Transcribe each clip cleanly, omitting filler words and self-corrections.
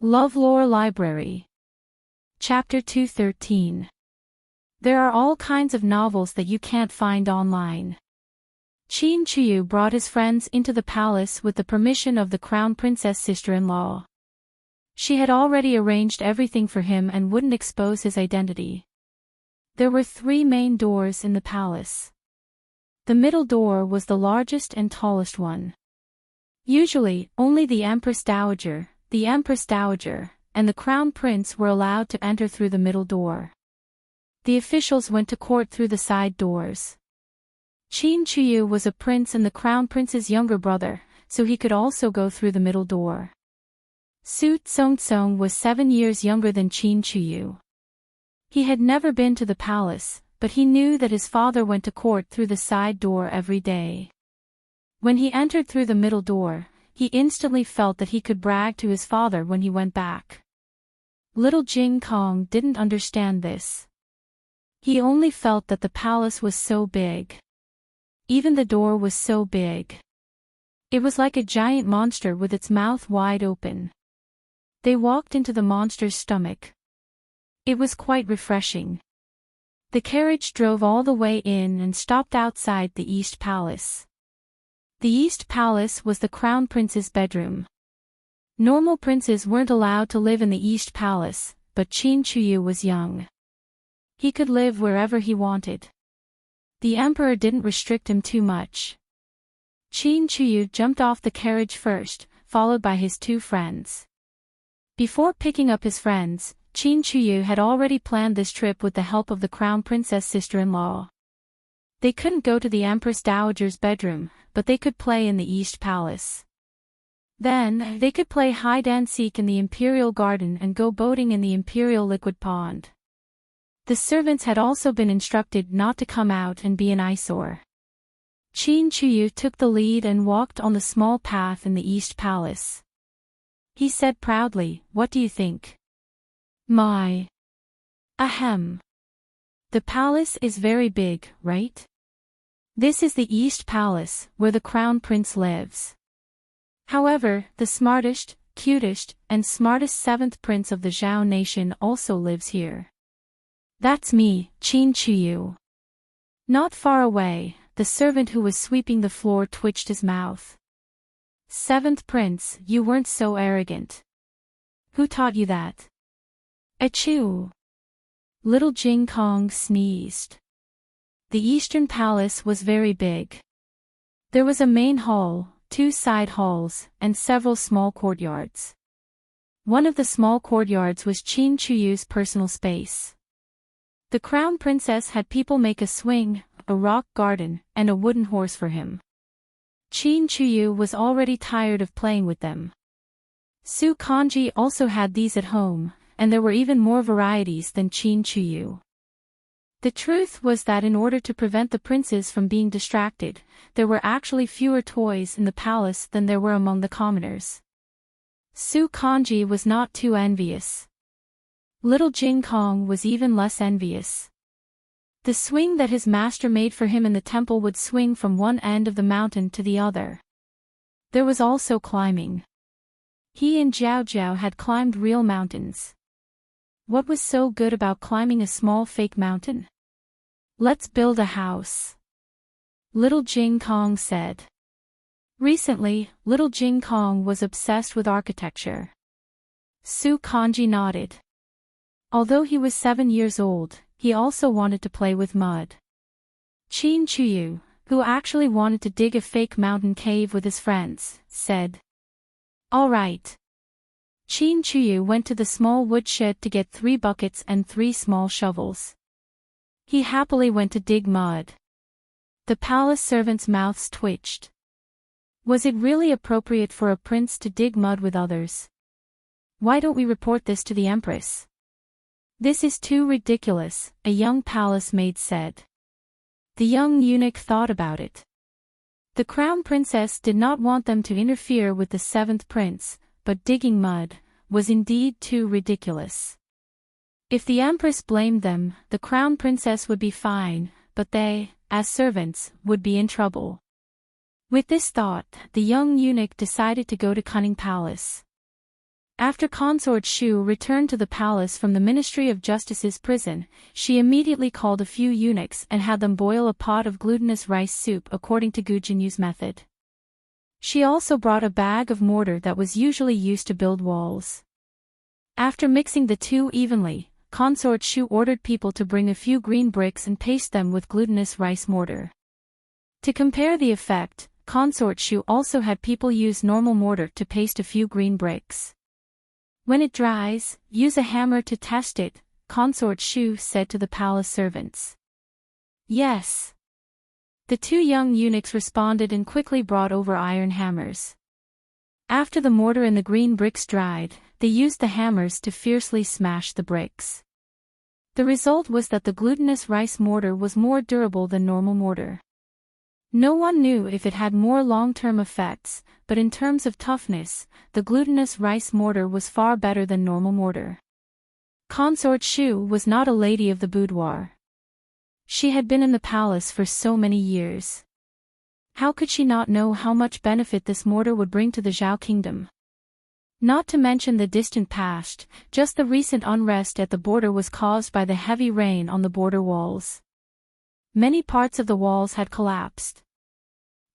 LoveLore Library. Chapter 213. There are all kinds of novels that you can't find online. Qin Chuyu brought his friends into the palace with the permission of the crown princess sister-in-law. She had already arranged everything for him and wouldn't expose his identity. There were 3 main doors in the palace. The middle door was the largest and tallest one. Usually, only the Empress Dowager, and the Crown Prince were allowed to enter through the middle door. The officials went to court through the side doors. Qin Chuyu was a prince and the Crown Prince's younger brother, so he could also go through the middle door. Su Tsongtsong was 7 years younger than Qin Chuyu. He had never been to the palace, but he knew that his father went to court through the side door every day. When he entered through the middle door, he instantly felt that he could brag to his father when he went back. Little Jing Kong didn't understand this. He only felt that the palace was so big. Even the door was so big. It was like a giant monster with its mouth wide open. They walked into the monster's stomach. It was quite refreshing. The carriage drove all the way in and stopped outside the East Palace. The East Palace was the Crown Prince's bedroom. Normal princes weren't allowed to live in the East Palace, but Qin Chuyu was young. He could live wherever he wanted. The emperor didn't restrict him too much. Qin Chuyu jumped off the carriage first, followed by his 2 friends. Before picking up his friends, Qin Chuyu had already planned this trip with the help of the Crown Princess sister-in-law. They couldn't go to the Empress Dowager's bedroom, but they could play in the East Palace. Then, they could play hide-and-seek in the Imperial Garden and go boating in the Imperial Liquid Pond. The servants had also been instructed not to come out and be an eyesore. Qin Chuyu took the lead and walked on the small path in the East Palace. He said proudly, "What do you think?" "My. Ahem. The palace is very big, right? This is the East Palace, where the Crown Prince lives. However, the smartest, cutest, and smartest 7th Prince of the Zhao Nation also lives here. That's me, Qin Chuyu." Not far away, the servant who was sweeping the floor twitched his mouth. "7th Prince, you weren't so arrogant. Who taught you that?" "Achoo!" Little Jing Kong sneezed. The Eastern Palace was very big. There was a main hall, 2 side halls, and several small courtyards. One of the small courtyards was Qin Chuyu's personal space. The Crown Princess had people make a swing, a rock garden, and a wooden horse for him. Qin Chuyu was already tired of playing with them. Su Kanji also had these at home, and there were even more varieties than Qin Chuyu. The truth was that in order to prevent the princes from being distracted, there were actually fewer toys in the palace than there were among the commoners. Su Kanji was not too envious. Little Jing Kong was even less envious. The swing that his master made for him in the temple would swing from one end of the mountain to the other. There was also climbing. He and Jiao Jiao had climbed real mountains. What was so good about climbing a small fake mountain? "Let's build a house," Little Jing Kong said. Recently, Little Jing Kong was obsessed with architecture. Su Kanji nodded. Although he was 7 years old, he also wanted to play with mud. Qin Chuyu, who actually wanted to dig a fake mountain cave with his friends, said, "All right." Qin Chuyu went to the small woodshed to get 3 buckets and 3 small shovels. He happily went to dig mud. The palace servants' mouths twitched. Was it really appropriate for a prince to dig mud with others? "Why don't we report this to the Empress?" "This is too ridiculous," a young palace maid said. The young eunuch thought about it. The Crown Princess did not want them to interfere with the 7th Prince, but digging mud was indeed too ridiculous. If the Empress blamed them, the Crown Princess would be fine, but they, as servants, would be in trouble. With this thought, the young eunuch decided to go to Cunning Palace. After Consort Shu returned to the palace from the Ministry of Justice's prison, she immediately called a few eunuchs and had them boil a pot of glutinous rice soup according to Gu Jinyu's method. She also brought a bag of mortar that was usually used to build walls. After mixing the two evenly, Consort Shu ordered people to bring a few green bricks and paste them with glutinous rice mortar. To compare the effect, Consort Shu also had people use normal mortar to paste a few green bricks. When it dries, use a hammer to test it, Consort Shu said to the palace servants. Yes. The two young eunuchs responded and quickly brought over iron hammers. After the mortar and the green bricks dried, they used the hammers to fiercely smash the bricks. The result was that the glutinous rice mortar was more durable than normal mortar. No one knew if it had more long-term effects, but in terms of toughness, the glutinous rice mortar was far better than normal mortar. Consort Shu was not a lady of the boudoir. She had been in the palace for so many years. How could she not know how much benefit this mortar would bring to the Zhao kingdom? Not to mention the distant past, just the recent unrest at the border was caused by the heavy rain on the border walls. Many parts of the walls had collapsed.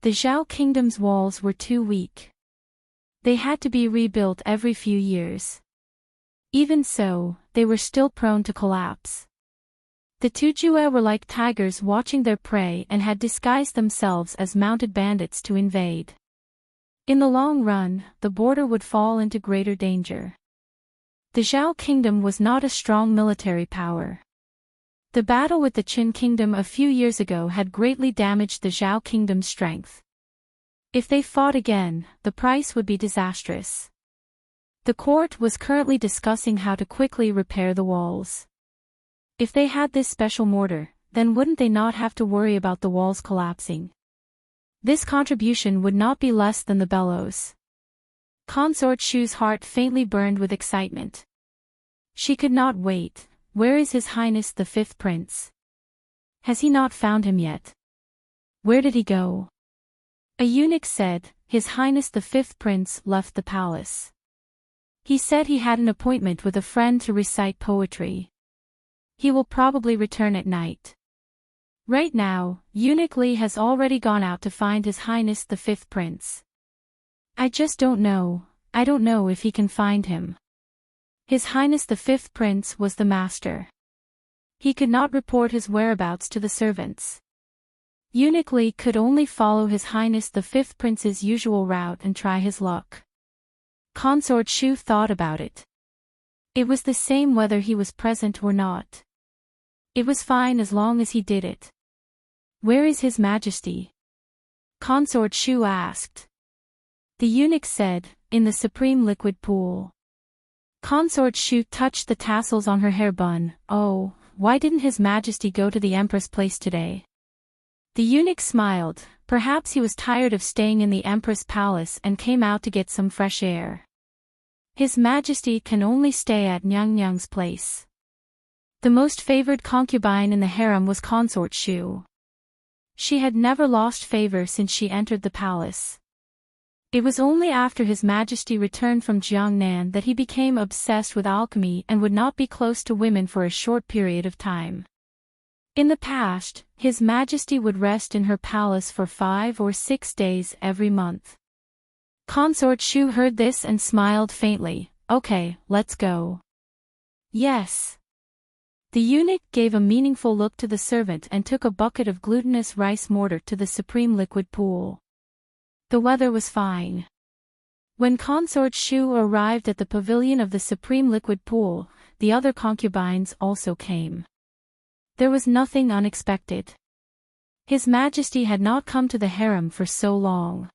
The Zhao kingdom's walls were too weak. They had to be rebuilt every few years. Even so, they were still prone to collapse. The Tujue were like tigers watching their prey and had disguised themselves as mounted bandits to invade. In the long run, the border would fall into greater danger. The Zhao kingdom was not a strong military power. The battle with the Qin kingdom a few years ago had greatly damaged the Zhao kingdom's strength. If they fought again, the price would be disastrous. The court was currently discussing how to quickly repair the walls. If they had this special mortar, then wouldn't they not have to worry about the walls collapsing? This contribution would not be less than the bellows. Consort Shu's heart faintly burned with excitement. She could not wait. Where is His Highness the Fifth Prince? Has he not found him yet? Where did he go? A eunuch said, His Highness the Fifth Prince left the palace. He said he had an appointment with a friend to recite poetry. He will probably return at night. Right now, Eunuch Li has already gone out to find His Highness the Fifth Prince. I just don't know. I don't know if he can find him. His Highness the Fifth Prince was the master. He could not report his whereabouts to the servants. Eunuch Li could only follow His Highness the Fifth Prince's usual route and try his luck. Consort Shu thought about it. It was the same whether he was present or not. It was fine as long as he did it. Where is His Majesty? Consort Shu asked. The eunuch said, in the supreme liquid pool. Consort Shu touched the tassels on her hair bun. Oh, why didn't His Majesty go to the Empress place today? The eunuch smiled. Perhaps he was tired of staying in the Empress palace and came out to get some fresh air. His Majesty can only stay at Nyang's place. The most favored concubine in the harem was Consort Shu. She had never lost favor since she entered the palace. It was only after His Majesty returned from Jiangnan that he became obsessed with alchemy and would not be close to women for a short period of time. In the past, His Majesty would rest in her palace for 5 or 6 days every month. Consort Shu heard this and smiled faintly. Okay, let's go. Yes. The eunuch gave a meaningful look to the servant and took a bucket of glutinous rice mortar to the supreme liquid pool. The weather was fine. When Consort Shu arrived at the pavilion of the supreme liquid pool, the other concubines also came. There was nothing unexpected. His Majesty had not come to the harem for so long.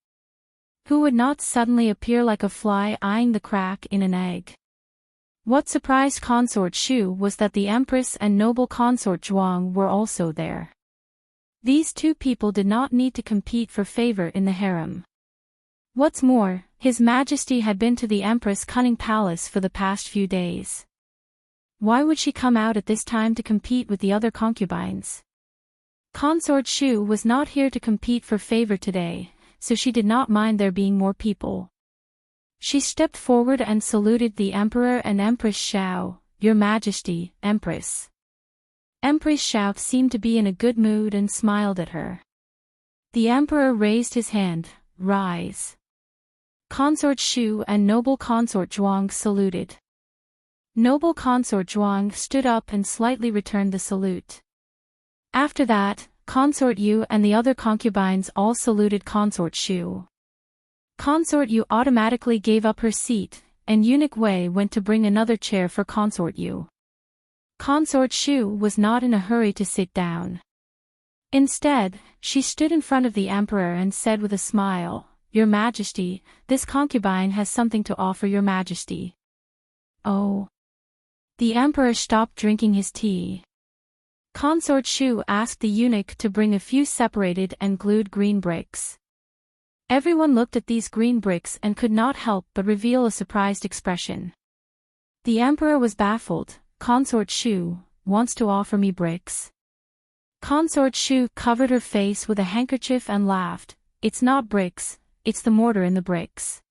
Who would not suddenly appear like a fly eyeing the crack in an egg? What surprised Consort Shu was that the Empress and noble Consort Zhuang were also there. These two people did not need to compete for favor in the harem. What's more, His Majesty had been to the Empress' cunning palace for the past few days. Why would she come out at this time to compete with the other concubines? Consort Shu was not here to compete for favor today, so she did not mind there being more people. She stepped forward and saluted the Emperor and Empress Xiao, "Your Majesty, Empress." Empress Xiao seemed to be in a good mood and smiled at her. The Emperor raised his hand, "Rise." Consort Shu and Noble Consort Zhuang saluted. Noble Consort Zhuang stood up and slightly returned the salute. After that, Consort Yu and the other concubines all saluted Consort Shu. Consort Yu automatically gave up her seat, and Eunuch Wei went to bring another chair for Consort Yu. Consort Shu was not in a hurry to sit down. Instead, she stood in front of the Emperor and said with a smile, "Your Majesty, this concubine has something to offer Your Majesty." "Oh." The Emperor stopped drinking his tea. Consort Shu asked the eunuch to bring a few separated and glued green bricks. Everyone looked at these green bricks and could not help but reveal a surprised expression. The Emperor was baffled. "Consort Shu wants to offer me bricks?" Consort Shu covered her face with a handkerchief and laughed. "It's not bricks, it's the mortar in the bricks."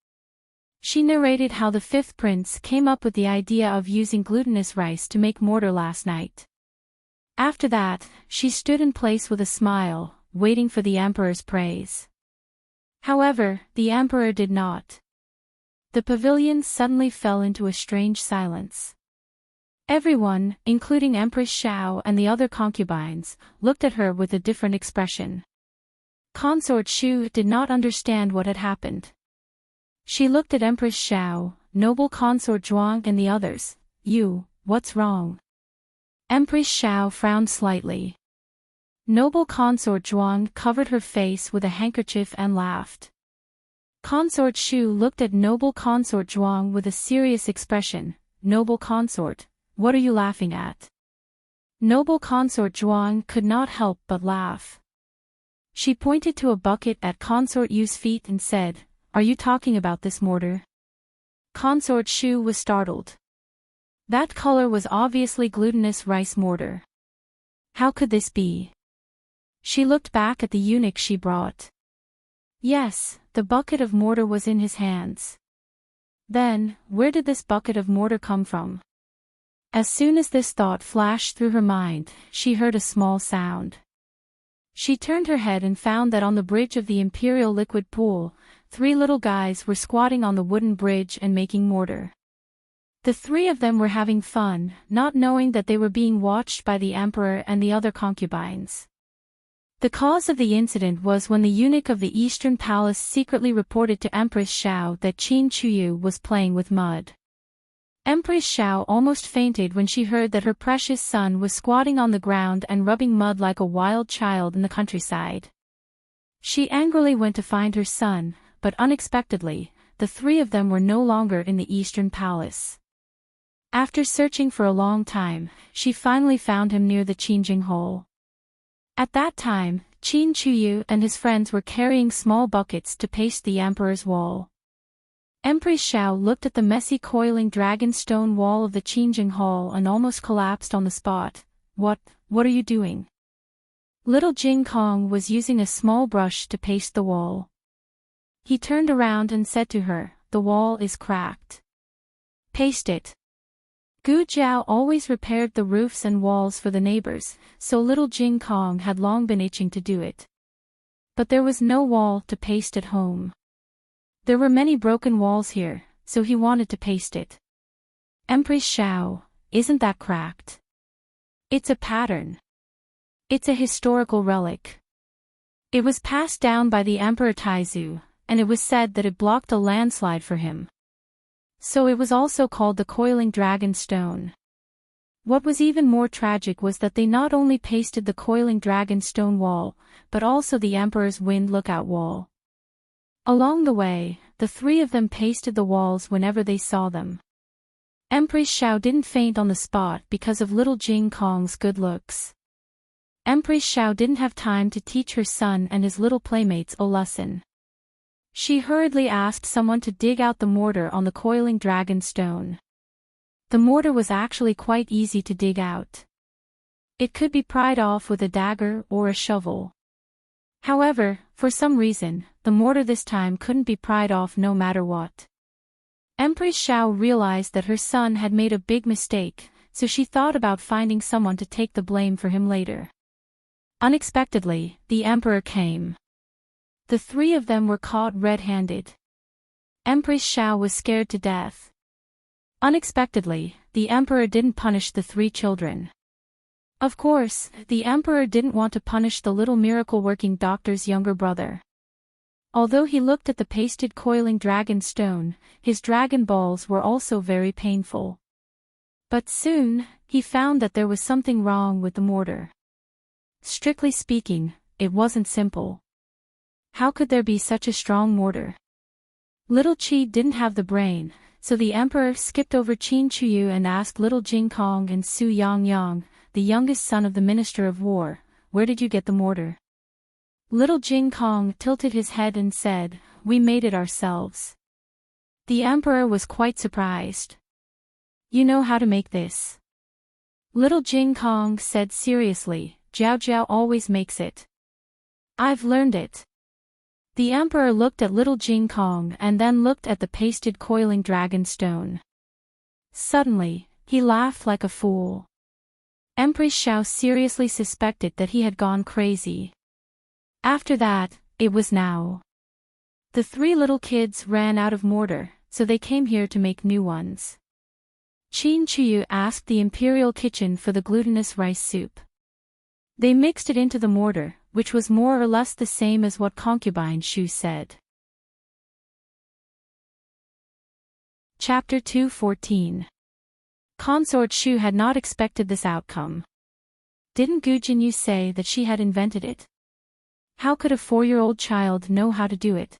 She narrated how the fifth prince came up with the idea of using glutinous rice to make mortar last night. After that, she stood in place with a smile, waiting for the Emperor's praise. However, the Emperor did not. The pavilion suddenly fell into a strange silence. Everyone, including Empress Xiao and the other concubines, looked at her with a different expression. Consort Shu did not understand what had happened. She looked at Empress Xiao, Noble Consort Zhuang and the others. "You, what's wrong?" Empress Xiao frowned slightly. Noble Consort Zhuang covered her face with a handkerchief and laughed. Consort Shu looked at Noble Consort Zhuang with a serious expression. "Noble Consort, what are you laughing at?" Noble Consort Zhuang could not help but laugh. She pointed to a bucket at Consort Yu's feet and said, "Are you talking about this mortar?" Consort Shu was startled. That color was obviously glutinous rice mortar. How could this be? She looked back at the eunuch she brought. Yes, the bucket of mortar was in his hands. Then, where did this bucket of mortar come from? As soon as this thought flashed through her mind, she heard a small sound. She turned her head and found that on the bridge of the Imperial Liquid Pool, 3 little guys were squatting on the wooden bridge and making mortar. The 3 of them were having fun, not knowing that they were being watched by the Emperor and the other concubines. The cause of the incident was when the eunuch of the Eastern Palace secretly reported to Empress Xiao that Qin Chuyu was playing with mud. Empress Xiao almost fainted when she heard that her precious son was squatting on the ground and rubbing mud like a wild child in the countryside. She angrily went to find her son, but unexpectedly, the 3 of them were no longer in the Eastern Palace. After searching for a long time, she finally found him near the Qinjing Hole. At that time, Qin Chuyu and his friends were carrying small buckets to paste the emperor's wall. Empress Xiao looked at the messy coiling dragon stone wall of the Qinjing Hall and almost collapsed on the spot. What are you doing?" Little Jing Kong was using a small brush to paste the wall. He turned around and said to her, "The wall is cracked. Paste it." Gu Jiao always repaired the roofs and walls for the neighbors, so little Jing Kong had long been itching to do it. But there was no wall to paste at home. There were many broken walls here, so he wanted to paste it. "Empress Xiao, isn't that cracked? It's a pattern. It's a historical relic. It was passed down by the Emperor Taizu, and it was said that it blocked a landslide for him. So it was also called the Coiling Dragon Stone." What was even more tragic was that they not only pasted the Coiling Dragon Stone wall, but also the Emperor's Wind Lookout wall. Along the way, the 3 of them pasted the walls whenever they saw them. Empress Xiao didn't faint on the spot because of little Jing Kong's good looks. Empress Xiao didn't have time to teach her son and his little playmates a lesson. She hurriedly asked someone to dig out the mortar on the Coiling Dragon Stone. The mortar was actually quite easy to dig out. It could be pried off with a dagger or a shovel. However, for some reason, the mortar this time couldn't be pried off no matter what. Empress Xiao realized that her son had made a big mistake, so she thought about finding someone to take the blame for him later. Unexpectedly, the emperor came. The three of them were caught red-handed. Empress Xiao was scared to death. Unexpectedly, the emperor didn't punish the three children. Of course, the emperor didn't want to punish the little miracle-working doctor's younger brother. Although he looked at the pasted coiling dragon stone, his dragon balls were also very painful. But soon, he found that there was something wrong with the mortar. Strictly speaking, it wasn't simple. How could there be such a strong mortar? Little Qi didn't have the brain, so the emperor skipped over Qin Chuyu and asked little Jing Kong and Su Yangyang, the youngest son of the Minister of War, "Where did you get the mortar?" Little Jing Kong tilted his head and said, "We made it ourselves." The emperor was quite surprised. "You know how to make this?" Little Jing Kong said seriously, "Jiao Jiao always makes it. I've learned it." The emperor looked at little Jing Kong and then looked at the pasted coiling dragon stone. Suddenly, he laughed like a fool. Empress Xiao seriously suspected that he had gone crazy. After that, it was now. The three little kids ran out of mortar, so they came here to make new ones. Qin Chuyu asked the imperial kitchen for the glutinous rice soup. They mixed it into the mortar, which was more or less the same as what concubine Shu said. Chapter 2:14. Consort Shu had not expected this outcome. Didn't Gu Jinyu say that she had invented it? How could a 4-year-old child know how to do it?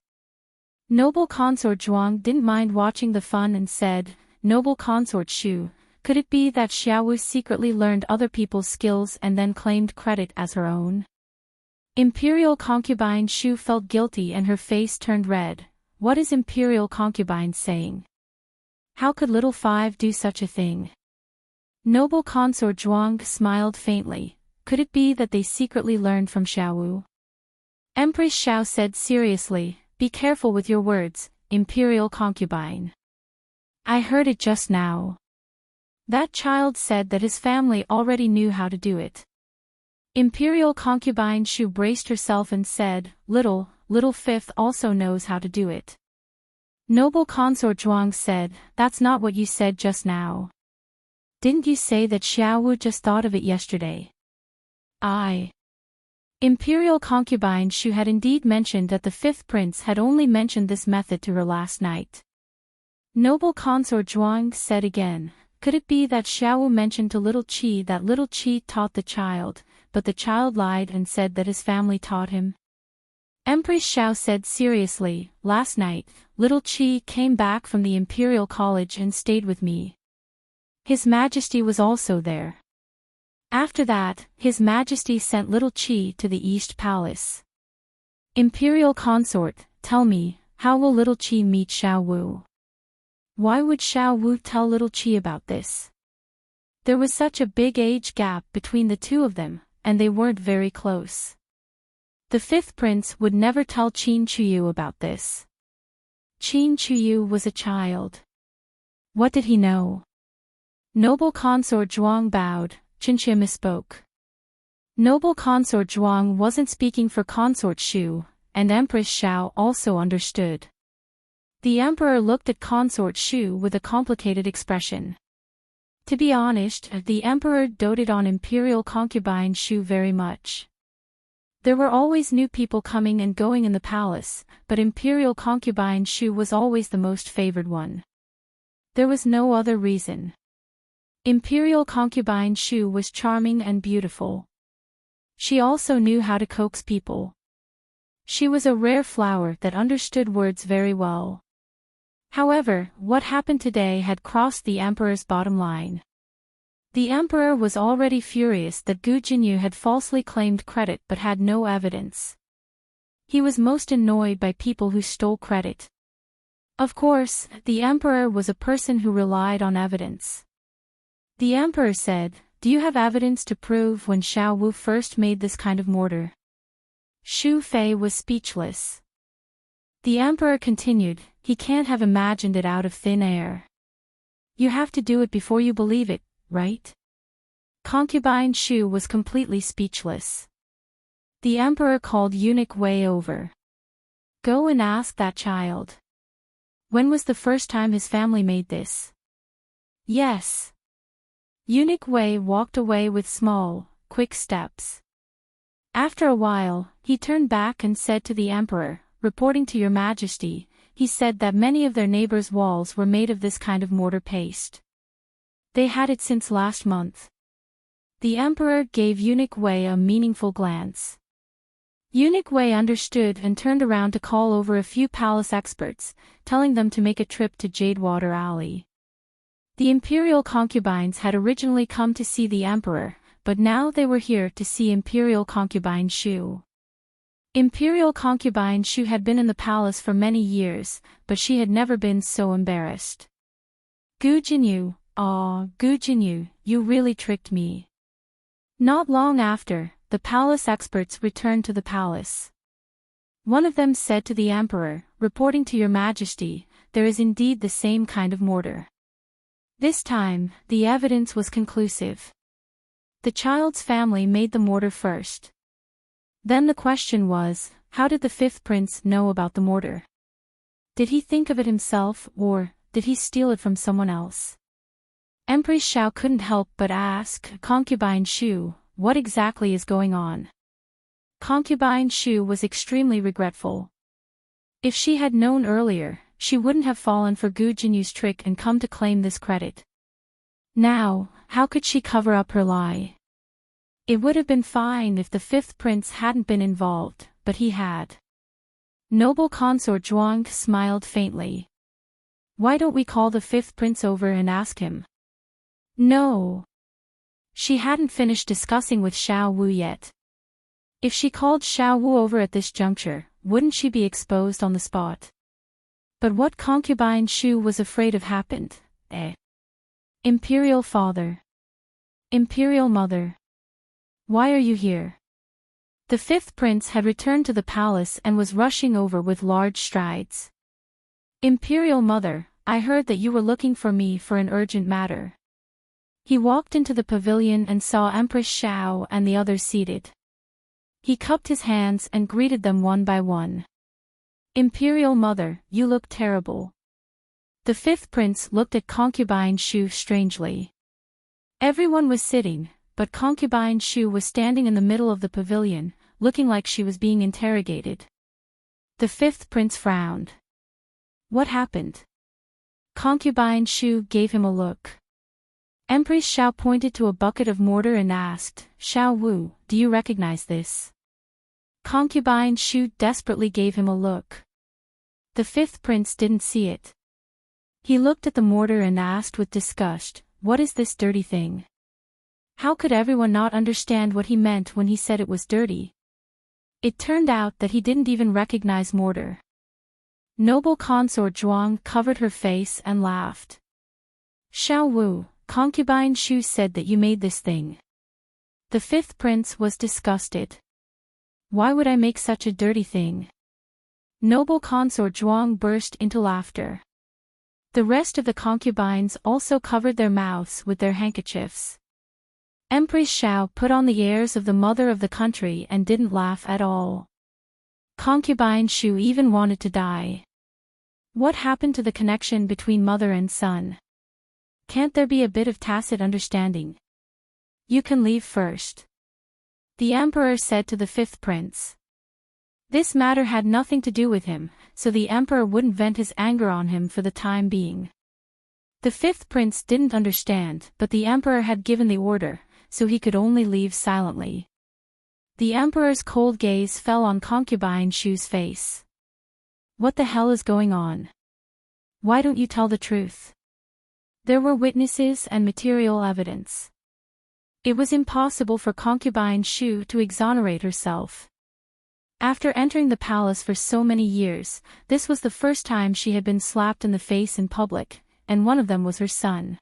Noble Consort Zhuang didn't mind watching the fun and said, "Noble Consort Shu, could it be that Xiaowu secretly learned other people's skills and then claimed credit as her own?" Imperial concubine Shu felt guilty and her face turned red. What is Imperial concubine saying? How could little Five do such a thing? Noble Consort Zhuang smiled faintly. Could it be that they secretly learned from Xiaowu? Empress Xiao said seriously, "Be careful with your words, Imperial concubine. I heard it just now. That child said that his family already knew how to do it." Imperial concubine Shu braced herself and said, Little Fifth also knows how to do it." Noble Consort Zhuang said, "That's not what you said just now. Didn't you say that Xiaowu just thought of it yesterday?" Imperial concubine Shu had indeed mentioned that the fifth prince had only mentioned this method to her last night. Noble Consort Zhuang said again, "Could it be that Xiaowu mentioned to little Qi that little Qi taught the child, but the child lied and said that his family taught him?" Empress Xiao said seriously, "Last night, little Qi came back from the Imperial College and stayed with me. His Majesty was also there. After that, His Majesty sent little Qi to the East Palace." Imperial Consort, tell me, how will little Qi meet Xiaowu? Why would Xiaowu tell little Qi about this? There was such a big age gap between the two of them, and they weren't very close. The fifth prince would never tell Qin Chuyu about this. Qin Chuyu was a child. What did he know? Noble Consort Zhuang bowed. Qinxia misspoke. Noble Consort Zhuang wasn't speaking for Consort Shu, and Empress Xiao also understood. The emperor looked at Consort Shu with a complicated expression. To be honest, the emperor doted on Imperial concubine Shu very much. There were always new people coming and going in the palace, but Imperial concubine Shu was always the most favored one. There was no other reason. Imperial concubine Shu was charming and beautiful. She also knew how to coax people. She was a rare flower that understood words very well. However, what happened today had crossed the emperor's bottom line. The emperor was already furious that Gu Jinyu had falsely claimed credit but had no evidence. He was most annoyed by people who stole credit. Of course, the emperor was a person who relied on evidence. The emperor said, "Do you have evidence to prove when Xiaowu first made this kind of mortar?" Xu Fei was speechless. The emperor continued, he can't have imagined it out of thin air. You have to do it before you believe it, right? Concubine Shu was completely speechless. The emperor called Eunuch Wei over. Go and ask that child. When was the first time his family made this? Yes. Eunuch Wei walked away with small, quick steps. After a while, he turned back and said to the emperor, reporting to your majesty, he said that many of their neighbors' walls were made of this kind of mortar paste. They had it since last month. The emperor gave Eunuch Wei a meaningful glance. Eunuch Wei understood and turned around to call over a few palace experts, telling them to make a trip to Jadewater Alley. The imperial concubines had originally come to see the emperor, but now they were here to see Imperial Concubine Shu. Imperial Concubine Shu had been in the palace for many years, but she had never been so embarrassed. Gu Jinyu, Gu Jinyu, you really tricked me. Not long after, the palace experts returned to the palace. One of them said to the emperor, reporting to your majesty, there is indeed the same kind of mortar. This time, the evidence was conclusive. The child's family made the mortar first. Then the question was, how did the fifth prince know about the mortar? Did he think of it himself, or did he steal it from someone else? Empress Xiao couldn't help but ask Concubine Shu, what exactly is going on? Concubine Shu was extremely regretful. If she had known earlier, she wouldn't have fallen for Gu Jinyu's trick and come to claim this credit. Now, how could she cover up her lie? It would have been fine if the fifth prince hadn't been involved, but he had. Noble consort Zhuang smiled faintly. Why don't we call the fifth prince over and ask him? No. She hadn't finished discussing with Xiao Wu yet. If she called Xiao Wu over at this juncture, wouldn't she be exposed on the spot? But what Concubine Shu was afraid of happened, Imperial father. Imperial mother. Why are you here? The fifth prince had returned to the palace and was rushing over with large strides. Imperial mother, I heard that you were looking for me for an urgent matter. He walked into the pavilion and saw Empress Xiao and the others seated. He cupped his hands and greeted them one by one. Imperial mother, you look terrible. The fifth prince looked at Concubine Shu strangely. Everyone was sitting, but Concubine Shu was standing in the middle of the pavilion, looking like she was being interrogated. The fifth prince frowned. What happened? Concubine Shu gave him a look. Empress Xiao pointed to a bucket of mortar and asked, Xiao Wu, do you recognize this? Concubine Shu desperately gave him a look. The fifth prince didn't see it. He looked at the mortar and asked with disgust, what is this dirty thing? How could everyone not understand what he meant when he said it was dirty? It turned out that he didn't even recognize mortar. Noble consort Zhuang covered her face and laughed. Xiao Wu, Concubine Shu said that you made this thing. The fifth prince was disgusted. Why would I make such a dirty thing? Noble consort Zhuang burst into laughter. The rest of the concubines also covered their mouths with their handkerchiefs. Empress Xiao put on the airs of the mother of the country and didn't laugh at all. Concubine Shu even wanted to die. What happened to the connection between mother and son? Can't there be a bit of tacit understanding? You can leave first. The emperor said to the fifth prince. This matter had nothing to do with him, so the emperor wouldn't vent his anger on him for the time being. The fifth prince didn't understand, but the emperor had given the order, so he could only leave silently. The emperor's cold gaze fell on Concubine Shu's face. What the hell is going on? Why don't you tell the truth? There were witnesses and material evidence. It was impossible for Concubine Shu to exonerate herself. After entering the palace for so many years, this was the first time she had been slapped in the face in public, and one of them was her son.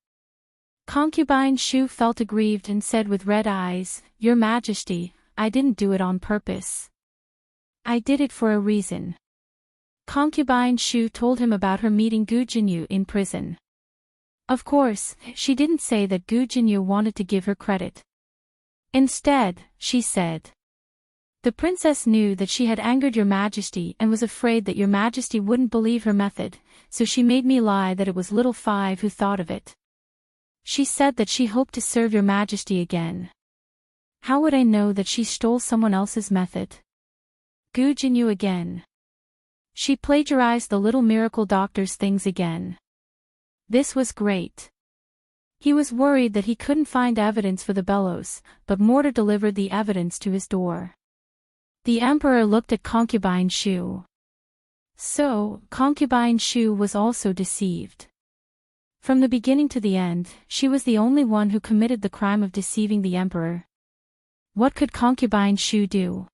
Concubine Shu felt aggrieved and said with red eyes, Your Majesty, I didn't do it on purpose. I did it for a reason. Concubine Shu told him about her meeting Gu Jinyu in prison. Of course, she didn't say that Gu Jinyu wanted to give her credit. Instead, she said, "The princess knew that she had angered your majesty and was afraid that your majesty wouldn't believe her method, so she made me lie that it was little Five who thought of it. She said that she hoped to serve your majesty again. How would I know that she stole someone else's method?" Gu Jinyu again. She plagiarized the little miracle doctor's things again. This was great. He was worried that he couldn't find evidence for the bellows, but Mortar delivered the evidence to his door. The emperor looked at Concubine Shu. So, Concubine Shu was also deceived. From the beginning to the end, she was the only one who committed the crime of deceiving the emperor. What could Concubine Shu do?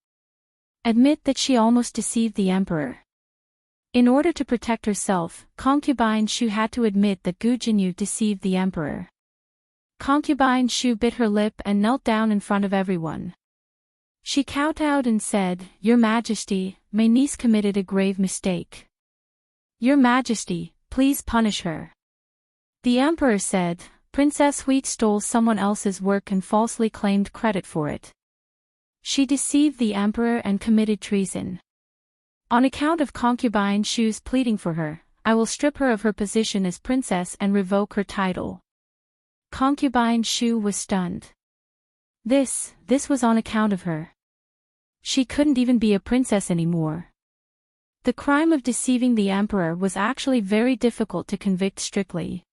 Admit that she almost deceived the emperor. In order to protect herself, Concubine Shu had to admit that Gu Jinyu deceived the emperor. Concubine Shu bit her lip and knelt down in front of everyone. She kowtowed and said, "Your Majesty, my niece committed a grave mistake. Your Majesty, please punish her." The emperor said, "Princess Hui stole someone else's work and falsely claimed credit for it. She deceived the emperor and committed treason. On account of Concubine Shu's pleading for her, I will strip her of her position as princess and revoke her title." Concubine Shu was stunned. This was on account of her. She couldn't even be a princess anymore. The crime of deceiving the emperor was actually very difficult to convict strictly.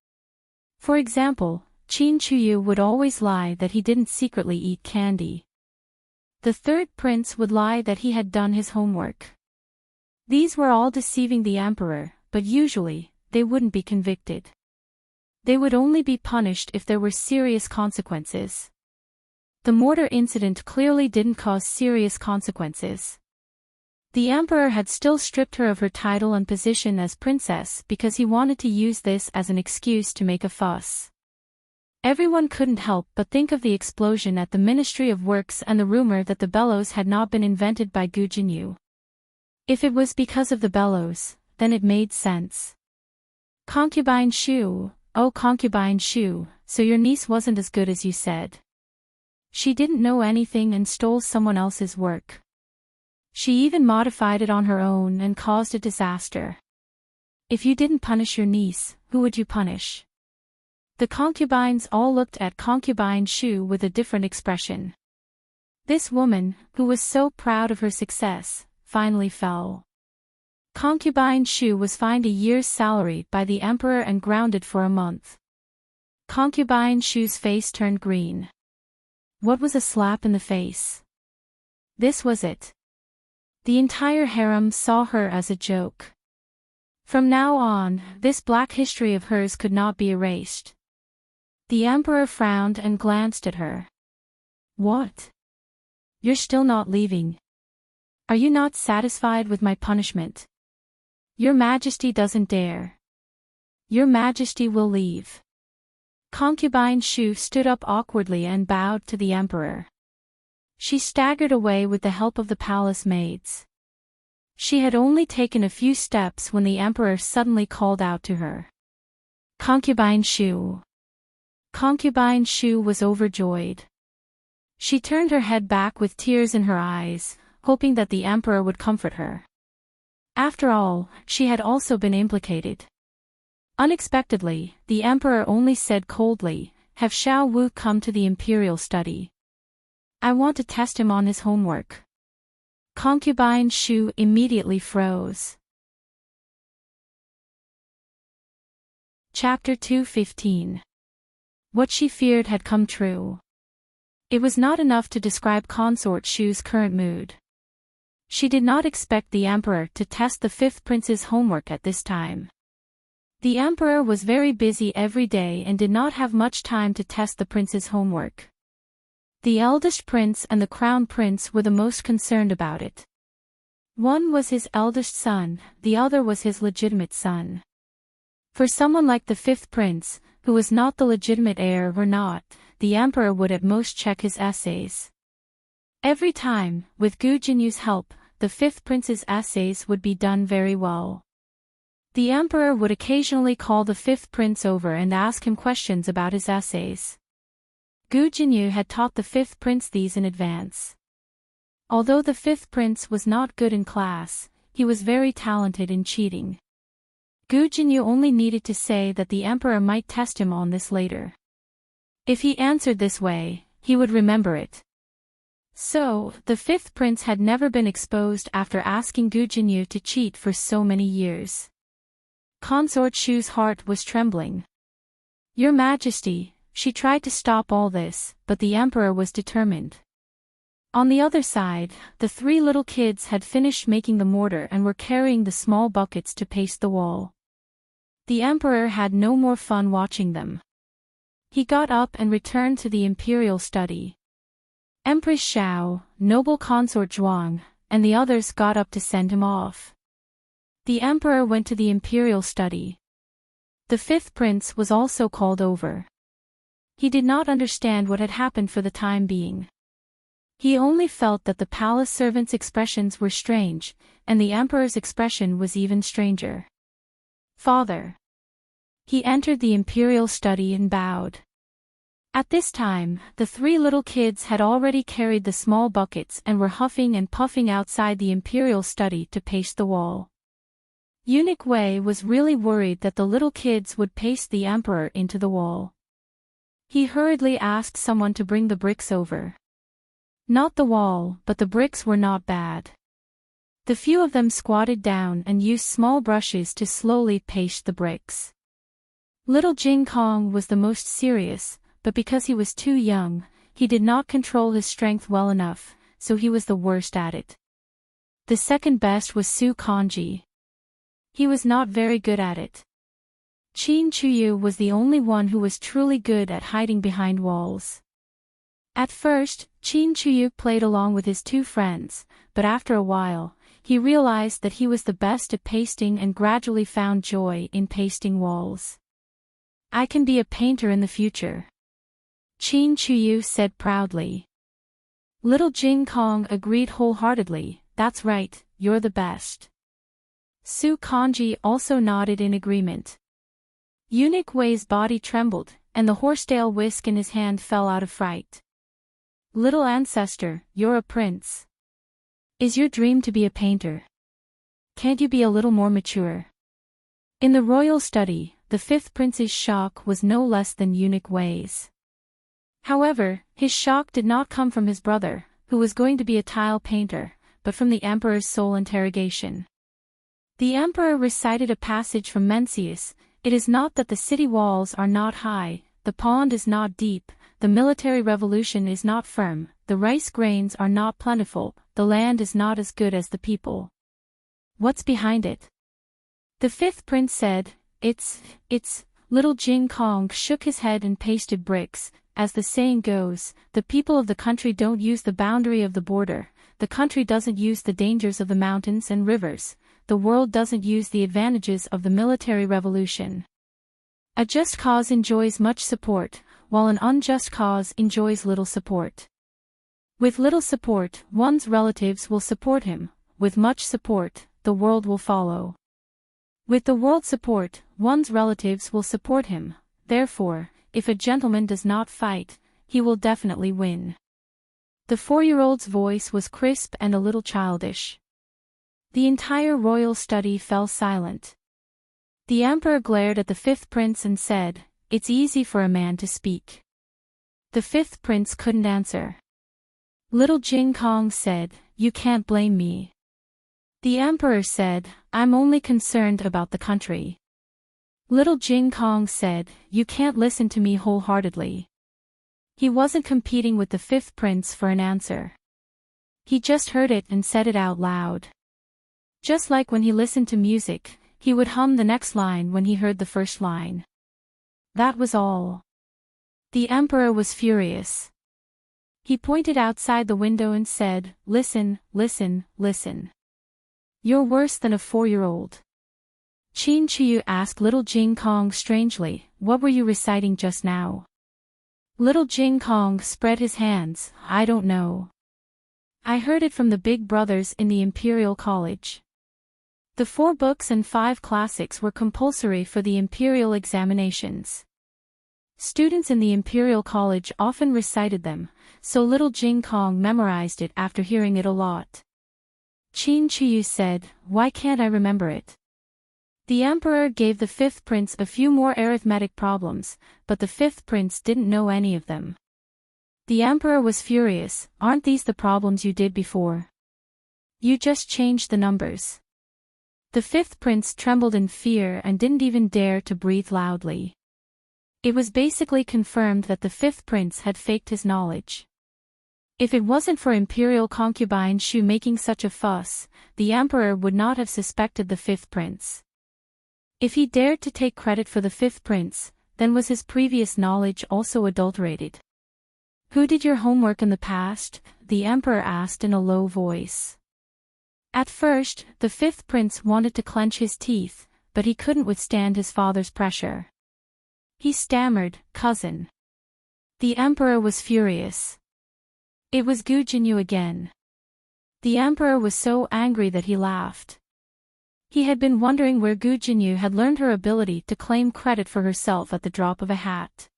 For example, Qin Chuyu would always lie that he didn't secretly eat candy. The third prince would lie that he had done his homework. These were all deceiving the emperor, but usually, they wouldn't be convicted. They would only be punished if there were serious consequences. The mortar incident clearly didn't cause serious consequences. The emperor had still stripped her of her title and position as princess because he wanted to use this as an excuse to make a fuss. Everyone couldn't help but think of the explosion at the Ministry of Works and the rumor that the bellows had not been invented by Gu Jinyu. If it was because of the bellows, then it made sense. Concubine Shu, oh Concubine Shu, so your niece wasn't as good as you said. She didn't know anything and stole someone else's work. She even modified it on her own and caused a disaster. If you didn't punish your niece, who would you punish? The concubines all looked at Concubine Shu with a different expression. This woman, who was so proud of her success, finally fell. Concubine Shu was fined a year's salary by the emperor and grounded for a month. Concubine Shu's face turned green. What was a slap in the face? This was it. The entire harem saw her as a joke. From now on, this black history of hers could not be erased. The emperor frowned and glanced at her. What? You're still not leaving? Are you not satisfied with my punishment? Your Majesty doesn't dare. Your Majesty will leave. Concubine Shu stood up awkwardly and bowed to the emperor. She staggered away with the help of the palace maids. She had only taken a few steps when the emperor suddenly called out to her. Concubine Shu. Concubine Shu was overjoyed. She turned her head back with tears in her eyes, hoping that the emperor would comfort her. After all, she had also been implicated. Unexpectedly, the emperor only said coldly, "Have Xiao Wu come to the imperial study. I want to test him on his homework." Concubine Shu immediately froze. Chapter 2:15. What she feared had come true. It was not enough to describe Consort Shu's current mood. She did not expect the emperor to test the fifth prince's homework at this time. The emperor was very busy every day and did not have much time to test the prince's homework. The eldest prince and the crown prince were the most concerned about it. One was his eldest son, the other was his legitimate son. For someone like the fifth prince, who was not the legitimate heir or not, the emperor would at most check his essays. Every time, with Gu Jinyu's help, the fifth prince's essays would be done very well. The emperor would occasionally call the fifth prince over and ask him questions about his essays. Gu Jinyu had taught the fifth prince these in advance. Although the fifth prince was not good in class, he was very talented in cheating. Gu Jinyu only needed to say that the emperor might test him on this later. If he answered this way, he would remember it. So, the fifth prince had never been exposed after asking Gu Jinyu to cheat for so many years. Consort Shu's heart was trembling. Your Majesty, she tried to stop all this, but the emperor was determined. On the other side, the three little kids had finished making the mortar and were carrying the small buckets to paste the wall. The emperor had no more fun watching them. He got up and returned to the imperial study. Empress Xiao, noble consort Zhuang, and the others got up to send him off. The emperor went to the imperial study. The fifth prince was also called over. He did not understand what had happened for the time being. He only felt that the palace servants' expressions were strange, and the emperor's expression was even stranger. Father. He entered the imperial study and bowed. At this time, the three little kids had already carried the small buckets and were huffing and puffing outside the imperial study to paste the wall. Eunuch Wei was really worried that the little kids would paste the emperor into the wall. He hurriedly asked someone to bring the bricks over. Not the wall, but the bricks were not bad. The few of them squatted down and used small brushes to slowly paste the bricks. Little Jing Kong was the most serious, but because he was too young, he did not control his strength well enough, so he was the worst at it. The second best was Su Kanji. He was not very good at it. Qin Chuyu was the only one who was truly good at hiding behind walls. At first, Qin Chuyu played along with his two friends, but after a while, he realized that he was the best at pasting and gradually found joy in pasting walls. I can be a painter in the future. Qin Chuyu said proudly. Little Jing Kong agreed wholeheartedly, that's right, you're the best. Su Kanji also nodded in agreement. Eunuch Wei's body trembled, and the horsetail whisk in his hand fell out of fright. Little ancestor, you're a prince. Is your dream to be a painter? Can't you be a little more mature? In the royal study, the fifth prince's shock was no less than Eunuch Wei's. However, his shock did not come from his brother, who was going to be a tile painter, but from the emperor's soul interrogation. The emperor recited a passage from Mencius. It is not that the city walls are not high, the pond is not deep, the military revolution is not firm, the rice grains are not plentiful, the land is not as good as the people. What's behind it? The fifth prince said, It's. Little Jing Kong shook his head and pasted bricks. As the saying goes, the people of the country don't use the boundary of the border, the country doesn't use the dangers of the mountains and rivers, the world doesn't use the advantages of the military revolution. A just cause enjoys much support, while an unjust cause enjoys little support. With little support, one's relatives will support him, with much support, the world will follow. With the world's support, one's relatives will support him, therefore, if a gentleman does not fight, he will definitely win. The 4-year-old's voice was crisp and a little childish. The entire royal study fell silent. The emperor glared at the fifth prince and said, It's easy for a man to speak. The fifth prince couldn't answer. Little Jing Kong said, You can't blame me. The emperor said, I'm only concerned about the country. Little Jing Kong said, You can't listen to me wholeheartedly. He wasn't competing with the fifth prince for an answer. He just heard it and said it out loud. Just like when he listened to music, he would hum the next line when he heard the first line. That was all. The emperor was furious. He pointed outside the window and said, Listen, listen, listen. You're worse than a 4-year-old. Qin Chuyu asked little Jing Kong strangely, What were you reciting just now? Little Jing Kong spread his hands, I don't know. I heard it from the big brothers in the Imperial College. The 4 books and 5 classics were compulsory for the Imperial examinations. Students in the Imperial College often recited them, so little Jing Kong memorized it after hearing it a lot. Qin Chuyu said, "Why can't I remember it?" The emperor gave the 5th prince a few more arithmetic problems, but the 5th prince didn't know any of them. The emperor was furious. "Aren't these the problems you did before? You just changed the numbers." The 5th prince trembled in fear and didn't even dare to breathe loudly. It was basically confirmed that the 5th prince had faked his knowledge. If it wasn't for Imperial concubine Shu making such a fuss, the emperor would not have suspected the 5th prince. If he dared to take credit for the 5th prince, then was his previous knowledge also adulterated? "Who did your homework in the past?" the emperor asked in a low voice. At first, the 5th prince wanted to clench his teeth, but he couldn't withstand his father's pressure. He stammered, "Cousin." The emperor was furious. It was Gu Jinyu again. The emperor was so angry that he laughed. He had been wondering where Gu Jinyu had learned her ability to claim credit for herself at the drop of a hat.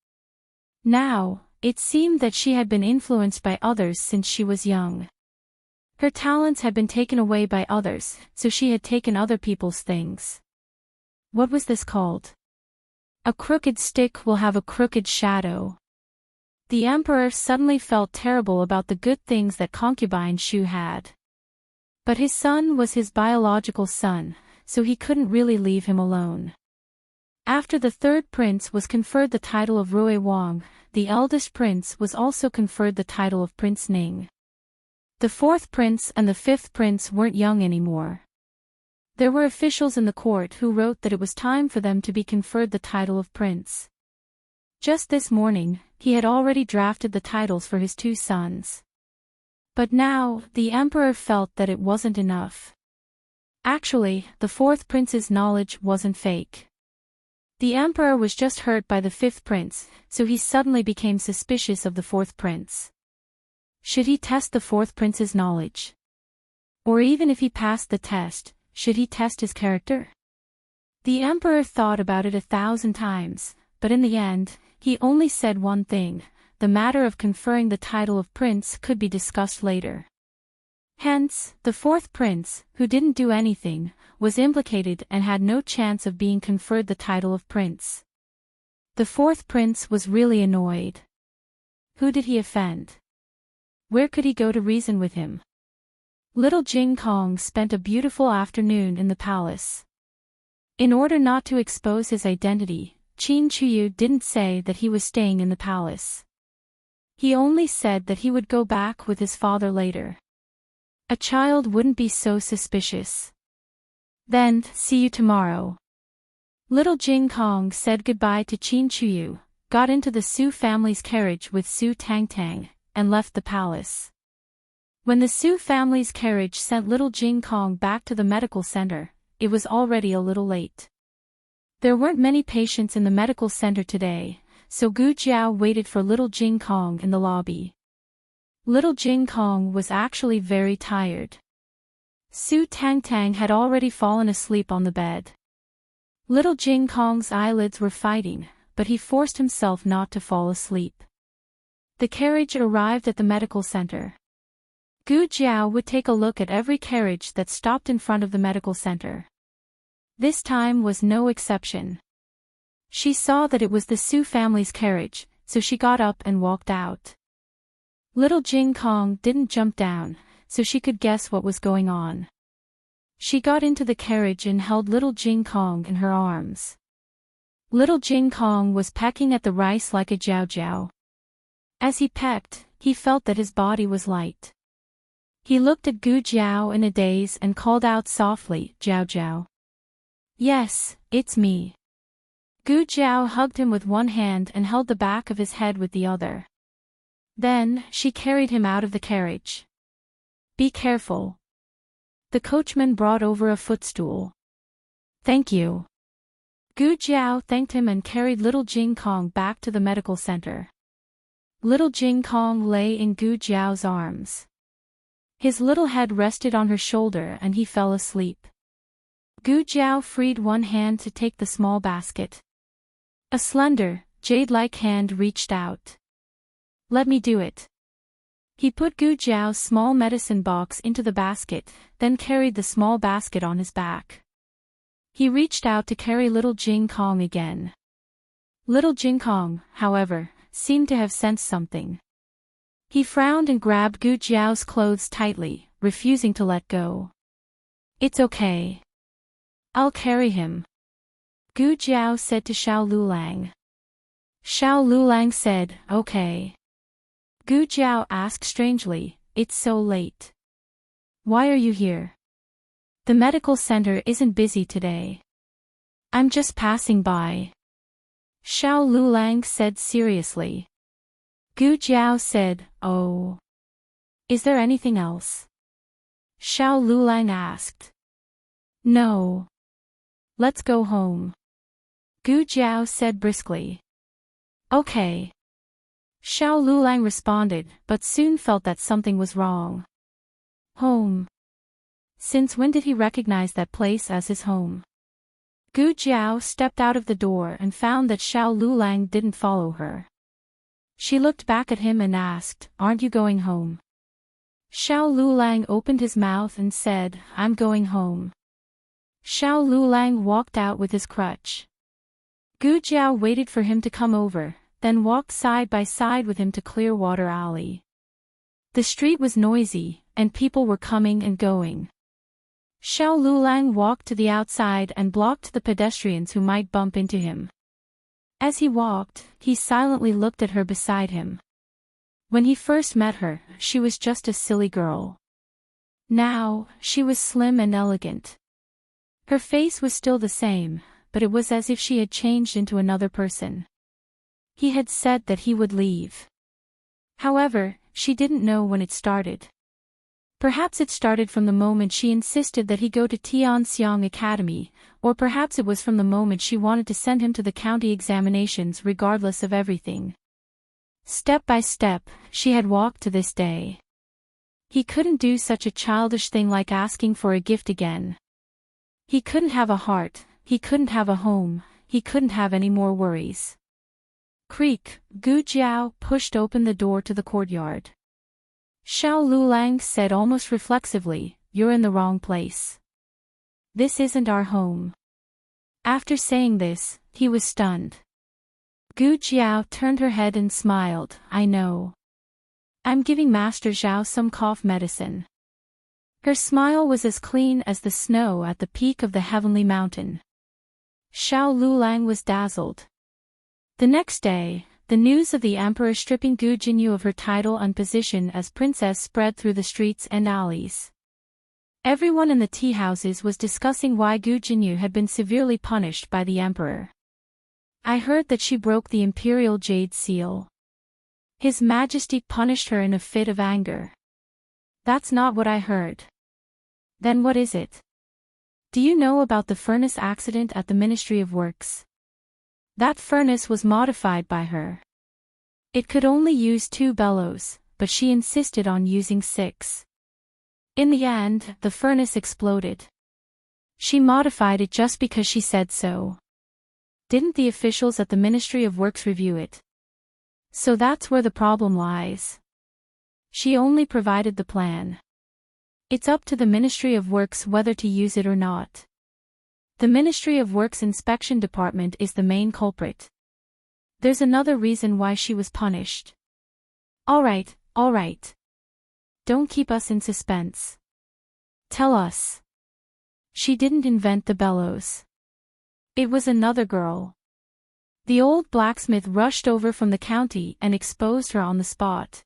Now, it seemed that she had been influenced by others since she was young. Her talents had been taken away by others, so she had taken other people's things. What was this called? A crooked stick will have a crooked shadow. The emperor suddenly felt terrible about the good things that concubine Shu had. But his son was his biological son, so he couldn't really leave him alone. After the 3rd prince was conferred the title of Rui Wang, the eldest prince was also conferred the title of Prince Ning. The 4th prince and the 5th prince weren't young anymore. There were officials in the court who wrote that it was time for them to be conferred the title of prince. Just this morning, he had already drafted the titles for his 2 sons. But now, the emperor felt that it wasn't enough. Actually, the 4th prince's knowledge wasn't fake. The emperor was just hurt by the 5th prince, so he suddenly became suspicious of the 4th prince. Should he test the 4th prince's knowledge? Or even if he passed the test, should he test his character? The emperor thought about it 1,000 times, but in the end, he only said one thing: the matter of conferring the title of prince could be discussed later. Hence, the 4th prince, who didn't do anything, was implicated and had no chance of being conferred the title of prince. The 4th prince was really annoyed. Who did he offend? Where could he go to reason with him? Little Jing Kong spent a beautiful afternoon in the palace. In order not to expose his identity, Qin Chuyu didn't say that he was staying in the palace. He only said that he would go back with his father later. A child wouldn't be so suspicious. "Then, see you tomorrow." Little Jing Kong said goodbye to Qin Chuyu, got into the Su family's carriage with Su Tangtang, and left the palace. When the Su family's carriage sent little Jing Kong back to the medical center, it was already a little late. There weren't many patients in the medical center today, so Gu Jiao waited for little Jing Kong in the lobby. Little Jing Kong was actually very tired. Su Tangtang had already fallen asleep on the bed. Little Jing Kong's eyelids were fighting, but he forced himself not to fall asleep. The carriage arrived at the medical center. Gu Jiao would take a look at every carriage that stopped in front of the medical center. This time was no exception. She saw that it was the Su family's carriage, so she got up and walked out. Little Jing Kong didn't jump down, so she could guess what was going on. She got into the carriage and held little Jing Kong in her arms. Little Jing Kong was pecking at the rice like a jiao jiao. As he pecked, he felt that his body was light. He looked at Gu Jiao in a daze and called out softly, "Jiao Jiao." "Yes, it's me." Gu Jiao hugged him with one hand and held the back of his head with the other. Then, she carried him out of the carriage. "Be careful." The coachman brought over a footstool. "Thank you." Gu Jiao thanked him and carried little Jing Kong back to the medical center. Little Jing Kong lay in Gu Jiao's arms. His little head rested on her shoulder and he fell asleep. Gu Jiao freed one hand to take the small basket. A slender, jade-like hand reached out. "Let me do it." He put Gu Jiao's small medicine box into the basket, then carried the small basket on his back. He reached out to carry little Jing Kong again. Little Jing Kong, however, seemed to have sensed something. He frowned and grabbed Gu Jiao's clothes tightly, refusing to let go. "It's okay. I'll carry him," Gu Jiao said to Xiao Lulang. Xiao Lulang said, "Okay." Gu Jiao asked strangely, "It's so late. Why are you here? The medical center isn't busy today." "I'm just passing by," Xiao Lulang said seriously. Gu Jiao said, "Oh. Is there anything else?" Xiao Lulang asked. "No. Let's go home," Gu Jiao said briskly. "Okay." Xiao Lulang responded, but soon felt that something was wrong. Home. Since when did he recognize that place as his home? Gu Jiao stepped out of the door and found that Xiao Lulang didn't follow her. She looked back at him and asked, "Aren't you going home?" Xiao Lulang opened his mouth and said, "I'm going home." Xiao Lulang walked out with his crutch. Gu Jiao waited for him to come over, then walked side by side with him to Clearwater Alley. The street was noisy, and people were coming and going. Xiao Lulang walked to the outside and blocked the pedestrians who might bump into him. As he walked, he silently looked at her beside him. When he first met her, she was just a silly girl. Now, she was slim and elegant. Her face was still the same, but it was as if she had changed into another person. He had said that he would leave. However, she didn't know when it started. Perhaps it started from the moment she insisted that he go to Tianxiang Academy, or perhaps it was from the moment she wanted to send him to the county examinations regardless of everything. Step by step, she had walked to this day. He couldn't do such a childish thing like asking for a gift again. He couldn't have a heart, he couldn't have a home, he couldn't have any more worries. Creak, Gu Jiao pushed open the door to the courtyard. Xiao Lulang said almost reflexively, "You're in the wrong place. This isn't our home." After saying this, he was stunned. Gu Jiao turned her head and smiled, "I know. I'm giving Master Zhao some cough medicine." Her smile was as clean as the snow at the peak of the heavenly mountain. Xiao Lulang was dazzled. The next day, the news of the emperor stripping Gu Jinyu of her title and position as princess spread through the streets and alleys. Everyone in the tea houses was discussing why Gu Jinyu had been severely punished by the emperor. "I heard that she broke the imperial jade seal. His Majesty punished her in a fit of anger." "That's not what I heard." "Then what is it?" "Do you know about the furnace accident at the Ministry of Works? That furnace was modified by her. It could only use 2 bellows, but she insisted on using 6. In the end, the furnace exploded. She modified it just because she said so. Didn't the officials at the Ministry of Works review it? So that's where the problem lies. She only provided the plan. It's up to the Ministry of Works whether to use it or not. The Ministry of Works Inspection Department is the main culprit. There's another reason why she was punished." All right. Don't keep us in suspense. Tell us." "She didn't invent the bellows. It was another girl. The old blacksmith rushed over from the county and exposed her on the spot."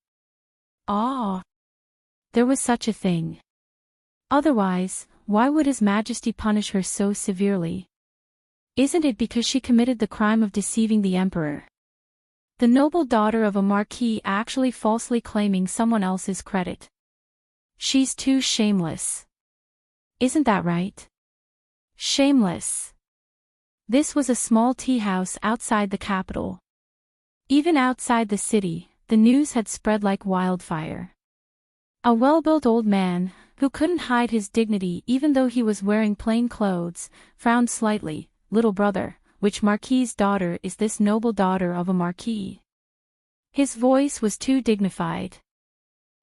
"Ah. There was such a thing. Otherwise, why would His Majesty punish her so severely? Isn't it because she committed the crime of deceiving the emperor? The noble daughter of a marquis actually falsely claiming someone else's credit. She's too shameless. Isn't that right? Shameless." This was a small tea house outside the capital. Even outside the city, the news had spread like wildfire. A well-built old man, who couldn't hide his dignity even though he was wearing plain clothes, frowned slightly. "Little brother, which marquis's daughter is this noble daughter of a marquis?" His voice was too dignified.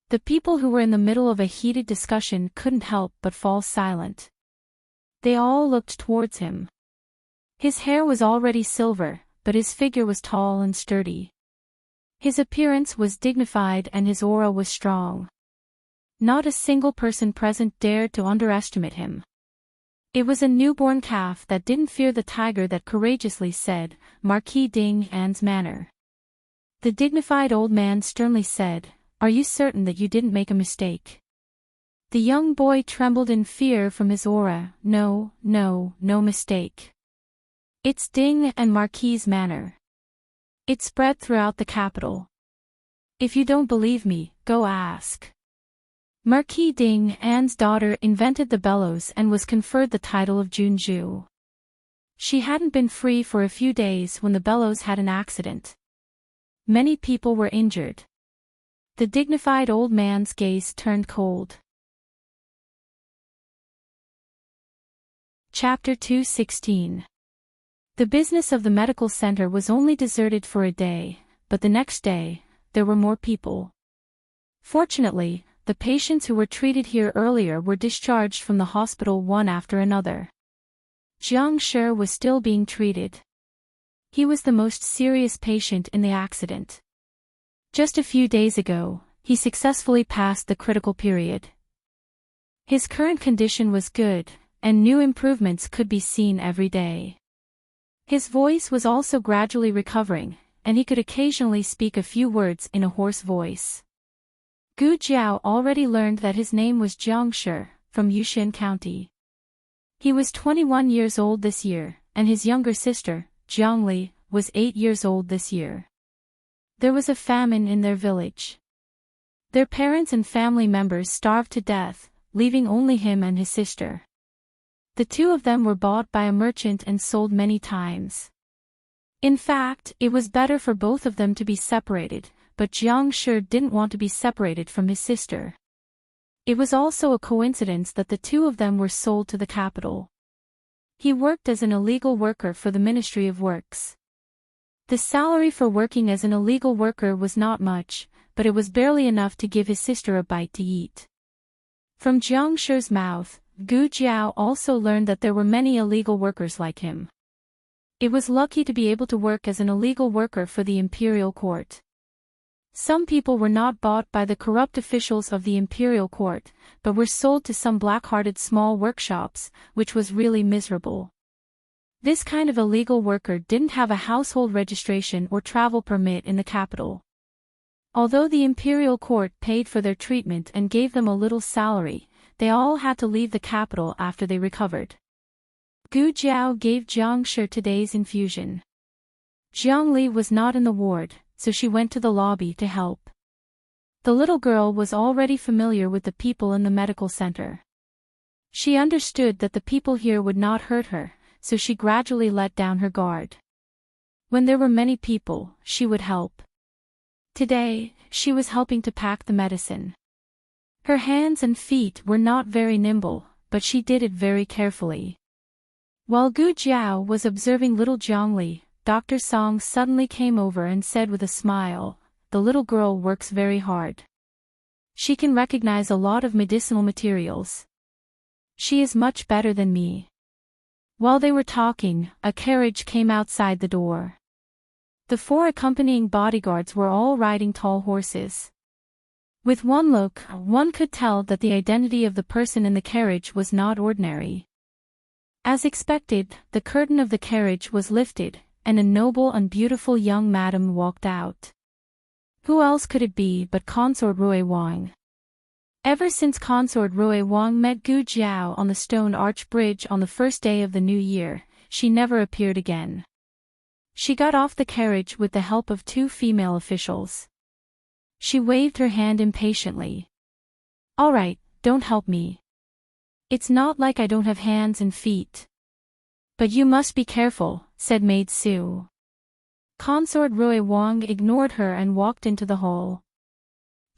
The people who were in the middle of a heated discussion couldn't help but fall silent. They all looked towards him. His hair was already silver, but his figure was tall and sturdy. His appearance was dignified and his aura was strong. Not a single person present dared to underestimate him. It was a newborn calf that didn't fear the tiger that courageously said, "Marquis Ding An's manor." The dignified old man sternly said, "Are you certain that you didn't make a mistake?" The young boy trembled in fear from his aura. No mistake. It's Ding and Marquis's manor. It spread throughout the capital. If you don't believe me, go ask. Marquis Ding An's daughter invented the bellows and was conferred the title of Junju. She hadn't been free for a few days when the bellows had an accident. Many people were injured. The dignified old man's gaze turned cold. Chapter 2:16. The business of the medical center was only deserted for a day, but the next day, there were more people. Fortunately, the patients who were treated here earlier were discharged from the hospital one after another. Jiang Shi was still being treated. He was the most serious patient in the accident. Just a few days ago, he successfully passed the critical period. His current condition was good, and new improvements could be seen every day. His voice was also gradually recovering, and he could occasionally speak a few words in a hoarse voice. Gu Jiao already learned that his name was Jiang Shi, from Yushin County. He was 21 years old this year, and his younger sister, Jiang Li, was 8 years old this year. There was a famine in their village. Their parents and family members starved to death, leaving only him and his sister. The two of them were bought by a merchant and sold many times. In fact, it was better for both of them to be separated, but Jiang Shi didn't want to be separated from his sister. It was also a coincidence that the two of them were sold to the capital. He worked as an illegal worker for the Ministry of Works. The salary for working as an illegal worker was not much, but it was barely enough to give his sister a bite to eat. From Jiang Shi's mouth, Gu Jiao also learned that there were many illegal workers like him. It was lucky to be able to work as an illegal worker for the imperial court. Some people were not bought by the corrupt officials of the imperial court, but were sold to some black-hearted small workshops, which was really miserable. This kind of illegal worker didn't have a household registration or travel permit in the capital. Although the imperial court paid for their treatment and gave them a little salary, they all had to leave the capital after they recovered. Gu Jiao gave Jiang Shi today's infusion. Jiang Li was not in the ward, so she went to the lobby to help. The little girl was already familiar with the people in the medical center. She understood that the people here would not hurt her, so she gradually let down her guard. When there were many people, she would help. Today, she was helping to pack the medicine. Her hands and feet were not very nimble, but she did it very carefully. While Gu Jiao was observing little Jiang Li, Dr. Song suddenly came over and said with a smile, "The little girl works very hard. She can recognize a lot of medicinal materials. She is much better than me." While they were talking, a carriage came outside the door. The 4 accompanying bodyguards were all riding tall horses. With one look, one could tell that the identity of the person in the carriage was not ordinary. As expected, the curtain of the carriage was lifted, and a noble and beautiful young madam walked out. Who else could it be but Consort Rui Wang? Ever since Consort Rui Wang met Gu Jiao on the stone arch bridge on the first day of the new year, she never appeared again. She got off the carriage with the help of 2 female officials. She waved her hand impatiently. "All right, don't help me. It's not like I don't have hands and feet." "But you must be careful," said Maid Su. Consort Rui Wang ignored her and walked into the hall.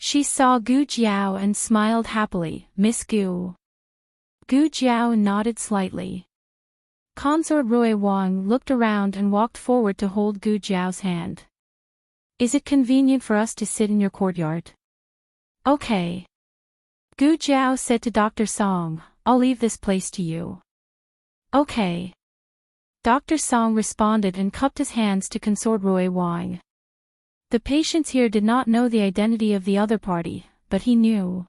She saw Gu Jiao and smiled happily. Miss Gu. Gu Jiao nodded slightly. Consort Rui Wang looked around and walked forward to hold Gu Jiao's hand. Is it convenient for us to sit in your courtyard? Okay. Gu Jiao said to Dr. Song, I'll leave this place to you. Okay. Dr. Song responded and cupped his hands to Consort Rui Wang. The patients here did not know the identity of the other party, but he knew.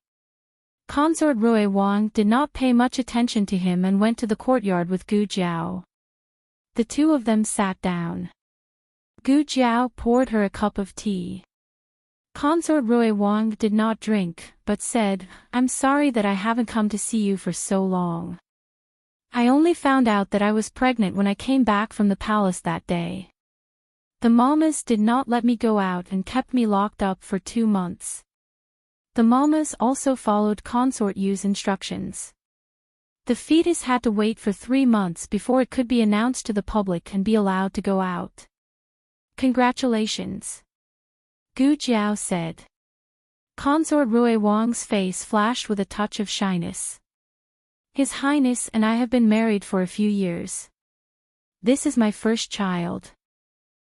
Consort Rui Wang did not pay much attention to him and went to the courtyard with Gu Jiao. The two of them sat down. Gu Jiao poured her a cup of tea. Consort Rui Wang did not drink, but said, I'm sorry that I haven't come to see you for so long. I only found out that I was pregnant when I came back from the palace that day. The mamas did not let me go out and kept me locked up for 2 months. The mamas also followed Consort Yu's instructions. The fetus had to wait for 3 months before it could be announced to the public and be allowed to go out. Congratulations. Gu Jiao said. Consort Rui Wang's face flashed with a touch of shyness. His Highness and I have been married for a few years. This is my first child.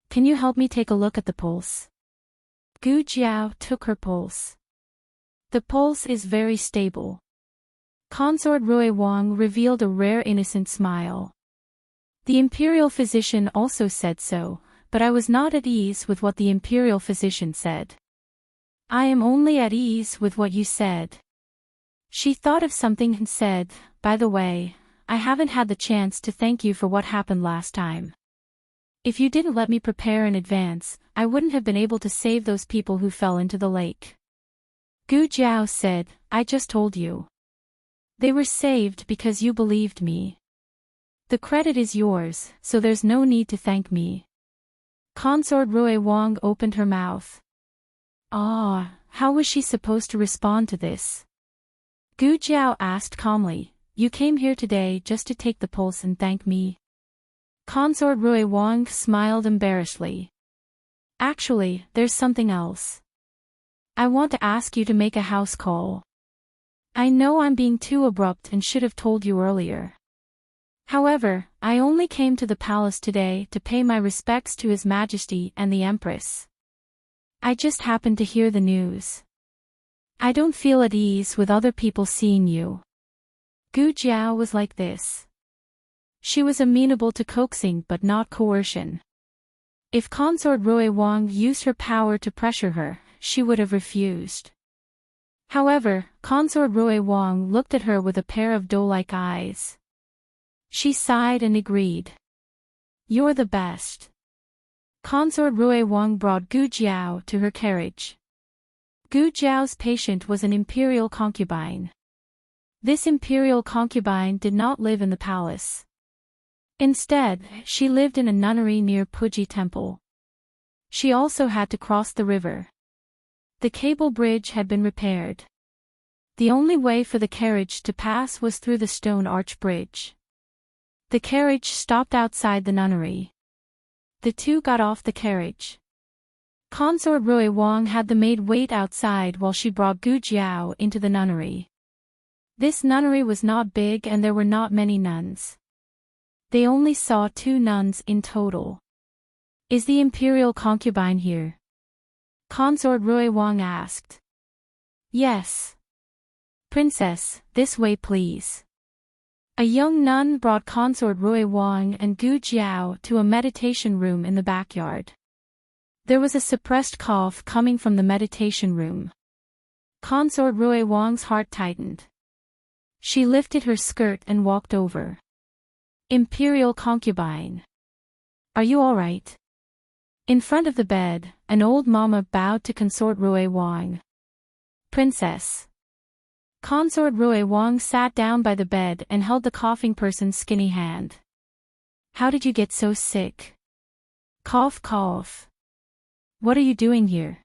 Can you help me take a look at the pulse? Gu Jiao took her pulse. The pulse is very stable. Consort Rui Wang revealed a rare innocent smile. The imperial physician also said so, but I was not at ease with what the imperial physician said. I am only at ease with what you said. She thought of something and said, by the way, I haven't had the chance to thank you for what happened last time. If you didn't let me prepare in advance, I wouldn't have been able to save those people who fell into the lake. Gu Jiao said, I just told you. They were saved because you believed me. The credit is yours, so there's no need to thank me. Consort Rui Wang opened her mouth. How was she supposed to respond to this? Gu Jiao asked calmly, you came here today just to take the pulse and thank me? Consort Rui Wang smiled embarrassedly. Actually, there's something else. I want to ask you to make a house call. I know I'm being too abrupt and should have told you earlier. However, I only came to the palace today to pay my respects to His Majesty and the Empress. I just happened to hear the news. I don't feel at ease with other people seeing you. Gu Jiao was like this. She was amenable to coaxing but not coercion. If Consort Rui Wang used her power to pressure her, she would have refused. However, Consort Rui Wang looked at her with a pair of doe-like eyes. She sighed and agreed. You're the best. Consort Rui Wang brought Gu Jiao to her carriage. Gu Jiao's patient was an imperial concubine. This imperial concubine did not live in the palace. Instead, she lived in a nunnery near Puji Temple. She also had to cross the river. The cable bridge had been repaired. The only way for the carriage to pass was through the stone arch bridge. The carriage stopped outside the nunnery. The two got off the carriage. Consort Rui Wang had the maid wait outside while she brought Gu Jiao into the nunnery. This nunnery was not big and there were not many nuns. They only saw 2 nuns in total. Is the imperial concubine here? Consort Rui Wang asked. Yes. Princess, this way please. A young nun brought Consort Rui Wang and Gu Jiao to a meditation room in the backyard. There was a suppressed cough coming from the meditation room. Consort Rui Wang's heart tightened. She lifted her skirt and walked over. Imperial concubine. Are you all right? In front of the bed, an old mama bowed to Consort Rui Wang. Princess. Consort Rui Wang sat down by the bed and held the coughing person's skinny hand. How did you get so sick? Cough cough. What are you doing here?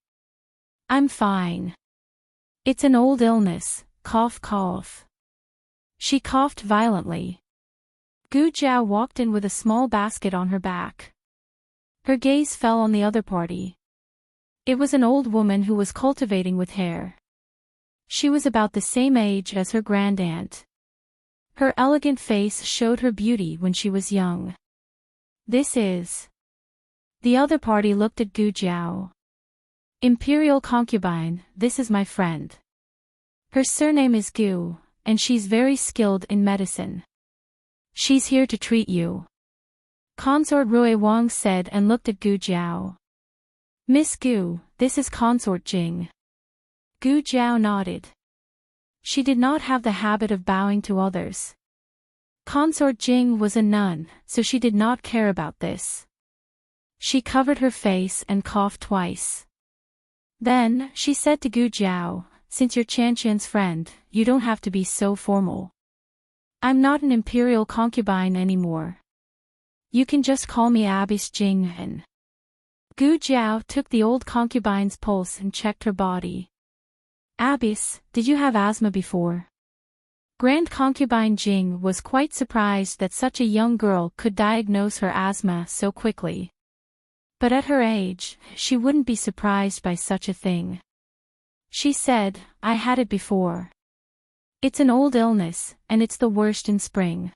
I'm fine. It's an old illness, cough cough. She coughed violently. Gu Jiao walked in with a small basket on her back. Her gaze fell on the other party. It was an old woman who was cultivating with hair. She was about the same age as her grandaunt. Her elegant face showed her beauty when she was young. This is. The other party looked at Gu Jiao. Imperial concubine, this is my friend. Her surname is Gu, and she's very skilled in medicine. She's here to treat you. Consort Rui Wang said and looked at Gu Jiao. Miss Gu, this is Consort Jing. Gu Jiao nodded. She did not have the habit of bowing to others. Consort Jing was a nun, so she did not care about this. She covered her face and coughed twice. Then, she said to Gu Jiao, since you're Qianqian's friend, you don't have to be so formal. I'm not an imperial concubine anymore. You can just call me Abbess Jinghen. Gu Jiao took the old concubine's pulse and checked her body. Abbess, did you have asthma before? Grand concubine Jing was quite surprised that such a young girl could diagnose her asthma so quickly. But at her age, she wouldn't be surprised by such a thing. She said, I had it before. It's an old illness, and it's the worst in spring.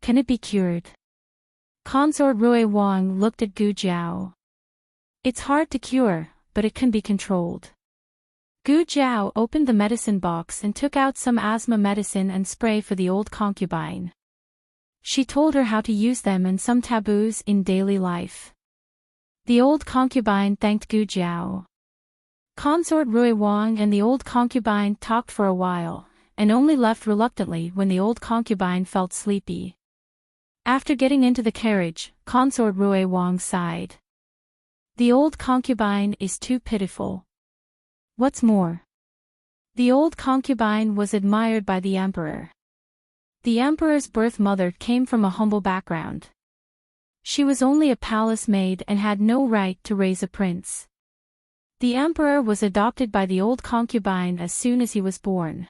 Can it be cured? Consort Rui Wang looked at Gu Jiao. It's hard to cure, but it can be controlled. Gu Jiao opened the medicine box and took out some asthma medicine and spray for the old concubine. She told her how to use them and some taboos in daily life. The old concubine thanked Gu Jiao. Consort Rui Wang and the old concubine talked for a while, and only left reluctantly when the old concubine felt sleepy. After getting into the carriage, Consort Rui Wang sighed. The old concubine is too pitiful. What's more? The old concubine was admired by the emperor. The emperor's birth mother came from a humble background. She was only a palace maid and had no right to raise a prince. The emperor was adopted by the old concubine as soon as he was born.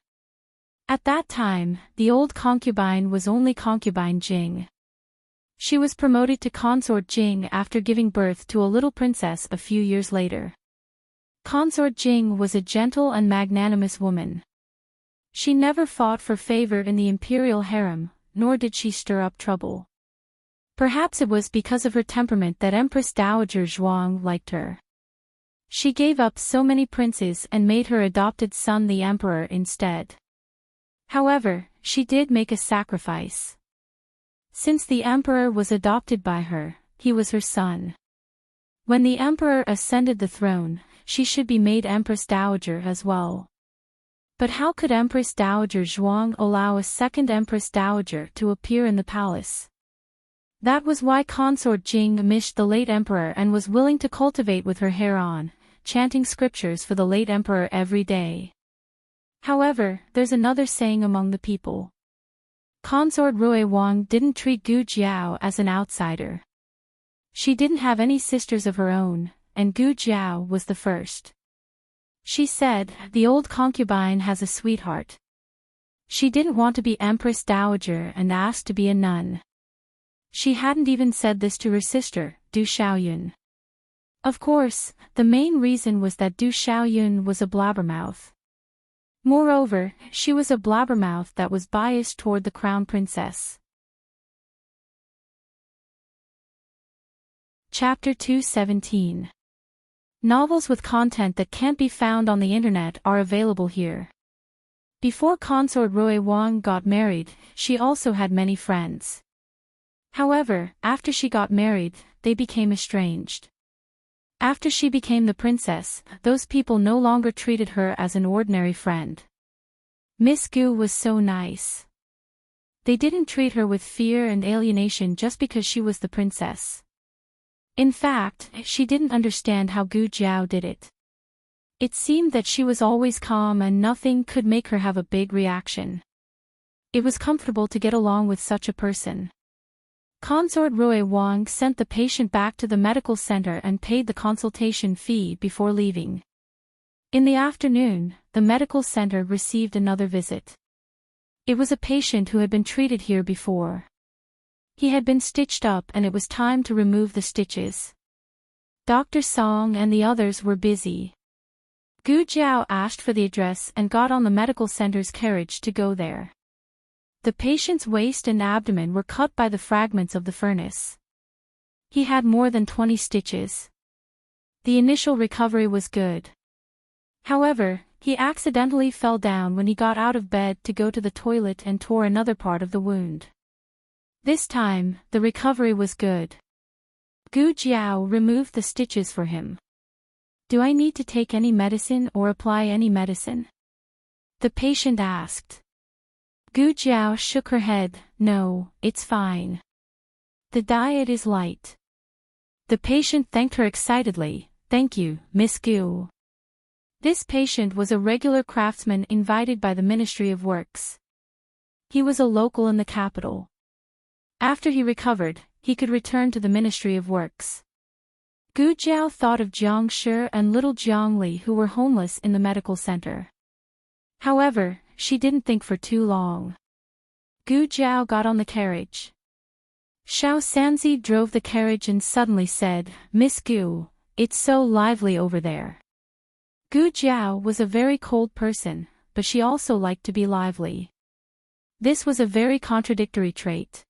At that time, the old concubine was only concubine Jing. She was promoted to consort Jing after giving birth to a little princess a few years later. Consort Jing was a gentle and magnanimous woman. She never fought for favor in the imperial harem, nor did she stir up trouble. Perhaps it was because of her temperament that Empress Dowager Zhuang liked her. She gave up so many princes and made her adopted son the emperor instead. However, she did make a sacrifice. Since the emperor was adopted by her, he was her son. When the emperor ascended the throne, she should be made Empress Dowager as well. But how could Empress Dowager Zhuang allow a second Empress Dowager to appear in the palace? That was why Consort Jing missed the late emperor and was willing to cultivate with her hair on, chanting scriptures for the late emperor every day. However, there's another saying among the people. Consort Rui Wang didn't treat Gu Jiao as an outsider. She didn't have any sisters of her own, and Gu Jiao was the first. She said, the old concubine has a sweetheart. She didn't want to be Empress Dowager and asked to be a nun. She hadn't even said this to her sister, Du Xiaoyun. Of course, the main reason was that Du Xiaoyun was a blabbermouth. Moreover, she was a blabbermouth that was biased toward the crown princess. Chapter 217. Novels with content that can't be found on the internet are available here. Before Consort Rui Wang got married, she also had many friends. However, after she got married, they became estranged. After she became the princess, those people no longer treated her as an ordinary friend. Miss Gu was so nice. They didn't treat her with fear and alienation just because she was the princess. In fact, she didn't understand how Gu Jiao did it. It seemed that she was always calm and nothing could make her have a big reaction. It was comfortable to get along with such a person. Consort Rui Wang sent the patient back to the medical center and paid the consultation fee before leaving. In the afternoon, the medical center received another visit. It was a patient who had been treated here before. He had been stitched up and it was time to remove the stitches. Dr. Song and the others were busy. Gu Jiao asked for the address and got on the medical center's carriage to go there. The patient's waist and abdomen were cut by the fragments of the furnace. He had more than 20 stitches. The initial recovery was good. However, he accidentally fell down when he got out of bed to go to the toilet and tore another part of the wound. This time, the recovery was good. Gu Jiao removed the stitches for him. Do I need to take any medicine or apply any medicine? The patient asked. Gu Jiao shook her head. No, it's fine. The diet is light. The patient thanked her excitedly. Thank you, Miss Gu. This patient was a regular craftsman invited by the Ministry of Works. He was a local in the capital. After he recovered, he could return to the Ministry of Works. Gu Jiao thought of Jiang Shi and little Jiang Li who were homeless in the medical center. However, she didn't think for too long. Gu Jiao got on the carriage. Xiao Sanzi drove the carriage and suddenly said, Miss Gu, it's so lively over there. Gu Jiao was a very cold person, but she also liked to be lively. This was a very contradictory trait.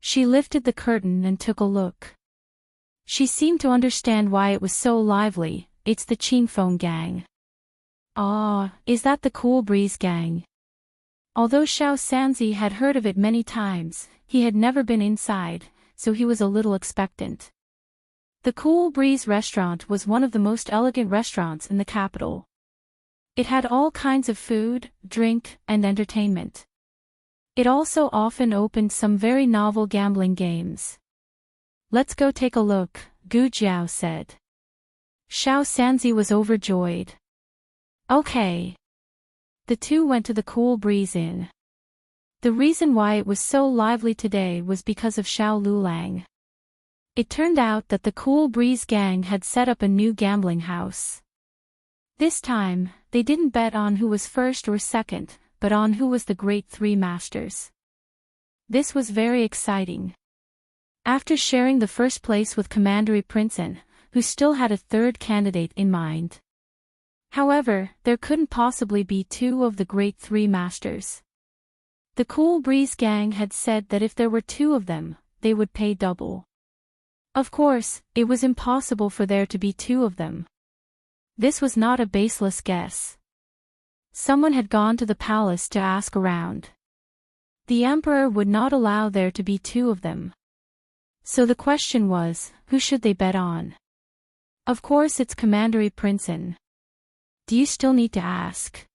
She lifted the curtain and took a look. She seemed to understand why it was so lively. It's the Qingfeng gang. Ah, is that the Cool Breeze gang? Although Xiao Sanzi had heard of it many times, he had never been inside, so he was a little expectant. The Cool Breeze restaurant was one of the most elegant restaurants in the capital. It had all kinds of food, drink, and entertainment. It also often opened some very novel gambling games. Let's go take a look, Gu Jiao said. Xiao Sanzi was overjoyed. Okay. The two went to the Cool Breeze Inn. The reason why it was so lively today was because of Xiao Lulang. It turned out that the Cool Breeze gang had set up a new gambling house. This time, they didn't bet on who was first or second, but on who was the great three masters. This was very exciting. After sharing the first place with Commandery Princeton, who still had a third candidate in mind. However, there couldn't possibly be two of the great three masters. The Cool Breeze gang had said that if there were two of them, they would pay double. Of course, it was impossible for there to be two of them. This was not a baseless guess. Someone had gone to the palace to ask around. The emperor would not allow there to be two of them. So the question was, who should they bet on? Of course it's Commandery Princeton. Do you still need to ask?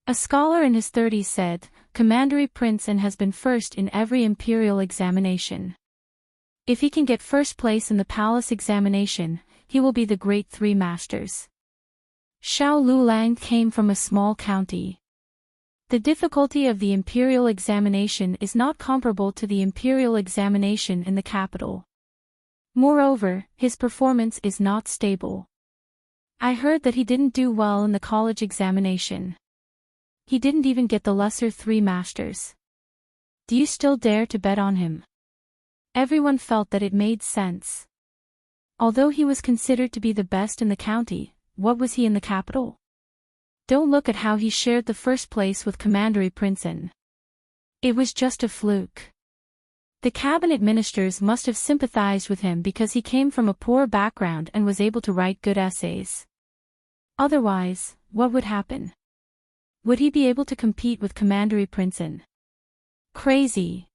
A scholar in his 30s said, Commandery Princeton has been first in every imperial examination. If he can get first place in the palace examination, he will be the great three masters. Xiao Lulang came from a small county. The difficulty of the imperial examination is not comparable to the imperial examination in the capital. Moreover, his performance is not stable. I heard that he didn't do well in the college examination. He didn't even get the lesser three masters. Do you still dare to bet on him? Everyone felt that it made sense. Although he was considered to be the best in the county, what was he in the capital? Don't look at how he shared the first place with Commandery Princeton. It was just a fluke. The cabinet ministers must have sympathized with him because he came from a poor background and was able to write good essays. Otherwise, what would happen? Would he be able to compete with Commandery Princeton? Crazy.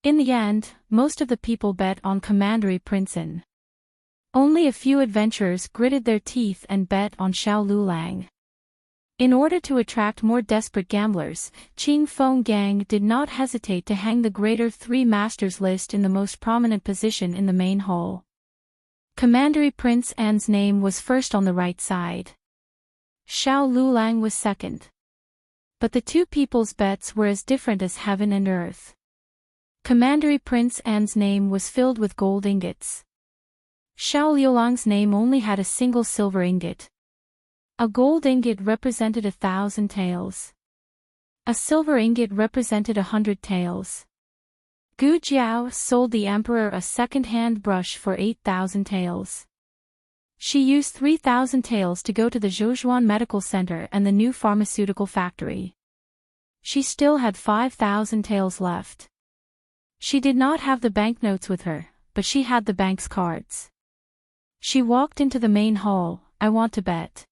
In the end, most of the people bet on Commandery Princeton. Only a few adventurers gritted their teeth and bet on Xiao Lulang. In order to attract more desperate gamblers, Qingfeng gang did not hesitate to hang the greater three masters list in the most prominent position in the main hall. Commandery Prince An's name was first on the right side. Xiao Lulang was second. But the two people's bets were as different as heaven and earth. Commandery Prince An's name was filled with gold ingots. Xiao Liulang's name only had a single silver ingot. A gold ingot represented 1,000 taels. A silver ingot represented 100 taels. Gu Jiao sold the emperor a second-hand brush for 8,000 taels. She used 3,000 taels to go to the Zhouzhuan Medical Center and the new pharmaceutical factory. She still had 5,000 taels left. She did not have the banknotes with her, but she had the bank's cards. She walked into the main hall. I want to bet.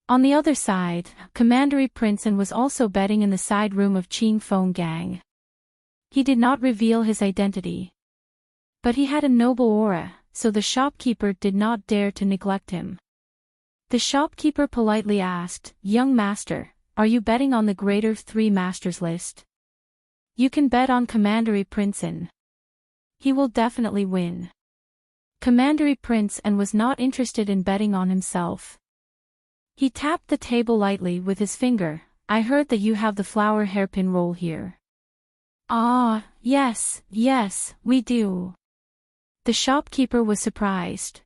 On the other side, Commandery Princeton was also betting in the side room of Qing Feng Gang. He did not reveal his identity. But he had a noble aura, so the shopkeeper did not dare to neglect him. The shopkeeper politely asked, "Young master, are you betting on the greater 3 masters list? You can bet on Commandery Princeton. He will definitely win." Commandery Princeton was not interested in betting on himself. He tapped the table lightly with his finger. "I heard that you have the flower hairpin roll here." "Ah, yes, we do." The shopkeeper was surprised.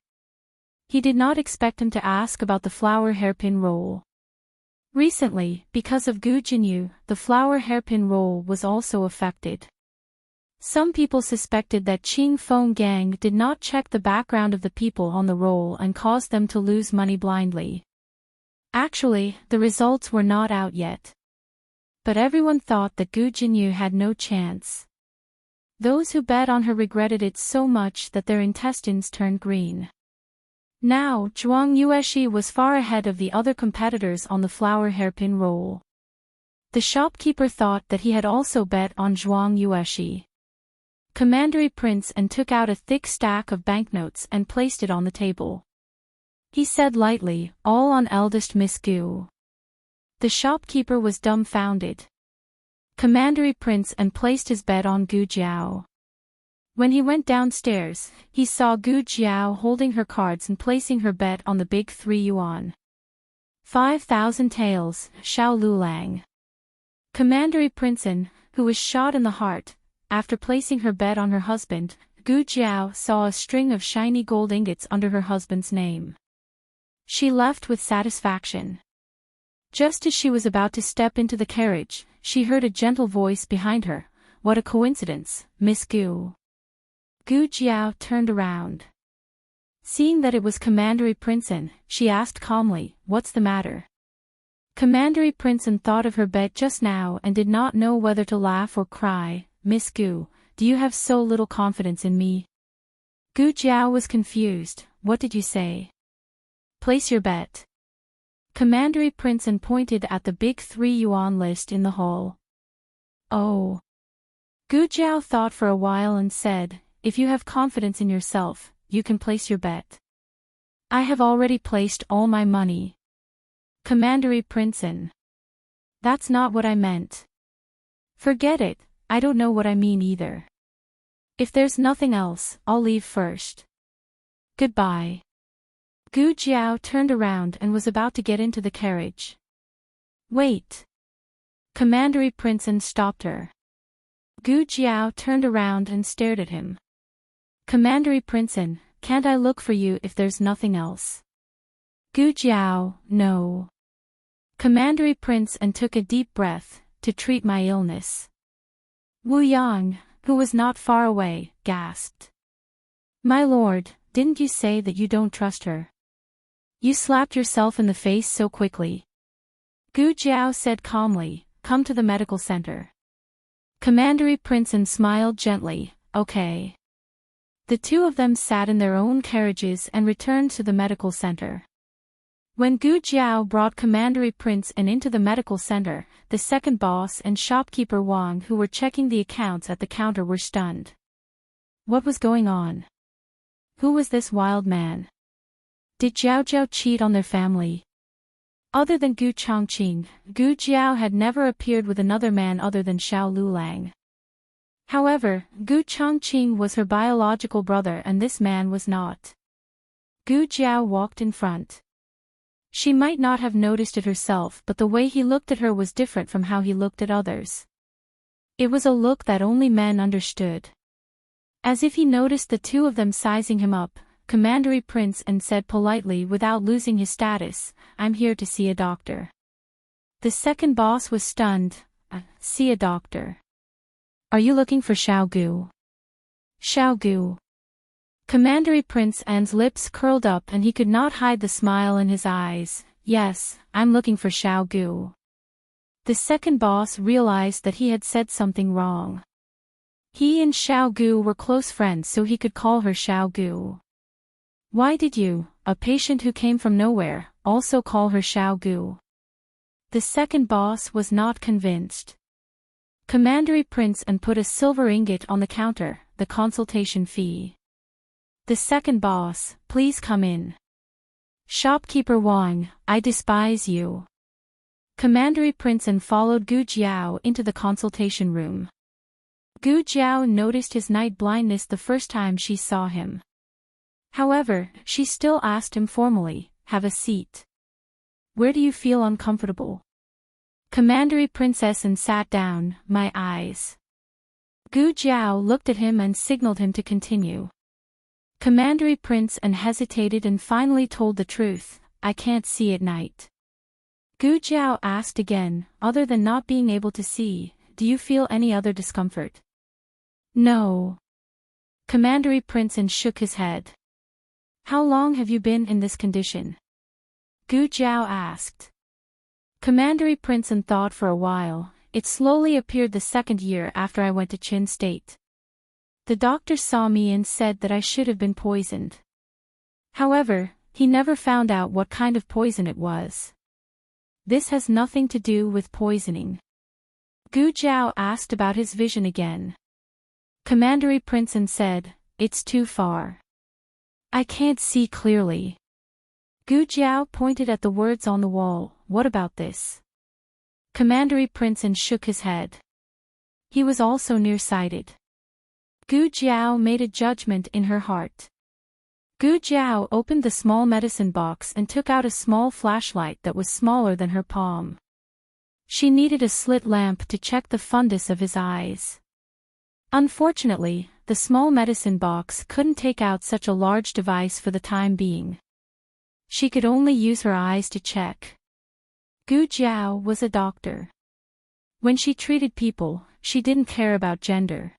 He did not expect him to ask about the flower hairpin roll. Recently, because of Gu Jinyu, the flower hairpin roll was also affected. Some people suspected that Qing Feng Gang did not check the background of the people on the roll and caused them to lose money blindly. Actually, the results were not out yet. But everyone thought that Gu Jinyu had no chance. Those who bet on her regretted it so much that their intestines turned green. Now, Zhuang Yueshi was far ahead of the other competitors on the flower hairpin roll. The shopkeeper thought that he had also bet on Zhuang Yueshi. Commandery Princeton took out a thick stack of banknotes and placed it on the table. He said lightly, "All on eldest Miss Gu." The shopkeeper was dumbfounded. Commandery Princeton placed his bet on Gu Jiao. When he went downstairs, he saw Gu Jiao holding her cards and placing her bet on the big 3 yuan. 5,000 taels, Xiao Lulang. Commandery Princeton, who was shot in the heart, after placing her bet on her husband, Gu Jiao saw a string of shiny gold ingots under her husband's name. She left with satisfaction. Just as she was about to step into the carriage, she heard a gentle voice behind her. "What a coincidence, Miss Gu." Gu Jiao turned around. Seeing that it was Commandery Princeton, she asked calmly, "What's the matter?" Commandery Princeton thought of her bet just now and did not know whether to laugh or cry. "Miss Gu, do you have so little confidence in me?" Gu Jiao was confused. "What did you say?" "Place your bet." Commandery Princeton pointed at the big 3 yuan list in the hall. "Oh." Gu Jiao thought for a while and said, "If you have confidence in yourself, you can place your bet." "I have already placed all my money." Commandery Princeton. "That's not what I meant." "Forget it, I don't know what I mean either. If there's nothing else, I'll leave first. Goodbye." Gu Jiao turned around and was about to get into the carriage. "Wait." Commandery Princeton stopped her. Gu Jiao turned around and stared at him. "Commandery Princeton, can't I look for you if there's nothing else?" Gu Jiao, "No." Commandery Princeton took a deep breath, "To treat my illness." Wu Yang, who was not far away, gasped. "My lord, didn't you say that you don't trust her? You slapped yourself in the face so quickly." Gu Jiao said calmly, "Come to the medical center." Commandery Princeton smiled gently, "Okay." The two of them sat in their own carriages and returned to the medical center. When Gu Jiao brought Commandery Princeton into the medical center, the second boss and shopkeeper Wang, who were checking the accounts at the counter, were stunned. What was going on? Who was this wild man? Did Jiao Jiao cheat on their family? Other than Gu Chongqing, Gu Jiao had never appeared with another man other than Xiao Lulang. However, Gu Chongqing was her biological brother and this man was not. Gu Jiao walked in front. She might not have noticed it herself, but the way he looked at her was different from how he looked at others. It was a look that only men understood. As if he noticed the two of them sizing him up, Commandery Princeton said politely without losing his status, "I'm here to see a doctor." The second boss was stunned. See a doctor? Are you looking for Xiao Gu?" "Xiao Gu." Commandery Prince An's lips curled up and he could not hide the smile in his eyes. Yes, I'm looking for Xiao Gu. The second boss realized that he had said something wrong. He and Xiao Gu were close friends, so he could call her Xiao Gu. Why did you, a patient who came from nowhere, also call her Xiao Gu? The second boss was not convinced. Commandery Prince An put a silver ingot on the counter, the consultation fee. The second boss, please come in. Shopkeeper Wang, I despise you. Commandery Prince An followed Gu Jiao into the consultation room. Gu Jiao noticed his night blindness the first time she saw him. However, she still asked him formally, have a seat. Where do you feel uncomfortable? Commandery Princess An sat down, my eyes. Gu Jiao looked at him and signaled him to continue. Commandery Prince An hesitated and finally told the truth, I can't see at night. Gu Jiao asked again, other than not being able to see, do you feel any other discomfort? No. Commandery Prince An shook his head. How long have you been in this condition? Gu Jiao asked. Commandery Prince An thought for a while. It slowly appeared the second year after I went to Qin State. The doctor saw me and said that I should have been poisoned. However, he never found out what kind of poison it was. This has nothing to do with poisoning. Gu Jiao asked about his vision again. Commandery Prince An said, it's too far. I can't see clearly. Gu Jiao pointed at the words on the wall, what about this? Commandery Prince An shook his head. He was also nearsighted. Gu Jiao made a judgment in her heart. Gu Jiao opened the small medicine box and took out a small flashlight that was smaller than her palm. She needed a slit lamp to check the fundus of his eyes. Unfortunately, the small medicine box couldn't take out such a large device for the time being. She could only use her eyes to check. Gu Jiao was a doctor. When she treated people, she didn't care about gender.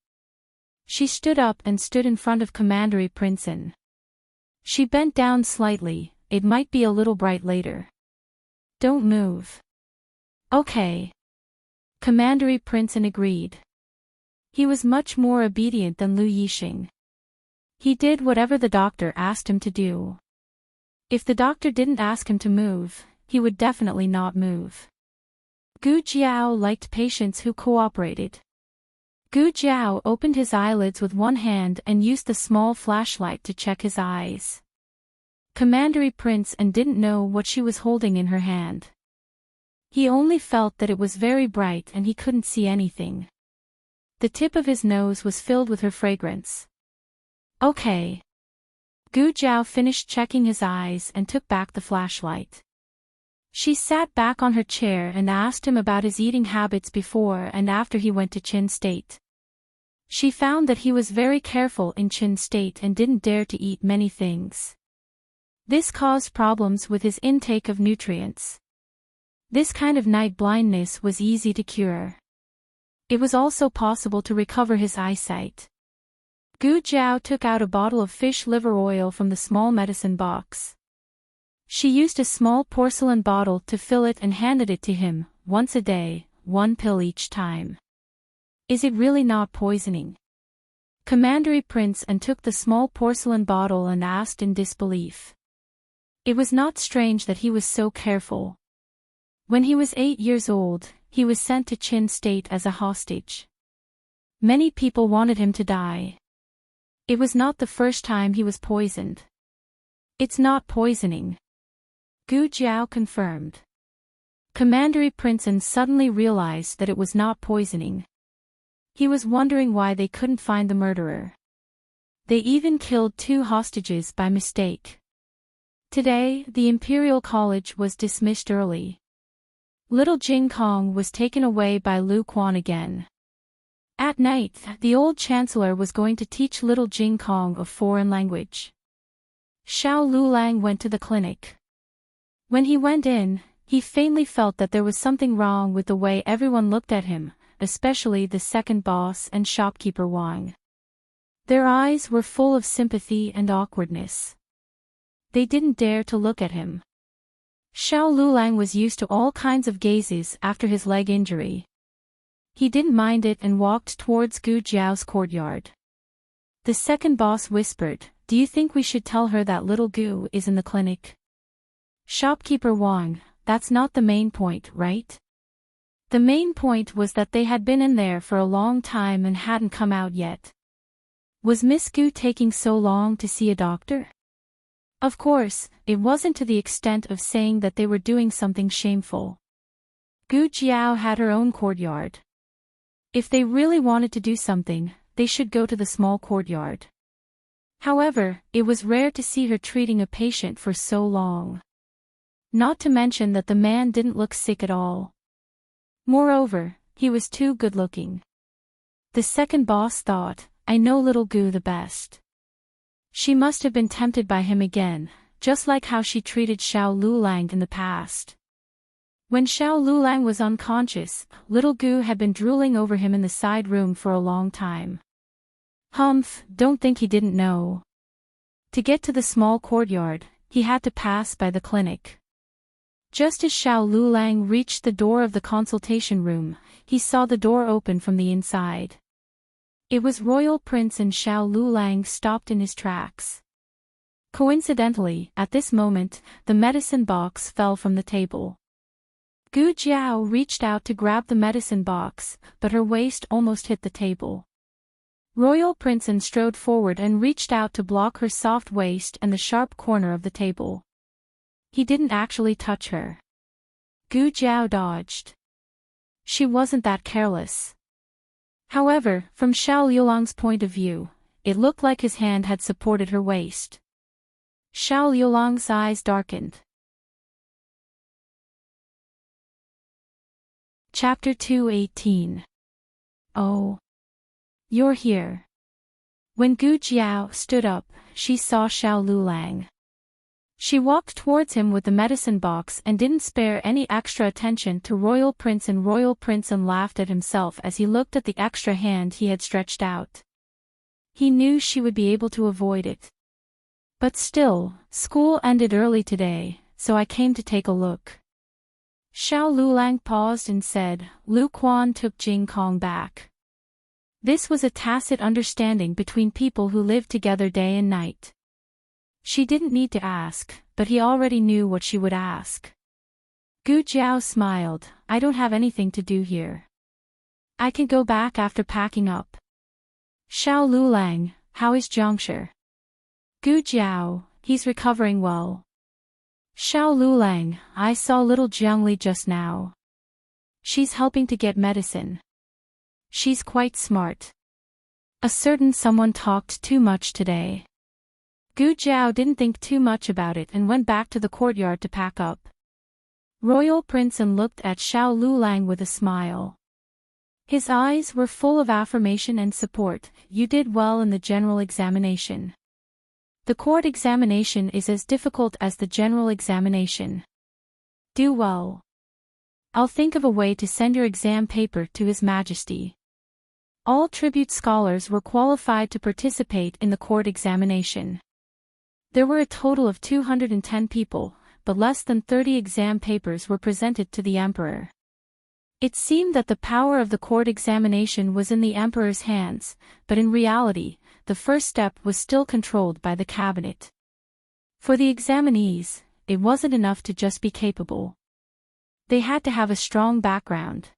She stood up and stood in front of Commandery Prince An. She bent down slightly, it might be a little bright later. Don't move. Okay. Commandery Prince An agreed. He was much more obedient than Lu Yixing. He did whatever the doctor asked him to do. If the doctor didn't ask him to move, he would definitely not move. Gu Jiao liked patients who cooperated. Gu Jiao opened his eyelids with one hand and used the small flashlight to check his eyes. Commandery Prince An didn't know what she was holding in her hand. He only felt that it was very bright and he couldn't see anything. The tip of his nose was filled with her fragrance. Okay. Gu Jiao finished checking his eyes and took back the flashlight. She sat back on her chair and asked him about his eating habits before and after he went to Qin State. She found that he was very careful in Qin State and didn't dare to eat many things. This caused problems with his intake of nutrients. This kind of night blindness was easy to cure. It was also possible to recover his eyesight. Gu Jiao took out a bottle of fish liver oil from the small medicine box. She used a small porcelain bottle to fill it and handed it to him, once a day, 1 pill each time. Is it really not poisoning? Commandery Prince An took the small porcelain bottle and asked in disbelief. It was not strange that he was so careful. When he was 8 years old, he was sent to Qin State as a hostage. Many people wanted him to die. It was not the first time he was poisoned. It's not poisoning. Gu Jiao confirmed. Commandery Prince An suddenly realized that it was not poisoning. He was wondering why they couldn't find the murderer. They even killed 2 hostages by mistake. Today, the Imperial College was dismissed early. Little Jing Kong was taken away by Lu Quan again. At night, the old chancellor was going to teach little Jing Kong a foreign language. Xiao Lulang went to the clinic. When he went in, he faintly felt that there was something wrong with the way everyone looked at him, especially the second boss and shopkeeper Wang. Their eyes were full of sympathy and awkwardness. They didn't dare to look at him. Xiao Lulang was used to all kinds of gazes after his leg injury. He didn't mind it and walked towards Gu Jiao's courtyard. The second boss whispered, "Do you think we should tell her that little Gu is in the clinic?" Shopkeeper Wang, "That's not the main point, right? The main point was that they had been in there for a long time and hadn't come out yet. Was Miss Gu taking so long to see a doctor?" Of course, it wasn't to the extent of saying that they were doing something shameful. Gu Jiao had her own courtyard. If they really wanted to do something, they should go to the small courtyard. However, it was rare to see her treating a patient for so long. Not to mention that the man didn't look sick at all. Moreover, he was too good-looking. The second boss thought, "I know little Gu the best. She must have been tempted by him again, just like how she treated Xiao Lulang in the past." When Xiao Lulang was unconscious, little Gu had been drooling over him in the side room for a long time. Humph, don't think he didn't know. To get to the small courtyard, he had to pass by the clinic. Just as Xiao Lulang reached the door of the consultation room, he saw the door open from the inside. It was Royal Prince, and Xiao Lulang stopped in his tracks. Coincidentally, at this moment, the medicine box fell from the table. Gu Jiao reached out to grab the medicine box, but her waist almost hit the table. Royal Prince strode forward and reached out to block her soft waist and the sharp corner of the table. He didn't actually touch her. Gu Jiao dodged. She wasn't that careless. However, from Xiao Liulang's point of view, it looked like his hand had supported her waist. Xiao Liulang's eyes darkened. Chapter 218. Oh. You're here. When Gu Jiao stood up, she saw Xiao Lulang. She walked towards him with the medicine box and didn't spare any extra attention to Royal Prince, and Royal Prince laughed at himself as he looked at the extra hand he had stretched out. He knew she would be able to avoid it. But still, school ended early today, so I came to take a look. Xiao Lulang paused and said, "Lu Quan took Jing Kong back." This was a tacit understanding between people who lived together day and night. She didn't need to ask, but he already knew what she would ask. Gu Jiao smiled, "I don't have anything to do here. I can go back after packing up." Xiao Lulang, "How is Jiangshi?" Gu Jiao, "He's recovering well." Xiao Lulang, "I saw little Jiangli just now. She's helping to get medicine. She's quite smart. A certain someone talked too much today." Gu Jiao didn't think too much about it and went back to the courtyard to pack up. Royal Prince looked at Xiao Lulang with a smile. His eyes were full of affirmation and support. "You did well in the general examination. The court examination is as difficult as the general examination. Do well. I'll think of a way to send your exam paper to His Majesty." All tribute scholars were qualified to participate in the court examination. There were a total of 210 people, but less than 30 exam papers were presented to the emperor. It seemed that the power of the court examination was in the emperor's hands, but in reality, the first step was still controlled by the cabinet. For the examinees, it wasn't enough to just be capable. They had to have a strong background.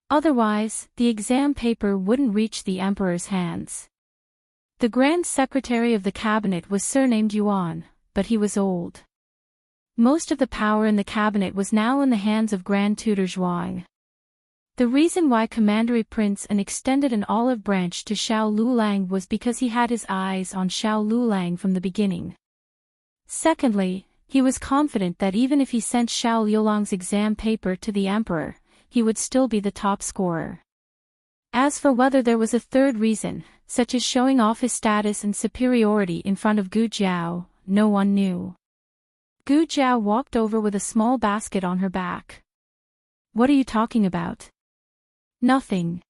Otherwise, the exam paper wouldn't reach the emperor's hands. The Grand Secretary of the cabinet was surnamed Yuan, but he was old. Most of the power in the cabinet was now in the hands of Grand Tutor Zhuang. The reason why Commandery Prince extended an olive branch to Xiao Lulang was because he had his eyes on Xiao Lulang from the beginning. Secondly, he was confident that even if he sent Xiao Liulang's exam paper to the emperor, he would still be the top scorer. As for whether there was a third reason, such as showing off his status and superiority in front of Gu Jiao, no one knew. Gu Jiao walked over with a small basket on her back. "What are you talking about?" "Nothing."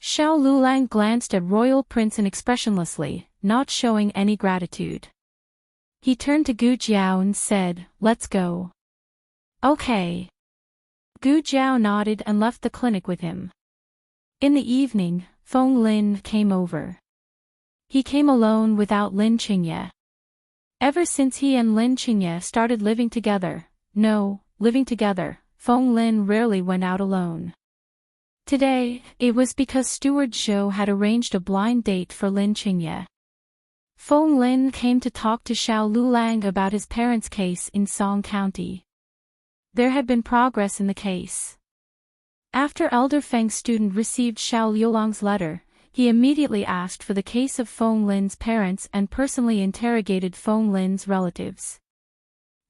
Xiao Lulang glanced at Royal Prince expressionlessly, not showing any gratitude. He turned to Gu Jiao and said, "Let's go." "Okay." Gu Jiao nodded and left the clinic with him. In the evening, Feng Lin came over. He came alone without Lin Qingye. Ever since he and Lin Qingye started living together, Feng Lin rarely went out alone. Today, it was because Steward Zhou had arranged a blind date for Lin Qingye. Feng Lin came to talk to Xiao Lulang about his parents' case in Song County. There had been progress in the case. After Elder Feng's student received Xiao Lulang's letter, he immediately asked for the case of Feng Lin's parents and personally interrogated Feng Lin's relatives.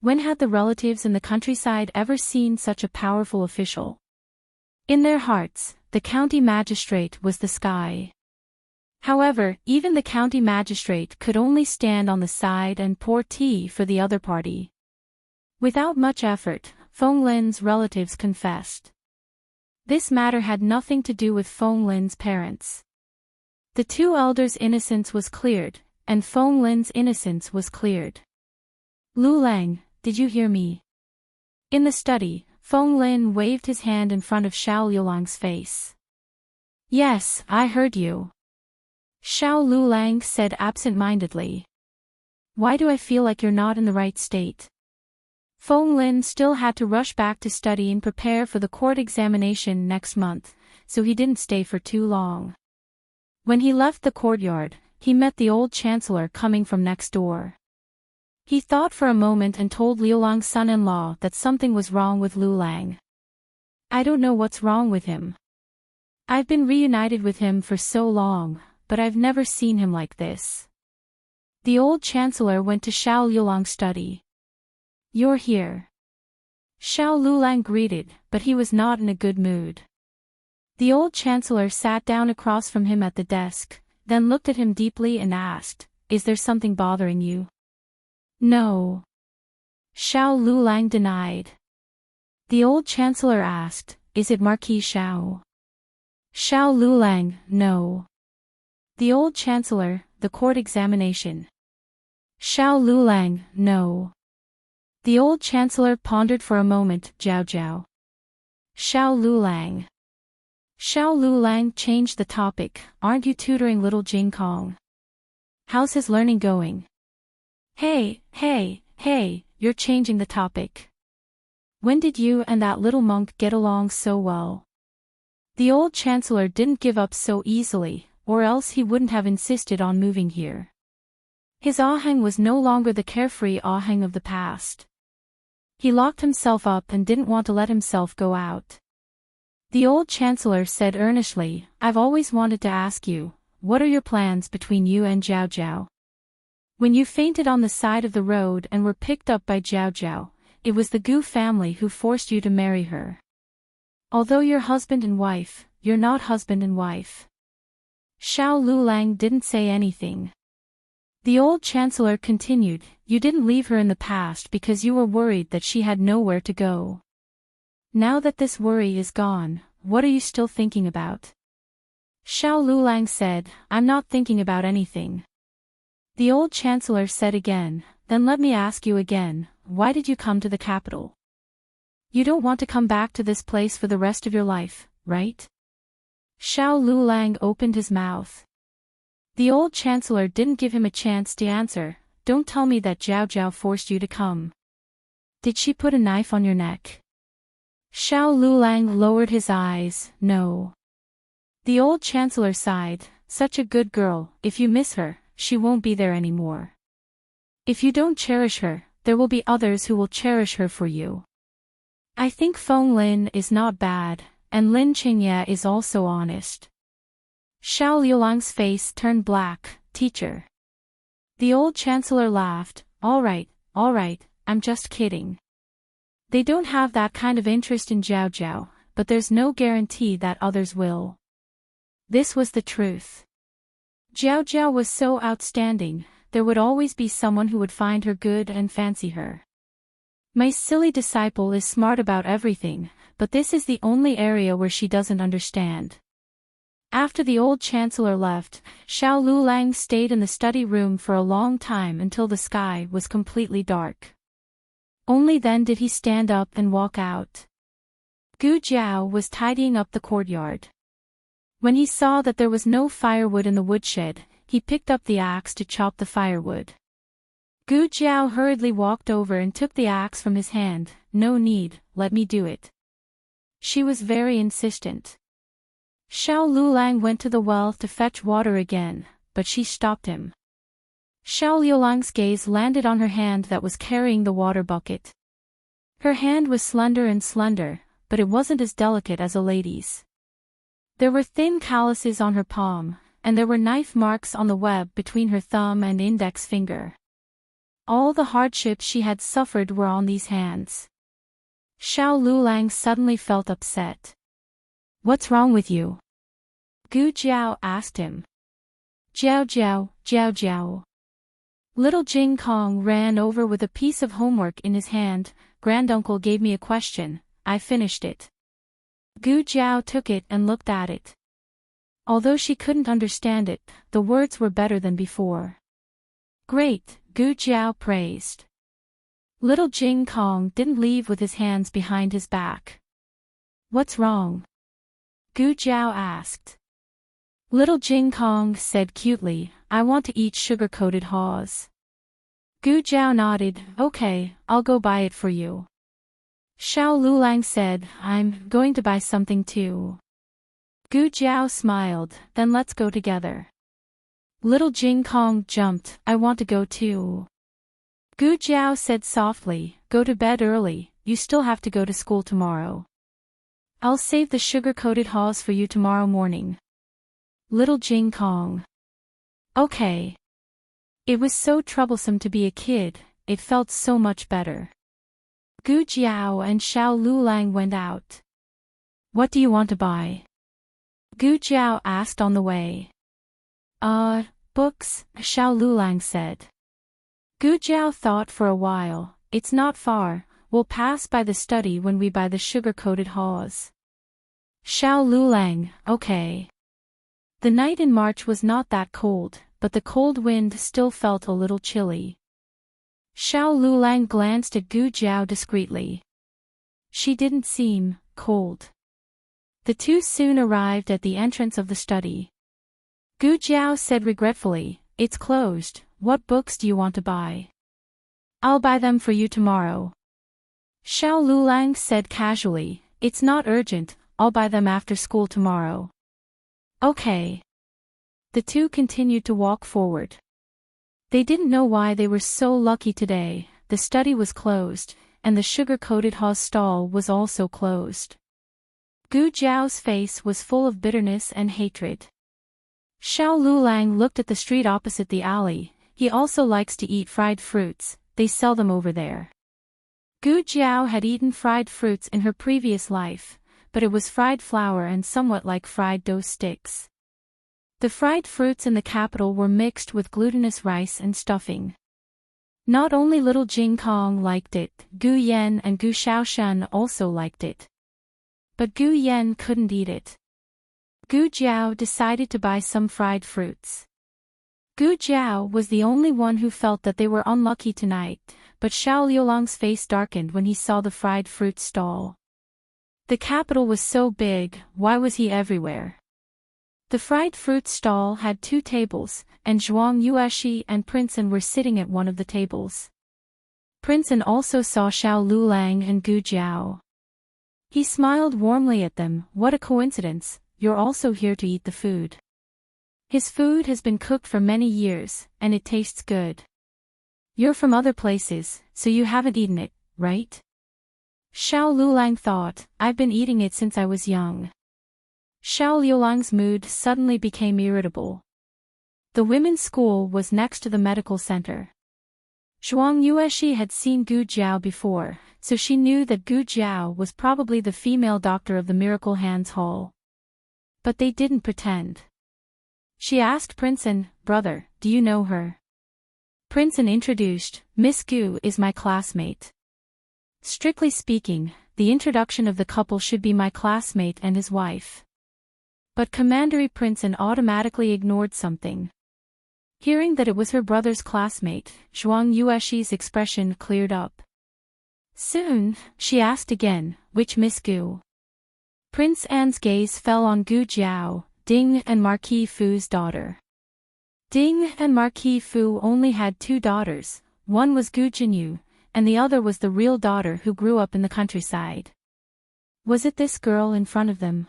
When had the relatives in the countryside ever seen such a powerful official? In their hearts, the county magistrate was the sky. However, even the county magistrate could only stand on the side and pour tea for the other party. Without much effort, Feng Lin's relatives confessed. This matter had nothing to do with Feng Lin's parents. The two elders' innocence was cleared, and Feng Lin's innocence was cleared. "Lulang, did you hear me?" In the study, Feng Lin waved his hand in front of Xiao Lulang's face. "Yes, I heard you." Xiao Lulang said absent-mindedly. "Why do I feel like you're not in the right state?" Feng Lin still had to rush back to study and prepare for the court examination next month, so he didn't stay for too long. When he left the courtyard, he met the old chancellor coming from next door. He thought for a moment and told Liulang's son-in-law that something was wrong with Lulang. "I don't know what's wrong with him. I've been reunited with him for so long, but I've never seen him like this." The old chancellor went to Xiao Lulang's study. "You're here." Xiao Lulang greeted, but he was not in a good mood. The old chancellor sat down across from him at the desk, then looked at him deeply and asked, "Is there something bothering you?" "No." Xiao Lulang denied. The old chancellor asked, "Is it Marquis Xiao?" Xiao Lulang, "No." The old chancellor, "The court examination." Xiao Lulang, "No." The old chancellor pondered for a moment, "Jiao Jiao." Xiao Lulang. Xiao Lulang changed the topic, "Aren't you tutoring little Jing Kong? How's his learning going?" Hey, you're changing the topic. When did you and that little monk get along so well?" The old chancellor didn't give up so easily, or else he wouldn't have insisted on moving here. His Aheng was no longer the carefree Aheng of the past. He locked himself up and didn't want to let himself go out. The old chancellor said earnestly, "I've always wanted to ask you, what are your plans between you and Jiao Jiao? When you fainted on the side of the road and were picked up by Jiao Jiao, it was the Gu family who forced you to marry her. Although you're husband and wife, you're not husband and wife." Xiao Lulang didn't say anything. The old chancellor continued, "You didn't leave her in the past because you were worried that she had nowhere to go. Now that this worry is gone, what are you still thinking about?" Xiao Lulang said, "I'm not thinking about anything." The old chancellor said again, "Then let me ask you again, why did you come to the capital? You don't want to come back to this place for the rest of your life, right?" Xiao Lulang opened his mouth. The old chancellor didn't give him a chance to answer. "Don't tell me that Jiao Jiao forced you to come. Did she put a knife on your neck?" Xiao Lulang lowered his eyes, "No." The old chancellor sighed, "Such a good girl, if you miss her, she won't be there anymore. If you don't cherish her, there will be others who will cherish her for you. I think Feng Lin is not bad, and Lin Qingye is also honest." Xiao Liulang's face turned black, "Teacher." The old chancellor laughed, all right, I'm just kidding. They don't have that kind of interest in Jiao Jiao, but there's no guarantee that others will." This was the truth. Jiao Jiao was so outstanding, there would always be someone who would find her good and fancy her. "My silly disciple is smart about everything, but this is the only area where she doesn't understand." After the old chancellor left, Xiao Lulang stayed in the study room for a long time until the sky was completely dark. Only then did he stand up and walk out. Gu Jiao was tidying up the courtyard. When he saw that there was no firewood in the woodshed, he picked up the axe to chop the firewood. Gu Jiao hurriedly walked over and took the axe from his hand. "No need, let me do it." She was very insistent. Xiao Lulang went to the well to fetch water again, but she stopped him. Xiao Liulang's gaze landed on her hand that was carrying the water bucket. Her hand was slender, but it wasn't as delicate as a lady's. There were thin calluses on her palm, and there were knife marks on the web between her thumb and index finger. All the hardships she had suffered were on these hands. Xiao Lulang suddenly felt upset. "What's wrong with you?" Gu Jiao asked him. "Jiao Jiao, Jiao Jiao." Little Jing Kong ran over with a piece of homework in his hand. "Granduncle gave me a question, I finished it." Gu Jiao took it and looked at it. Although she couldn't understand it, the words were better than before. "Great," Gu Jiao praised. Little Jing Kong didn't leave with his hands behind his back. "What's wrong?" Gu Jiao asked. Little Jing Kong said cutely, "I want to eat sugar-coated haws." Gu Jiao nodded. "Okay, I'll go buy it for you." Xiao Lulang said, "I'm going to buy something too." Gu Jiao smiled. "Then let's go together." Little Jing Kong jumped. "I want to go too." Gu Jiao said softly, "Go to bed early, you still have to go to school tomorrow. I'll save the sugar-coated haws for you tomorrow morning." Little Jing Kong. "Okay." It was so troublesome to be a kid, it felt so much better. Gu Jiao and Xiao Lulang went out. "What do you want to buy?" Gu Jiao asked on the way. Books," Xiao Lulang said. Gu Jiao thought for a while. "It's not far, we'll pass by the study when we buy the sugar-coated haws." Xiao Lulang, "Okay." The night in March was not that cold, but the cold wind still felt a little chilly. Xiao Lulang glanced at Gu Jiao discreetly. She didn't seem cold. The two soon arrived at the entrance of the study. Gu Jiao said regretfully, "It's closed. What books do you want to buy?" "I'll buy them for you tomorrow." Xiao Lulang said casually, "It's not urgent, I'll buy them after school tomorrow." "Okay." The two continued to walk forward. They didn't know why they were so lucky today. The study was closed, and the sugar-coated haws stall was also closed. Gu Jiao's face was full of bitterness and hatred. Xiao Lulang looked at the street opposite the alley. He also likes to eat fried fruits, they sell them over there. Gu Jiao had eaten fried fruits in her previous life, but it was fried flour and somewhat like fried dough sticks. The fried fruits in the capital were mixed with glutinous rice and stuffing. Not only little Jing Kong liked it, Gu Yan and Gu Shaoshan also liked it. But Gu Yan couldn't eat it. Gu Jiao decided to buy some fried fruits. Gu Jiao was the only one who felt that they were unlucky tonight, but Xiao Liulang's face darkened when he saw the fried fruit stall. The capital was so big, why was he everywhere? The fried fruit stall had 2 tables, and Zhuang Yueshi and Princeton were sitting at one of the tables. Princeton also saw Xiao Lulang and Gu Jiao. He smiled warmly at them. "What a coincidence, you're also here to eat the food. His food has been cooked for many years, and it tastes good. You're from other places, so you haven't eaten it, right?" Xiao Lulang thought, "I've been eating it since I was young." Xiao Liulang's mood suddenly became irritable. The women's school was next to the medical center. Zhuang Yueshi had seen Gu Jiao before, so she knew that Gu Jiao was probably the female doctor of the Miracle Hands Hall. But they didn't pretend. She asked Princeton, "Brother, do you know her?" Princeton introduced, "Miss Gu is my classmate." Strictly speaking, the introduction of the couple should be my classmate and his wife. But Commandery Princeton automatically ignored something. Hearing that it was her brother's classmate, Zhuang Yuexi's expression cleared up. Soon, she asked again, which Miss Gu? Prince An's gaze fell on Gu Jiao, Ding and Marquis Fu's daughter. Ding and Marquis Fu only had 2 daughters, one was Gu Jinyu, and the other was the real daughter who grew up in the countryside. Was it this girl in front of them?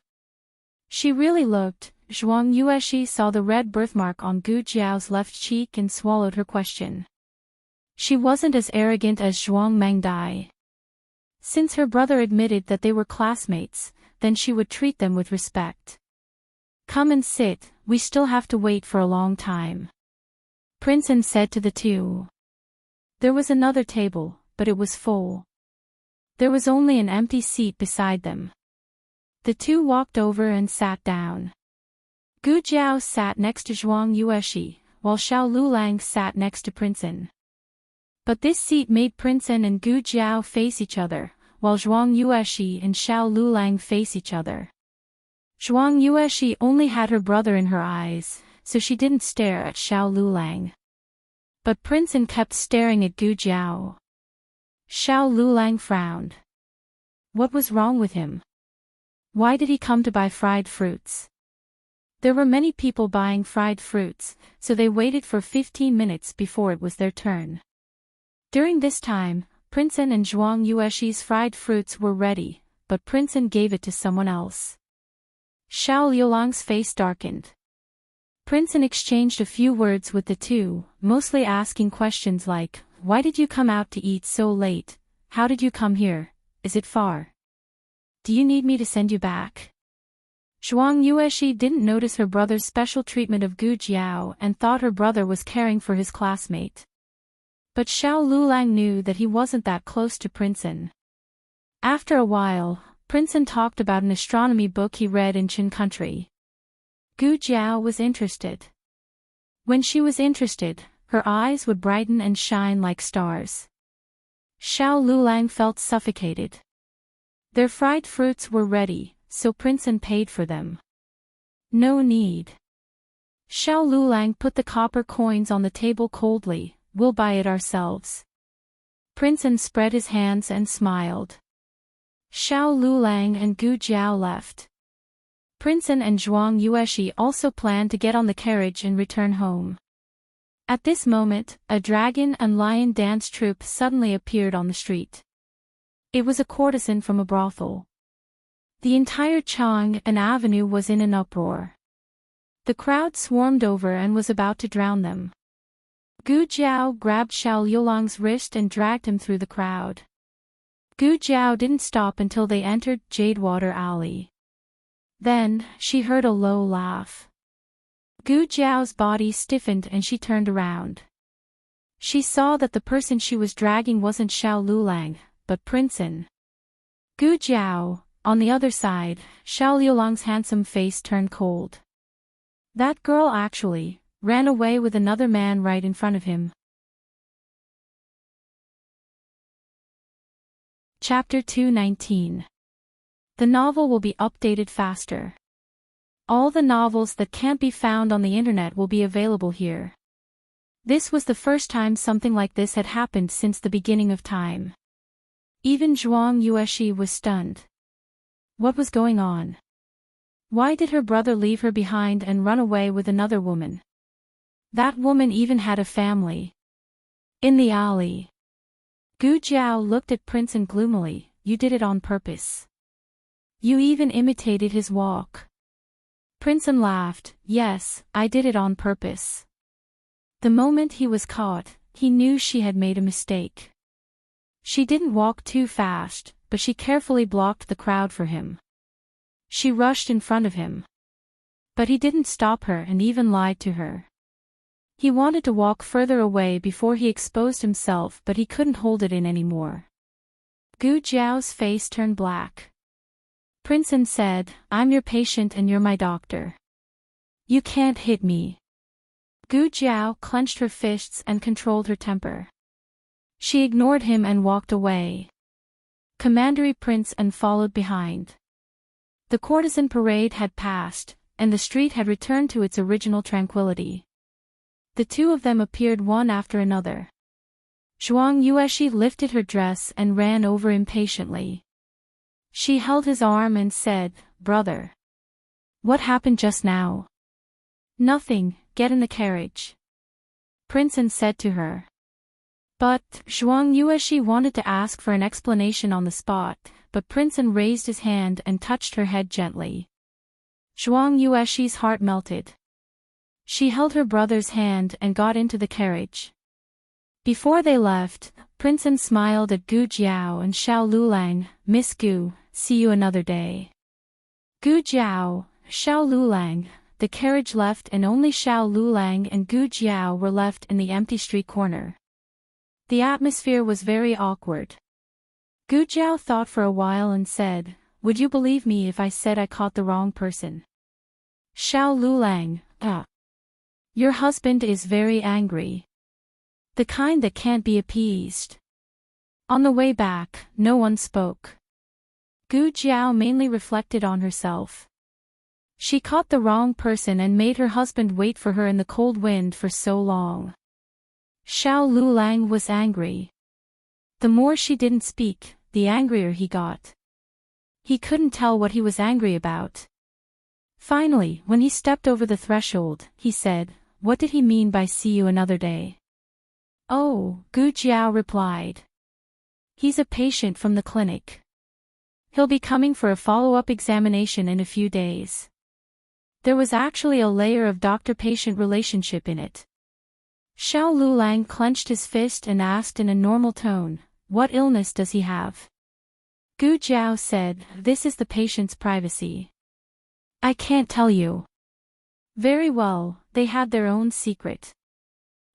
She really looked. Zhuang Yuexi saw the red birthmark on Gu Jiao's left cheek and swallowed her question. She wasn't as arrogant as Zhuang Mangdai. Since her brother admitted that they were classmates, then she would treat them with respect. Come and sit, we still have to wait for a long time. Prince An said to the 2. There was another table, but it was full. There was only an empty seat beside them. The 2 walked over and sat down. Gu Jiao sat next to Zhuang Yuexi, while Xiao Lulang sat next to Prince An. But this seat made Prince An and Gu Jiao face each other, while Zhuang Yuexi and Xiao Lulang face each other. Zhuang Yuexi only had her brother in her eyes, so she didn't stare at Xiao Lulang. But Prince An kept staring at Gu Jiao. Xiao Lulang frowned. What was wrong with him? Why did he come to buy fried fruits? There were many people buying fried fruits, so they waited for 15 minutes before it was their turn. During this time, Prince An and Zhuang Yuexi's fried fruits were ready, but Prince An gave it to someone else. Xiao Liulang's face darkened. Prince An exchanged a few words with the 2, mostly asking questions like, why did you come out to eat so late? How did you come here? Is it far? Do you need me to send you back? Zhuang Yuexi didn't notice her brother's special treatment of Gu Jiao and thought her brother was caring for his classmate. But Xiao Lulang knew that he wasn't that close to Prince An. After a while, Prince An talked about an astronomy book he read in Qin country. Gu Jiao was interested. When she was interested, her eyes would brighten and shine like stars. Xiao Lulang felt suffocated. Their fried fruits were ready, so Prince An paid for them. No need. Xiao Lulang put the copper coins on the table coldly, we'll buy it ourselves. Prince An spread his hands and smiled. Xiao Lulang and Gu Jiao left. Prince An and Zhuang Yuexi also planned to get on the carriage and return home. At this moment, a dragon and lion dance troupe suddenly appeared on the street. It was a courtesan from a brothel. The entire Chang'an Avenue was in an uproar. The crowd swarmed over and was about to drown them. Gu Jiao grabbed Xiao Liulang's wrist and dragged him through the crowd. Gu Jiao didn't stop until they entered Jadewater Alley. Then, she heard a low laugh. Gu Jiao's body stiffened and she turned around. She saw that the person she was dragging wasn't Xiao Lulang, but Prince An. Gu Jiao, on the other side, Xiao Liulang's handsome face turned cold. That girl actually ran away with another man right in front of him. Chapter 219. The novel will be updated faster. All the novels that can't be found on the internet will be available here. This was the first time something like this had happened since the beginning of time. Even Zhuang Yuexi was stunned. What was going on? Why did her brother leave her behind and run away with another woman? That woman even had a family. In the alley. Gu Jiao looked at Prince An gloomily. You did it on purpose. You even imitated his walk. Prince An laughed. Yes, I did it on purpose. The moment he was caught, he knew she had made a mistake. She didn't walk too fast, but she carefully blocked the crowd for him. She rushed in front of him. But he didn't stop her and even lied to her. He wanted to walk further away before he exposed himself, but he couldn't hold it in anymore. Gu Jiao's face turned black. Prince An said, I'm your patient and you're my doctor. You can't hit me. Gu Jiao clenched her fists and controlled her temper. She ignored him and walked away. Commandery Prince An followed behind. The courtesan parade had passed, and the street had returned to its original tranquility. The two of them appeared one after another. Zhuang Yueshi lifted her dress and ran over impatiently. She held his arm and said, "Brother. What happened just now?" "Nothing, get in the carriage," Princeton said to her. But Zhuang Yueshi wanted to ask for an explanation on the spot, but Princeton raised his hand and touched her head gently. Zhuang Yueshi's heart melted. She held her brother's hand and got into the carriage. Before they left, Princeton smiled at Gu Jiao and Xiao Lulang. "Miss Gu, see you another day." Gu Jiao, Xiao Lulang. The carriage left and only Xiao Lulang and Gu Jiao were left in the empty street corner. The atmosphere was very awkward. Gu Jiao thought for a while and said, "Would you believe me if I said I caught the wrong person?" Xiao Lulang, your husband is very angry. The kind that can't be appeased. On the way back, no one spoke. Gu Jiao mainly reflected on herself. She caught the wrong person and made her husband wait for her in the cold wind for so long. Xiao Lulang was angry. The more she didn't speak, the angrier he got. He couldn't tell what he was angry about. Finally, when he stepped over the threshold, he said, "What did he mean by see you another day?" "Oh," Gu Jiao replied. "He's a patient from the clinic. He'll be coming for a follow-up examination in a few days." There was actually a layer of doctor-patient relationship in it. Xiao Lulang clenched his fist and asked in a normal tone, "What illness does he have?" Gu Jiao said, "This is the patient's privacy. I can't tell you." Very well, they had their own secret.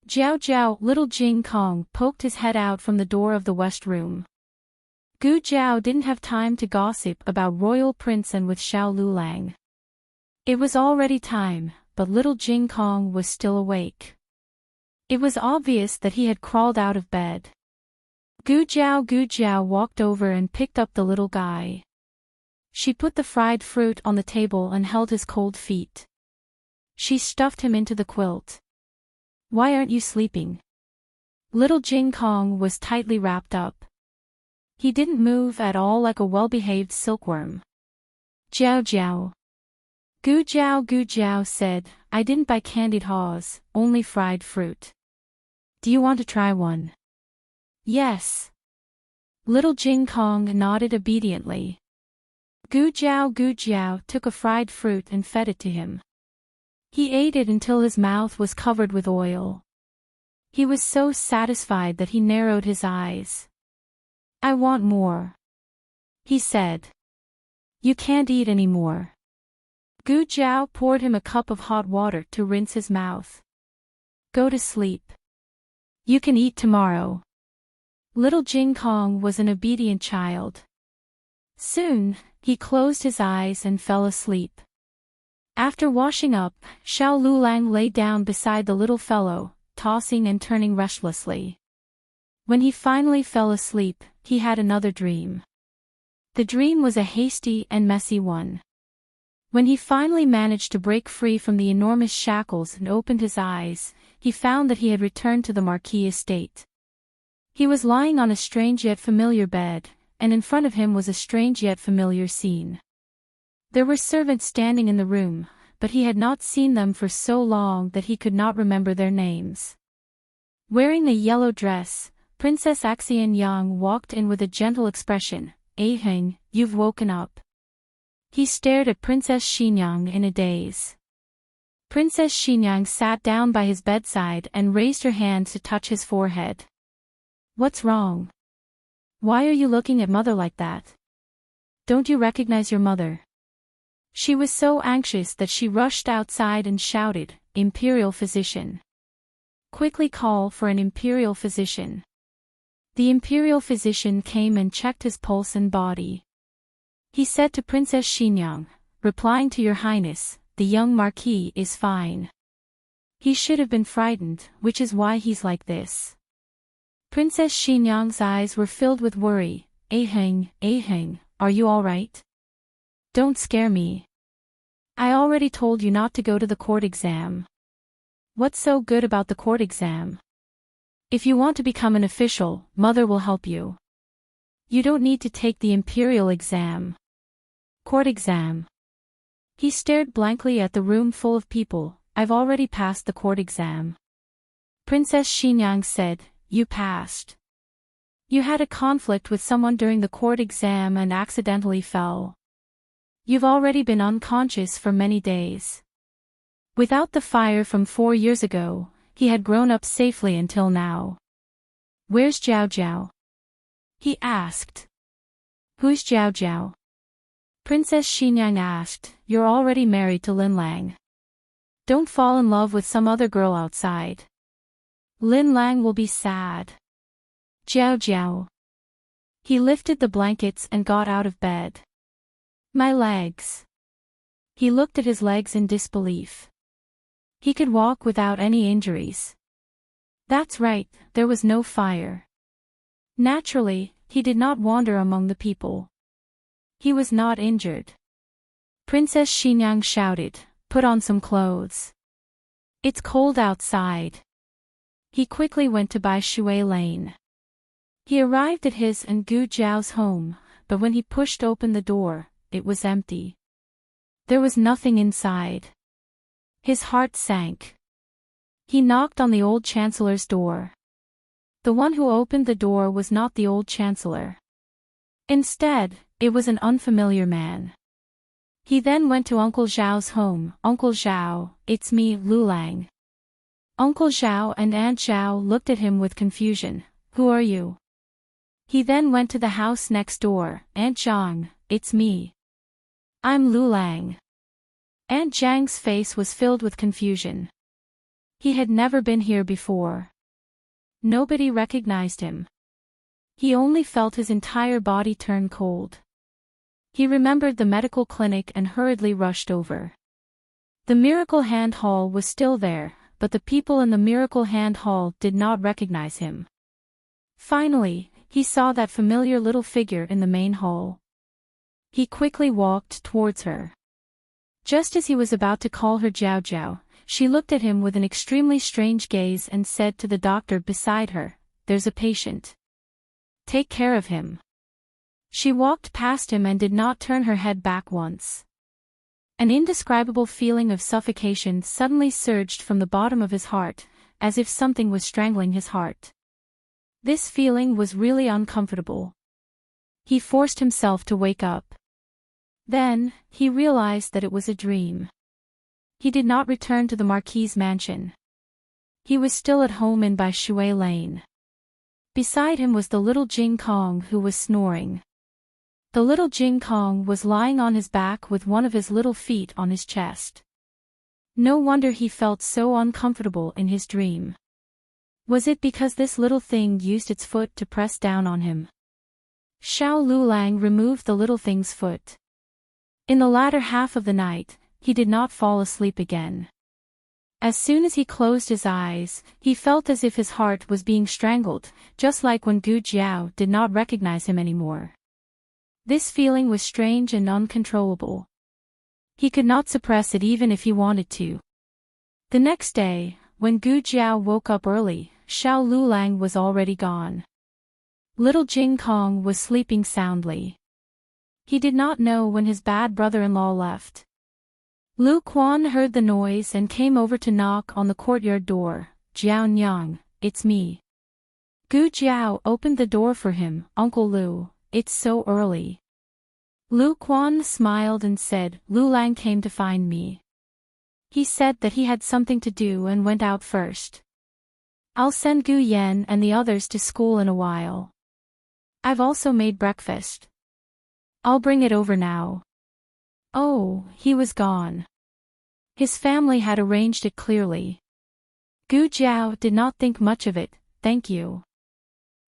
Jiao Jiao, little Jing Kong, poked his head out from the door of the west room. Gu Jiao didn't have time to gossip about Royal Princeton with Xiao Lulang. It was already time, but little Jing Kong was still awake. It was obvious that he had crawled out of bed. Gu Jiao walked over and picked up the little guy. She put the fried fruit on the table and held his cold feet. She stuffed him into the quilt. "Why aren't you sleeping?" Little Jing Kong was tightly wrapped up. He didn't move at all, like a well-behaved silkworm. "Jiao Jiao." Gu Jiao said, "I didn't buy candied haws, only fried fruit. Do you want to try one?" "Yes." Little Jing Kong nodded obediently. Gu Jiao took a fried fruit and fed it to him. He ate it until his mouth was covered with oil. He was so satisfied that he narrowed his eyes. "I want more," he said. "You can't eat any more." Gu Jiao poured him a cup of hot water to rinse his mouth. "Go to sleep. You can eat tomorrow." Little Jing Kong was an obedient child. Soon, he closed his eyes and fell asleep. After washing up, Xiao Lulang lay down beside the little fellow, tossing and turning restlessly. When he finally fell asleep, he had another dream. The dream was a hasty and messy one. When he finally managed to break free from the enormous shackles and opened his eyes, he found that he had returned to the Marquis estate. He was lying on a strange yet familiar bed, and in front of him was a strange yet familiar scene. There were servants standing in the room, but he had not seen them for so long that he could not remember their names. Wearing a yellow dress, Princess Axian Yang walked in with a gentle expression. "Aheng, you've woken up." He stared at Princess Xinyang in a daze. Princess Xinyang sat down by his bedside and raised her hand to touch his forehead. "What's wrong? Why are you looking at mother like that? Don't you recognize your mother?" She was so anxious that she rushed outside and shouted, "Imperial physician! Quickly call for an imperial physician." The imperial physician came and checked his pulse and body. He said to Princess Xinyang, "Replying to your highness, the young marquis is fine. He should have been frightened, which is why he's like this." Princess Xinyang's eyes were filled with worry. Aheng, are you all right? Don't scare me. I already told you not to go to the court exam. What's so good about the court exam? If you want to become an official, Mother will help you. You don't need to take the imperial exam. Court exam. He stared blankly at the room full of people. I've already passed the court exam. Princess Xinyang said, you passed. You had a conflict with someone during the court exam and accidentally fell. You've already been unconscious for many days. Without the fire from 4 years ago, he had grown up safely until now. Where's Jiao Jiao? He asked. Who's Jiao Jiao? Princess Xinyang asked, you're already married to Lin Lang. Don't fall in love with some other girl outside. Lin Lang will be sad. Jiao Jiao. He lifted the blankets and got out of bed. My legs. He looked at his legs in disbelief. He could walk without any injuries. That's right, there was no fire. Naturally, he did not wander among the people. He was not injured. Princess Xinyang shouted, put on some clothes. It's cold outside. He quickly went to buy Shui Lane. He arrived at his and Gu Jiao's home, but when he pushed open the door, it was empty. There was nothing inside. His heart sank. He knocked on the old chancellor's door. The one who opened the door was not the old chancellor. Instead, it was an unfamiliar man. He then went to Uncle Zhao's home. Uncle Zhao, it's me, Lu Lang. Uncle Zhao and Aunt Zhao looked at him with confusion. Who are you? He then went to the house next door. Aunt Zhang, it's me. I'm Lu Lang. Aunt Zhang's face was filled with confusion. He had never been here before. Nobody recognized him. He only felt his entire body turn cold. He remembered the medical clinic and hurriedly rushed over. The Miracle Hand Hall was still there, but the people in the Miracle Hand Hall did not recognize him. Finally, he saw that familiar little figure in the main hall. He quickly walked towards her. Just as he was about to call her Jiao Jiao, she looked at him with an extremely strange gaze and said to the doctor beside her, there's a patient. Take care of him. She walked past him and did not turn her head back once. An indescribable feeling of suffocation suddenly surged from the bottom of his heart, as if something was strangling his heart. This feeling was really uncomfortable. He forced himself to wake up. Then, he realized that it was a dream. He did not return to the Marquis's mansion. He was still at home in Bai Shui Lane. Beside him was the little Jing Kong who was snoring. The little Jing Kong was lying on his back with one of his little feet on his chest. No wonder he felt so uncomfortable in his dream. Was it because this little thing used its foot to press down on him? Xiao Lulang removed the little thing's foot. In the latter half of the night, he did not fall asleep again. As soon as he closed his eyes, he felt as if his heart was being strangled, just like when Gu Jiao did not recognize him anymore. This feeling was strange and uncontrollable. He could not suppress it even if he wanted to. The next day, when Gu Jiao woke up early, Xiao Lulang was already gone. Little Jing Kong was sleeping soundly. He did not know when his bad brother-in-law left. Lu Quan heard the noise and came over to knock on the courtyard door. Jiao Nyang, it's me. Gu Jiao opened the door for him. Uncle Lu, it's so early. Lu Quan smiled and said, Lu Lang came to find me. He said that he had something to do and went out first. I'll send Gu Yan and the others to school in a while. I've also made breakfast. I'll bring it over now. Oh, he was gone. His family had arranged it clearly. Gu Jiao did not think much of it, thank you.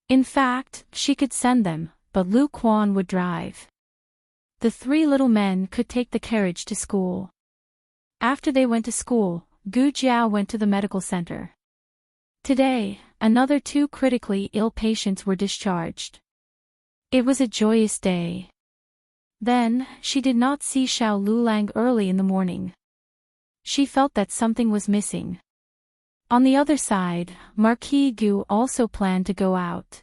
In fact, she could send them, but Lu Quan would drive. The three little men could take the carriage to school. After they went to school, Gu Jiao went to the medical center. Today, another 2 critically ill patients were discharged. It was a joyous day. Then, she did not see Xiao Lulang early in the morning. she felt that something was missing. On the other side, Marquis Gu also planned to go out.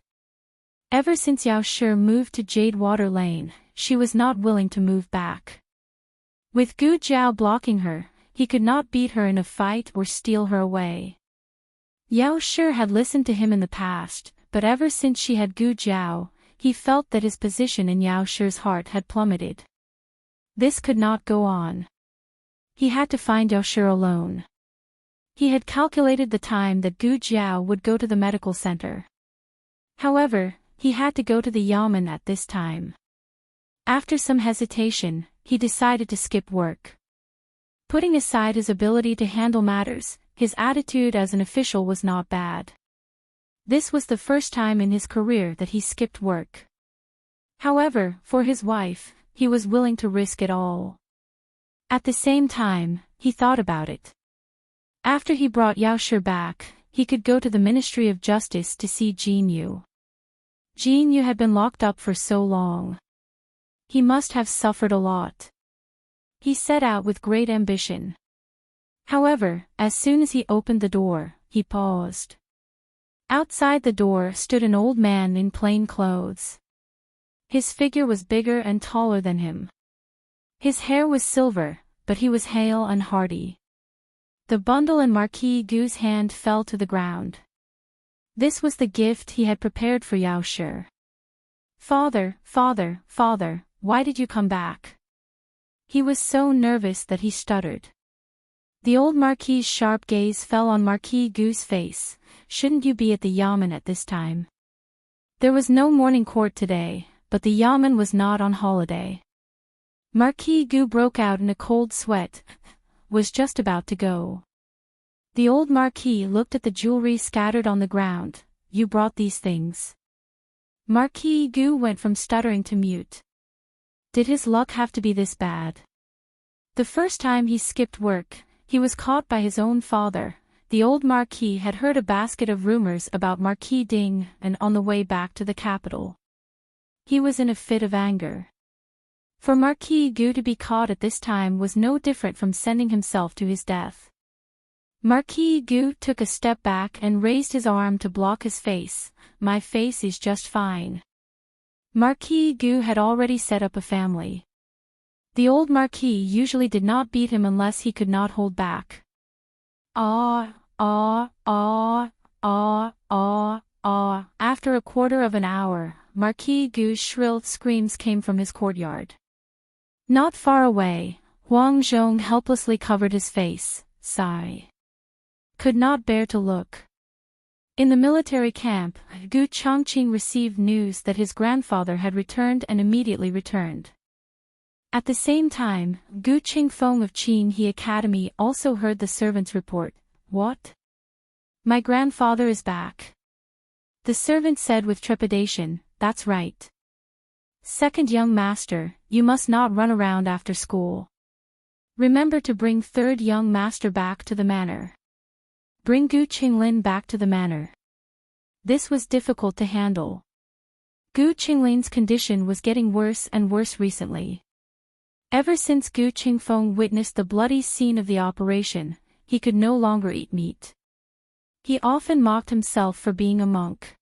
Ever since Yao Shi moved to Jadewater Lane, she was not willing to move back. With Gu Jiao blocking her, he could not beat her in a fight or steal her away. Yao Shi had listened to him in the past, but ever since she had Gu Jiao, he felt that his position in Yao Shi's heart had plummeted. This could not go on. He had to find Yao Shi alone. He had calculated the time that Gu Jiao would go to the medical center. However, he had to go to the yamen at this time. After some hesitation, he decided to skip work. Putting aside his ability to handle matters, his attitude as an official was not bad. This was the first time in his career that he skipped work. However, for his wife, he was willing to risk it all. At the same time, he thought about it. After he brought Yao Shi back, he could go to the Ministry of Justice to see Jin Yu. Jin Yu had been locked up for so long. He must have suffered a lot. He set out with great ambition. However, as soon as he opened the door, he paused. Outside the door stood an old man in plain clothes. His figure was bigger and taller than him. His hair was silver, but he was hale and hearty. The bundle in Marquis Gu's hand fell to the ground. This was the gift he had prepared for Yao Shi. "Father, father, father, why did you come back?" He was so nervous that he stuttered. The old Marquis's sharp gaze fell on Marquis Gu's face. "Shouldn't you be at the yamen at this time?" There was no morning court today, but the yamen was not on holiday. Marquis Gu broke out in a cold sweat, was just about to go. The old Marquis looked at the jewelry scattered on the ground. "You brought these things?" Marquis Gu went from stuttering to mute. Did his luck have to be this bad? The first time he skipped work, he was caught by his own father. The old Marquis had heard a basket of rumors about Marquis Ding, and on the way back to the capital, he was in a fit of anger. For Marquis Gu to be caught at this time was no different from sending himself to his death. Marquis Gu took a step back and raised his arm to block his face. "My face is just fine." Marquis Gu had already set up a family. The old Marquis usually did not beat him unless he could not hold back. Ah, ah, ah, ah, ah, ah. After a quarter of an hour, Marquis Gu's shrill screams came from his courtyard. Not far away, Huang Zhong helplessly covered his face. Sigh. Could not bear to look. In the military camp, Gu Chongqing received news that his grandfather had returned and immediately returned. At the same time, Gu Qingfeng of Qin He Academy also heard the servant's report. "What? My grandfather is back." The servant said with trepidation, "That's right. Second young master, you must not run around after school. Remember to bring third young master back to the manor. Bring Gu Qinglin back to the manor." This was difficult to handle. Gu Qinglin's condition was getting worse and worse recently. Ever since Gu Qingfeng witnessed the bloody scene of the operation, he could no longer eat meat. He often mocked himself for being a monk.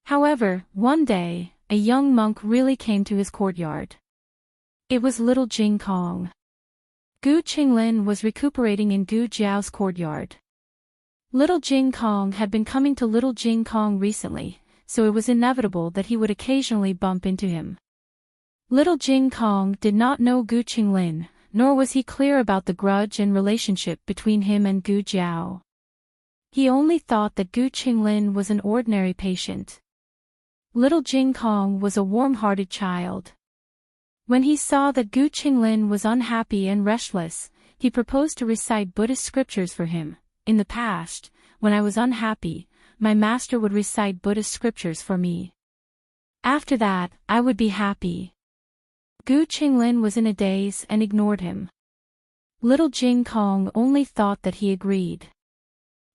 However, one day, a young monk really came to his courtyard. It was little Jing Kong. Gu Qinglin was recuperating in Gu Jiao's courtyard. Little Jing Kong had been coming to little Jing Kong recently, so it was inevitable that he would occasionally bump into him. Little Jing Kong did not know Gu Qinglin, nor was he clear about the grudge and relationship between him and Gu Jiao. He only thought that Gu Qinglin was an ordinary patient. Little Jing Kong was a warm-hearted child. When he saw that Gu Qinglin was unhappy and restless, he proposed to recite Buddhist scriptures for him. "In the past, when I was unhappy, my master would recite Buddhist scriptures for me. After that, I would be happy." Gu Qinglin was in a daze and ignored him. Little Jing Kong only thought that he agreed.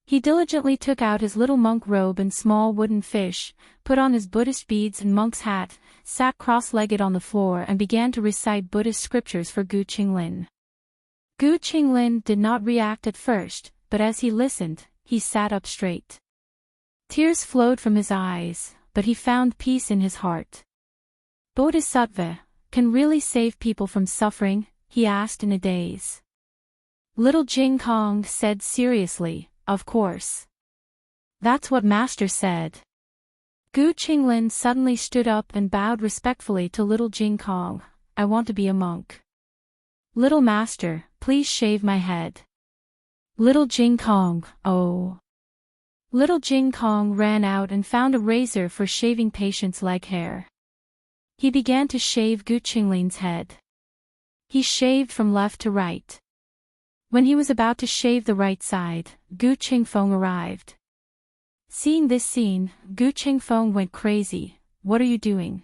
He diligently took out his little monk robe and small wooden fish, put on his Buddhist beads and monk's hat, sat cross-legged on the floor and began to recite Buddhist scriptures for Gu Qinglin. Gu Qinglin did not react at first, but as he listened, he sat up straight. Tears flowed from his eyes, but he found peace in his heart. Bodhisattva can really save people from suffering? He asked in a daze. Little Jing Kong said seriously, of course. That's what Master said. Gu Qinglin suddenly stood up and bowed respectfully to little Jing Kong. I want to be a monk. Little Master, please shave my head. Little Jing Kong, oh. Little Jing Kong ran out and found a razor for shaving patients' leg hair. He began to shave Gu Qinglin's head. He shaved from left to right. When he was about to shave the right side, Gu Qingfeng arrived. Seeing this scene, Gu Qingfeng went crazy. What are you doing?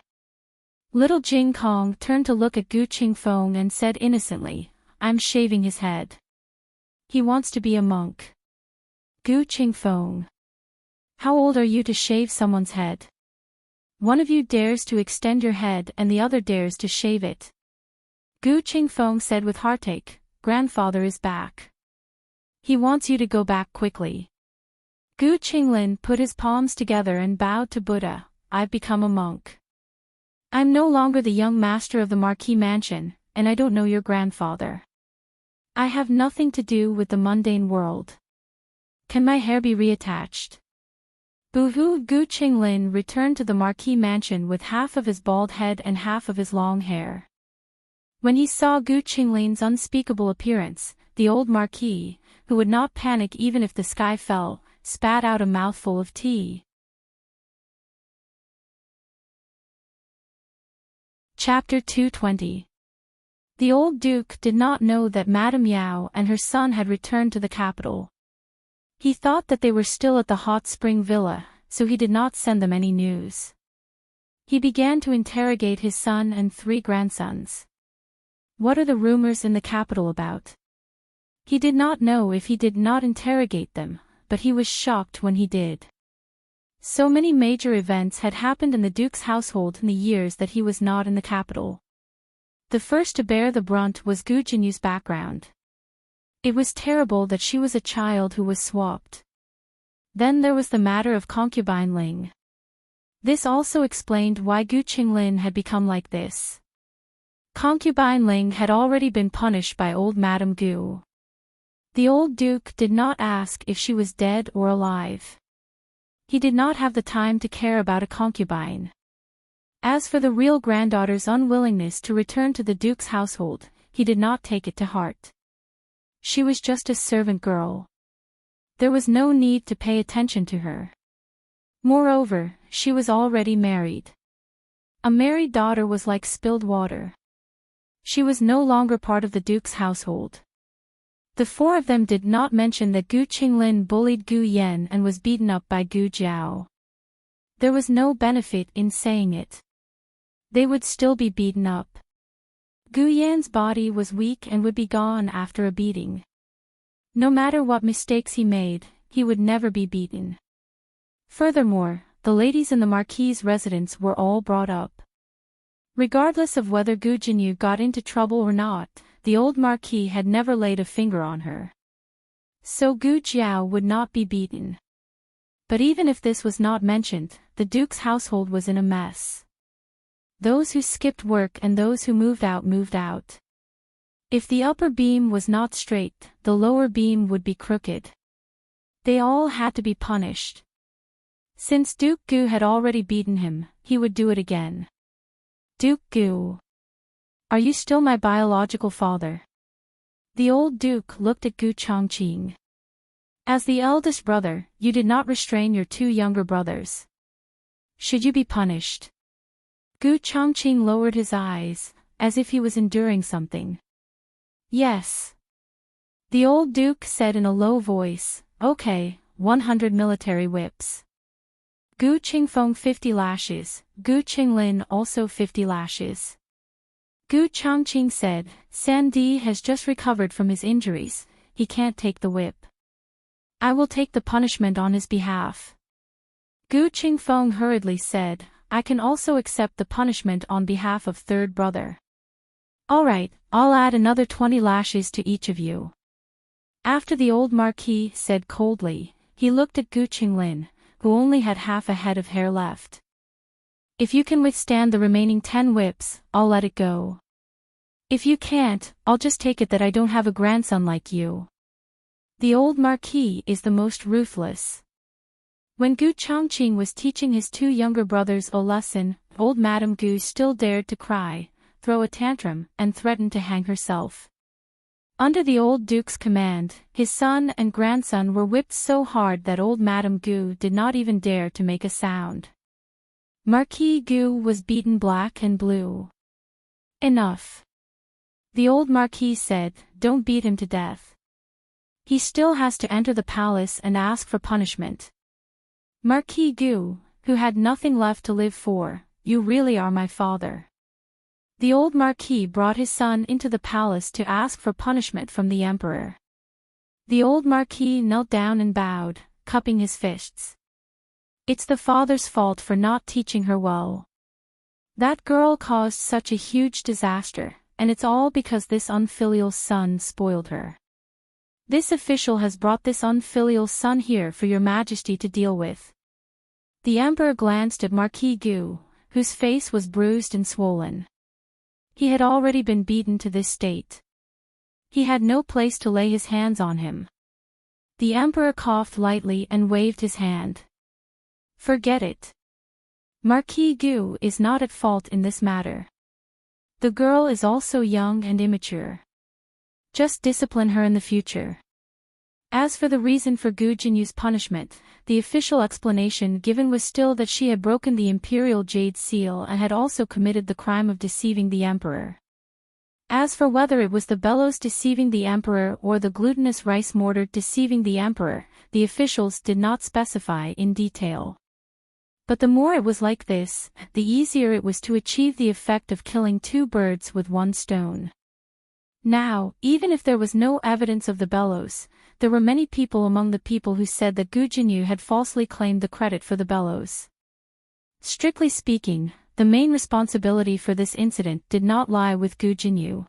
Little Jing Kong turned to look at Gu Qingfeng and said innocently, I'm shaving his head. He wants to be a monk. Gu Qingfeng. How old are you to shave someone's head? One of you dares to extend your head and the other dares to shave it. Gu Qingfeng said with heartache, Grandfather is back. He wants you to go back quickly. Gu Qinglin put his palms together and bowed to Buddha, I've become a monk. I'm no longer the young master of the Marquis Mansion, and I don't know your grandfather. I have nothing to do with the mundane world. Can my hair be reattached? Boo-hoo! Gu Qinglin returned to the Marquis Mansion with half of his bald head and half of his long hair. When he saw Gu Qinglin's unspeakable appearance, the old Marquis, who would not panic even if the sky fell, spat out a mouthful of tea. Chapter 220. The old Duke did not know that Madame Yao and her son had returned to the capital. He thought that they were still at the hot spring villa, so he did not send them any news. He began to interrogate his son and 3 grandsons. What are the rumors in the capital about? He did not know if he did not interrogate them, but he was shocked when he did. So many major events had happened in the Duke's household in the years that he was not in the capital. The first to bear the brunt was Gu Jinyu's background. It was terrible that she was a child who was swapped. Then there was the matter of concubine Ling. This also explained why Gu Qinglin had become like this. Concubine Ling had already been punished by old Madame Gu. The old Duke did not ask if she was dead or alive. He did not have the time to care about a concubine. As for the real granddaughter's unwillingness to return to the Duke's household, he did not take it to heart. She was just a servant girl. There was no need to pay attention to her. Moreover, she was already married. A married daughter was like spilled water. She was no longer part of the Duke's household. The 4 of them did not mention that Gu Qinglin bullied Gu Yan and was beaten up by Gu Jiao. There was no benefit in saying it. They would still be beaten up. Gu Yan's body was weak and would be gone after a beating. No matter what mistakes he made, he would never be beaten. Furthermore, the ladies in the Marquis' residence were all brought up. Regardless of whether Gu Jinyu got into trouble or not, the old Marquis had never laid a finger on her. So Gu Jiao would not be beaten. But even if this was not mentioned, the Duke's household was in a mess. Those who skipped work and those who moved out moved out. If the upper beam was not straight, the lower beam would be crooked. They all had to be punished. Since Duke Gu had already beaten him, he would do it again. Duke Gu. Are you still my biological father? The old Duke looked at Gu Chongqing. As the eldest brother, you did not restrain your 2 younger brothers. Should you be punished? Gu Chongqing lowered his eyes, as if he was enduring something. Yes. The old Duke said in a low voice, okay, 100 military whips. Gu Qingfeng 50 lashes, Gu Qinglin also 50 lashes. Gu Chongqing said, Sandy has just recovered from his injuries, he can't take the whip. I will take the punishment on his behalf. Gu Qingfeng hurriedly said, I can also accept the punishment on behalf of 3rd brother. Alright, I'll add another 20 lashes to each of you. After the old Marquis said coldly, he looked at Gu Qinglin, who only had half a head of hair left. If you can withstand the remaining 10 whips, I'll let it go. If you can't, I'll just take it that I don't have a grandson like you. The old Marquis is the most ruthless. When Gu Chongqing was teaching his 2 younger brothers a lesson, old Madame Gu still dared to cry, throw a tantrum, and threaten to hang herself. Under the old Duke's command, his son and grandson were whipped so hard that old Madame Gu did not even dare to make a sound. Marquis Gu was beaten black and blue. Enough. The old Marquis said, don't beat him to death. He still has to enter the palace and ask for punishment. Marquis Gu, who had nothing left to live for, you really are my father. The old Marquis brought his son into the palace to ask for punishment from the emperor. The old Marquis knelt down and bowed, cupping his fists. It's the father's fault for not teaching her well. That girl caused such a huge disaster, and it's all because this unfilial son spoiled her. This official has brought this unfilial son here for your majesty to deal with. The emperor glanced at Marquis Gu, whose face was bruised and swollen. He had already been beaten to this state. He had no place to lay his hands on him. The emperor coughed lightly and waved his hand. Forget it. Marquis Gu is not at fault in this matter. The girl is also young and immature. Just discipline her in the future. As for the reason for Gu Jinyu's punishment, the official explanation given was still that she had broken the imperial jade seal and had also committed the crime of deceiving the emperor. As for whether it was the bellows deceiving the emperor or the glutinous rice mortar deceiving the emperor, the officials did not specify in detail. But the more it was like this, the easier it was to achieve the effect of killing 2 birds with 1 stone. Now, even if there was no evidence of the bellows, there were many people among the people who said that Gu Jinyu had falsely claimed the credit for the bellows. Strictly speaking, the main responsibility for this incident did not lie with Gu Jinyu.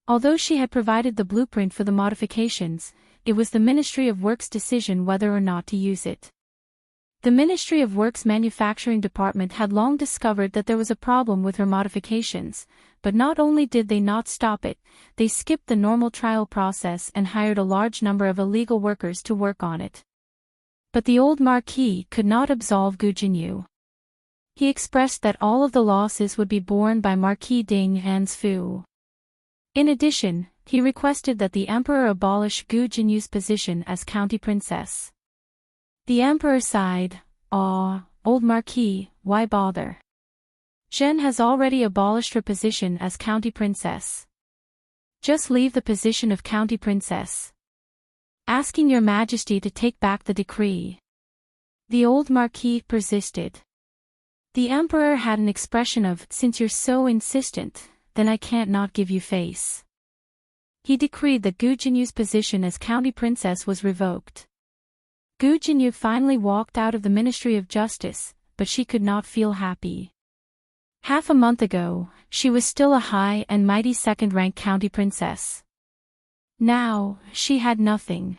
Although she had provided the blueprint for the modifications, it was the Ministry of Works' decision whether or not to use it. The Ministry of Works Manufacturing Department had long discovered that there was a problem with her modifications, but not only did they not stop it, they skipped the normal trial process and hired a large number of illegal workers to work on it. But the old Marquis could not absolve Gu Jinyu. He expressed that all of the losses would be borne by Marquis Ding Hansfu. In addition, he requested that the emperor abolish Gu Jinyu's position as county princess. The emperor sighed, "Ah, old Marquis, why bother? Zhen has already abolished her position as county princess. Just leave the position of county princess. Asking your majesty to take back the decree." The old Marquis persisted. The emperor had an expression of, "Since you're so insistent, then I can't not give you face." He decreed that Gu Jinyu's position as county princess was revoked. Gu Jinyu finally walked out of the Ministry of Justice, but she could not feel happy. Half a month ago, she was still a high and mighty second-rank county princess. Now, she had nothing.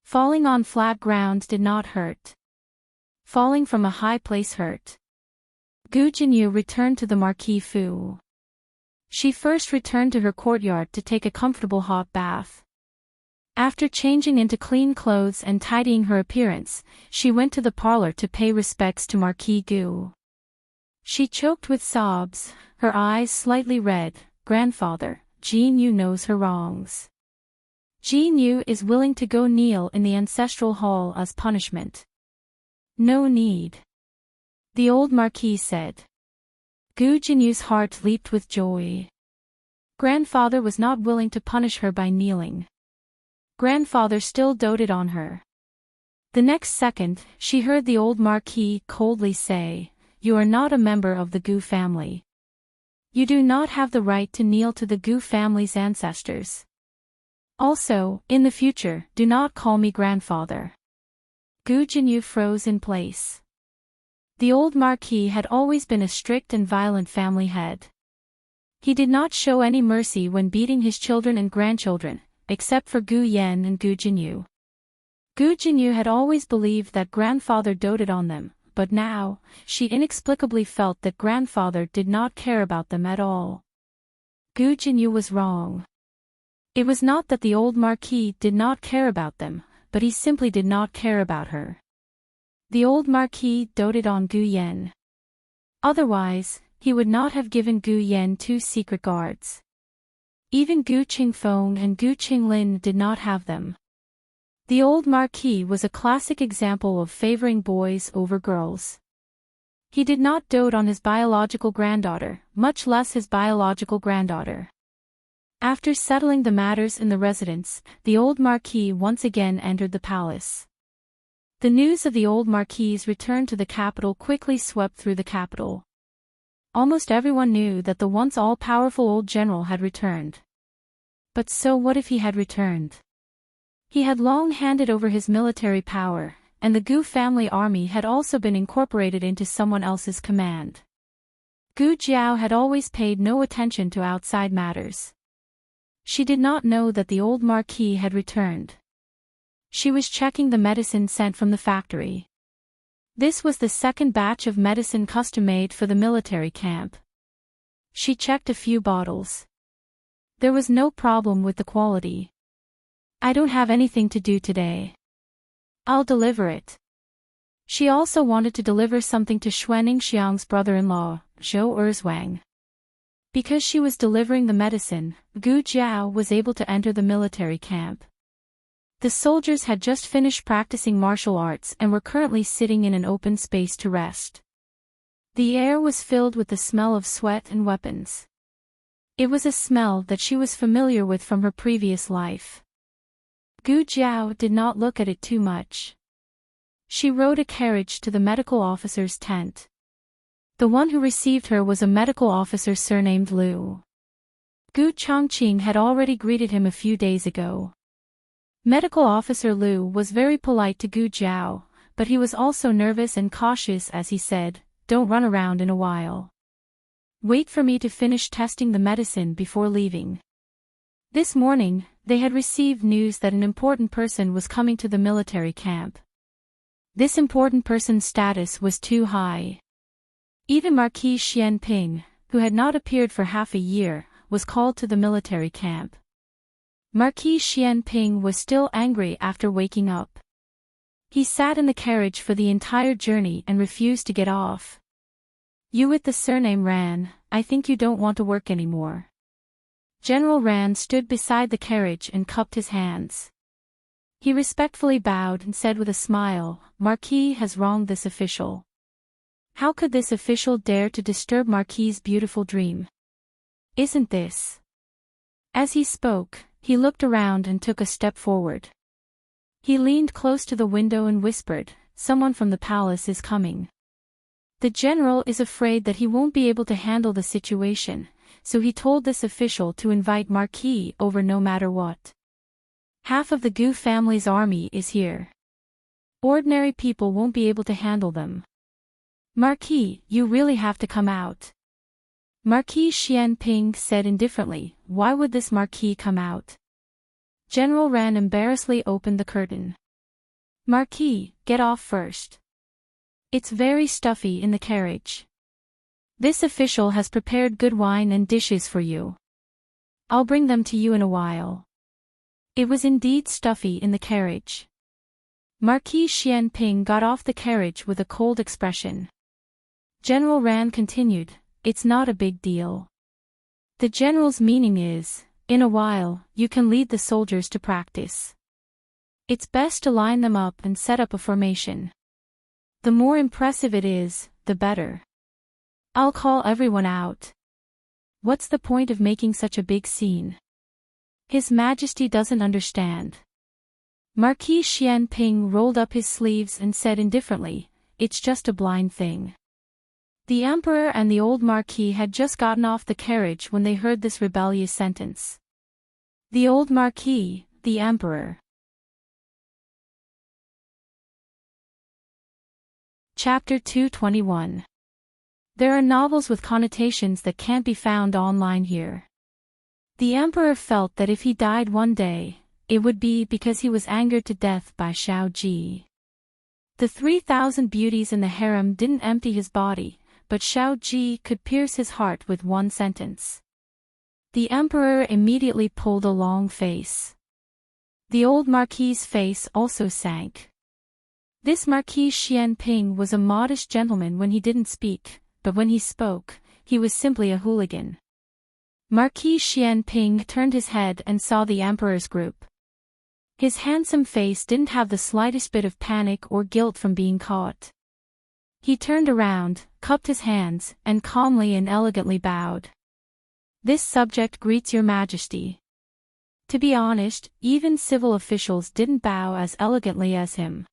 Falling on flat ground did not hurt. Falling from a high place hurt. Gu Jinyu returned to the Marquis Fu. She first returned to her courtyard to take a comfortable hot bath. After changing into clean clothes and tidying her appearance, she went to the parlor to pay respects to Marquis Gu. She choked with sobs, her eyes slightly red. "Grandfather, Jin Yu knows her wrongs. Jin Yu is willing to go kneel in the ancestral hall as punishment." "No need," the old Marquis said. Gu Jinyu's heart leaped with joy. Grandfather was not willing to punish her by kneeling. Grandfather still doted on her. The next second, she heard the old Marquis coldly say, "You are not a member of the Gu family. You do not have the right to kneel to the Gu family's ancestors. Also, in the future, do not call me grandfather." Gu Jinyu froze in place. The old Marquis had always been a strict and violent family head. He did not show any mercy when beating his children and grandchildren, except for Gu Yan and Gu Jinyu. Gu Jinyu had always believed that grandfather doted on them, but now, she inexplicably felt that grandfather did not care about them at all. Gu Jinyu was wrong. It was not that the old Marquis did not care about them, but he simply did not care about her. The old Marquis doted on Gu Yan. Otherwise, he would not have given Gu Yan 2 secret guards. Even Gu Qingfeng and Gu Qinglin did not have them. The old Marquis was a classic example of favoring boys over girls. He did not dote on his biological granddaughter, much less his biological granddaughter. After settling the matters in the residence, the old Marquis once again entered the palace. The news of the old Marquis's return to the capital quickly swept through the capital. Almost everyone knew that the once all-powerful old general had returned. But so what if he had returned? He had long handed over his military power, and the Gu family army had also been incorporated into someone else's command. Gu Jiao had always paid no attention to outside matters. She did not know that the old Marquis had returned. She was checking the medicine sent from the factory. This was the second batch of medicine custom-made for the military camp. She checked a few bottles. There was no problem with the quality. I don't have anything to do today. I'll deliver it. She also wanted to deliver something to Xuanning Xiang's brother-in-law, Zhou Erzwang. Because she was delivering the medicine, Gu Jiao was able to enter the military camp. The soldiers had just finished practicing martial arts and were currently sitting in an open space to rest. The air was filled with the smell of sweat and weapons. It was a smell that she was familiar with from her previous life. Gu Jiao did not look at it too much. She rode a carriage to the medical officer's tent. The one who received her was a medical officer surnamed Liu. Gu Chongqing had already greeted him a few days ago. Medical officer Liu was very polite to Gu Jiao, but he was also nervous and cautious as he said, "Don't run around in a while. Wait for me to finish testing the medicine before leaving." This morning, they had received news that an important person was coming to the military camp. This important person's status was too high. Even Marquis Xianping, who had not appeared for half a year, was called to the military camp. Marquis Xianping was still angry after waking up. He sat in the carriage for the entire journey and refused to get off. "You with the surname Ran, I think you don't want to work anymore." General Ran stood beside the carriage and cupped his hands. He respectfully bowed and said with a smile, "Marquis has wronged this official. How could this official dare to disturb Marquis's beautiful dream? Isn't this?" As he spoke, he looked around and took a step forward. He leaned close to the window and whispered, "Someone from the palace is coming. The general is afraid that he won't be able to handle the situation, so he told this official to invite Marquis over no matter what. Half of the Gu family's army is here. Ordinary people won't be able to handle them. Marquis, you really have to come out." Marquis Xianping said indifferently, "Why would this Marquis come out?" General Ran embarrassedly opened the curtain. "Marquis, get off first. It's very stuffy in the carriage. This official has prepared good wine and dishes for you. I'll bring them to you in a while." It was indeed stuffy in the carriage. Marquis Xianping got off the carriage with a cold expression. General Ran continued, "It's not a big deal. The general's meaning is, in a while, you can lead the soldiers to practice. It's best to line them up and set up a formation. The more impressive it is, the better. I'll call everyone out. What's the point of making such a big scene? His Majesty doesn't understand." Marquis Xianping rolled up his sleeves and said indifferently, "It's just a blind thing." The Emperor and the old Marquis had just gotten off the carriage when they heard this rebellious sentence. The old Marquis, the Emperor. Chapter 221. There are novels with connotations that can't be found online here. The emperor felt that if he died one day, it would be because he was angered to death by Xiao Ji. The 3,000 beauties in the harem didn't empty his body, but Xiao Ji could pierce his heart with one sentence. The emperor immediately pulled a long face. The old marquis's face also sank. This Marquis Xian Ping was a modest gentleman when he didn't speak, but when he spoke, he was simply a hooligan. Marquis Xian Ping turned his head and saw the emperor's group. His handsome face didn't have the slightest bit of panic or guilt from being caught. He turned around, cupped his hands, and calmly and elegantly bowed. "This subject greets your majesty." To be honest, even civil officials didn't bow as elegantly as him.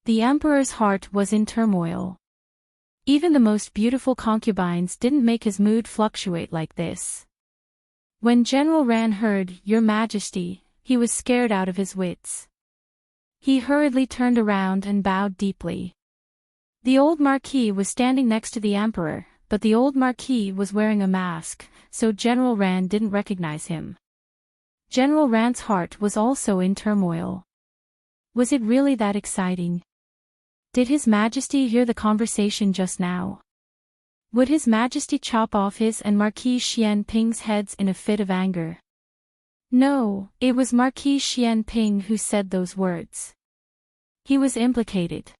The emperor's heart was in turmoil. Even the most beautiful concubines didn't make his mood fluctuate like this. When General Ran heard, "Your Majesty," he was scared out of his wits. He hurriedly turned around and bowed deeply. The old marquis was standing next to the emperor, but the old marquis was wearing a mask, so General Ran didn't recognize him. General Ran's heart was also in turmoil. Was it really that exciting? Did His Majesty hear the conversation just now? Would His Majesty chop off his and Marquis Xian Ping's heads in a fit of anger? No, it was Marquis Xian Ping who said those words. He was implicated.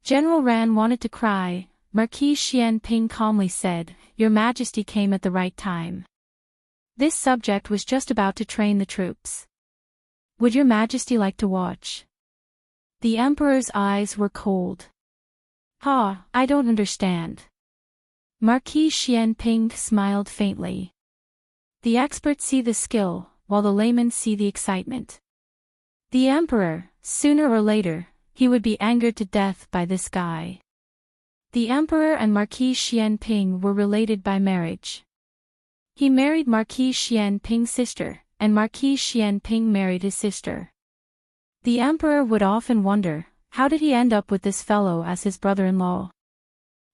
General Ran wanted to cry. Marquis Xian Ping calmly said, "Your Majesty came at the right time. This subject was just about to train the troops. Would Your Majesty like to watch?" The emperor's eyes were cold. "Ha, I don't understand." Marquis Xian Ping smiled faintly. The experts see the skill, while the laymen see the excitement. The emperor, sooner or later, he would be angered to death by this guy. The emperor and Marquis Xian Ping were related by marriage. He married Marquis Xian Ping's sister, and Marquis Xian Ping married his sister. The emperor would often wonder, how did he end up with this fellow as his brother-in-law?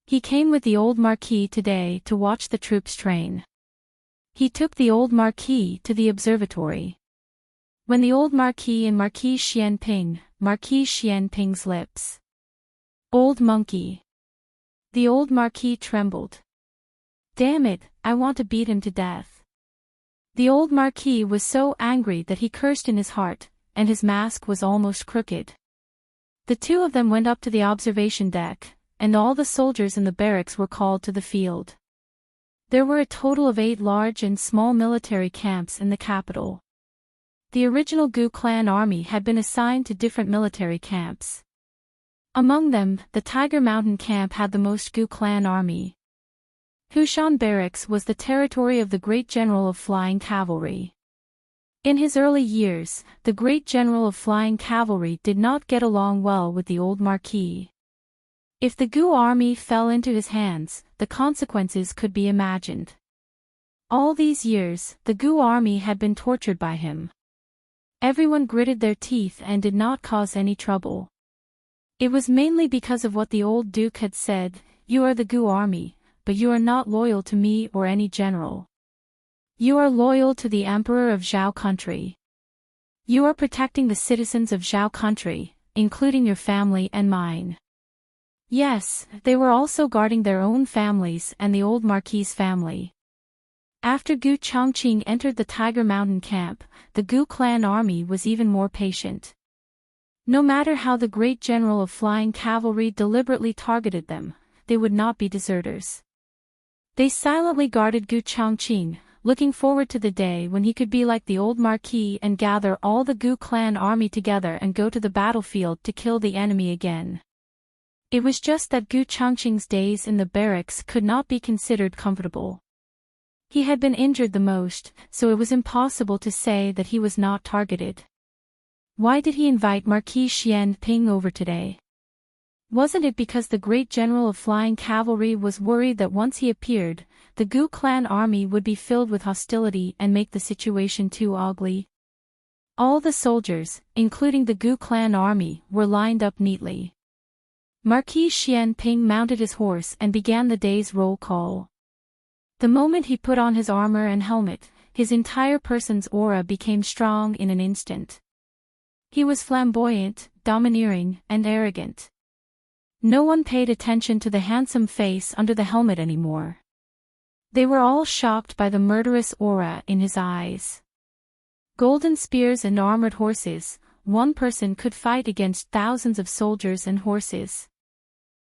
He came with the old marquis today to watch the troops train. He took the old marquis to the observatory. When the old marquis and Marquis Xian Ping's lips. "Old monkey." The old marquis trembled. "Damn it, I want to beat him to death." The old marquis was so angry that he cursed in his heart, and his mask was almost crooked. The two of them went up to the observation deck, and all the soldiers in the barracks were called to the field. There were a total of 8 large and small military camps in the capital. The original Gu clan army had been assigned to different military camps. Among them, the Tiger Mountain camp had the most Gu clan army. Hushan Barracks was the territory of the great general of flying cavalry. In his early years, the great general of flying cavalry did not get along well with the old marquis. If the Gu army fell into his hands, the consequences could be imagined. All these years, the Gu army had been tortured by him. Everyone gritted their teeth and did not cause any trouble. It was mainly because of what the old duke had said, "You are the Gu army, but you are not loyal to me or any general. You are loyal to the emperor of Zhao country. You are protecting the citizens of Zhao country, including your family and mine." Yes, they were also guarding their own families and the old marquis's family. After Gu Chongqing entered the Tiger Mountain camp, the Gu clan army was even more patient. No matter how the great general of flying cavalry deliberately targeted them, they would not be deserters. They silently guarded Gu Chongqing, looking forward to the day when he could be like the old marquis and gather all the Gu clan army together and go to the battlefield to kill the enemy again. It was just that Gu Chongqing's days in the barracks could not be considered comfortable. He had been injured the most, so it was impossible to say that he was not targeted. Why did he invite Marquis Xian Ping over today? Wasn't it because the great general of flying cavalry was worried that once he appeared, the Gu clan army would be filled with hostility and make the situation too ugly? All the soldiers, including the Gu clan army, were lined up neatly. Marquis Xianping mounted his horse and began the day's roll call. The moment he put on his armor and helmet, his entire person's aura became strong in an instant. He was flamboyant, domineering, and arrogant. No one paid attention to the handsome face under the helmet anymore. They were all shocked by the murderous aura in his eyes. Golden spears and armored horses, one person could fight against thousands of soldiers and horses.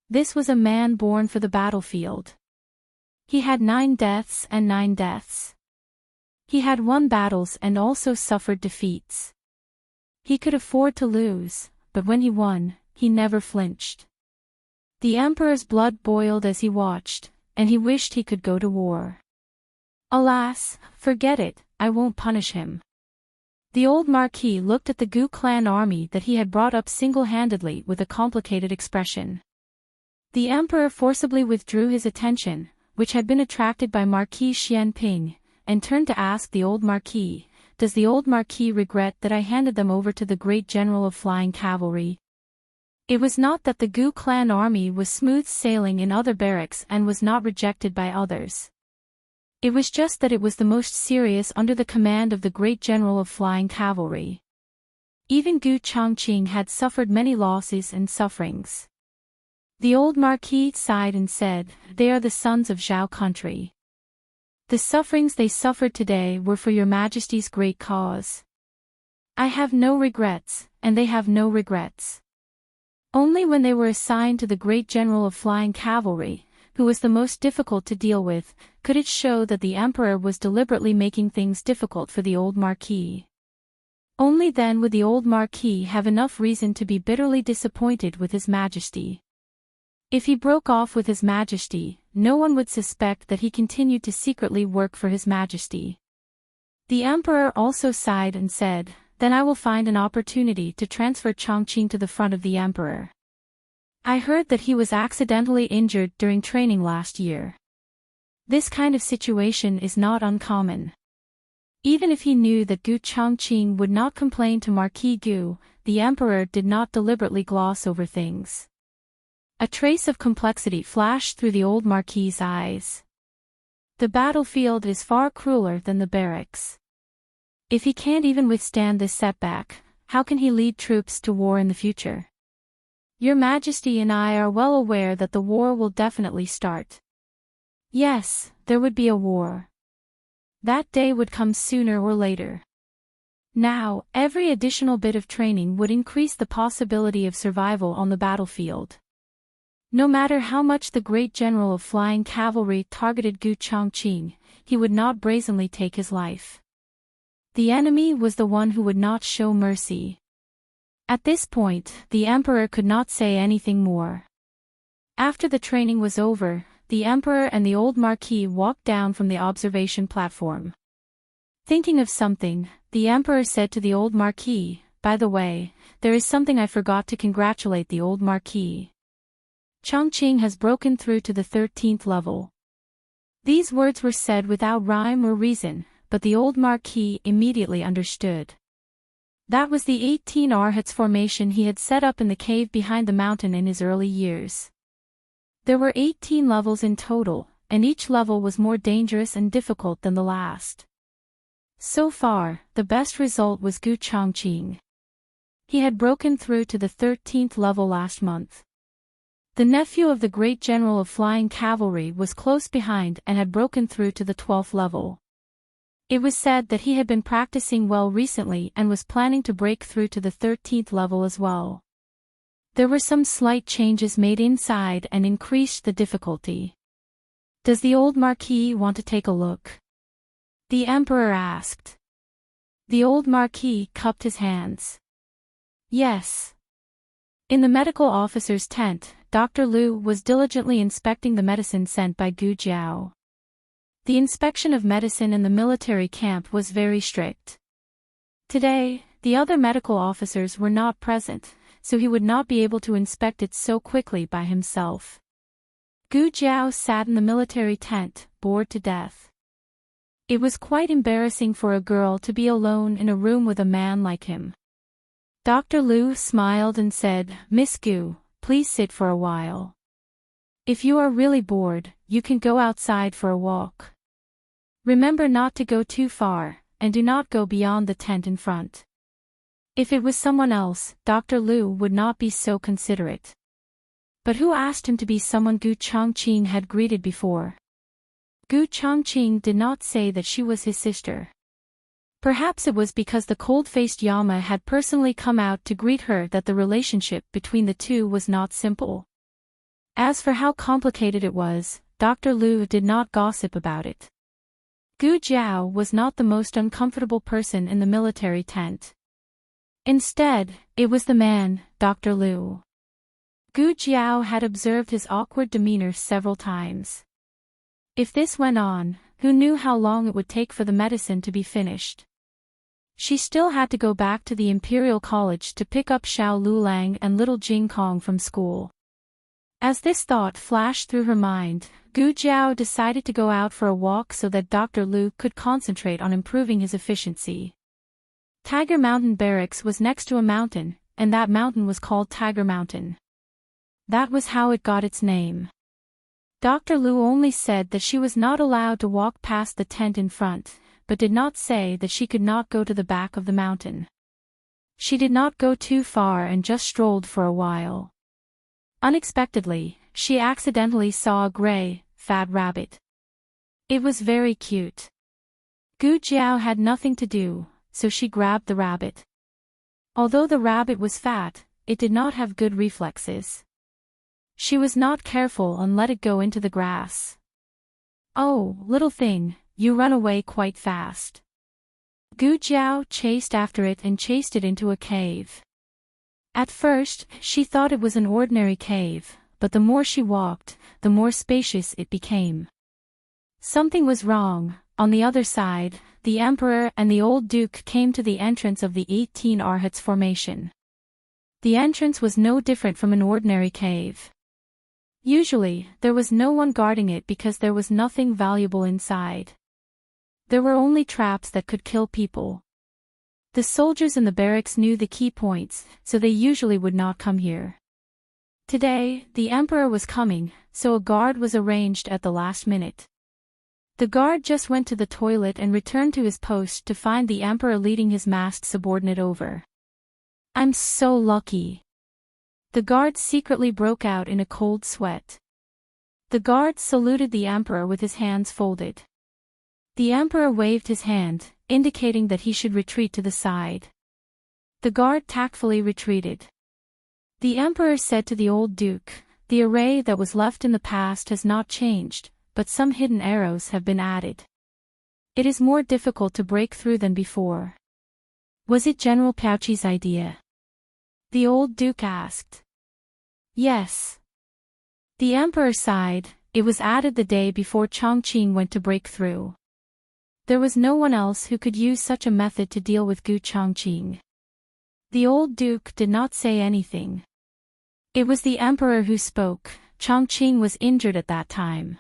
This was a man born for the battlefield. He had 9 deaths and 9 deaths. He had won battles and also suffered defeats. He could afford to lose, but when he won, he never flinched. The emperor's blood boiled as he watched, and he wished he could go to war. Alas, forget it, I won't punish him. The old marquis looked at the Gu clan army that he had brought up single-handedly with a complicated expression. The emperor forcibly withdrew his attention, which had been attracted by Marquis Xianping, and turned to ask the old marquis, "Does the old marquis regret that I handed them over to the great general of flying cavalry?" It was not that the Gu clan army was smooth sailing in other barracks and was not rejected by others. It was just that it was the most serious under the command of the great general of flying cavalry. Even Gu Chongqing had suffered many losses and sufferings. The old marquis sighed and said, "They are the sons of Zhao country. The sufferings they suffered today were for your majesty's great cause. I have no regrets, and they have no regrets." Only when they were assigned to the great general of flying cavalry, who was the most difficult to deal with, could it show that the emperor was deliberately making things difficult for the old marquis. Only then would the old marquis have enough reason to be bitterly disappointed with his majesty. If he broke off with his majesty, no one would suspect that he continued to secretly work for his majesty. The emperor also sighed and said, "Then I will find an opportunity to transfer Chongqing to the front of the emperor. I heard that he was accidentally injured during training last year. This kind of situation is not uncommon." Even if he knew that Gu Chongqing would not complain to Marquis Gu, the emperor did not deliberately gloss over things. A trace of complexity flashed through the old marquis's eyes. The battlefield is far crueler than the barracks. If he can't even withstand this setback, how can he lead troops to war in the future? Your Majesty and I are well aware that the war will definitely start. Yes, there would be a war. That day would come sooner or later. Now, every additional bit of training would increase the possibility of survival on the battlefield. No matter how much the great general of flying cavalry targeted Gu Chongqing, he would not brazenly take his life. The enemy was the one who would not show mercy. At this point, the emperor could not say anything more. After the training was over, the emperor and the old marquis walked down from the observation platform. Thinking of something, the emperor said to the old marquis, "By the way, there is something I forgot to congratulate the old marquis. Chongqing has broken through to the 13th level." These words were said without rhyme or reason, but the old marquis immediately understood. That was the 18 Arhats formation he had set up in the cave behind the mountain in his early years. There were 18 levels in total, and each level was more dangerous and difficult than the last. So far, the best result was Gu Chongqing. He had broken through to the 13th level last month. The nephew of the great general of flying cavalry was close behind and had broken through to the 12th level. It was said that he had been practicing well recently and was planning to break through to the 13th level as well. There were some slight changes made inside and increased the difficulty. "Does the old marquis want to take a look?" the emperor asked. The old marquis cupped his hands. "Yes." In the medical officer's tent, Dr. Liu was diligently inspecting the medicine sent by Gu Jiao. The inspection of medicine in the military camp was very strict. Today, the other medical officers were not present, so he would not be able to inspect it so quickly by himself. Gu Jiao sat in the military tent, bored to death. It was quite embarrassing for a girl to be alone in a room with a man like him. Dr. Liu smiled and said, "Miss Gu, please sit for a while. If you are really bored, you can go outside for a walk. Remember not to go too far, and do not go beyond the tent in front. If it was someone else, Dr. Liu would not be so considerate. But who asked him to be someone Gu Chongqing had greeted before? Gu Chongqing did not say that she was his sister. Perhaps it was because the cold-faced Yama had personally come out to greet her that the relationship between the two was not simple. As for how complicated it was, Dr. Liu did not gossip about it. Gu Jiao was not the most uncomfortable person in the military tent. Instead, it was the man, Dr. Liu. Gu Jiao had observed his awkward demeanor several times. If this went on, who knew how long it would take for the medicine to be finished? She still had to go back to the Imperial College to pick up Xiao Lulang and little Jing Kong from school. As this thought flashed through her mind, Gu Jiao decided to go out for a walk so that Dr. Liu could concentrate on improving his efficiency. Tiger Mountain Barracks was next to a mountain, and that mountain was called Tiger Mountain. That was how it got its name. Dr. Liu only said that she was not allowed to walk past the tent in front, but did not say that she could not go to the back of the mountain. She did not go too far and just strolled for a while. Unexpectedly, she accidentally saw a gray, fat rabbit. It was very cute. Gu Jiao had nothing to do, so she grabbed the rabbit. Although the rabbit was fat, it did not have good reflexes. She was not careful and let it go into the grass. "Oh, little thing, you run away quite fast." Gu Jiao chased after it and chased it into a cave. At first, she thought it was an ordinary cave, but the more she walked, the more spacious it became. Something was wrong. On the other side, the Emperor and the old Duke came to the entrance of the 18 Arhats formation. The entrance was no different from an ordinary cave. Usually, there was no one guarding it because there was nothing valuable inside. There were only traps that could kill people. The soldiers in the barracks knew the key points, so they usually would not come here. Today, the Emperor was coming, so a guard was arranged at the last minute. The guard just went to the toilet and returned to his post to find the Emperor leading his masked subordinate over. "I'm so lucky." The guard secretly broke out in a cold sweat. The guard saluted the Emperor with his hands folded. The Emperor waved his hand, indicating that he should retreat to the side. The guard tactfully retreated. The Emperor said to the old Duke, "The array that was left in the past has not changed, but some hidden arrows have been added. It is more difficult to break through than before." "Was it General Piaoqi's idea?" the old Duke asked. "Yes." The Emperor sighed. It was added the day before Chongqing went to break through. There was no one else who could use such a method to deal with Gu Chongqing. The old Duke did not say anything. It was the Emperor who spoke. Chongqing was injured at that time.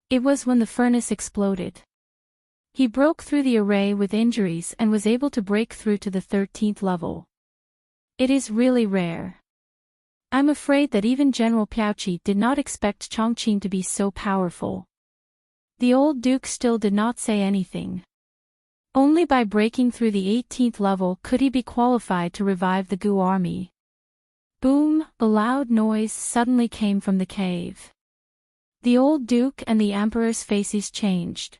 It was when the furnace exploded. He broke through the array with injuries and was able to break through to the 13th level. It is really rare. I'm afraid that even General Piaoqi did not expect Chongqing to be so powerful. The old Duke still did not say anything. Only by breaking through the 18th level could he be qualified to revive the Gu army. Boom! A loud noise suddenly came from the cave. The old Duke and the Emperor's faces changed.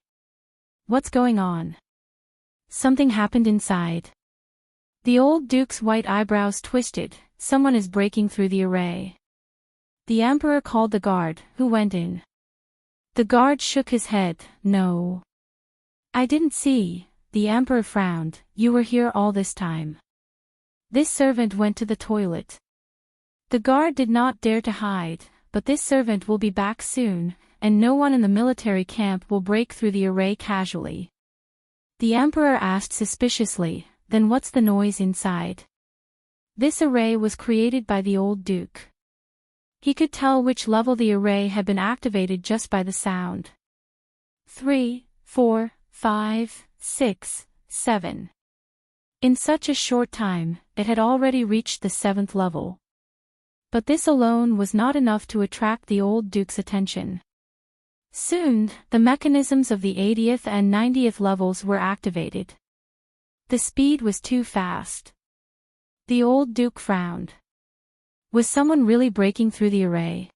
"What's going on?" "Something happened inside." The old Duke's white eyebrows twisted. "Someone is breaking through the array." The Emperor called the guard, who went in. The guard shook his head. "No. I didn't see." The Emperor frowned. "You were here all this time." This servant went to the toilet. The guard did not dare to hide, but this servant will be back soon, and no one in the military camp will break through the array casually. The Emperor asked suspiciously, "Then what's the noise inside?" This array was created by the old Duke. He could tell which level the array had been activated just by the sound. 3, 4, 5, 6, 7. In such a short time, it had already reached the 7th level. But this alone was not enough to attract the old Duke's attention. Soon, the mechanisms of the 80th and 90th levels were activated. The speed was too fast. The old Duke frowned. Was someone really breaking through the array?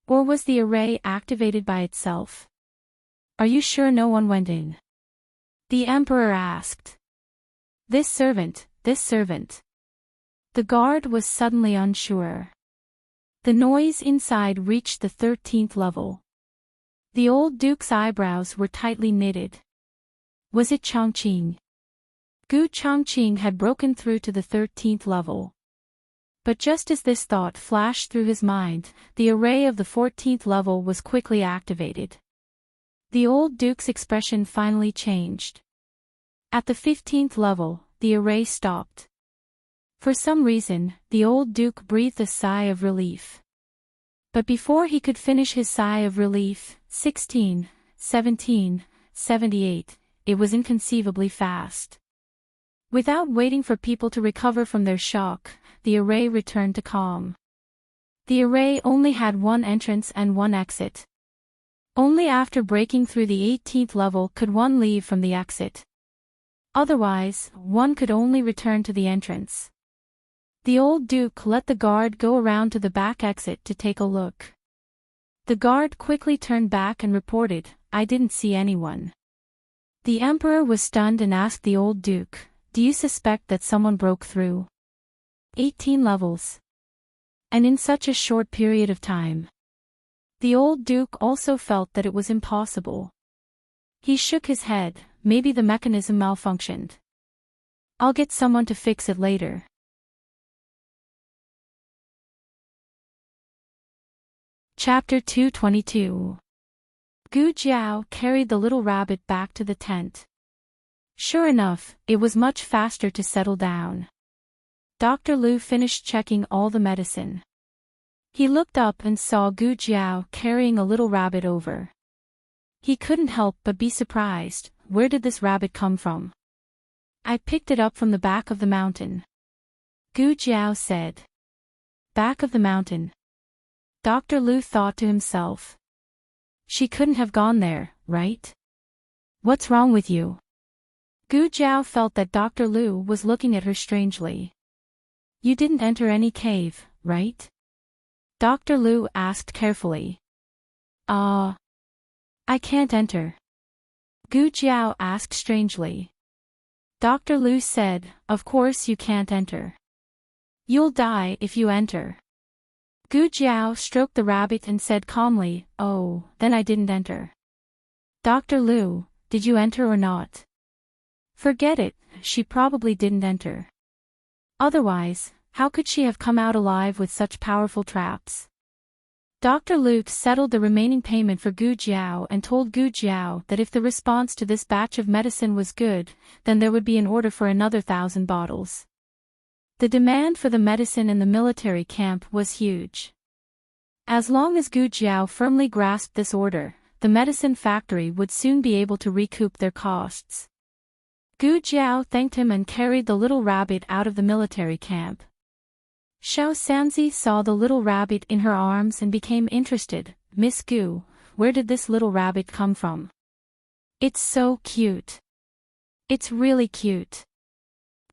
Or was the array activated by itself? Are you sure no one went in? The Emperor asked. This servant. The guard was suddenly unsure. The noise inside reached the 13th level. The old Duke's eyebrows were tightly knitted. Was it Chongqing? Gu Chongqing had broken through to the 13th level. But just as this thought flashed through his mind, the array of the 14th level was quickly activated. The old Duke's expression finally changed. At the 15th level, the array stopped. For some reason, the old Duke breathed a sigh of relief. But before he could finish his sigh of relief, 16, 17, 78, it was inconceivably fast. Without waiting for people to recover from their shock, the array returned to calm. The array only had one entrance and one exit. Only after breaking through the 18th level could one leave from the exit. Otherwise, one could only return to the entrance. The old Duke let the guard go around to the back exit to take a look. The guard quickly turned back and reported, I didn't see anyone. The Emperor was stunned and asked the old Duke, do you suspect that someone broke through? 18 levels. And in such a short period of time. The old Duke also felt that it was impossible. He shook his head, maybe the mechanism malfunctioned. I'll get someone to fix it later. Chapter 222. Gu Jiao carried the little rabbit back to the tent. Sure enough, it was much faster to settle down. Dr. Lu finished checking all the medicine. He looked up and saw Gu Jiao carrying a little rabbit over. He couldn't help but be surprised. Where did this rabbit come from? I picked it up from the back of the mountain. Gu Jiao said. Back of the mountain. Dr. Lu thought to himself. She couldn't have gone there, right? What's wrong with you? Gu Jiao felt that Dr. Lu was looking at her strangely. You didn't enter any cave, right? Dr. Lu asked carefully. I can't enter. Gu Jiao asked strangely. Dr. Lu said, of course you can't enter. You'll die if you enter. Gu Jiao stroked the rabbit and said calmly, oh, then I didn't enter. Dr. Lu, did you enter or not? Forget it, she probably didn't enter. Otherwise, how could she have come out alive with such powerful traps? Dr. Lu settled the remaining payment for Gu Jiao and told Gu Jiao that if the response to this batch of medicine was good, then there would be an order for another 1,000 bottles. The demand for the medicine in the military camp was huge. As long as Gu Jiao firmly grasped this order, the medicine factory would soon be able to recoup their costs. Gu Jiao thanked him and carried the little rabbit out of the military camp. Xiao Sanzi saw the little rabbit in her arms and became interested. Miss Gu, where did this little rabbit come from? It's so cute. It's really cute.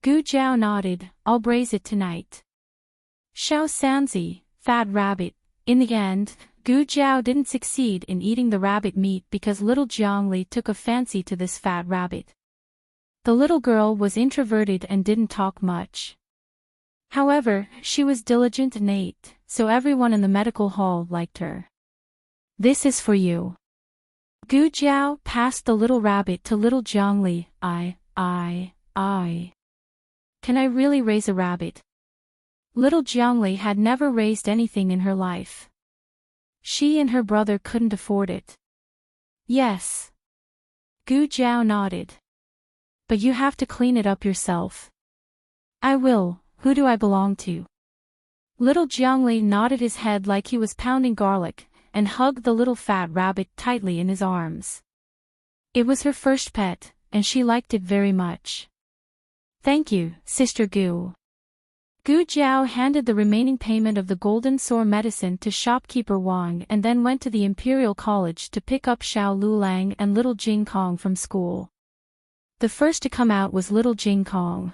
Gu Jiao nodded, I'll braise it tonight. Xiao Sanzi, fat rabbit. In the end, Gu Jiao didn't succeed in eating the rabbit meat because little Jiangli took a fancy to this fat rabbit. The little girl was introverted and didn't talk much. However, she was diligent and ate, so everyone in the medical hall liked her. This is for you. Gu Jiao passed the little rabbit to little Jiangli. Can I really raise a rabbit? Little Jiangli had never raised anything in her life. She and her brother couldn't afford it. Yes. Gu Jiao nodded. But you have to clean it up yourself. I will. Who do I belong to? Little Jiangli nodded his head like he was pounding garlic, and hugged the little fat rabbit tightly in his arms. It was her first pet, and she liked it very much. Thank you, Sister Gu. Gu Jiao handed the remaining payment of the golden sore medicine to shopkeeper Wang and then went to the Imperial College to pick up Xiao Lulang and little Jing Kong from school. The first to come out was little Jing Kong.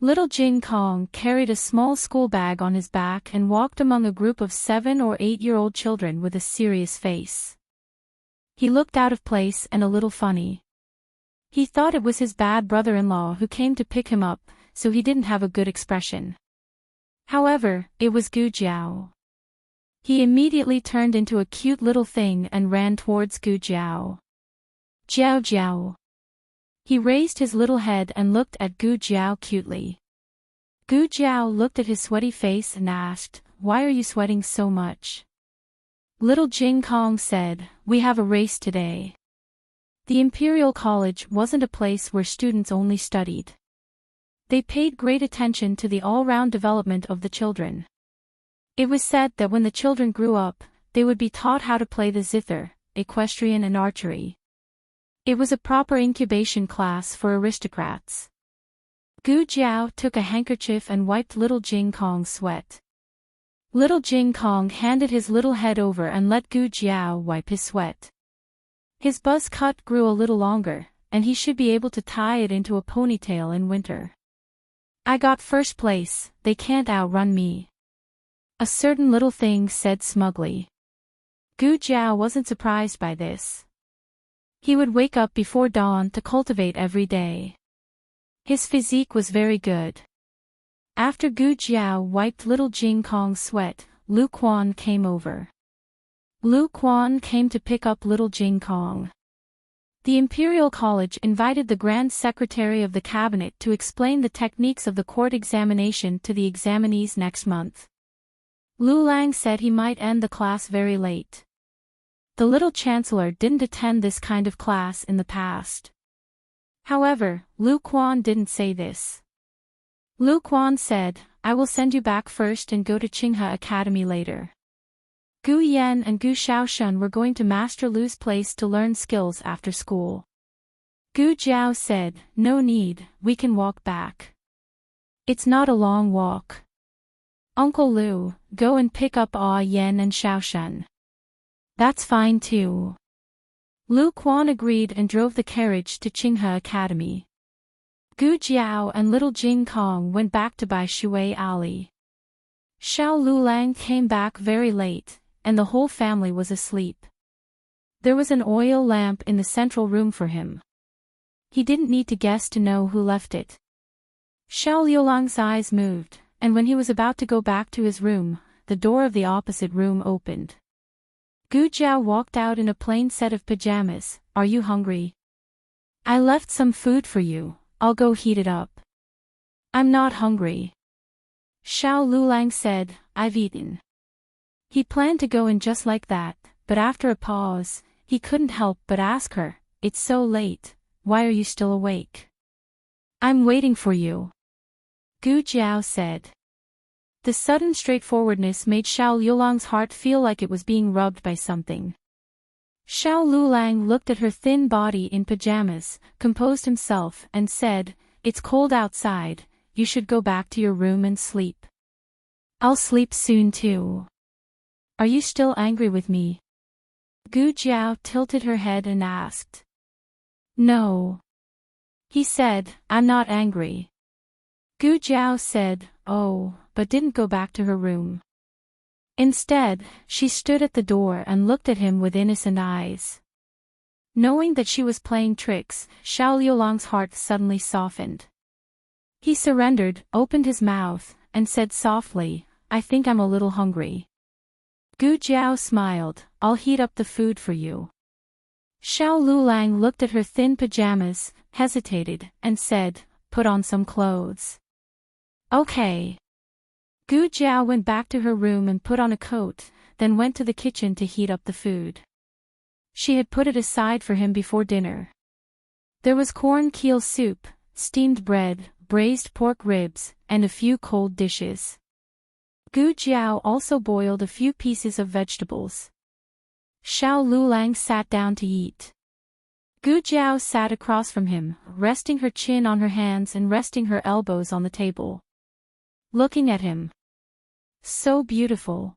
Little Jing Kong carried a small school bag on his back and walked among a group of 7- or 8-year-old children with a serious face. He looked out of place and a little funny. He thought it was his bad brother-in-law who came to pick him up, so he didn't have a good expression. However, it was Gu Jiao. He immediately turned into a cute little thing and ran towards Gu Jiao. Jiao Jiao. He raised his little head and looked at Gu Jiao cutely. Gu Jiao looked at his sweaty face and asked, "Why are you sweating so much?" Little Jing Kong said, "We have a race today." The Imperial College wasn't a place where students only studied. They paid great attention to the all-round development of the children. It was said that when the children grew up, they would be taught how to play the zither, equestrian and archery. It was a proper incubation class for aristocrats. Gu Jiao took a handkerchief and wiped little Jing Kong's sweat. Little Jing Kong handed his little head over and let Gu Jiao wipe his sweat. His buzz cut grew a little longer, and he should be able to tie it into a ponytail in winter. "I got first place, they can't outrun me," a certain little thing said smugly. Gu Jiao wasn't surprised by this. He would wake up before dawn to cultivate every day. His physique was very good. After Gu Jiao wiped little Jing Kong's sweat, Lu Quan came over. Lu Quan came to pick up little Jing Kong. The Imperial College invited the Grand Secretary of the Cabinet to explain the techniques of the court examination to the examinees next month. Lu Lang said he might end the class very late. The little chancellor didn't attend this kind of class in the past. However, Lu Quan didn't say this. Lu Quan said, "I will send you back first and go to Qinghe Academy later." Gu Yan and Gu Shaoshun were going to Master Lu's place to learn skills after school. Gu Jiao said, "No need, we can walk back. It's not a long walk. Uncle Lu, go and pick up Yan and Shaoshun." "That's fine too." Lu Quan agreed and drove the carriage to Qinghe Academy. Gu Jiao and little Jing Kong went back to Bai Shui Alley. Xiao Lulang came back very late, and the whole family was asleep. There was an oil lamp in the central room for him. He didn't need to guess to know who left it. Xiao Liulang's eyes moved, and when he was about to go back to his room, the door of the opposite room opened. Gu Jiao walked out in a plain set of pajamas. "Are you hungry? I left some food for you, I'll go heat it up." "I'm not hungry." Xiao Lulang said, "I've eaten." He planned to go in just like that, but after a pause, he couldn't help but ask her, "It's so late, why are you still awake?" "I'm waiting for you," Gu Jiao said. The sudden straightforwardness made Xiao Liulang's heart feel like it was being rubbed by something. Xiao Lulang looked at her thin body in pajamas, composed himself, and said, "It's cold outside, you should go back to your room and sleep." "I'll sleep soon too." "Are you still angry with me?" Gu Jiao tilted her head and asked. "No." He said, "I'm not angry." Gu Jiao said, "Oh," but didn't go back to her room. Instead, she stood at the door and looked at him with innocent eyes. Knowing that she was playing tricks, Xiao Liulang's heart suddenly softened. He surrendered, opened his mouth, and said softly, "I think I'm a little hungry." Gu Jiao smiled, "I'll heat up the food for you." Xiao Lulang looked at her thin pajamas, hesitated, and said, "Put on some clothes." "Okay." Gu Jiao went back to her room and put on a coat, then went to the kitchen to heat up the food. She had put it aside for him before dinner. There was corn keel soup, steamed bread, braised pork ribs, and a few cold dishes. Gu Jiao also boiled a few pieces of vegetables. Xiao Lulang sat down to eat. Gu Jiao sat across from him, resting her chin on her hands and resting her elbows on the table. looking at him. So beautiful.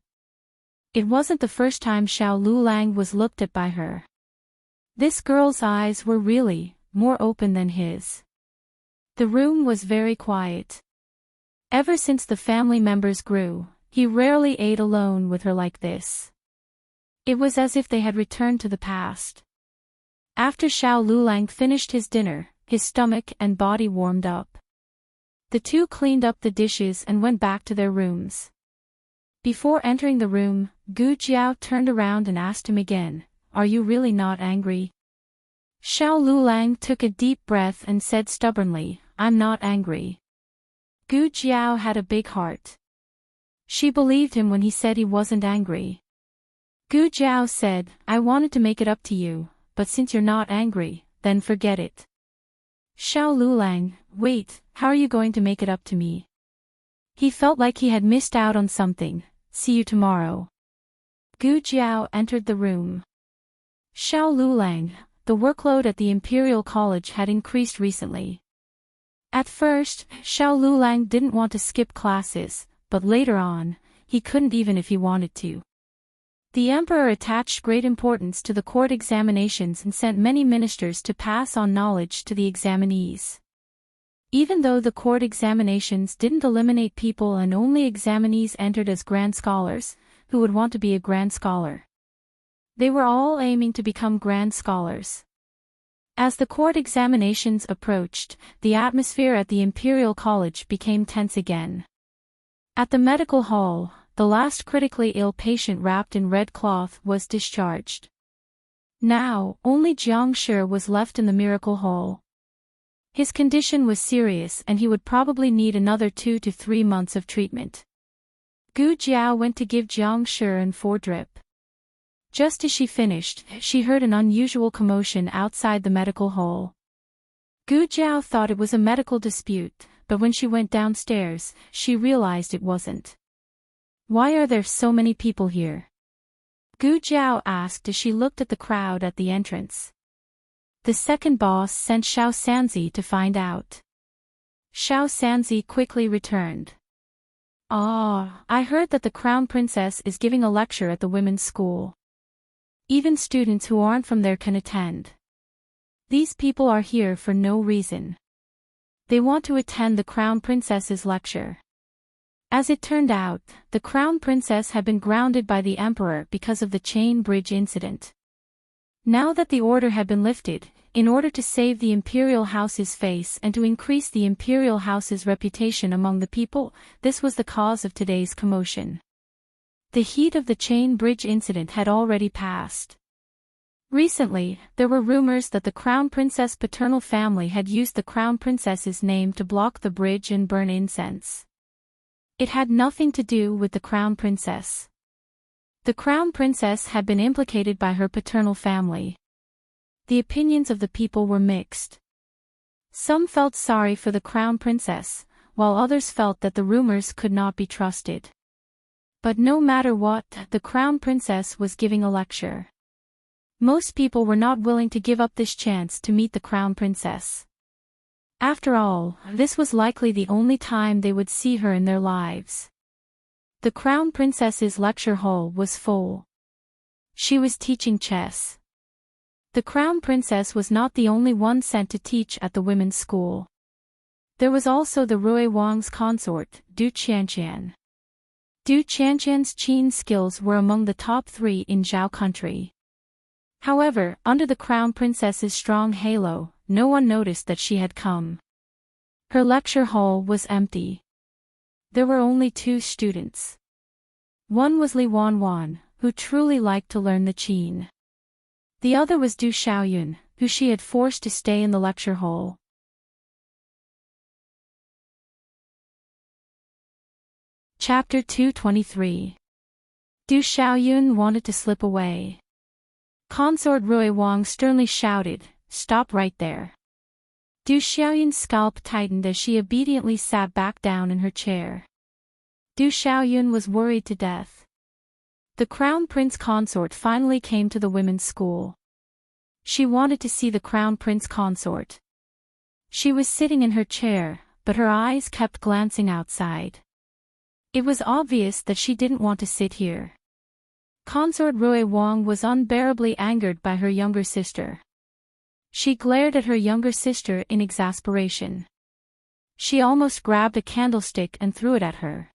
It wasn't the first time Xiao Lulang was looked at by her. This girl's eyes were really more open than his. The room was very quiet. Ever since the family members grew, he rarely ate alone with her like this. It was as if they had returned to the past. After Xiao Lulang finished his dinner, his stomach and body warmed up. The two cleaned up the dishes and went back to their rooms. Before entering the room, Gu Jiao turned around and asked him again, "Are you really not angry?" Xiao Lulang took a deep breath and said stubbornly, "I'm not angry." Gu Jiao had a big heart. She believed him when he said he wasn't angry. Gu Jiao said, "I wanted to make it up to you, but since you're not angry, then forget it." Xiao Lulang, "Wait, how are you going to make it up to me?" He felt like he had missed out on something. "See you tomorrow." Gu Jiao entered the room. Xiao Lulang, the workload at the Imperial College had increased recently. At first, Xiao Lulang didn't want to skip classes, but later on, he couldn't even if he wanted to. The emperor attached great importance to the court examinations and sent many ministers to pass on knowledge to the examinees. Even though the court examinations didn't eliminate people and only examinees entered as grand scholars, who would want to be a grand scholar. They were all aiming to become grand scholars. As the court examinations approached, the atmosphere at the Imperial College became tense again. At the medical hall, the last critically ill patient wrapped in red cloth was discharged. Now, only Jiang Shi was left in the miracle hall. His condition was serious and he would probably need another 2 to 3 months of treatment. Gu Jiao went to give Jiang Shi an 4 drip. Just as she finished, she heard an unusual commotion outside the medical hall. Gu Jiao thought it was a medical dispute, but when she went downstairs, she realized it wasn't. "Why are there so many people here?" Gu Jiao asked as she looked at the crowd at the entrance. The second boss sent Xiao Sanzi to find out. Xiao Sanzi quickly returned. I heard that the Crown Princess is giving a lecture at the women's school. Even students who aren't from there can attend. These people are here for no reason. They want to attend the Crown Princess's lecture. As it turned out, the Crown Princess had been grounded by the Emperor because of the chain bridge incident. Now that the order had been lifted, in order to save the Imperial House's face and to increase the Imperial House's reputation among the people, this was the cause of today's commotion. The heat of the chain bridge incident had already passed. Recently, there were rumors that the Crown Princess paternal family had used the Crown Princess's name to block the bridge and burn incense. It had nothing to do with the Crown Princess. The Crown Princess had been implicated by her paternal family. The opinions of the people were mixed. Some felt sorry for the Crown Princess, while others felt that the rumors could not be trusted. But no matter what, the Crown Princess was giving a lecture. Most people were not willing to give up this chance to meet the Crown Princess. After all, this was likely the only time they would see her in their lives. The Crown Princess's lecture hall was full. She was teaching chess. The Crown Princess was not the only one sent to teach at the women's school. There was also the Rui Wang's consort, Du Qianqian. Du Qianqian's qin skills were among the top 3 in Zhao country. However, under the Crown Princess's strong halo, no one noticed that she had come. Her lecture hall was empty. There were only 2 students. One was Li Wanwan, who truly liked to learn the qin. The other was Du Xiaoyun, who she had forced to stay in the lecture hall. Chapter 223. Du Xiaoyun wanted to slip away. Consort Rui Wang sternly shouted, "Stop right there." Du Xiaoyun's scalp tightened as she obediently sat back down in her chair. Du Xiaoyun was worried to death. The Crown Prince consort finally came to the women's school. She wanted to see the Crown Prince consort. She was sitting in her chair, but her eyes kept glancing outside. It was obvious that she didn't want to sit here. Consort Rui Wang was unbearably angered by her younger sister. She glared at her younger sister in exasperation. She almost grabbed a candlestick and threw it at her.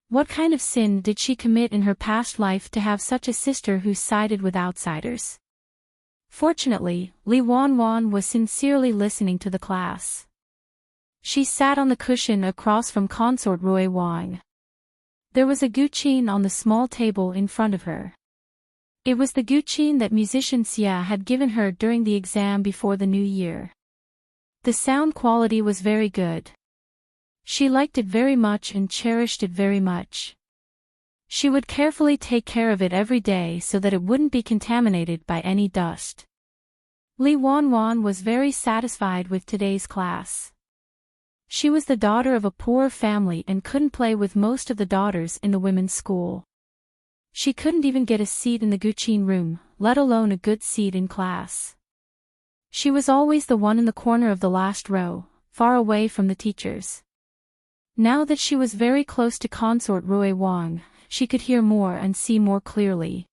What kind of sin did she commit in her past life to have such a sister who sided with outsiders? Fortunately, Li Wanwan was sincerely listening to the class. She sat on the cushion across from Consort Rui Wang. There was a guqin on the small table in front of her. It was the guqin that musician Xia had given her during the exam before the new year. The sound quality was very good. She liked it very much and cherished it very much. She would carefully take care of it every day so that it wouldn't be contaminated by any dust. Li Wanwan was very satisfied with today's class. She was the daughter of a poor family and couldn't play with most of the daughters in the women's school. She couldn't even get a seat in the guqin room, let alone a good seat in class. She was always the one in the corner of the last row, far away from the teachers. Now that she was very close to Consort Rui Wang, she could hear more and see more clearly.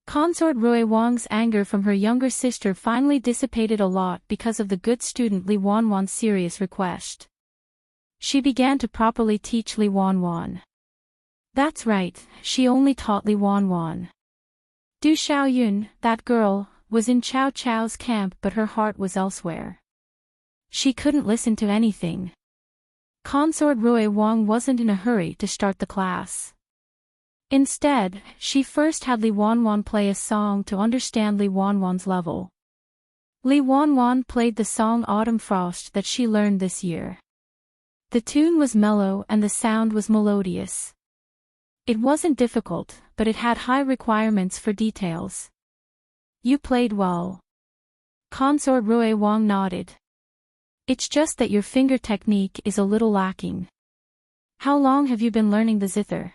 Consort Rui Wang's anger from her younger sister finally dissipated a lot because of the good student Li Wanwan's serious request. She began to properly teach Li Wanwan. That's right, she only taught Li Wanwan. Du Xiaoyun, that girl, was in Chow Chow's camp but her heart was elsewhere. She couldn't listen to anything. Consort Rui Wang wasn't in a hurry to start the class. Instead, she first had Li Wanwan play a song to understand Li Wanwan's level. Li Wanwan played the song Autumn Frost that she learned this year. The tune was mellow and the sound was melodious. It wasn't difficult, but it had high requirements for details. You played well. Consort Rui Wang nodded. It's just that your finger technique is a little lacking. How long have you been learning the zither?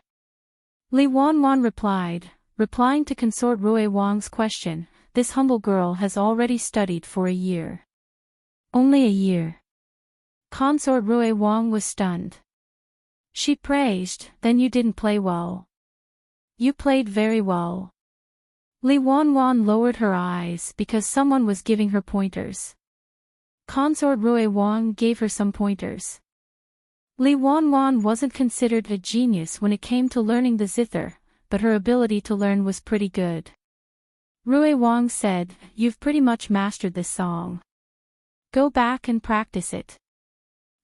Li Wanwan replied, replying to Consort Rui Wang's question, this humble girl has already studied for a year. Only a year. Consort Rui Wang was stunned. She praised, then you didn't play well. You played very well. Li Wanwan lowered her eyes because someone was giving her pointers. Consort Rui Wang gave her some pointers. Li Wanwan wasn't considered a genius when it came to learning the zither, but her ability to learn was pretty good. Rui Wang said, you've pretty much mastered this song. Go back and practice it.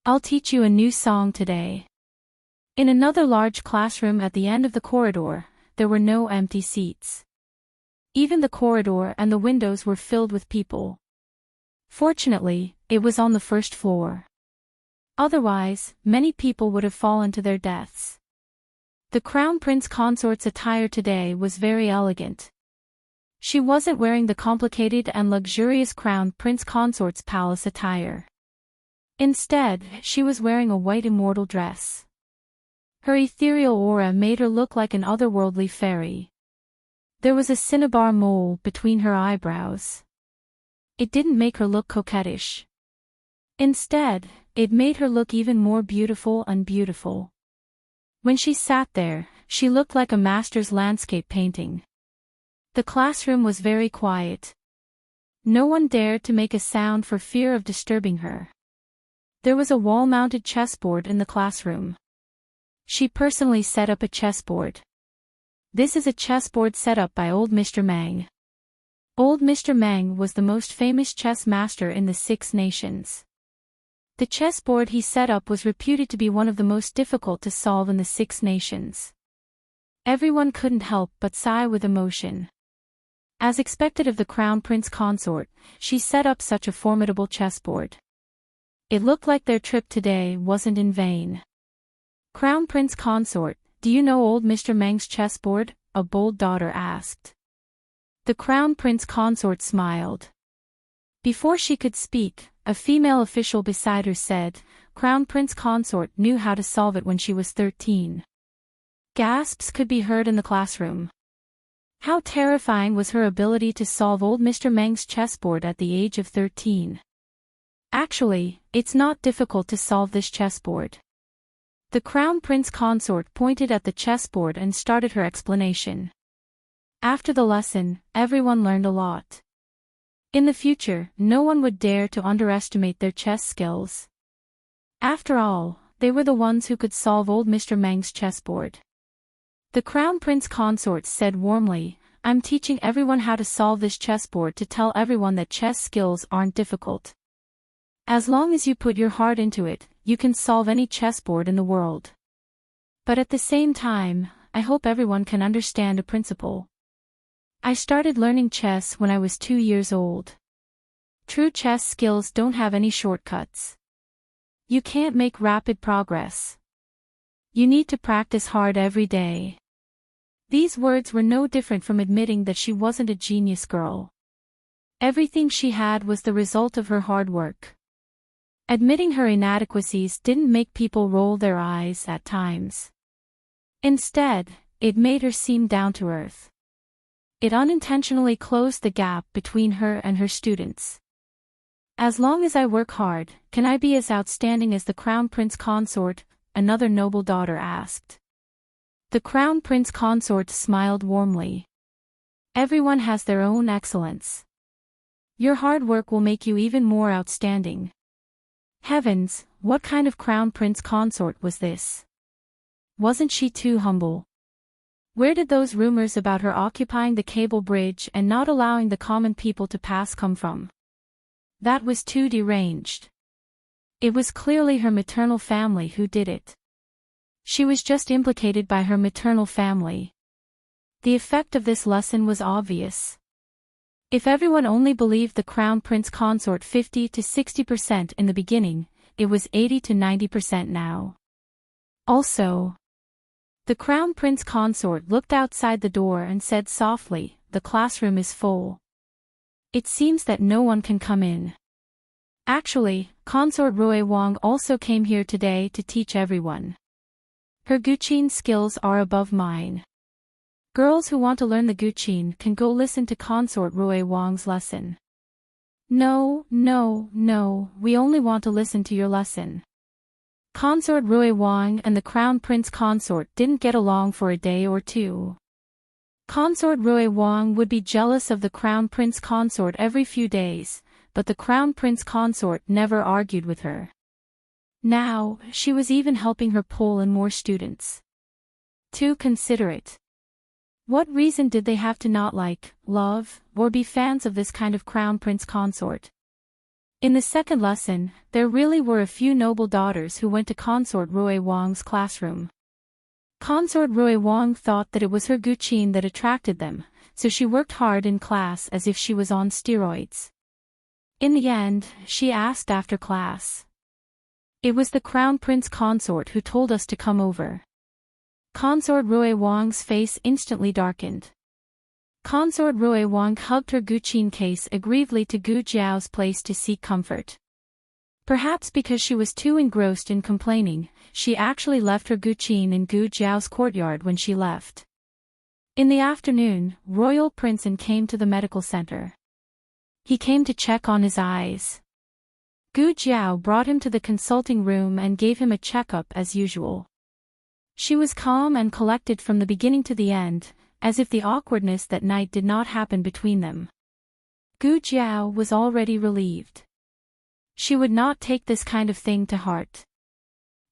I'll teach you a new song today. In another large classroom at the end of the corridor, there were no empty seats. Even the corridor and the windows were filled with people. Fortunately, it was on the first floor. Otherwise, many people would have fallen to their deaths. The Crown Prince Consort's attire today was very elegant. She wasn't wearing the complicated and luxurious Crown Prince Consort's palace attire. Instead, she was wearing a white immortal dress. Her ethereal aura made her look like an otherworldly fairy. There was a cinnabar mole between her eyebrows. It didn't make her look coquettish. Instead, it made her look even more beautiful and beautiful. When she sat there, she looked like a master's landscape painting. The classroom was very quiet. No one dared to make a sound for fear of disturbing her. There was a wall-mounted chessboard in the classroom. She personally set up a chessboard. This is a chessboard set up by old Mr. Mang. Old Mr. Mang was the most famous chess master in the Six Nations. The chessboard he set up was reputed to be one of the most difficult to solve in the Six Nations. Everyone couldn't help but sigh with emotion. As expected of the Crown Prince Consort, she set up such a formidable chessboard. It looked like their trip today wasn't in vain. Crown Prince Consort, do you know old Mr. Meng's chessboard? A bold daughter asked. The Crown Prince Consort smiled. Before she could speak, a female official beside her said, Crown Prince Consort knew how to solve it when she was 13. Gasps could be heard in the classroom. How terrifying was her ability to solve old Mr. Meng's chessboard at the age of 13. Actually, it's not difficult to solve this chessboard. The Crown Prince consort pointed at the chessboard and started her explanation. After the lesson, everyone learned a lot. In the future, no one would dare to underestimate their chess skills. After all, they were the ones who could solve old Mr. Meng's chessboard. The Crown Prince consort said warmly, "I'm teaching everyone how to solve this chessboard to tell everyone that chess skills aren't difficult. As long as you put your heart into it, you can solve any chessboard in the world. But at the same time, I hope everyone can understand a principle. I started learning chess when I was 2 years old. True chess skills don't have any shortcuts. You can't make rapid progress. You need to practice hard every day." These words were no different from admitting that she wasn't a genius girl. Everything she had was the result of her hard work. Admitting her inadequacies didn't make people roll their eyes at times. Instead, it made her seem down to earth. It unintentionally closed the gap between her and her students. "As long as I work hard, can I be as outstanding as the Crown Prince consort?" another noble daughter asked. The Crown Prince consort smiled warmly. "Everyone has their own excellence. Your hard work will make you even more outstanding." Heavens, what kind of Crown Prince consort was this? Wasn't she too humble? Where did those rumors about her occupying the cable bridge and not allowing the common people to pass come from? That was too deranged. It was clearly her maternal family who did it. She was just implicated by her maternal family. The effect of this lesson was obvious. If everyone only believed the Crown Prince consort 50 to 60% in the beginning, it was 80 to 90% now. Also, the Crown Prince consort looked outside the door and said softly, "The classroom is full. It seems that no one can come in." Actually, Consort Rui Wang also came here today to teach everyone. Her Guqin skills are above mine. Girls who want to learn the Guqin can go listen to Consort Rui Wang's lesson. No, we only want to listen to your lesson. Consort Rui Wang and the Crown Prince consort didn't get along for a day or two. Consort Rui Wang would be jealous of the Crown Prince consort every few days, but the Crown Prince consort never argued with her. Now, she was even helping her pull in more students. Too considerate. What reason did they have to not like, love, or be fans of this kind of Crown Prince consort? In the second lesson, there really were a few noble daughters who went to Consort Rui Wang's classroom. Consort Rui Wang thought that it was her Guqin that attracted them, so she worked hard in class as if she was on steroids. In the end, she asked after class. "It was the Crown Prince consort who told us to come over." Consort Rui Wang's face instantly darkened. Consort Rui Wang hugged her Guqin case aggrievedly to Gu Jiao's place to seek comfort. Perhaps because she was too engrossed in complaining, she actually left her Guqin in Gu Jiao's courtyard when she left. In the afternoon, Royal Princeton came to the medical center. He came to check on his eyes. Gu Jiao brought him to the consulting room and gave him a checkup as usual. She was calm and collected from the beginning to the end, as if the awkwardness that night did not happen between them. Gu Jiao was already relieved. She would not take this kind of thing to heart.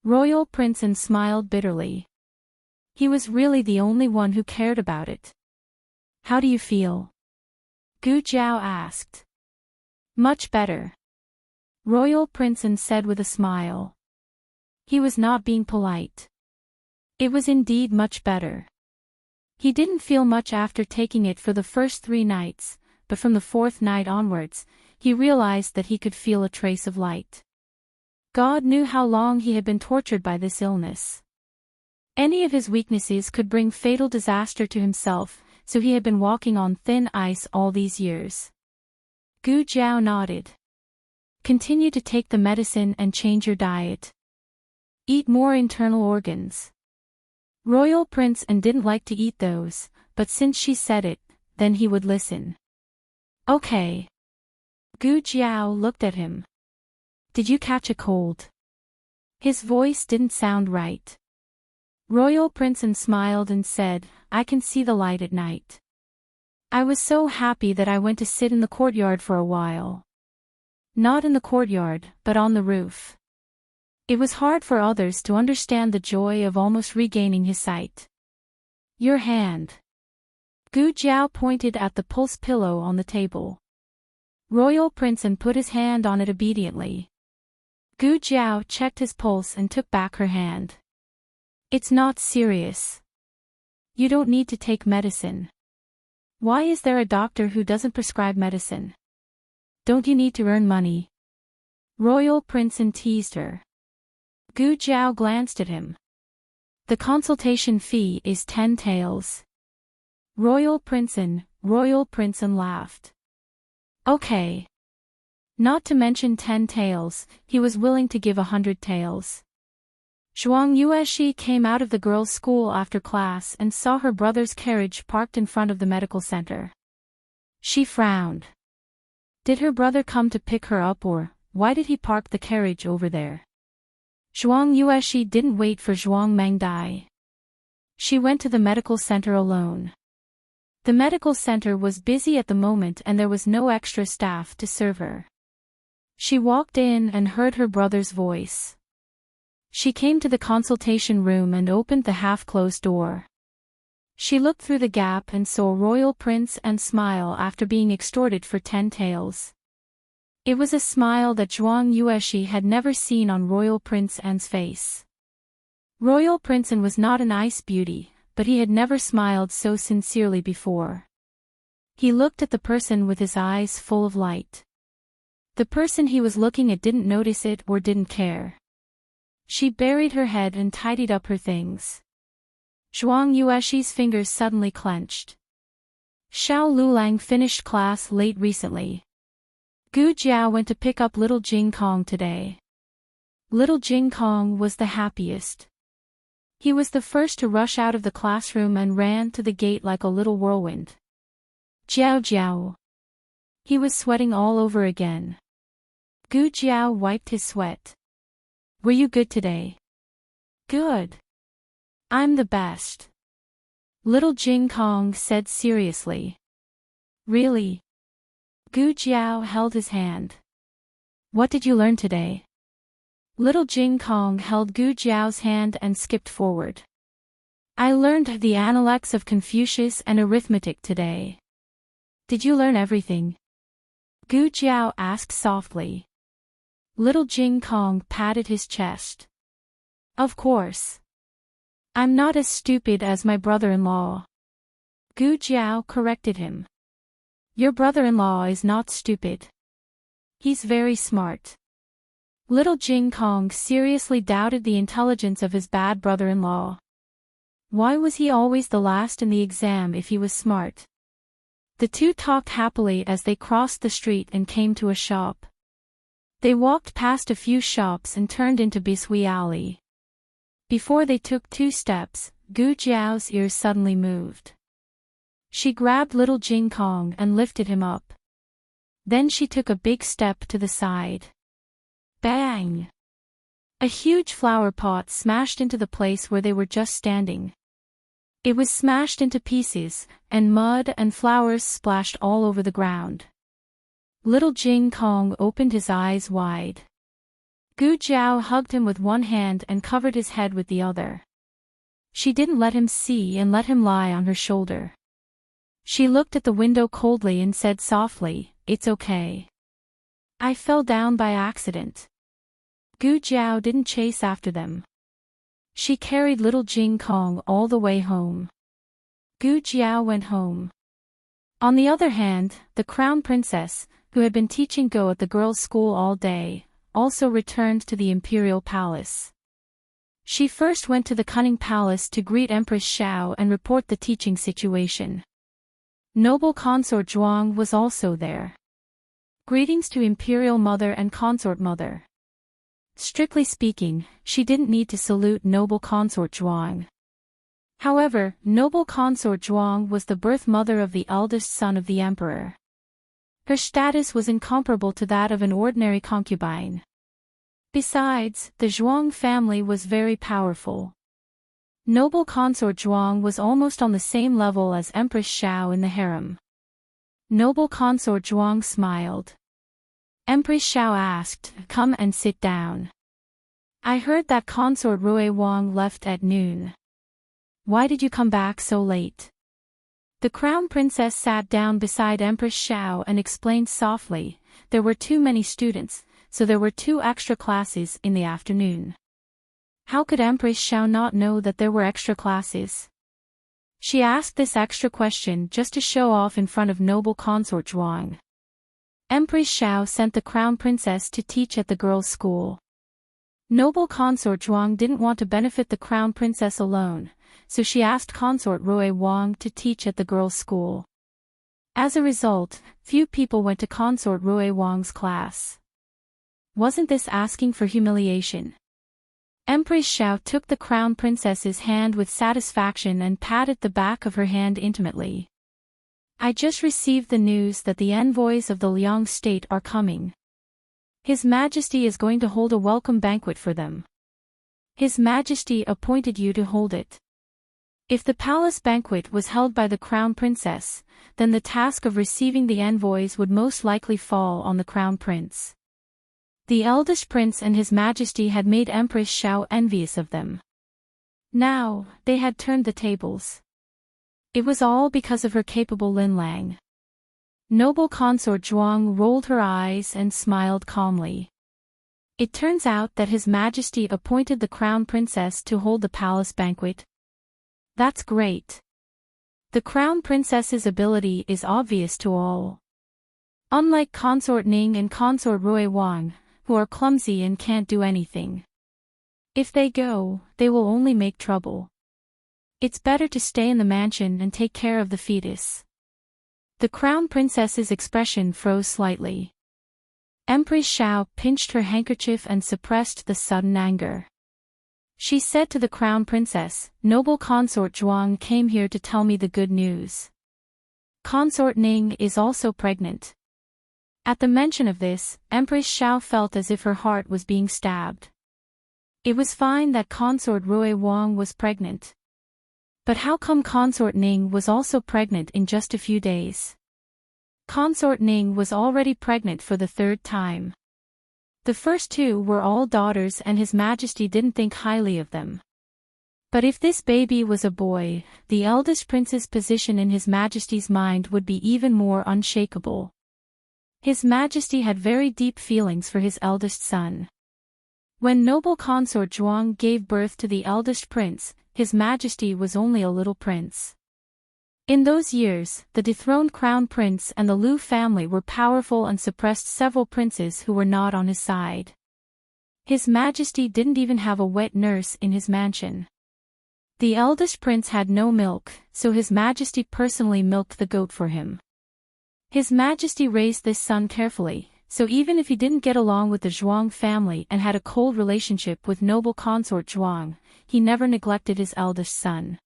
Royal Princeton smiled bitterly. He was really the only one who cared about it. "How do you feel?" Gu Jiao asked. "Much better," Royal Princeton said with a smile. He was not being polite. It was indeed much better. He didn't feel much after taking it for the first 3 nights, but from the 4th night onwards, he realized that he could feel a trace of light. God knew how long he had been tortured by this illness. Any of his weaknesses could bring fatal disaster to himself, so he had been walking on thin ice all these years. Gu Jiao nodded. "Continue to take the medicine and change your diet. Eat more internal organs." Royal Princeton didn't like to eat those, but since she said it, then he would listen. "Okay." Gu Jiao looked at him. "Did you catch a cold?" His voice didn't sound right. Royal Princeton smiled and said, I can see the light at night. I was so happy that I went to sit in the courtyard for a while. Not in the courtyard, but on the roof. It was hard for others to understand the joy of almost regaining his sight. Your hand. Gu Jiao pointed at the pulse pillow on the table. Royal Princeton put his hand on it obediently. Gu Jiao checked his pulse and took back her hand. It's not serious. You don't need to take medicine. Why is there a doctor who doesn't prescribe medicine? Don't you need to earn money? Royal Princeton teased her. Gu Jiao glanced at him. The consultation fee is 10 taels. Royal Princeton laughed. Okay. Not to mention 10 taels, he was willing to give 100 taels. Zhuang Yueshi came out of the girls' school after class and saw her brother's carriage parked in front of the medical center. She frowned. Did her brother come to pick her up, or why did he park the carriage over there? Zhuang Yueshi didn't wait for Zhuang Mengdai. She went to the medical center alone. The medical center was busy at the moment and there was no extra staff to serve her. She walked in and heard her brother's voice. She came to the consultation room and opened the half-closed door. She looked through the gap and saw Royal Prince and smile after being extorted for 10 taels. It was a smile that Zhuang Yueshi had never seen on Royal Prince An's face. Royal Prince An was not an ice beauty, but he had never smiled so sincerely before. He looked at the person with his eyes full of light. The person he was looking at didn't notice it or didn't care. She buried her head and tidied up her things. Zhuang Yueshi's fingers suddenly clenched. Xiao Lulang finished class late recently. Gu Jiao went to pick up little Jing Kong today. Little Jing Kong was the happiest. He was the first to rush out of the classroom and ran to the gate like a little whirlwind. Jiao Jiao. He was sweating all over again. Gu Jiao wiped his sweat. Were you good today? Good. I'm the best. Little Jing Kong said seriously. Really? Gu Jiao held his hand. What did you learn today? Little Jing Kong held Gu Jiao's hand and skipped forward. I learned the Analects of Confucius and arithmetic today. Did you learn everything? Gu Jiao asked softly. Little Jing Kong patted his chest. Of course. I'm not as stupid as my brother-in-law. Gu Jiao corrected him. Your brother-in-law is not stupid. He's very smart. Little Jing Kong seriously doubted the intelligence of his bad brother-in-law. Why was he always the last in the exam if he was smart? The two talked happily as they crossed the street and came to a shop. They walked past a few shops and turned into Bisui Alley. Before they took 2 steps, Gu Jiao's ears suddenly moved. She grabbed little Jing Kong and lifted him up. Then she took a big step to the side. Bang! A huge flower pot smashed into the place where they were just standing. It was smashed into pieces, and mud and flowers splashed all over the ground. Little Jing Kong opened his eyes wide. Gu Jiao hugged him with one hand and covered his head with the other. She didn't let him see and let him lie on her shoulder. She looked at the window coldly and said softly, It's okay. I fell down by accident. Gu Jiao didn't chase after them. She carried little Jing Kong all the way home. Gu Jiao went home. On the other hand, the crown princess, who had been teaching Go at the girls' school all day, also returned to the imperial palace. She first went to the cunning palace to greet Empress Xiao and report the teaching situation. Noble consort Zhuang was also there. Greetings to imperial mother and consort mother. Strictly speaking, she didn't need to salute noble consort Zhuang. However, noble consort Zhuang was the birth mother of the eldest son of the emperor. Her status was incomparable to that of an ordinary concubine. Besides, the Zhuang family was very powerful. Noble consort Zhuang was almost on the same level as Empress Xiao in the harem. Noble consort Zhuang smiled. Empress Xiao asked, "Come and sit down. I heard that consort Rui Wang left at noon. Why did you come back so late?" The crown princess sat down beside Empress Xiao and explained softly, "There were too many students, so there were 2 extra classes in the afternoon." How could Empress Xiao not know that there were extra classes? She asked this extra question just to show off in front of noble consort Zhuang. Empress Xiao sent the crown princess to teach at the girls' school. Noble consort Zhuang didn't want to benefit the crown princess alone, so she asked consort Rui Wang to teach at the girls' school. As a result, few people went to consort Rui Wang's class. Wasn't this asking for humiliation? Empress Xiao took the crown princess's hand with satisfaction and patted the back of her hand intimately. "I just received the news that the envoys of the Liang state are coming. His Majesty is going to hold a welcome banquet for them. His Majesty appointed you to hold it." If the palace banquet was held by the crown princess, then the task of receiving the envoys would most likely fall on the crown prince. The eldest prince and his Majesty had made Empress Xiao envious of them. Now, they had turned the tables. It was all because of her capable Lin Lang. Noble consort Zhuang rolled her eyes and smiled calmly. It turns out that His Majesty appointed the crown princess to hold the palace banquet. That's great. The crown princess's ability is obvious to all. Unlike consort Ning and consort Rui Wang, who are clumsy and can't do anything. If they go, they will only make trouble. It's better to stay in the mansion and take care of the fetus. The crown princess's expression froze slightly. Empress Xiao pinched her handkerchief and suppressed the sudden anger. She said to the crown princess, "Noble consort Zhuang came here to tell me the good news. Consort Ning is also pregnant." At the mention of this, Empress Xiao felt as if her heart was being stabbed. It was fine that consort Rui Wang was pregnant. But how come consort Ning was also pregnant in just a few days? Consort Ning was already pregnant for the 3rd time. The first 2 were all daughters and His Majesty didn't think highly of them. But if this baby was a boy, the eldest prince's position in His Majesty's mind would be even more unshakable. His Majesty had very deep feelings for his eldest son. When noble consort Zhuang gave birth to the eldest prince, His Majesty was only a little prince. In those years, the dethroned crown prince and the Lu family were powerful and suppressed several princes who were not on his side. His Majesty didn't even have a wet nurse in his mansion. The eldest prince had no milk, so His Majesty personally milked the goat for him. His Majesty raised this son carefully, so even if he didn't get along with the Zhuang family and had a cold relationship with noble consort Zhuang, he never neglected his eldest son.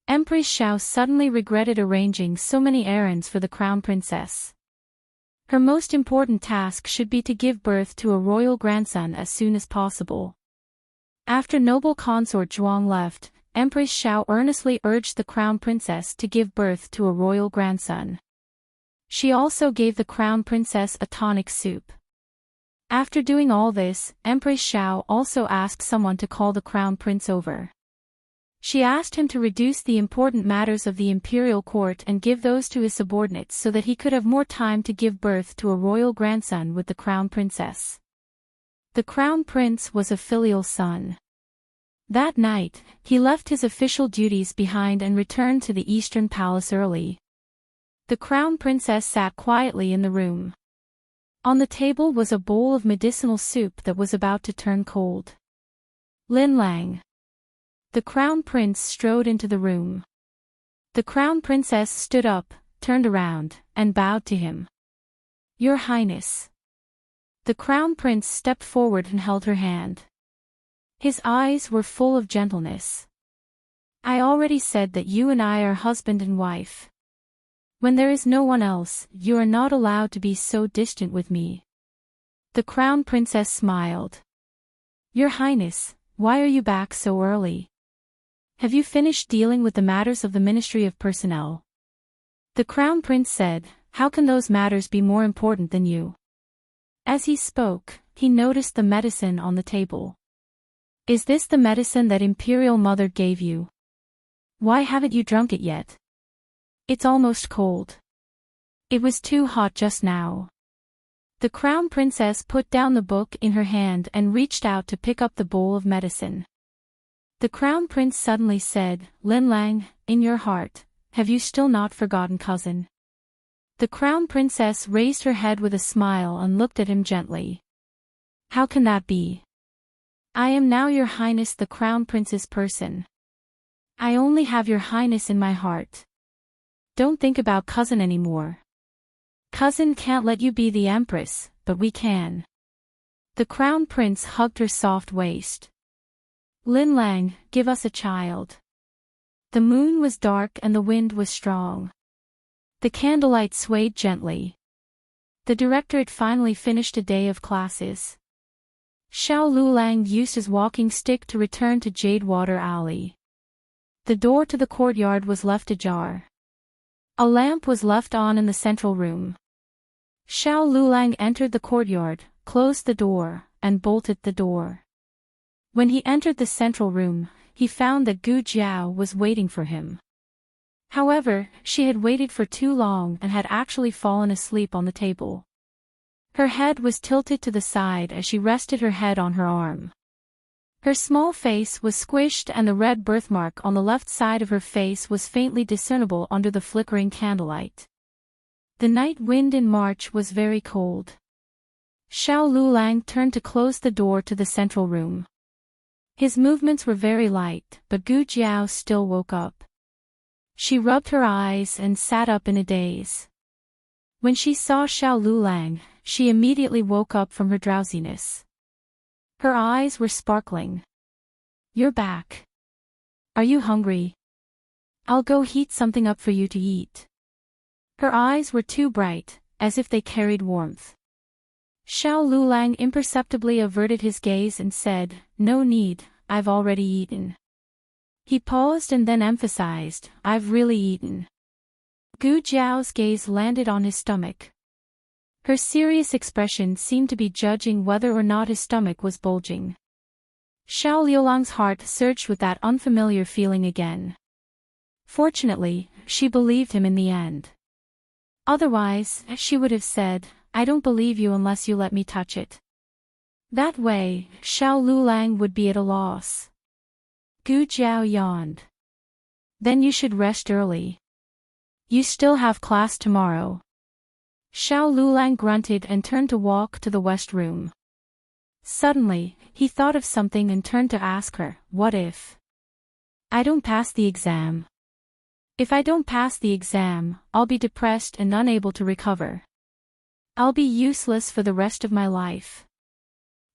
Empress Xiao suddenly regretted arranging so many errands for the crown princess. Her most important task should be to give birth to a royal grandson as soon as possible. After noble consort Zhuang left, Empress Xiao earnestly urged the crown princess to give birth to a royal grandson. She also gave the crown princess a tonic soup. After doing all this, Empress Xiao also asked someone to call the crown prince over. She asked him to reduce the important matters of the imperial court and give those to his subordinates so that he could have more time to give birth to a royal grandson with the crown princess. The crown prince was a filial son. That night, he left his official duties behind and returned to the Eastern Palace early. The crown princess sat quietly in the room. On the table was a bowl of medicinal soup that was about to turn cold. Lin Lang. The crown prince strode into the room. The crown princess stood up, turned around, and bowed to him. "Your Highness." The crown prince stepped forward and held her hand. His eyes were full of gentleness. "I already said that you and I are husband and wife. When there is no one else, you are not allowed to be so distant with me." The crown princess smiled. Your Highness, why are you back so early? Have you finished dealing with the matters of the Ministry of Personnel? The Crown Prince said, how can those matters be more important than you? As he spoke, he noticed the medicine on the table. Is this the medicine that Imperial Mother gave you? Why haven't you drunk it yet? It's almost cold. It was too hot just now. The Crown Princess put down the book in her hand and reached out to pick up the bowl of medicine. The Crown Prince suddenly said, Lin Lang, in your heart, have you still not forgotten cousin? The Crown Princess raised her head with a smile and looked at him gently. How can that be? I am now your Highness the Crown Prince's person. I only have your Highness in my heart. Don't think about cousin anymore. Cousin can't let you be the Empress, but we can. The Crown Prince hugged her soft waist. Lin Lang, give us a child. The moon was dark and the wind was strong. The candlelight swayed gently. The directorate finally finished a day of classes. Xiao Lulang used his walking stick to return to Jadewater Alley. The door to the courtyard was left ajar. A lamp was left on in the central room. Xiao Lulang entered the courtyard, closed the door, and bolted the door. When he entered the central room, he found that Gu Jiao was waiting for him. However, she had waited for too long and had actually fallen asleep on the table. Her head was tilted to the side as she rested her head on her arm. Her small face was squished and the red birthmark on the left side of her face was faintly discernible under the flickering candlelight. The night wind in March was very cold. Xiao Lulang turned to close the door to the central room. His movements were very light, but Gu Jiao still woke up. She rubbed her eyes and sat up in a daze. When she saw Xiao Lulang, she immediately woke up from her drowsiness. Her eyes were sparkling. You're back. Are you hungry? I'll go heat something up for you to eat. Her eyes were too bright, as if they carried warmth. Xiao Lulang imperceptibly averted his gaze and said, No need, I've already eaten. He paused and then emphasized, I've really eaten. Gu Jiao's gaze landed on his stomach. Her serious expression seemed to be judging whether or not his stomach was bulging. Xiao Liulang's heart surged with that unfamiliar feeling again. Fortunately, she believed him in the end. Otherwise, she would have said, I don't believe you unless you let me touch it. That way, Xiao Lulang would be at a loss. Gu Jiao yawned. Then you should rest early. You still have class tomorrow. Xiao Lulang grunted and turned to walk to the west room. Suddenly, he thought of something and turned to ask her, what if I don't pass the exam? If I don't pass the exam, I'll be depressed and unable to recover. I'll be useless for the rest of my life.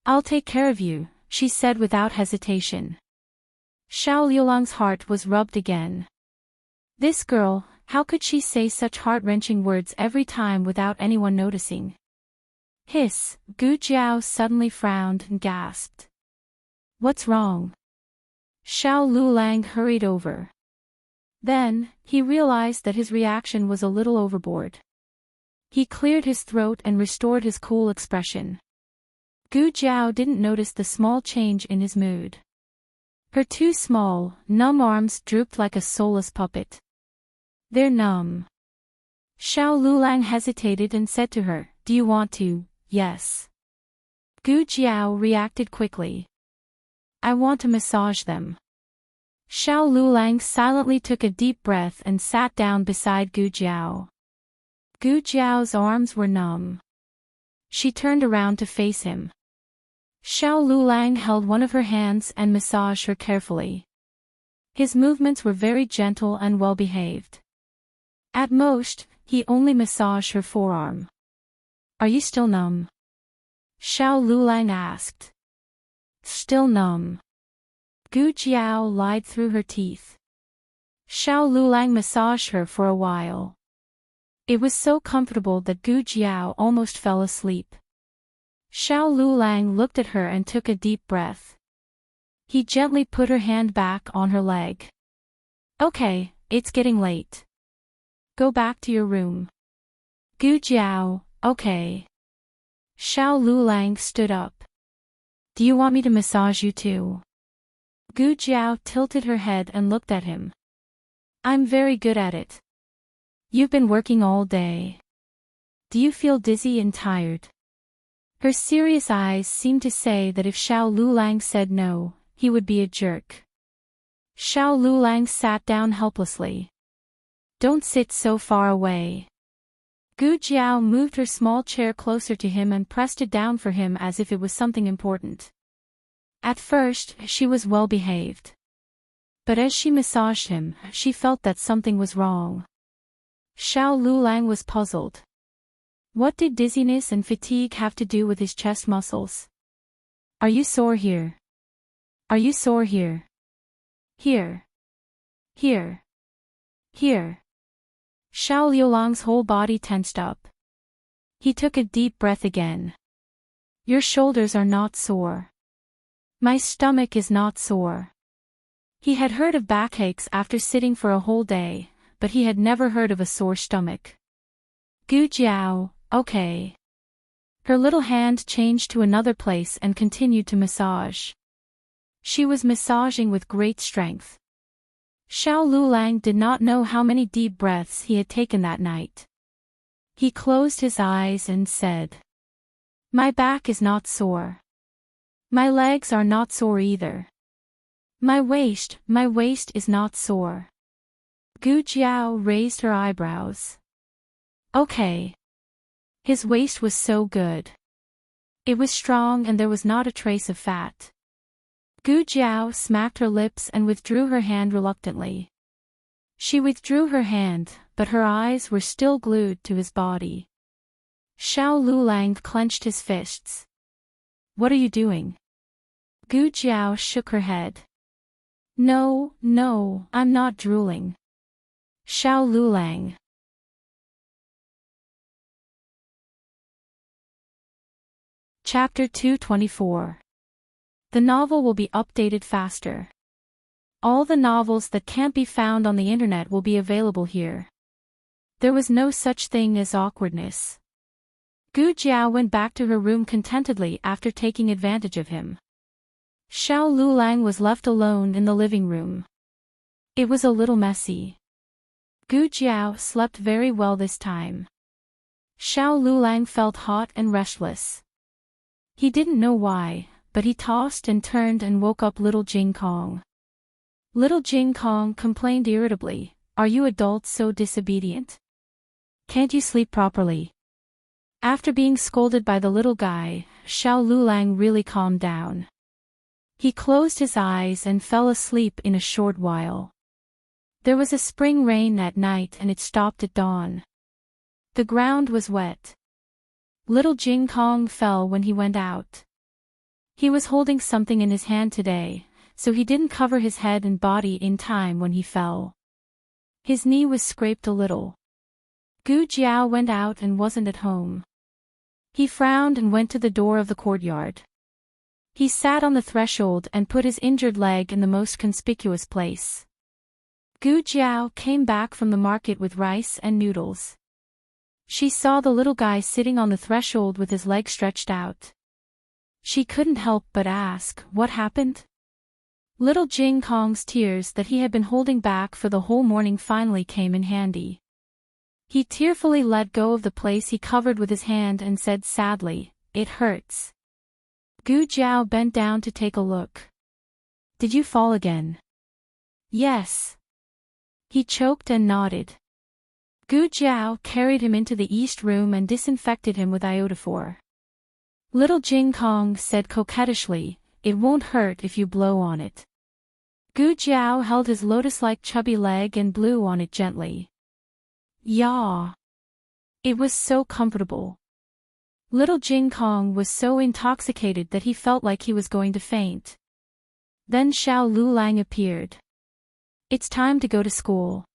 I'll take care of you, she said without hesitation. Xiao Liulang's heart was rubbed again. This girl, how could she say such heart-wrenching words every time without anyone noticing? Hiss, Gu Jiao suddenly frowned and gasped. What's wrong? Xiao Lulang hurried over. Then, he realized that his reaction was a little overboard. He cleared his throat and restored his cool expression. Gu Jiao didn't notice the small change in his mood. Her two small, numb arms drooped like a soulless puppet. They're numb. Xiao Lulang hesitated and said to her, Do you want to? Yes. Gu Jiao reacted quickly. I want to massage them. Xiao Lulang silently took a deep breath and sat down beside Gu Jiao. Gu Jiao's arms were numb. She turned around to face him. Xiao Lulang held one of her hands and massaged her carefully. His movements were very gentle and well-behaved. At most, he only massaged her forearm. Are you still numb? Xiao Lulang asked. Still numb. Gu Jiao lied through her teeth. Xiao Lulang massaged her for a while. It was so comfortable that Gu Jiao almost fell asleep. Xiao Lulang looked at her and took a deep breath. He gently put her hand back on her leg. Okay, it's getting late. Go back to your room. Gu Jiao, okay. Xiao Lulang stood up. Do you want me to massage you too? Gu Jiao tilted her head and looked at him. I'm very good at it. You've been working all day. Do you feel dizzy and tired? Her serious eyes seemed to say that if Xiao Lulang said no, he would be a jerk. Xiao Lulang sat down helplessly. Don't sit so far away. Gu Jiao moved her small chair closer to him and pressed it down for him as if it was something important. At first, she was well behaved. But as she massaged him, she felt that something was wrong. Xiao Lulang was puzzled. What did dizziness and fatigue have to do with his chest muscles? Are you sore here? Are you sore here? Here. Here. Here. Xiao Liulang's whole body tensed up. He took a deep breath again. Your shoulders are not sore. My stomach is not sore. He had heard of backaches after sitting for a whole day, but he had never heard of a sore stomach. Gu Jiao, okay. Her little hand changed to another place and continued to massage. She was massaging with great strength. Xiao Lulang did not know how many deep breaths he had taken that night. He closed his eyes and said, My back is not sore. My legs are not sore either. My waist is not sore. Gu Jiao raised her eyebrows. Okay. His waist was so good. It was strong and there was not a trace of fat. Gu Jiao smacked her lips and withdrew her hand reluctantly. She withdrew her hand, but her eyes were still glued to his body. Xiao Lulang clenched his fists. What are you doing? Gu Jiao shook her head. No, I'm not drooling. Xiao Lulang. Chapter 224. The novel will be updated faster. All the novels that can't be found on the internet will be available here. There was no such thing as awkwardness. Gu Jiao went back to her room contentedly after taking advantage of him. Xiao Lulang was left alone in the living room. It was a little messy. Gu Jiao slept very well this time. Xiao Lulang felt hot and restless. He didn't know why, but he tossed and turned and woke up little Jing Kong. Little Jing Kong complained irritably, Are you adults so disobedient? Can't you sleep properly? After being scolded by the little guy, Xiao Lulang really calmed down. He closed his eyes and fell asleep in a short while. There was a spring rain at night and it stopped at dawn. The ground was wet. Little Jing Kong fell when he went out. He was holding something in his hand today, so he didn't cover his head and body in time when he fell. His knee was scraped a little. Gu Jiao went out and wasn't at home. He frowned and went to the door of the courtyard. He sat on the threshold and put his injured leg in the most conspicuous place. Gu Jiao came back from the market with rice and noodles. She saw the little guy sitting on the threshold with his leg stretched out. She couldn't help but ask, what happened? Little Jing Kong's tears that he had been holding back for the whole morning finally came in handy. He tearfully let go of the place he covered with his hand and said sadly, It hurts. Gu Jiao bent down to take a look. Did you fall again? Yes. He choked and nodded. Gu Jiao carried him into the east room and disinfected him with iodophor. Little Jing Kong said coquettishly, It won't hurt if you blow on it. Gu Jiao held his lotus-like chubby leg and blew on it gently. Yaw. It was so comfortable. Little Jing Kong was so intoxicated that he felt like he was going to faint. Then Xiao Lulang appeared. It's time to go to school.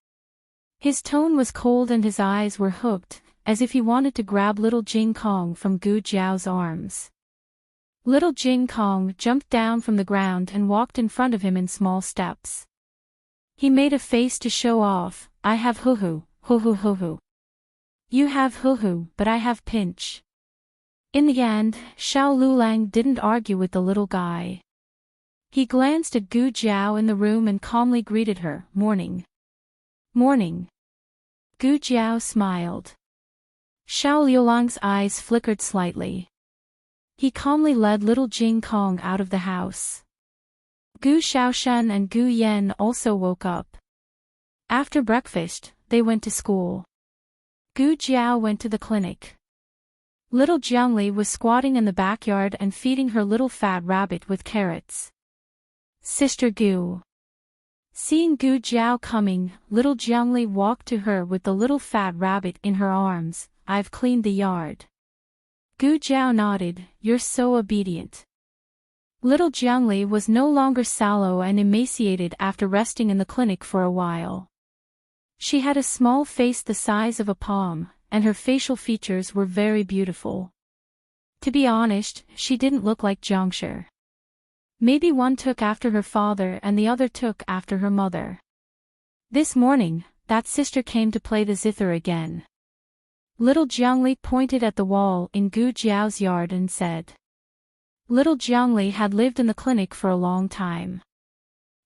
His tone was cold and his eyes were hooked, as if he wanted to grab little Jing Kong from Gu Jiao's arms. Little Jing Kong jumped down from the ground and walked in front of him in small steps. He made a face to show off. I have hoo-hoo, hoo-hoo hoo-hoo. You have hoo-hoo, but I have pinch. In the end, Xiao Lulang didn't argue with the little guy. He glanced at Gu Jiao in the room and calmly greeted her, "Morning." "Morning." Gu Jiao smiled. Xiao Liulang's eyes flickered slightly. He calmly led little Jing Kong out of the house. Gu Xiaoshan and Gu Yan also woke up. After breakfast, they went to school. Gu Jiao went to the clinic. Little Jiangli was squatting in the backyard and feeding her little fat rabbit with carrots. "Sister Gu." Seeing Gu Jiao coming, little Jiangli walked to her with the little fat rabbit in her arms. "I've cleaned the yard." Gu Jiao nodded. "You're so obedient." Little Jiangli was no longer sallow and emaciated after resting in the clinic for a while. She had a small face the size of a palm, and her facial features were very beautiful. To be honest, she didn't look like Jiangshi. Maybe one took after her father and the other took after her mother. This morning, that sister came to play the zither again. Little Jiangli pointed at the wall in Gu Jiao's yard and said. Little Jiangli had lived in the clinic for a long time.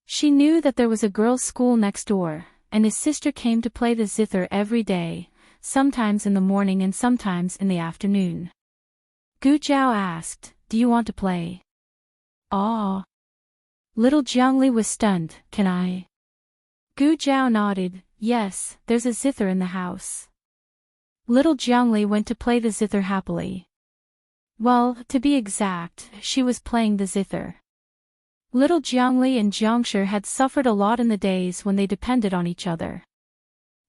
She knew that there was a girls' school next door, and his sister came to play the zither every day, sometimes in the morning and sometimes in the afternoon. Gu Jiao asked, "Do you want to play?" "Ah." Little Jiangli was stunned. "Can I?" Gu Jiao nodded. "Yes, there's a zither in the house." Little Jiangli went to play the zither happily. Well, to be exact, she was playing the zither. Little Jiangli and Jiangshi had suffered a lot in the days when they depended on each other.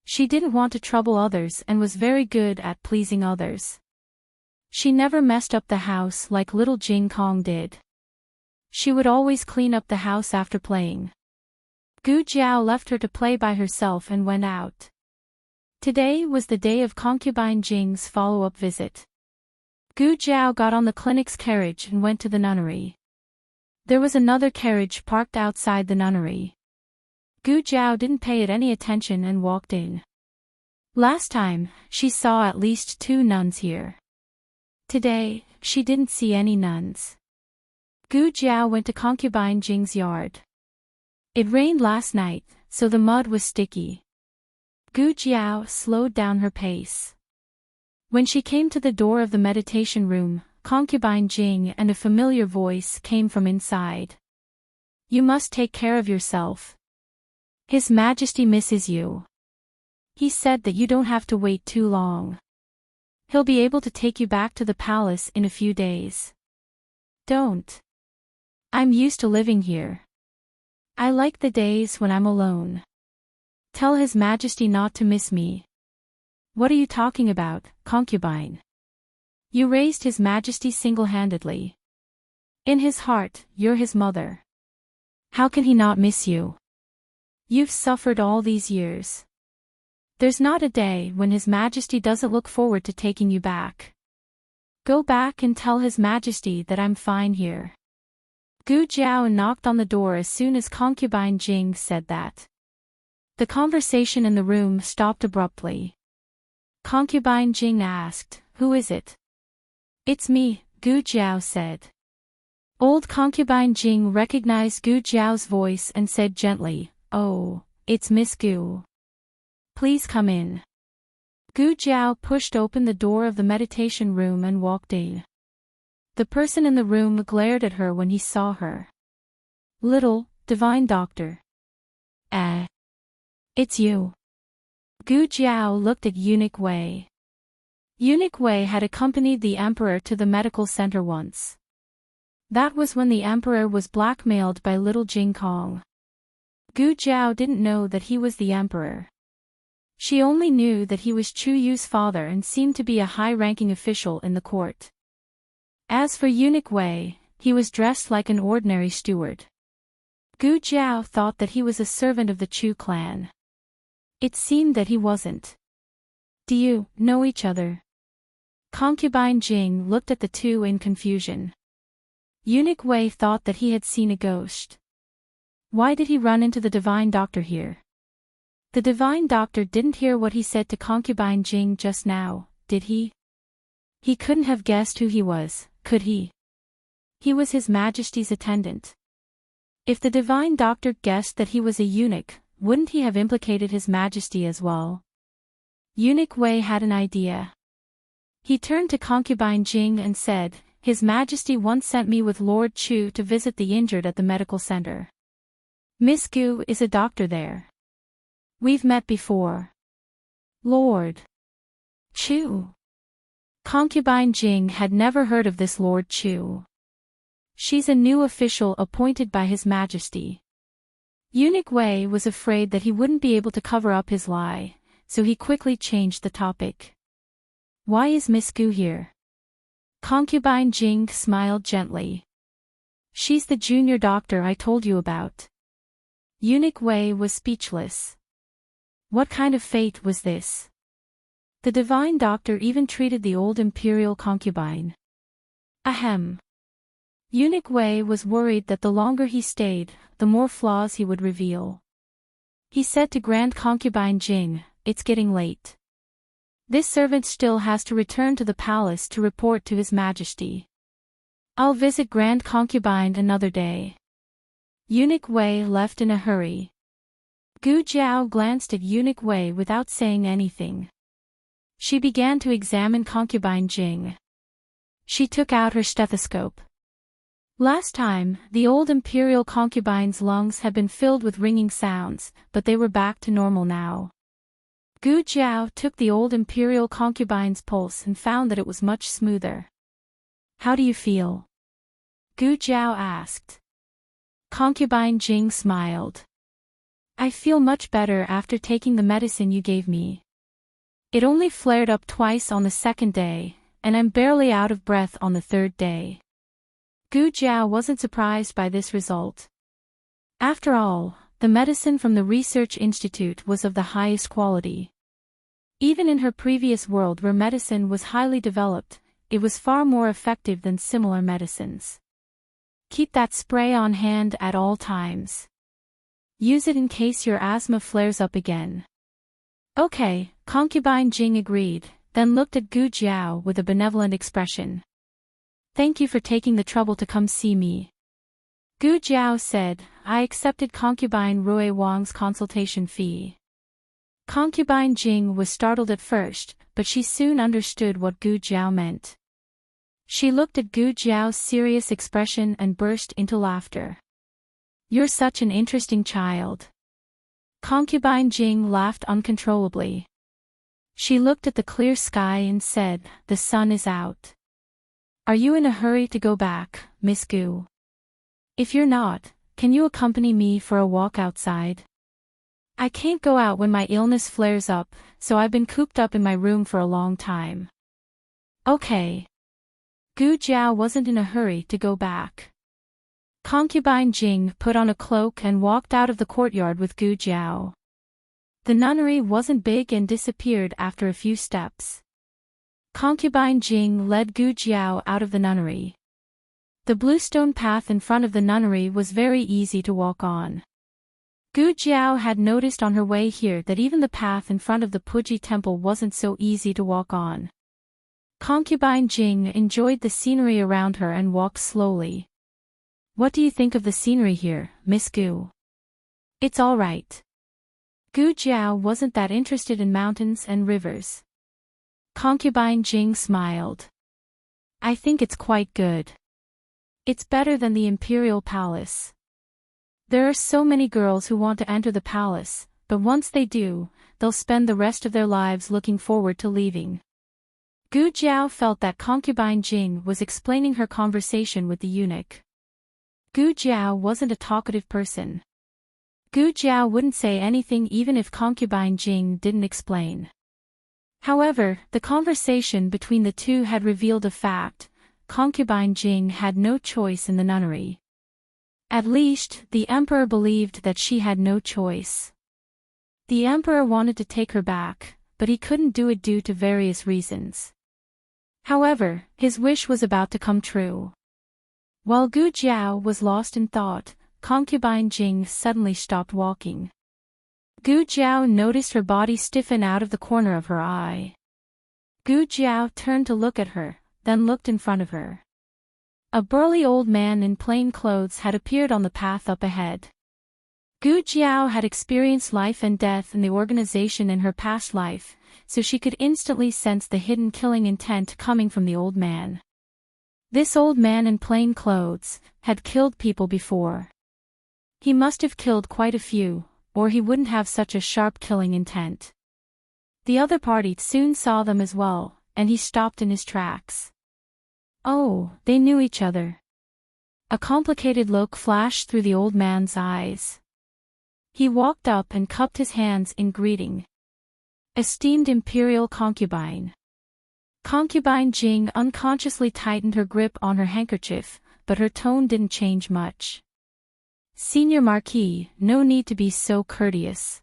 She didn't want to trouble others and was very good at pleasing others. She never messed up the house like little Jing Kong did. She would always clean up the house after playing. Gu Jiao left her to play by herself and went out. Today was the day of concubine Jing's follow-up visit. Gu Jiao got on the clinic's carriage and went to the nunnery. There was another carriage parked outside the nunnery. Gu Jiao didn't pay it any attention and walked in. Last time, she saw at least 2 nuns here. Today, she didn't see any nuns. Gu Jiao went to concubine Jing's yard. It rained last night, so the mud was sticky. Gu Jiao slowed down her pace. When she came to the door of the meditation room, concubine Jing and a familiar voice came from inside. "You must take care of yourself. His Majesty misses you. He said that you don't have to wait too long. He'll be able to take you back to the palace in a few days. Don't. I'm used to living here. I like the days when I'm alone. Tell His Majesty not to miss me." "What are you talking about, concubine? You raised His Majesty single-handedly. In his heart, you're his mother. How can he not miss you? You've suffered all these years. There's not a day when His Majesty doesn't look forward to taking you back. Go back and tell His Majesty that I'm fine here." Gu Jiao knocked on the door as soon as concubine Jing said that. The conversation in the room stopped abruptly. Concubine Jing asked, "Who is it?" "It's me," Gu Jiao said. Old concubine Jing recognized Gu Jiao's voice and said gently, "Oh, it's Miss Gu. Please come in." Gu Jiao pushed open the door of the meditation room and walked in. The person in the room glared at her when he saw her. "Little, divine doctor. It's you." Gu Jiao looked at Eunuch Wei. Eunuch Wei had accompanied the emperor to the medical center once. That was when the emperor was blackmailed by little Jing Kong. Gu Jiao didn't know that he was the emperor. She only knew that he was Chu Yu's father and seemed to be a high-ranking official in the court. As for Eunuch Wei, he was dressed like an ordinary steward. Gu Jiao thought that he was a servant of the Chu clan. It seemed that he wasn't. "Do you know each other?" Concubine Jing looked at the two in confusion. Eunuch Wei thought that he had seen a ghost. Why did he run into the divine doctor here? The divine doctor didn't hear what he said to concubine Jing just now, did he? He couldn't have guessed who he was, could he? He was His Majesty's attendant. If the divine doctor guessed that he was a eunuch, wouldn't he have implicated His Majesty as well? Eunuch Wei had an idea. He turned to concubine Jing and said, His Majesty once sent me with Lord Chu to visit the injured at the medical center. Miss Gu is a doctor there. We've met before. Lord Chu. Concubine Jing had never heard of this Lord Chu. She's a new official appointed by His Majesty. Eunuch Wei was afraid that he wouldn't be able to cover up his lie, so he quickly changed the topic. Why is Miss Gu here? Concubine Jing smiled gently. She's the junior doctor I told you about. Eunuch Wei was speechless. What kind of fate was this? The divine doctor even treated the old imperial concubine. Ahem. Eunuch Wei was worried that the longer he stayed, the more flaws he would reveal. He said to Grand Concubine Jing, It's getting late. This servant still has to return to the palace to report to His Majesty. I'll visit Grand Concubine another day. Eunuch Wei left in a hurry. Gu Jiao glanced at Eunuch Wei without saying anything. She began to examine concubine Jing. She took out her stethoscope. Last time, the old imperial concubine's lungs had been filled with ringing sounds, but they were back to normal now. Gu Jiao took the old imperial concubine's pulse and found that it was much smoother. How do you feel? Gu Jiao asked. Concubine Jing smiled. I feel much better after taking the medicine you gave me. It only flared up twice on the second day, and I'm barely out of breath on the third day. Gu Jiao wasn't surprised by this result. After all, the medicine from the research institute was of the highest quality. Even in her previous world where medicine was highly developed, it was far more effective than similar medicines. Keep that spray on hand at all times. Use it in case your asthma flares up again. Okay, concubine Jing agreed, then looked at Gu Jiao with a benevolent expression. Thank you for taking the trouble to come see me. Gu Jiao said, I accepted concubine Rui Wang's consultation fee. Concubine Jing was startled at first, but she soon understood what Gu Jiao meant. She looked at Gu Jiao's serious expression and burst into laughter. You're such an interesting child. Concubine Jing laughed uncontrollably. She looked at the clear sky and said, The sun is out. Are you in a hurry to go back, Miss Gu? If you're not, can you accompany me for a walk outside? I can't go out when my illness flares up, so I've been cooped up in my room for a long time. Okay. Gu Jiao wasn't in a hurry to go back. Concubine Jing put on a cloak and walked out of the courtyard with Gu Jiao. The nunnery wasn't big and disappeared after a few steps. Concubine Jing led Gu Jiao out of the nunnery. The bluestone path in front of the nunnery was very easy to walk on. Gu Jiao had noticed on her way here that even the path in front of the Puji temple wasn't so easy to walk on. Concubine Jing enjoyed the scenery around her and walked slowly. What do you think of the scenery here, Miss Gu? It's all right. Gu Jiao wasn't that interested in mountains and rivers. Concubine Jing smiled. I think it's quite good. It's better than the imperial palace. There are so many girls who want to enter the palace, but once they do, they'll spend the rest of their lives looking forward to leaving. Gu Jiao felt that concubine Jing was explaining her conversation with the eunuch. Gu Jiao wasn't a talkative person. Gu Jiao wouldn't say anything even if concubine Jing didn't explain. However, the conversation between the two had revealed a fact: concubine Jing had no choice in the nunnery. At least, the emperor believed that she had no choice. The emperor wanted to take her back, but he couldn't do it due to various reasons. However, his wish was about to come true. While Gu Jiao was lost in thought, concubine Jing suddenly stopped walking. Gu Jiao noticed her body stiffen out of the corner of her eye. Gu Jiao turned to look at her, then looked in front of her. A burly old man in plain clothes had appeared on the path up ahead. Gu Jiao had experienced life and death in the organization in her past life, so she could instantly sense the hidden killing intent coming from the old man. This old man in plain clothes had killed people before. He must have killed quite a few, or he wouldn't have such a sharp killing intent. The other party soon saw them as well, and he stopped in his tracks. Oh, they knew each other. A complicated look flashed through the old man's eyes. He walked up and cupped his hands in greeting. Esteemed imperial concubine. Concubine Jing unconsciously tightened her grip on her handkerchief, but her tone didn't change much. Senior Marquis, no need to be so courteous.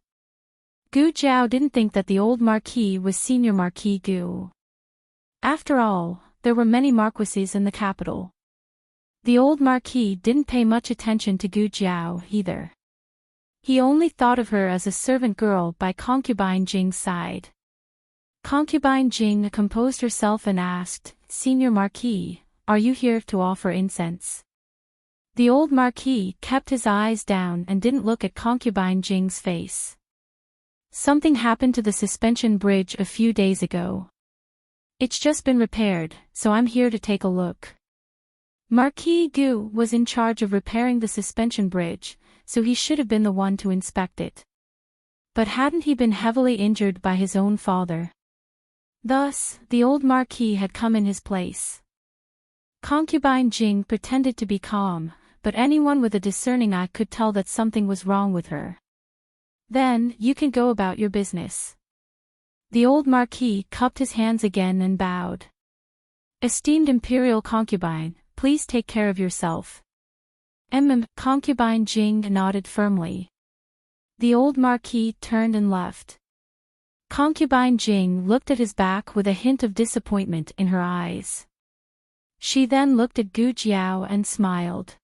Gu Jiao didn't think that the old Marquis was Senior Marquis Gu. After all, there were many marquises in the capital. The old Marquis didn't pay much attention to Gu Jiao either. He only thought of her as a servant girl by concubine Jing's side. Concubine Jing composed herself and asked, Senior Marquis, are you here to offer incense? The old Marquis kept his eyes down and didn't look at concubine Jing's face. Something happened to the suspension bridge a few days ago. It's just been repaired, so I'm here to take a look. Marquis Gu was in charge of repairing the suspension bridge, so he should have been the one to inspect it. But hadn't he been heavily injured by his own father? Thus, the old Marquis had come in his place. Concubine Jing pretended to be calm, but anyone with a discerning eye could tell that something was wrong with her. Then, you can go about your business. The old Marquis cupped his hands again and bowed. Esteemed imperial concubine, please take care of yourself. Concubine Jing nodded firmly. The old Marquis turned and left. Concubine Jing looked at his back with a hint of disappointment in her eyes. She then looked at Gu Jiao and smiled.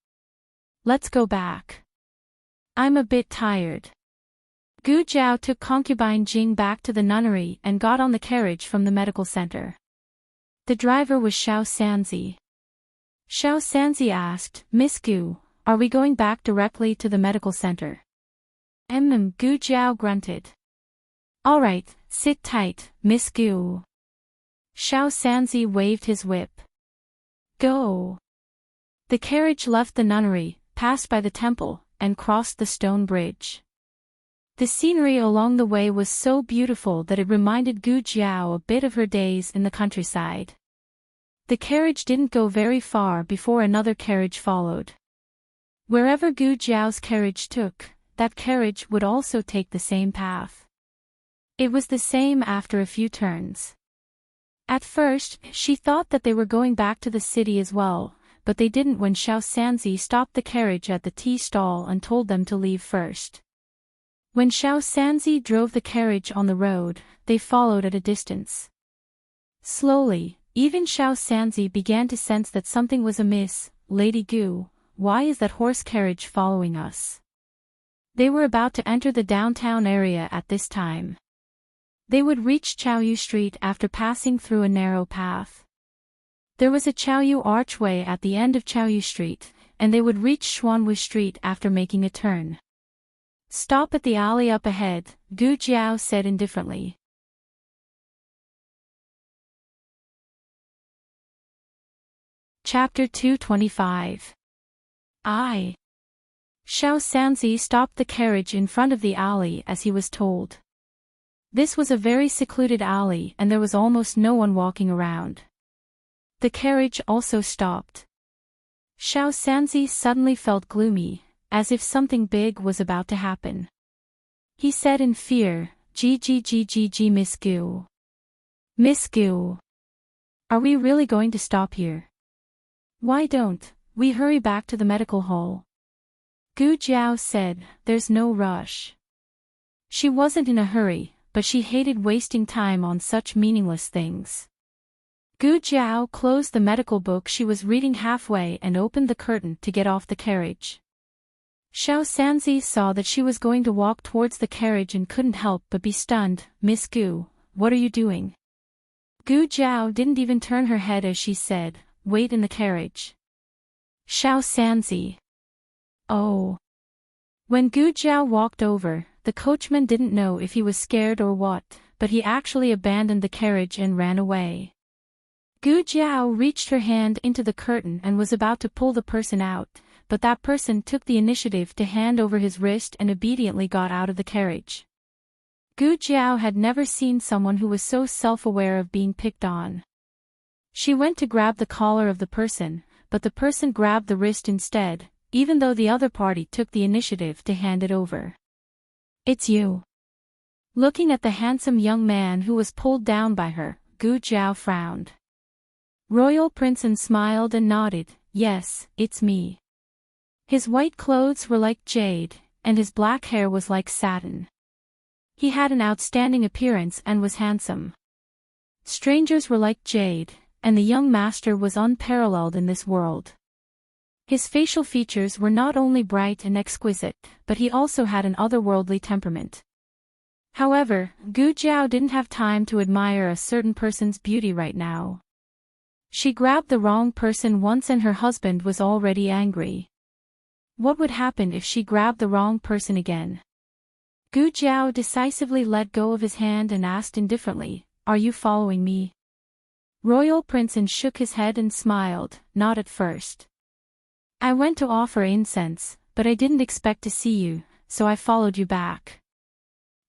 Let's go back. I'm a bit tired. Gu Jiao took concubine Jing back to the nunnery and got on the carriage from the medical center. The driver was Xiao Sanzi. Xiao Sanzi asked, Miss Gu, are we going back directly to the medical center? Gu Jiao grunted. All right, sit tight, Miss Gu. Xiao Sanzi waved his whip. Go. The carriage left the nunnery, passed by the temple, and crossed the stone bridge. The scenery along the way was so beautiful that it reminded Gu Jiao a bit of her days in the countryside. The carriage didn't go very far before another carriage followed. Wherever Gu Jiao's carriage took, that carriage would also take the same path. It was the same after a few turns. At first, she thought that they were going back to the city as well, but they didn't when Xiao Sanzi stopped the carriage at the tea stall and told them to leave first. When Xiao Sanzi drove the carriage on the road, they followed at a distance. Slowly, even Xiao Sanzi began to sense that something was amiss. Lady Gu, why is that horse carriage following us? They were about to enter the downtown area at this time. They would reach Chaoyu Street after passing through a narrow path. There was a Chaoyu archway at the end of Chaoyu Street, and they would reach Xuanwu Street after making a turn. Stop at the alley up ahead, Gu Jiao said indifferently. Chapter 225. Xiao Sanzi stopped the carriage in front of the alley as he was told. This was a very secluded alley and there was almost no one walking around. The carriage also stopped. Xiao Sanzi suddenly felt gloomy, as if something big was about to happen. He said in fear, G, Miss Gu. Miss Gu. Are we really going to stop here? Why don't we hurry back to the medical hall? Gu Jiao said, there's no rush. She wasn't in a hurry, but she hated wasting time on such meaningless things. Gu Jiao closed the medical book she was reading halfway and opened the curtain to get off the carriage. Xiao Sanzi saw that she was going to walk towards the carriage and couldn't help but be stunned. Miss Gu, what are you doing? Gu Jiao didn't even turn her head as she said, wait in the carriage. Xiao Sanzi. Oh. When Gu Jiao walked over, the coachman didn't know if he was scared or what, but he actually abandoned the carriage and ran away. Gu Jiao reached her hand into the curtain and was about to pull the person out, but that person took the initiative to hand over his wrist and obediently got out of the carriage. Gu Jiao had never seen someone who was so self-aware of being picked on. She went to grab the collar of the person, but the person grabbed the wrist instead, even though the other party took the initiative to hand it over. It's you. Looking at the handsome young man who was pulled down by her, Gu Jiao frowned. Royal Prince smiled and nodded, yes, it's me. His white clothes were like jade, and his black hair was like satin. He had an outstanding appearance and was handsome. Strangers were like jade, and the young master was unparalleled in this world. His facial features were not only bright and exquisite, but he also had an otherworldly temperament. However, Gu Jiao didn't have time to admire a certain person's beauty right now. She grabbed the wrong person once and her husband was already angry. What would happen if she grabbed the wrong person again? Gu Jiao decisively let go of his hand and asked indifferently, are you following me? Royal Prince shook his head and smiled, not at first. I went to offer incense, but I didn't expect to see you, so I followed you back.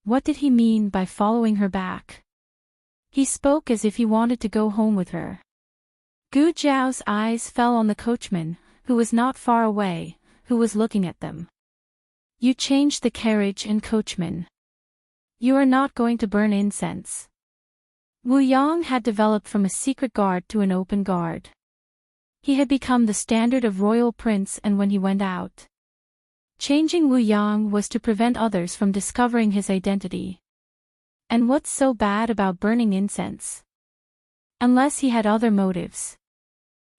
What did he mean by following her back? He spoke as if he wanted to go home with her. Gu Jiao's eyes fell on the coachman, who was not far away, who was looking at them. You changed the carriage and coachman. You are not going to burn incense. Wu Yang had developed from a secret guard to an open guard. He had become the standard of Royal Prince, and when he went out, changing Wu Yang was to prevent others from discovering his identity. And what's so bad about burning incense? Unless he had other motives.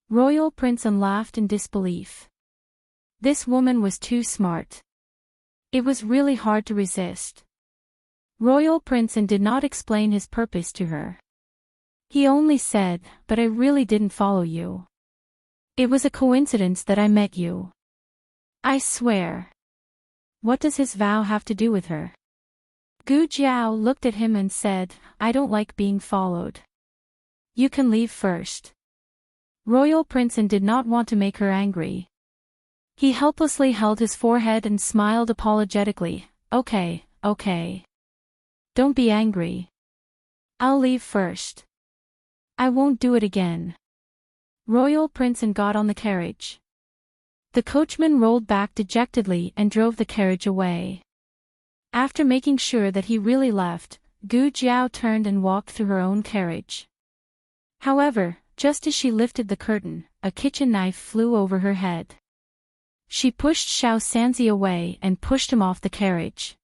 Royal Prince laughed in disbelief. This woman was too smart. It was really hard to resist. Royal Prince did not explain his purpose to her. He only said, but I really didn't follow you. It was a coincidence that I met you. I swear. What does his vow have to do with her? Gu Jiao looked at him and said, I don't like being followed. You can leave first. Royal Prince did not want to make her angry. He helplessly held his forehead and smiled apologetically, okay. Don't be angry. I'll leave first. I won't do it again. Royal Prince got on the carriage. The coachman rolled back dejectedly and drove the carriage away. After making sure that he really left, Gu Jiao turned and walked through her own carriage. However, just as she lifted the curtain, a kitchen knife flew over her head. She pushed Xiao Sanzi away and pushed him off the carriage.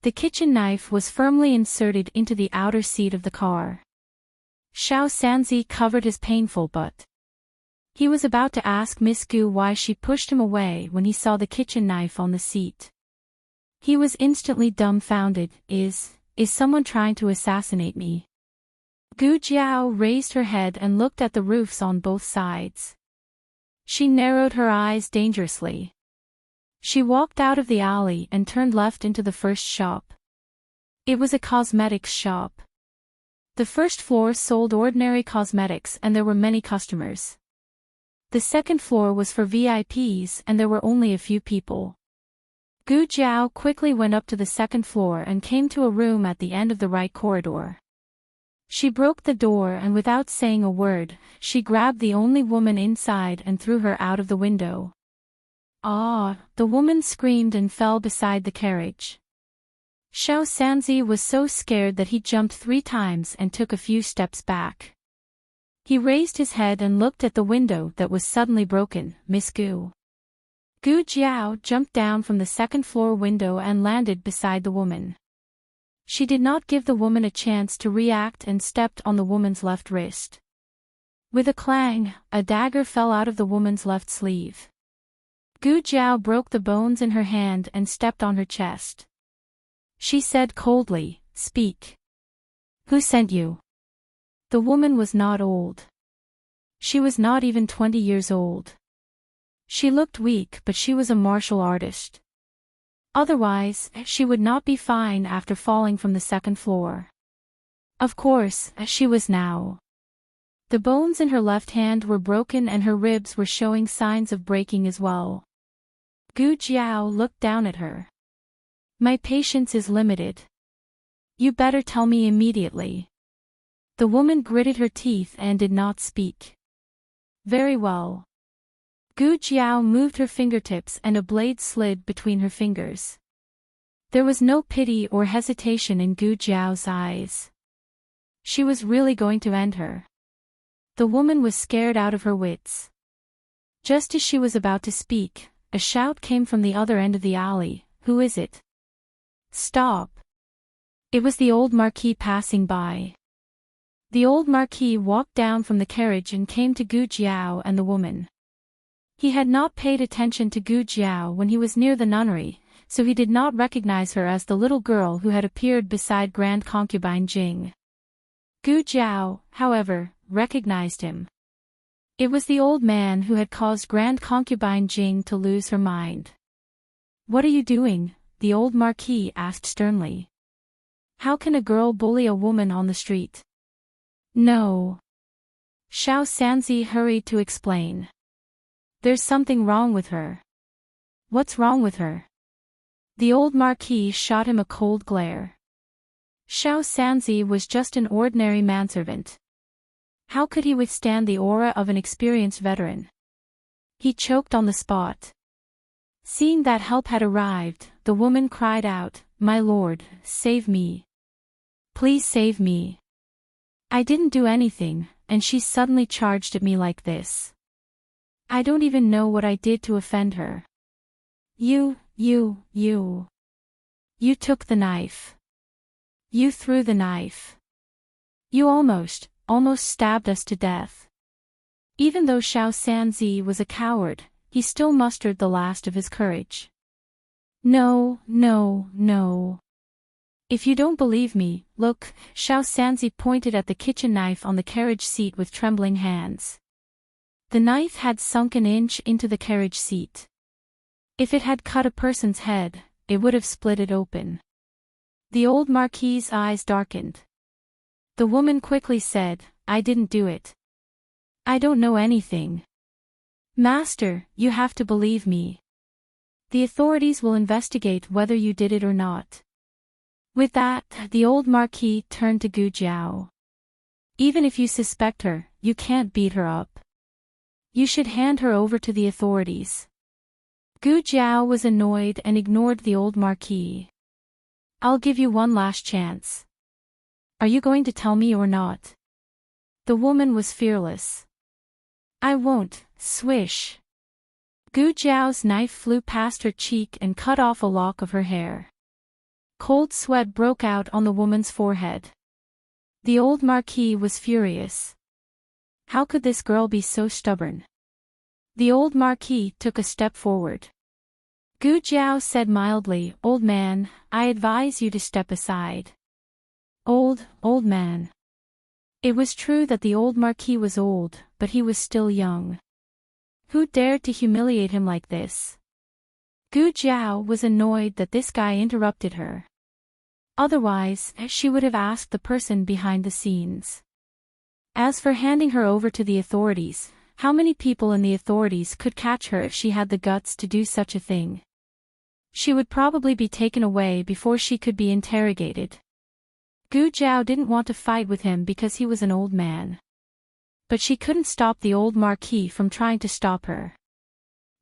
The kitchen knife was firmly inserted into the outer seat of the car. Xiao Sanzi covered his painful butt. He was about to ask Miss Gu why she pushed him away when he saw the kitchen knife on the seat. He was instantly dumbfounded. Is someone trying to assassinate me? Gu Jiao raised her head and looked at the roofs on both sides. She narrowed her eyes dangerously. She walked out of the alley and turned left into the first shop. It was a cosmetics shop. The first floor sold ordinary cosmetics and there were many customers. The second floor was for VIPs and there were only a few people. Gu Jiao quickly went up to the second floor and came to a room at the end of the right corridor. She broke the door and without saying a word, she grabbed the only woman inside and threw her out of the window. Ah! The woman screamed and fell beside the carriage. Xiao Sanzi was so scared that he jumped 3 times and took a few steps back. He raised his head and looked at the window that was suddenly broken. Miss Gu. Gu Jiao jumped down from the second floor window and landed beside the woman. She did not give the woman a chance to react and stepped on the woman's left wrist. With a clang, a dagger fell out of the woman's left sleeve. Gu Jiao broke the bones in her hand and stepped on her chest. She said coldly, "Speak. Who sent you?" The woman was not old. She was not even 20 years old. She looked weak, but she was a martial artist. Otherwise, she would not be fine after falling from the second floor. Of course, she was now. The bones in her left hand were broken and her ribs were showing signs of breaking as well. Gu Jiao looked down at her. "My patience is limited. You better tell me immediately." The woman gritted her teeth and did not speak. "Very well." Gu Jiao moved her fingertips and a blade slid between her fingers. There was no pity or hesitation in Gu Jiao's eyes. She was really going to end her. The woman was scared out of her wits. Just as she was about to speak, a shout came from the other end of the alley. "Who is it? Stop!" It was the old Marquis passing by. The old Marquis walked down from the carriage and came to Gu Jiao and the woman. He had not paid attention to Gu Jiao when he was near the nunnery, so he did not recognize her as the little girl who had appeared beside Grand Concubine Jing. Gu Jiao, however, recognized him. It was the old man who had caused Grand Concubine Jing to lose her mind. "What are you doing?" the old Marquis asked sternly. "How can a girl bully a woman on the street?" "No." Xiao Sanzi hurried to explain. "There's something wrong with her." "What's wrong with her?" The old Marquis shot him a cold glare. Xiao Sanzi was just an ordinary manservant. How could he withstand the aura of an experienced veteran? He choked on the spot. Seeing that help had arrived, the woman cried out, "My lord, save me. Please save me. I didn't do anything, and she suddenly charged at me like this. I don't even know what I did to offend her." You took the knife. You threw the knife. You almost stabbed us to death." Even though Xiao Sanzi was a coward, he still mustered the last of his courage. No. If you don't believe me, look." Xiao Sanzi pointed at the kitchen knife on the carriage seat with trembling hands. The knife had sunk an inch into the carriage seat. If it had cut a person's head, it would have split it open. The old Marquis's eyes darkened. The woman quickly said, "I didn't do it. I don't know anything. Master, you have to believe me. The authorities will investigate whether you did it or not." With that, the old Marquis turned to Gu Jiao. "Even if you suspect her, you can't beat her up. You should hand her over to the authorities." Gu Jiao was annoyed and ignored the old Marquis. "I'll give you one last chance. Are you going to tell me or not?" The woman was fearless. "I won't." Swish. Gu Jiao's knife flew past her cheek and cut off a lock of her hair. Cold sweat broke out on the woman's forehead. The old Marquis was furious. How could this girl be so stubborn? The old Marquis took a step forward. Gu Jiao said mildly, "Old man, I advise you to step aside." Old man. It was true that the old Marquis was old, but he was still young. Who dared to humiliate him like this? Gu Jiao was annoyed that this guy interrupted her. Otherwise, she would have asked the person behind the scenes. As for handing her over to the authorities, how many people in the authorities could catch her if she had the guts to do such a thing? She would probably be taken away before she could be interrogated. Gu Jiao didn't want to fight with him because he was an old man. But she couldn't stop the old Marquis from trying to stop her.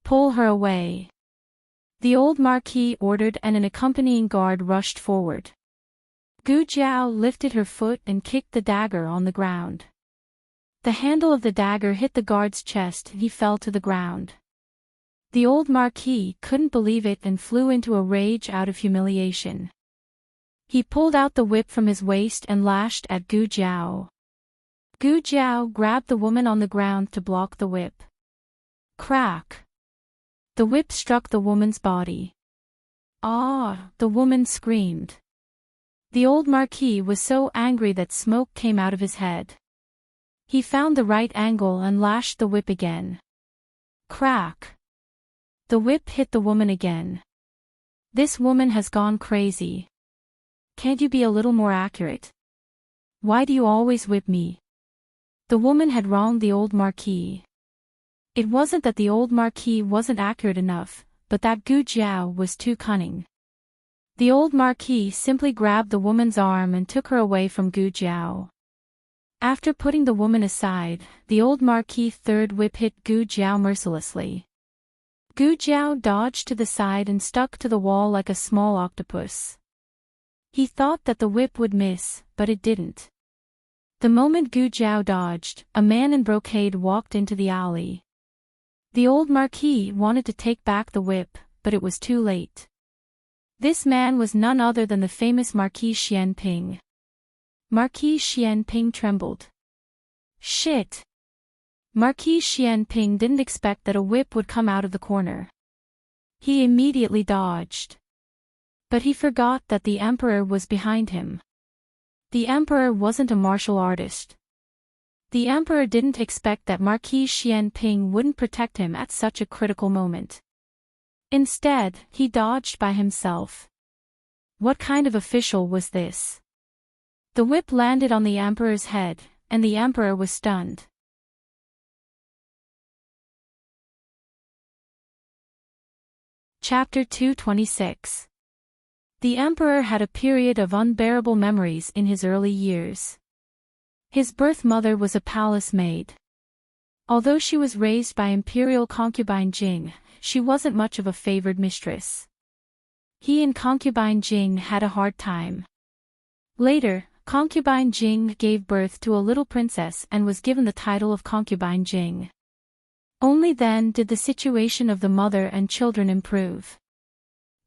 "Pull her away." The old Marquis ordered and an accompanying guard rushed forward. Gu Jiao lifted her foot and kicked the dagger on the ground. The handle of the dagger hit the guard's chest and he fell to the ground. The old Marquis couldn't believe it and flew into a rage out of humiliation. He pulled out the whip from his waist and lashed at Gu Jiao. Gu Jiao grabbed the woman on the ground to block the whip. Crack! The whip struck the woman's body. Ah! The woman screamed. The old Marquis was so angry that smoke came out of his head. He found the right angle and lashed the whip again. Crack! The whip hit the woman again. This woman has gone crazy. Can't you be a little more accurate? Why do you always whip me? The woman had wronged the old Marquis. It wasn't that the old Marquis wasn't accurate enough, but that Gu Jiao was too cunning. The old Marquis simply grabbed the woman's arm and took her away from Gu Jiao. After putting the woman aside, the old Marquis' third whip hit Gu Jiao mercilessly. Gu Jiao dodged to the side and stuck to the wall like a small octopus. He thought that the whip would miss, but it didn't. The moment Gu Jiao dodged, a man in brocade walked into the alley. The old Marquis wanted to take back the whip, but it was too late. This man was none other than the famous Marquis Xianping. Marquis Xianping trembled. Shit! Marquis Xianping didn't expect that a whip would come out of the corner. He immediately dodged. But he forgot that the emperor was behind him. The emperor wasn't a martial artist. The emperor didn't expect that Marquis Xianping wouldn't protect him at such a critical moment. Instead, he dodged by himself. What kind of official was this? The whip landed on the emperor's head, and the emperor was stunned. Chapter 226. The emperor had a period of unbearable memories in his early years. His birth mother was a palace maid. Although she was raised by imperial concubine Jing, she wasn't much of a favored mistress. He and concubine Jing had a hard time. Later, concubine Jing gave birth to a little princess and was given the title of concubine Jing. Only then did the situation of the mother and children improve.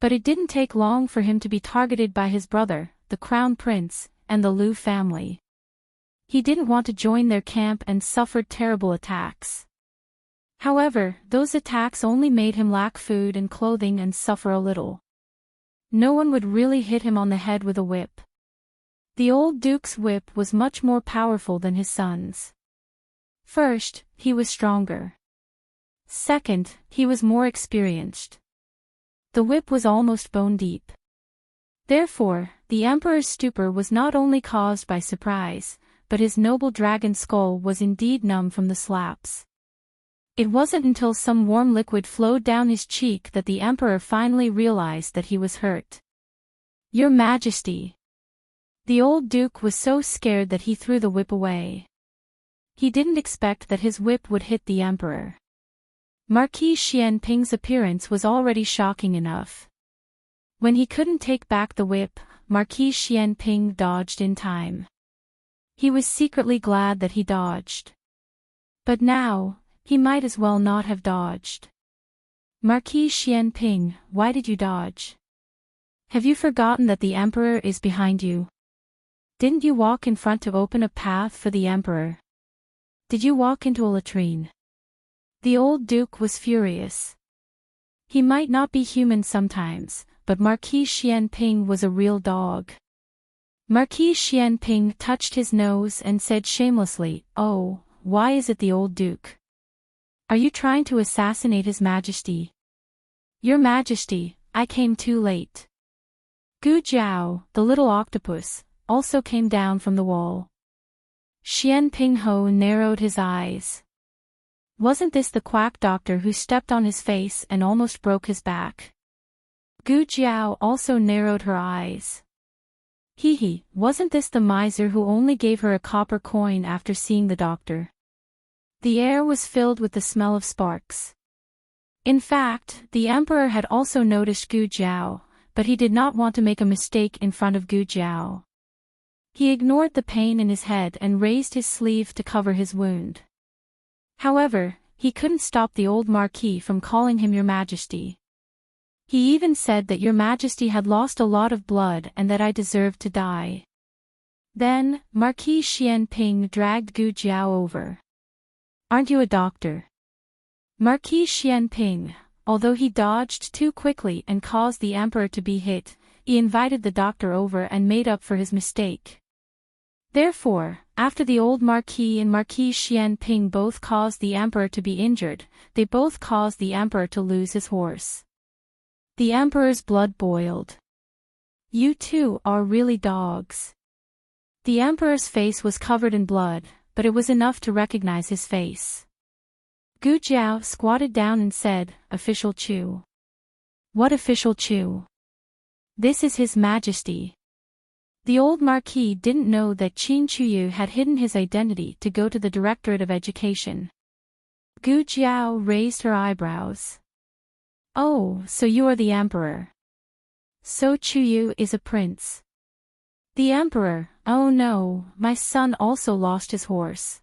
But it didn't take long for him to be targeted by his brother, the crown prince, and the Liu family. He didn't want to join their camp and suffered terrible attacks. However, those attacks only made him lack food and clothing and suffer a little. No one would really hit him on the head with a whip. The old duke's whip was much more powerful than his son's. First, he was stronger. Second, he was more experienced. The whip was almost bone deep. Therefore, the emperor's stupor was not only caused by surprise, but his noble dragon skull was indeed numb from the slaps. It wasn't until some warm liquid flowed down his cheek that the emperor finally realized that he was hurt. Your Majesty! The old duke was so scared that he threw the whip away. He didn't expect that his whip would hit the emperor. Marquis Xianping's appearance was already shocking enough. When he couldn't take back the whip, Marquis Xianping dodged in time. He was secretly glad that he dodged. But now, he might as well not have dodged. Marquis Xianping, why did you dodge? Have you forgotten that the emperor is behind you? Didn't you walk in front to open a path for the emperor? Did you walk into a latrine? The old duke was furious. He might not be human sometimes, but Marquis Xianping was a real dog. Marquis Xianping touched his nose and said shamelessly, "Oh, why is it the old duke? Are you trying to assassinate His Majesty?" "Your Majesty, I came too late." Gu Jiao, the little octopus, also came down from the wall. Xianping Ho narrowed his eyes. Wasn't this the quack doctor who stepped on his face and almost broke his back? Gu Jiao also narrowed her eyes. Wasn't this the miser who only gave her a copper coin after seeing the doctor? The air was filled with the smell of sparks. In fact, the emperor had also noticed Gu Jiao, but he did not want to make a mistake in front of Gu Jiao. He ignored the pain in his head and raised his sleeve to cover his wound. However, he couldn't stop the old Marquis from calling him Your Majesty. He even said that Your Majesty had lost a lot of blood and that I deserved to die. Then, Marquis Xianping dragged Gu Jiao over. "Aren't you a doctor?" Marquis Xianping, although he dodged too quickly and caused the emperor to be hit, he invited the doctor over and made up for his mistake. Therefore, after the old Marquis and Marquis Xianping both caused the emperor to be injured, they both caused the emperor to lose his horse. The emperor's blood boiled. "You two are really dogs." The emperor's face was covered in blood, but it was enough to recognize his face. Gu Jiao squatted down and said, "Official Chu." "What official Chu?" "This is His Majesty." The old Marquis didn't know that Qin Chuyu had hidden his identity to go to the Directorate of Education. Gu Jiao raised her eyebrows. "Oh, so you are the emperor. So Chuyu is a prince." The emperor, "Oh no, my son also lost his horse."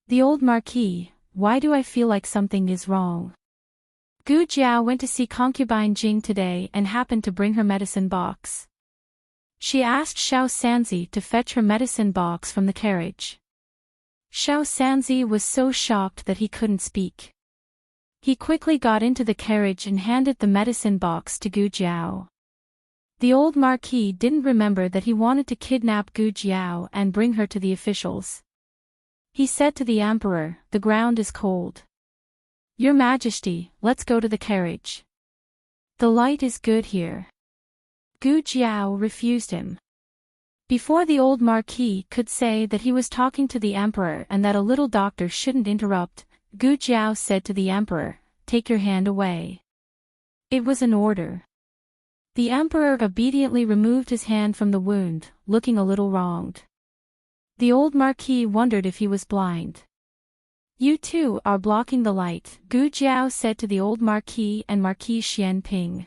The old Marquis, "Why do I feel like something is wrong?" Gu Jiao went to see concubine Jing today and happened to bring her medicine box. She asked Xiao Sanzi to fetch her medicine box from the carriage. Xiao Sanzi was so shocked that he couldn't speak. He quickly got into the carriage and handed the medicine box to Gu Jiao. The old Marquis didn't remember that he wanted to kidnap Gu Jiao and bring her to the officials. He said to the emperor, "The ground is cold. Your Majesty, let's go to the carriage. The light is good here." Gu Jiao refused him. Before the old Marquis could say that he was talking to the emperor and that a little doctor shouldn't interrupt, Gu Jiao said to the emperor, "Take your hand away." It was an order. The emperor obediently removed his hand from the wound, looking a little wronged. The old Marquis wondered if he was blind. "You two are blocking the light," Gu Jiao said to the old Marquis and Marquis Xianping.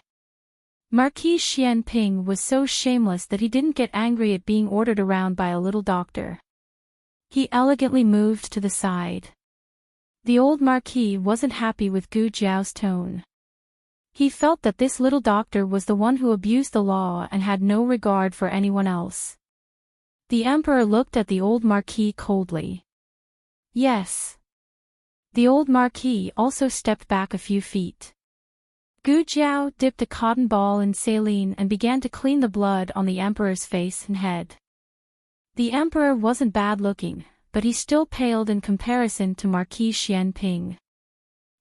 Marquis Xianping was so shameless that he didn't get angry at being ordered around by a little doctor. He elegantly moved to the side. The old Marquis wasn't happy with Gu Jiao's tone. He felt that this little doctor was the one who abused the law and had no regard for anyone else. The emperor looked at the old Marquis coldly. "Yes." The old Marquis also stepped back a few feet. Gu Jiao dipped a cotton ball in saline and began to clean the blood on the emperor's face and head. The emperor wasn't bad-looking, but he still paled in comparison to Marquis Xianping.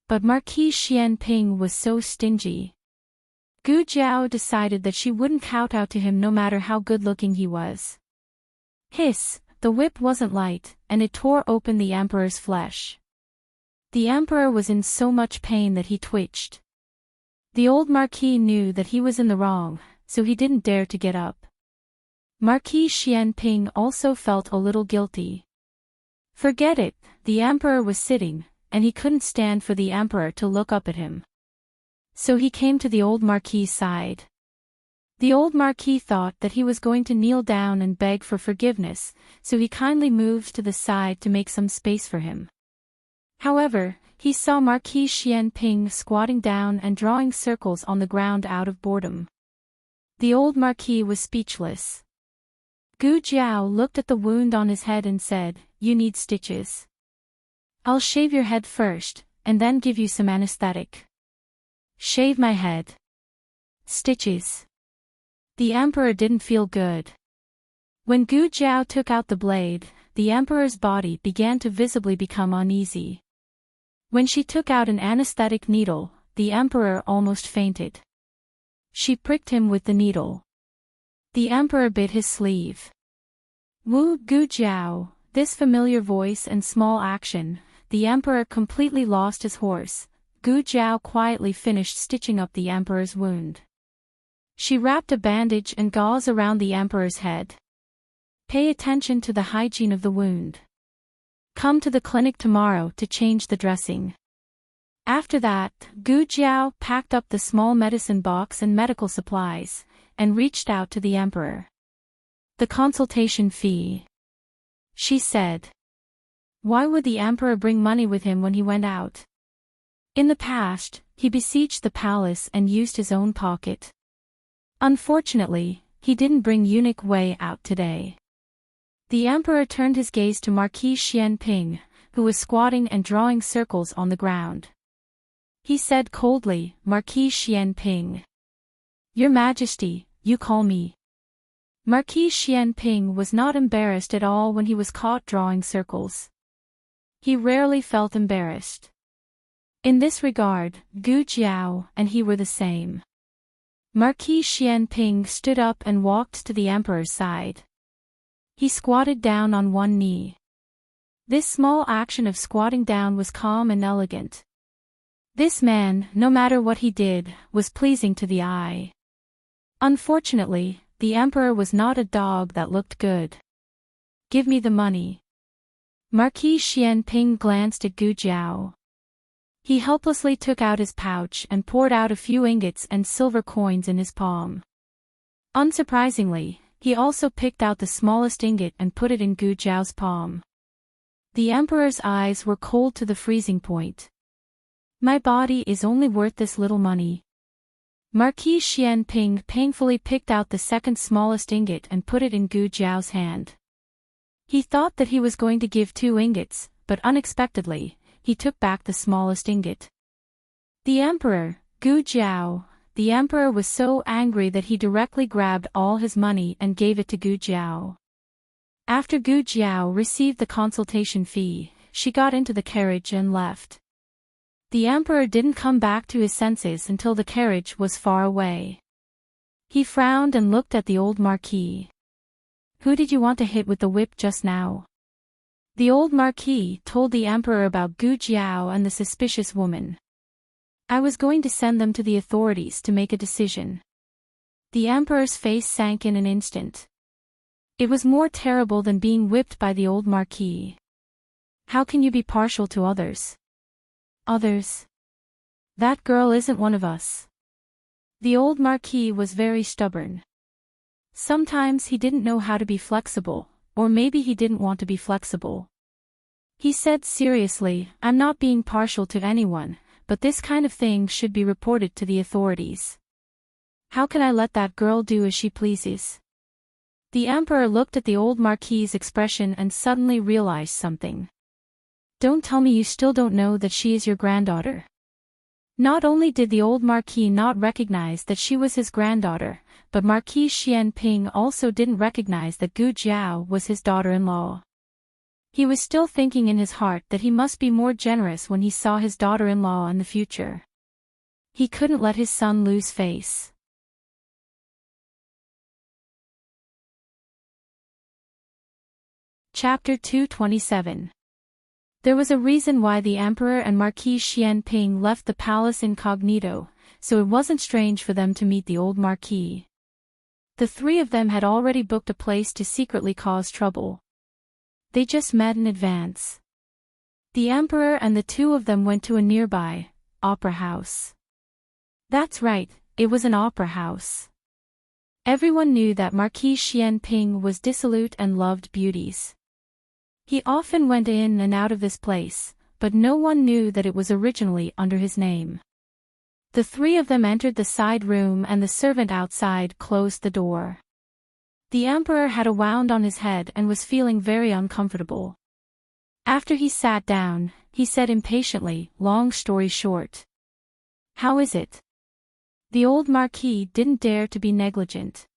But Marquis Xianping was so stingy. Gu Jiao decided that she wouldn't kowtow to him no matter how good-looking he was. Hiss, the whip wasn't light, and it tore open the emperor's flesh. The emperor was in so much pain that he twitched. The old Marquis knew that he was in the wrong, so he didn't dare to get up. Marquis Xianping also felt a little guilty. Forget it, the emperor was sitting, and he couldn't stand for the emperor to look up at him. So he came to the old Marquis' side. The old Marquis thought that he was going to kneel down and beg for forgiveness, so he kindly moved to the side to make some space for him. However, he saw Marquis Xianping squatting down and drawing circles on the ground out of boredom. The old Marquis was speechless. Gu Jiao looked at the wound on his head and said, "You need stitches. I'll shave your head first, and then give you some anesthetic." "Shave my head. Stitches." The emperor didn't feel good. When Gu Jiao took out the blade, the emperor's body began to visibly become uneasy. When she took out an anesthetic needle, the emperor almost fainted. She pricked him with the needle. The emperor bit his sleeve. Wu Gu Jiao, this familiar voice and small action, the emperor completely lost his horse. Gu Jiao quietly finished stitching up the emperor's wound. She wrapped a bandage and gauze around the emperor's head. Pay attention to the hygiene of the wound. Come to the clinic tomorrow to change the dressing. After that, Gu Jiao packed up the small medicine box and medical supplies, and reached out to the emperor. "The consultation fee," she said. Why would the emperor bring money with him when he went out? In the past, he besieged the palace and used his own pocket. Unfortunately, he didn't bring eunuch Wei out today. The emperor turned his gaze to Marquis Xianping, who was squatting and drawing circles on the ground. He said coldly, "Marquis Xianping. Your Majesty, you call me." Marquis Xianping was not embarrassed at all when he was caught drawing circles. He rarely felt embarrassed. In this regard, Gu Jiao and he were the same. Marquis Xianping stood up and walked to the emperor's side. He squatted down on one knee. This small action of squatting down was calm and elegant. This man, no matter what he did, was pleasing to the eye. Unfortunately, the emperor was not a dog that looked good. "Give me the money." Marquis Xianping glanced at Gu Jiao. He helplessly took out his pouch and poured out a few ingots and silver coins in his palm. Unsurprisingly, he also picked out the smallest ingot and put it in Gu Jiao's palm. The emperor's eyes were cold to the freezing point. "My body is only worth this little money." Marquis Xianping painfully picked out the second smallest ingot and put it in Gu Jiao's hand. He thought that he was going to give 2 ingots, but unexpectedly, he took back the smallest ingot. The emperor, Gu Jiao, the emperor was so angry that he directly grabbed all his money and gave it to Gu Jiao. After Gu Jiao received the consultation fee, she got into the carriage and left. The emperor didn't come back to his senses until the carriage was far away. He frowned and looked at the old marquis. "Who did you want to hit with the whip just now?" The old marquis told the emperor about Gu Jiao and the suspicious woman. "I was going to send them to the authorities to make a decision." The emperor's face sank in an instant. It was more terrible than being whipped by the old marquis. "How can you be partial to others?" "Others? That girl isn't one of us." The old marquis was very stubborn. Sometimes he didn't know how to be flexible, or maybe he didn't want to be flexible. He said seriously, "I'm not being partial to anyone, but this kind of thing should be reported to the authorities. How can I let that girl do as she pleases?" The emperor looked at the old marquis's expression and suddenly realized something. "Don't tell me you still don't know that she is your granddaughter." Not only did the old marquis not recognize that she was his granddaughter, but Marquis Xianping also didn't recognize that Gu Jiao was his daughter-in-law. He was still thinking in his heart that he must be more generous when he saw his daughter-in-law in the future. He couldn't let his son lose face. Chapter 227. There was a reason why the emperor and Marquis Xianping left the palace incognito, so it wasn't strange for them to meet the old marquis. The 3 of them had already booked a place to secretly cause trouble. They just met in advance. The emperor and the 2 of them went to a nearby opera house. That's right, it was an opera house. Everyone knew that Marquis Xianping was dissolute and loved beauties. He often went in and out of this place, but no one knew that it was originally under his name. The 3 of them entered the side room and the servant outside closed the door. The emperor had a wound on his head and was feeling very uncomfortable. After he sat down, he said impatiently, "Long story short. How is it?" The old marquis didn't dare to be negligent.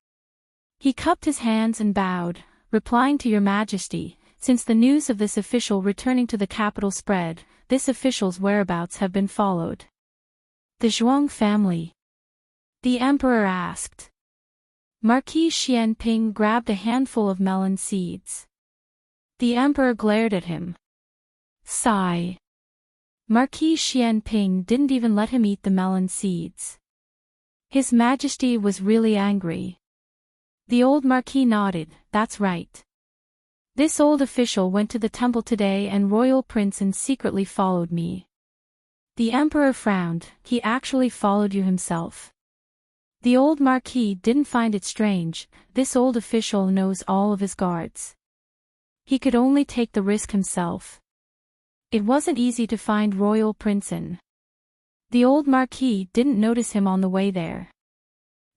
He cupped his hands and bowed, replying to Your Majesty. Since the news of this official returning to the capital spread, this official's whereabouts have been followed. "The Zhuang family?" the emperor asked. Marquis Xianping grabbed a handful of melon seeds. The emperor glared at him. Sigh. Marquis Xianping didn't even let him eat the melon seeds. His Majesty was really angry. The old marquis nodded, "That's right. This old official went to the temple today and royal prince secretly followed me." The emperor frowned, "He actually followed you himself?" The old marquis didn't find it strange, this old official knows all of his guards. He could only take the risk himself. It wasn't easy to find royal prince. The old marquis didn't notice him on the way there.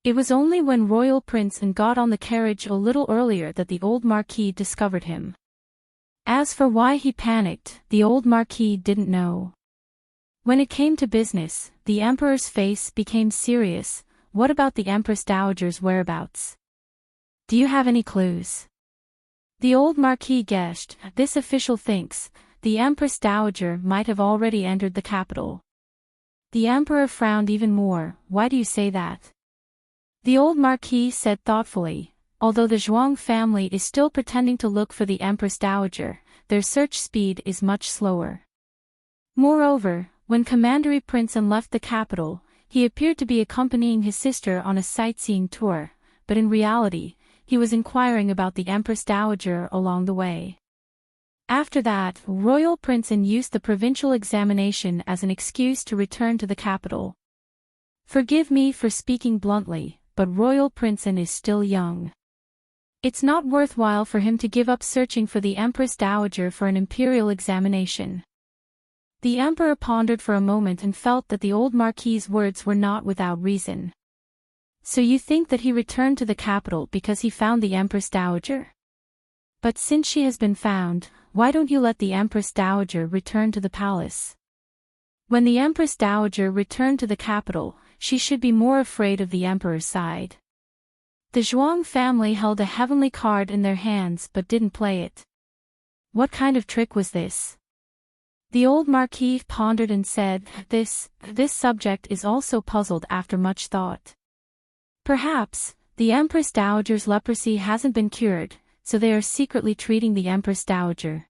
It was only when Royal Prince and got on the carriage a little earlier that the old Marquis discovered him. As for why he panicked, the old Marquis didn't know. When it came to business, the Emperor's face became serious. What about the Empress Dowager's whereabouts? Do you have any clues? The old Marquis guessed. This official thinks the Empress Dowager might have already entered the capital. The Emperor frowned even more. Why do you say that? The old Marquis said thoughtfully, although the Zhuang family is still pretending to look for the Empress Dowager, their search speed is much slower. Moreover, when Commandery Prince left the capital, he appeared to be accompanying his sister on a sightseeing tour, but in reality, he was inquiring about the Empress Dowager along the way. After that, Royal Prince used the provincial examination as an excuse to return to the capital. Forgive me for speaking bluntly, but Royal Prince is still young. It's not worthwhile for him to give up searching for the Empress Dowager for an imperial examination. The Emperor pondered for a moment and felt that the old Marquis's words were not without reason. So you think that he returned to the capital because he found the Empress Dowager? But since she has been found, why don't you let the Empress Dowager return to the palace? When the Empress Dowager returned to the capital, she should be more afraid of the Emperor's side. The Zhuang family held a heavenly card in their hands but didn't play it. What kind of trick was this? The old Marquis pondered and said, This subject is also puzzled after much thought. Perhaps, the Empress Dowager's leprosy hasn't been cured, so they are secretly treating the Empress Dowager.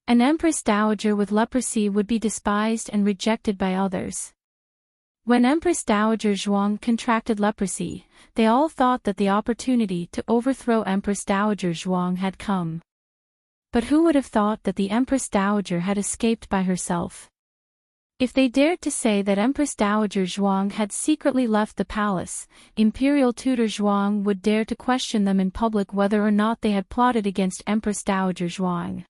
An Empress Dowager with leprosy would be despised and rejected by others. When Empress Dowager Zhuang contracted leprosy, they all thought that the opportunity to overthrow Empress Dowager Zhuang had come. But who would have thought that the Empress Dowager had escaped by herself? If they dared to say that Empress Dowager Zhuang had secretly left the palace, Imperial Tutor Zhuang would dare to question them in public whether or not they had plotted against Empress Dowager Zhuang.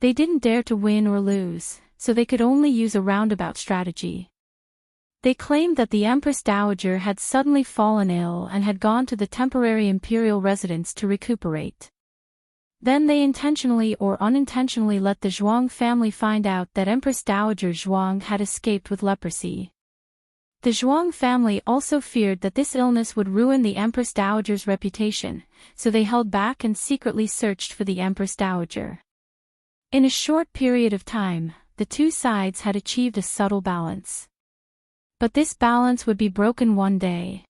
They didn't dare to win or lose, so they could only use a roundabout strategy. They claimed that the Empress Dowager had suddenly fallen ill and had gone to the temporary imperial residence to recuperate. Then they intentionally or unintentionally let the Zhuang family find out that Empress Dowager Zhuang had escaped with leprosy. The Zhuang family also feared that this illness would ruin the Empress Dowager's reputation, so they held back and secretly searched for the Empress Dowager. In a short period of time, the two sides had achieved a subtle balance. But this balance would be broken one day.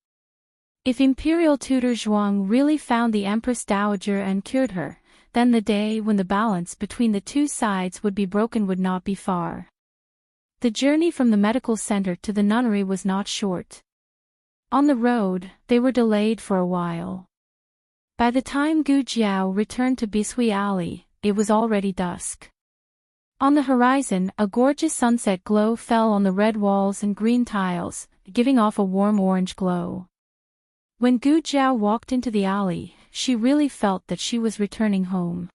If Imperial Tutor Zhuang really found the Empress Dowager and cured her, then the day when the balance between the two sides would be broken would not be far. The journey from the medical center to the nunnery was not short. On the road, they were delayed for a while. By the time Gu Jiao returned to Bishui Alley, it was already dusk. On the horizon, a gorgeous sunset glow fell on the red walls and green tiles, giving off a warm orange glow. When Gu Jiao walked into the alley, she really felt that she was returning home.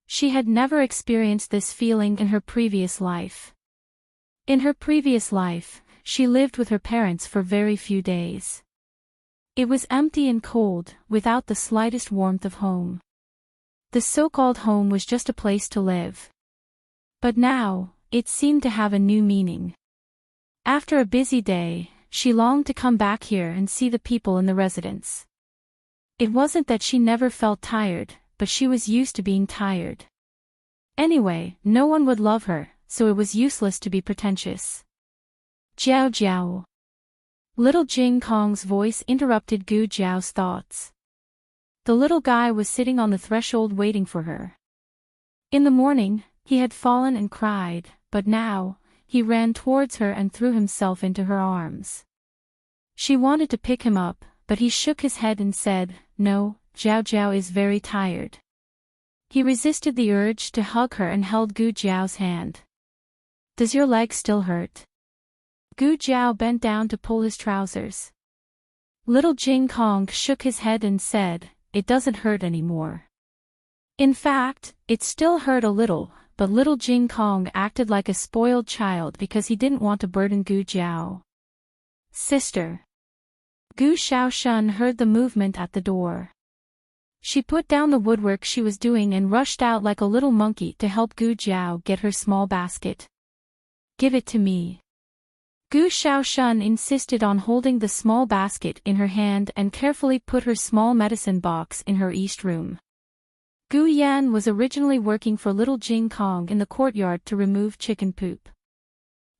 She had never experienced this feeling in her previous life. In her previous life, she lived with her parents for very few days. It was empty and cold, without the slightest warmth of home. The so-called home was just a place to live. But now, it seemed to have a new meaning. After a busy day, she longed to come back here and see the people in the residence. It wasn't that she never felt tired, but she was used to being tired. Anyway, no one would love her, so it was useless to be pretentious. Jiao Jiao. Little Jing Kong's voice interrupted Gu Jiao's thoughts. The little guy was sitting on the threshold waiting for her. In the morning, he had fallen and cried, but now, he ran towards her and threw himself into her arms. She wanted to pick him up, but he shook his head and said, No, Jiao Jiao is very tired. He resisted the urge to hug her and held Gu Jiao's hand. Does your leg still hurt? Gu Jiao bent down to pull his trousers. Little Jing Kong shook his head and said, It doesn't hurt anymore. In fact, it still hurt a little, but little Jing Kong acted like a spoiled child because he didn't want to burden Gu Jiao. Sister. Gu Xiaoshun heard the movement at the door. She put down the woodwork she was doing and rushed out like a little monkey to help Gu Jiao get her small basket. Give it to me. Gu Xiaoshun insisted on holding the small basket in her hand and carefully put her small medicine box in her east room. Gu Yan was originally working for little Jing Kong in the courtyard to remove chicken poop.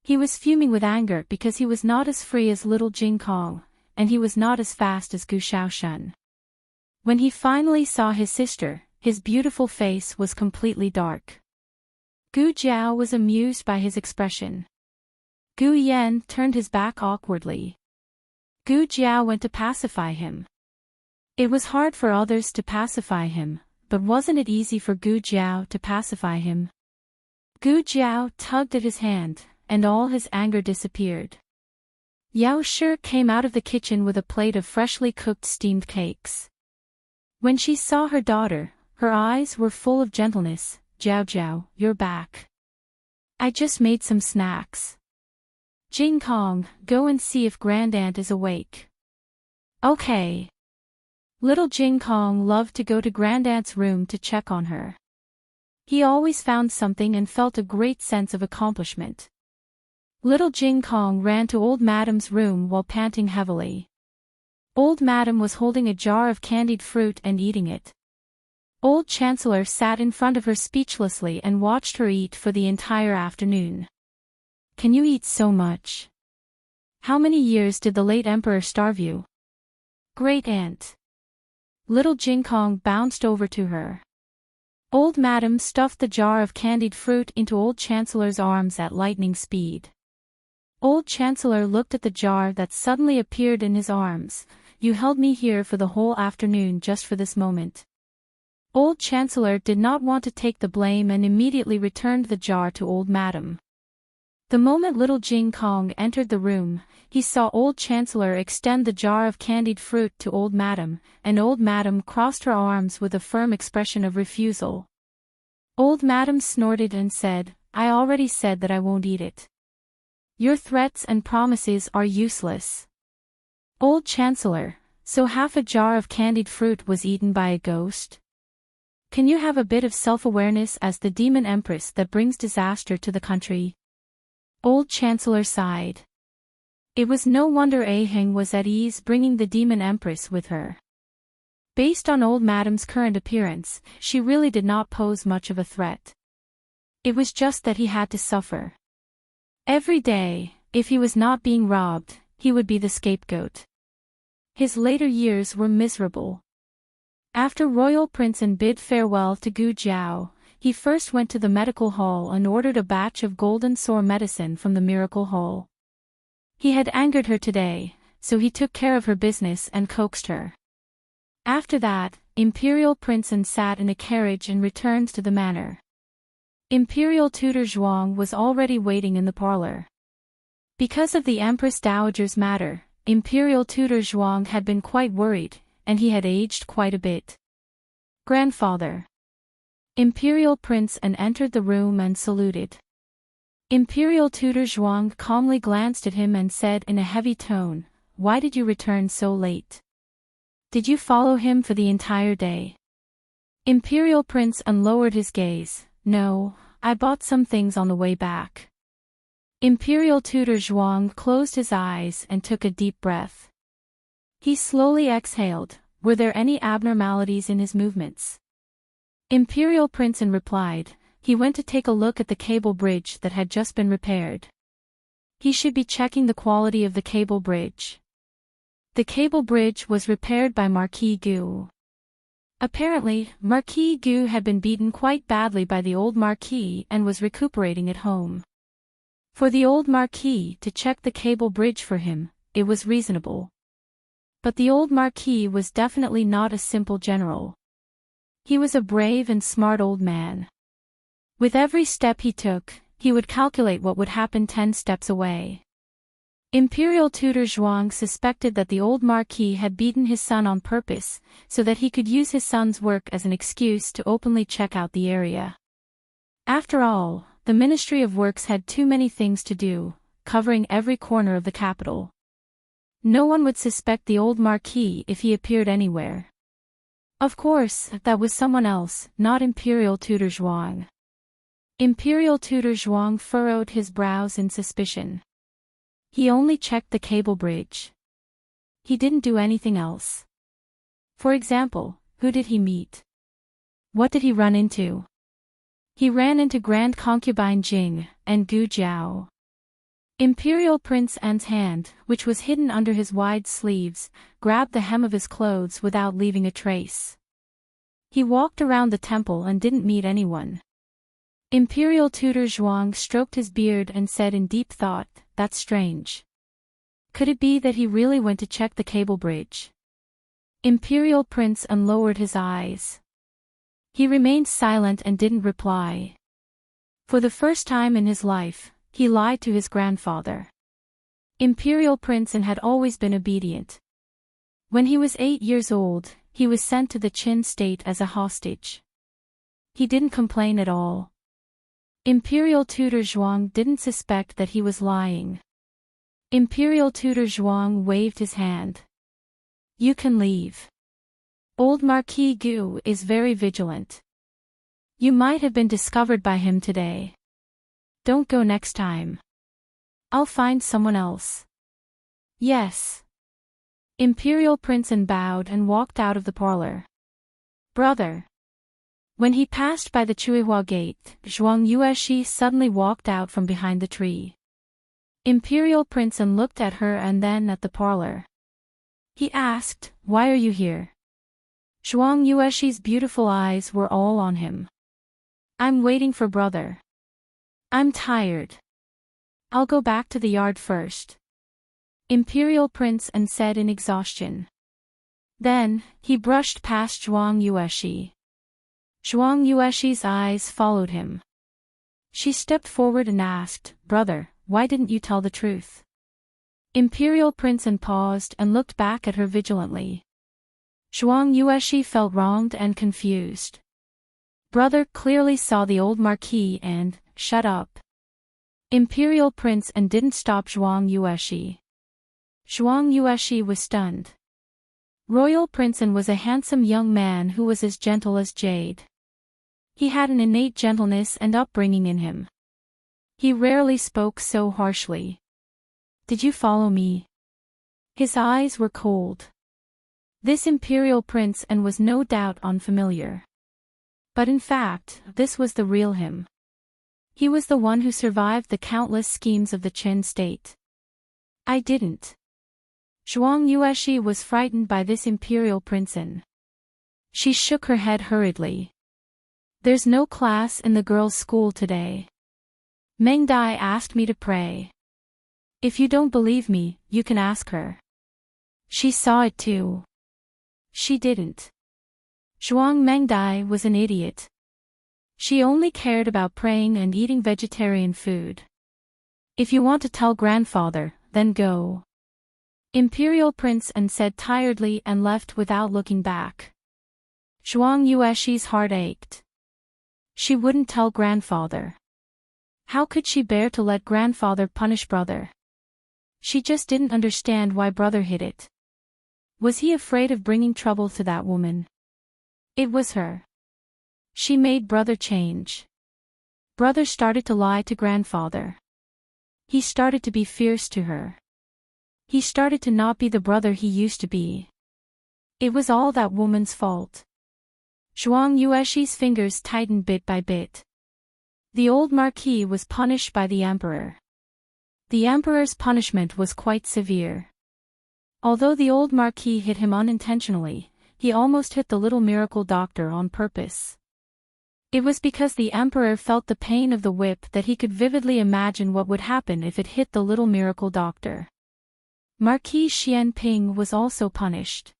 He was fuming with anger because he was not as free as little Jing Kong, and he was not as fast as Gu Xiaoshun. When he finally saw his sister, his beautiful face was completely dark. Gu Jiao was amused by his expression. Gu Yan turned his back awkwardly. Gu Jiao went to pacify him. It was hard for others to pacify him, but wasn't it easy for Gu Jiao to pacify him? Gu Jiao tugged at his hand, and all his anger disappeared. Yao Shi came out of the kitchen with a plate of freshly cooked steamed cakes. When she saw her daughter, her eyes were full of gentleness. Jiao Jiao, you're back. I just made some snacks. Jing Kong, go and see if Grandaunt is awake. Okay. Little Jing Kong loved to go to Grandaunt's room to check on her. He always found something and felt a great sense of accomplishment. Little Jing Kong ran to Old Madam's room while panting heavily. Old Madam was holding a jar of candied fruit and eating it. Old Chancellor sat in front of her speechlessly and watched her eat for the entire afternoon. Can you eat so much? How many years did the late Emperor starve you? Great Aunt. Little Jing Kong bounced over to her. Old Madam stuffed the jar of candied fruit into Old Chancellor's arms at lightning speed. Old Chancellor looked at the jar that suddenly appeared in his arms. You held me here for the whole afternoon just for this moment. Old Chancellor did not want to take the blame and immediately returned the jar to Old Madam. The moment little Jing Kong entered the room, he saw Old Chancellor extend the jar of candied fruit to Old Madam, and Old Madam crossed her arms with a firm expression of refusal. Old Madam snorted and said, I already said that I won't eat it. Your threats and promises are useless. Old Chancellor, so half a jar of candied fruit was eaten by a ghost? Can you have a bit of self-awareness as the demon empress that brings disaster to the country? Old Chancellor sighed. It was no wonder Aheng was at ease bringing the demon empress with her. Based on Old Madam's current appearance, she really did not pose much of a threat. It was just that he had to suffer. Every day, if he was not being robbed, he would be the scapegoat. His later years were miserable. After Royal Prince bid farewell to Gu Jiao, he first went to the medical hall and ordered a batch of golden sore medicine from the miracle hall. He had angered her today, so he took care of her business and coaxed her. After that, Imperial Prince sat in a carriage and returned to the manor. Imperial Tutor Zhuang was already waiting in the parlor. Because of the Empress Dowager's matter, Imperial Tutor Zhuang had been quite worried, and he had aged quite a bit. Grandfather. Imperial Prince entered the room and saluted. Imperial Tutor Zhuang calmly glanced at him and said in a heavy tone, Why did you return so late? Did you follow him for the entire day? Imperial Prince lowered his gaze. No, I bought some things on the way back. Imperial Tutor Zhuang closed his eyes and took a deep breath. He slowly exhaled. Were there any abnormalities in his movements? Imperial Prince replied, he went to take a look at the cable bridge that had just been repaired. He should be checking the quality of the cable bridge. The cable bridge was repaired by Marquis Gu. Apparently, Marquis Gu had been beaten quite badly by the old Marquis and was recuperating at home. For the old Marquis to check the cable bridge for him, it was reasonable. But the old Marquis was definitely not a simple general. He was a brave and smart old man. With every step he took, he would calculate what would happen 10 steps away. Imperial Tutor Zhuang suspected that the old Marquis had beaten his son on purpose, so that he could use his son's work as an excuse to openly check out the area. After all, the Ministry of Works had too many things to do, covering every corner of the capital. No one would suspect the old Marquis if he appeared anywhere. Of course, that was someone else, not Imperial Tutor Zhuang. Imperial Tutor Zhuang furrowed his brows in suspicion. He only checked the cable bridge. He didn't do anything else. For example, who did he meet? What did he run into? He ran into Grand Concubine Jing and Gu Jiao. Imperial Prince An's hand, which was hidden under his wide sleeves, grabbed the hem of his clothes without leaving a trace. He walked around the temple and didn't meet anyone. Imperial Tutor Zhuang stroked his beard and said in deep thought, "That's strange. Could it be that he really went to check the cable bridge?" Imperial Prince An lowered his eyes. He remained silent and didn't reply. For the first time in his life, he lied to his grandfather. Imperial Prince An had always been obedient. When he was 8 years old, he was sent to the Qin state as a hostage. He didn't complain at all. Imperial Tutor Zhuang didn't suspect that he was lying. Imperial Tutor Zhuang waved his hand. "You can leave. Old Marquis Gu is very vigilant. You might have been discovered by him today. Don't go next time. I'll find someone else." "Yes." Imperial Prince An bowed and walked out of the parlor. "Brother." When he passed by the Chuihua gate, Zhuang Yueshi suddenly walked out from behind the tree. Imperial Prince An looked at her and then at the parlor. He asked, "Why are you here?" Zhuang Yueshi's beautiful eyes were all on him. "I'm waiting for brother. I'm tired. I'll go back to the yard first," Imperial Prince An said in exhaustion. Then, he brushed past Zhuang Yueshi. Zhuang Yueshi's eyes followed him. She stepped forward and asked, "Brother, why didn't you tell the truth?" Imperial Prince An paused and looked back at her vigilantly. Zhuang Yueshi felt wronged and confused. Brother clearly saw the old Marquis and, "Shut up." Imperial Prince An didn't stop Zhuang Yueshi. Zhuang Yueshi was stunned. Royal Prince An was a handsome young man who was as gentle as jade. He had an innate gentleness and upbringing in him. He rarely spoke so harshly. "Did you follow me?" His eyes were cold. This Imperial Prince An was no doubt unfamiliar. But in fact, this was the real him. He was the one who survived the countless schemes of the Qin state. "I didn't." Zhuang Yueshi was frightened by this Imperial Prince An. She shook her head hurriedly. "There's no class in the girls' school today. Meng Dai asked me to pray. If you don't believe me, you can ask her. She saw it too." She didn't. Zhuang Mengdai was an idiot. She only cared about praying and eating vegetarian food. "If you want to tell grandfather, then go," Imperial Prince An said tiredly and left without looking back. Zhuang Yueshi's heart ached. She wouldn't tell grandfather. How could she bear to let grandfather punish brother? She just didn't understand why brother hid it. Was he afraid of bringing trouble to that woman? It was her. She made brother change. Brother started to lie to grandfather. He started to be fierce to her. He started to not be the brother he used to be. It was all that woman's fault. Zhuang Yueshi's fingers tightened bit by bit. The old Marquis was punished by the Emperor. The Emperor's punishment was quite severe. Although the old Marquis hit him unintentionally, he almost hit the little miracle doctor on purpose. It was because the Emperor felt the pain of the whip that he could vividly imagine what would happen if it hit the little miracle doctor. Marquis Xianping was also punished.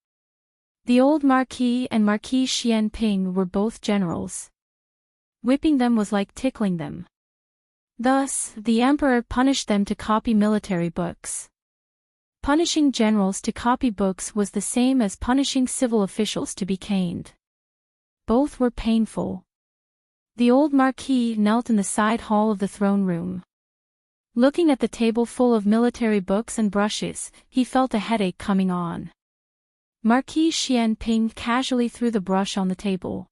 The old Marquis and Marquis Xianping were both generals. Whipping them was like tickling them. Thus, the Emperor punished them to copy military books. Punishing generals to copy books was the same as punishing civil officials to be caned. Both were painful. The old Marquis knelt in the side hall of the throne room. Looking at the table full of military books and brushes, he felt a headache coming on. Marquis Xianping casually threw the brush on the table.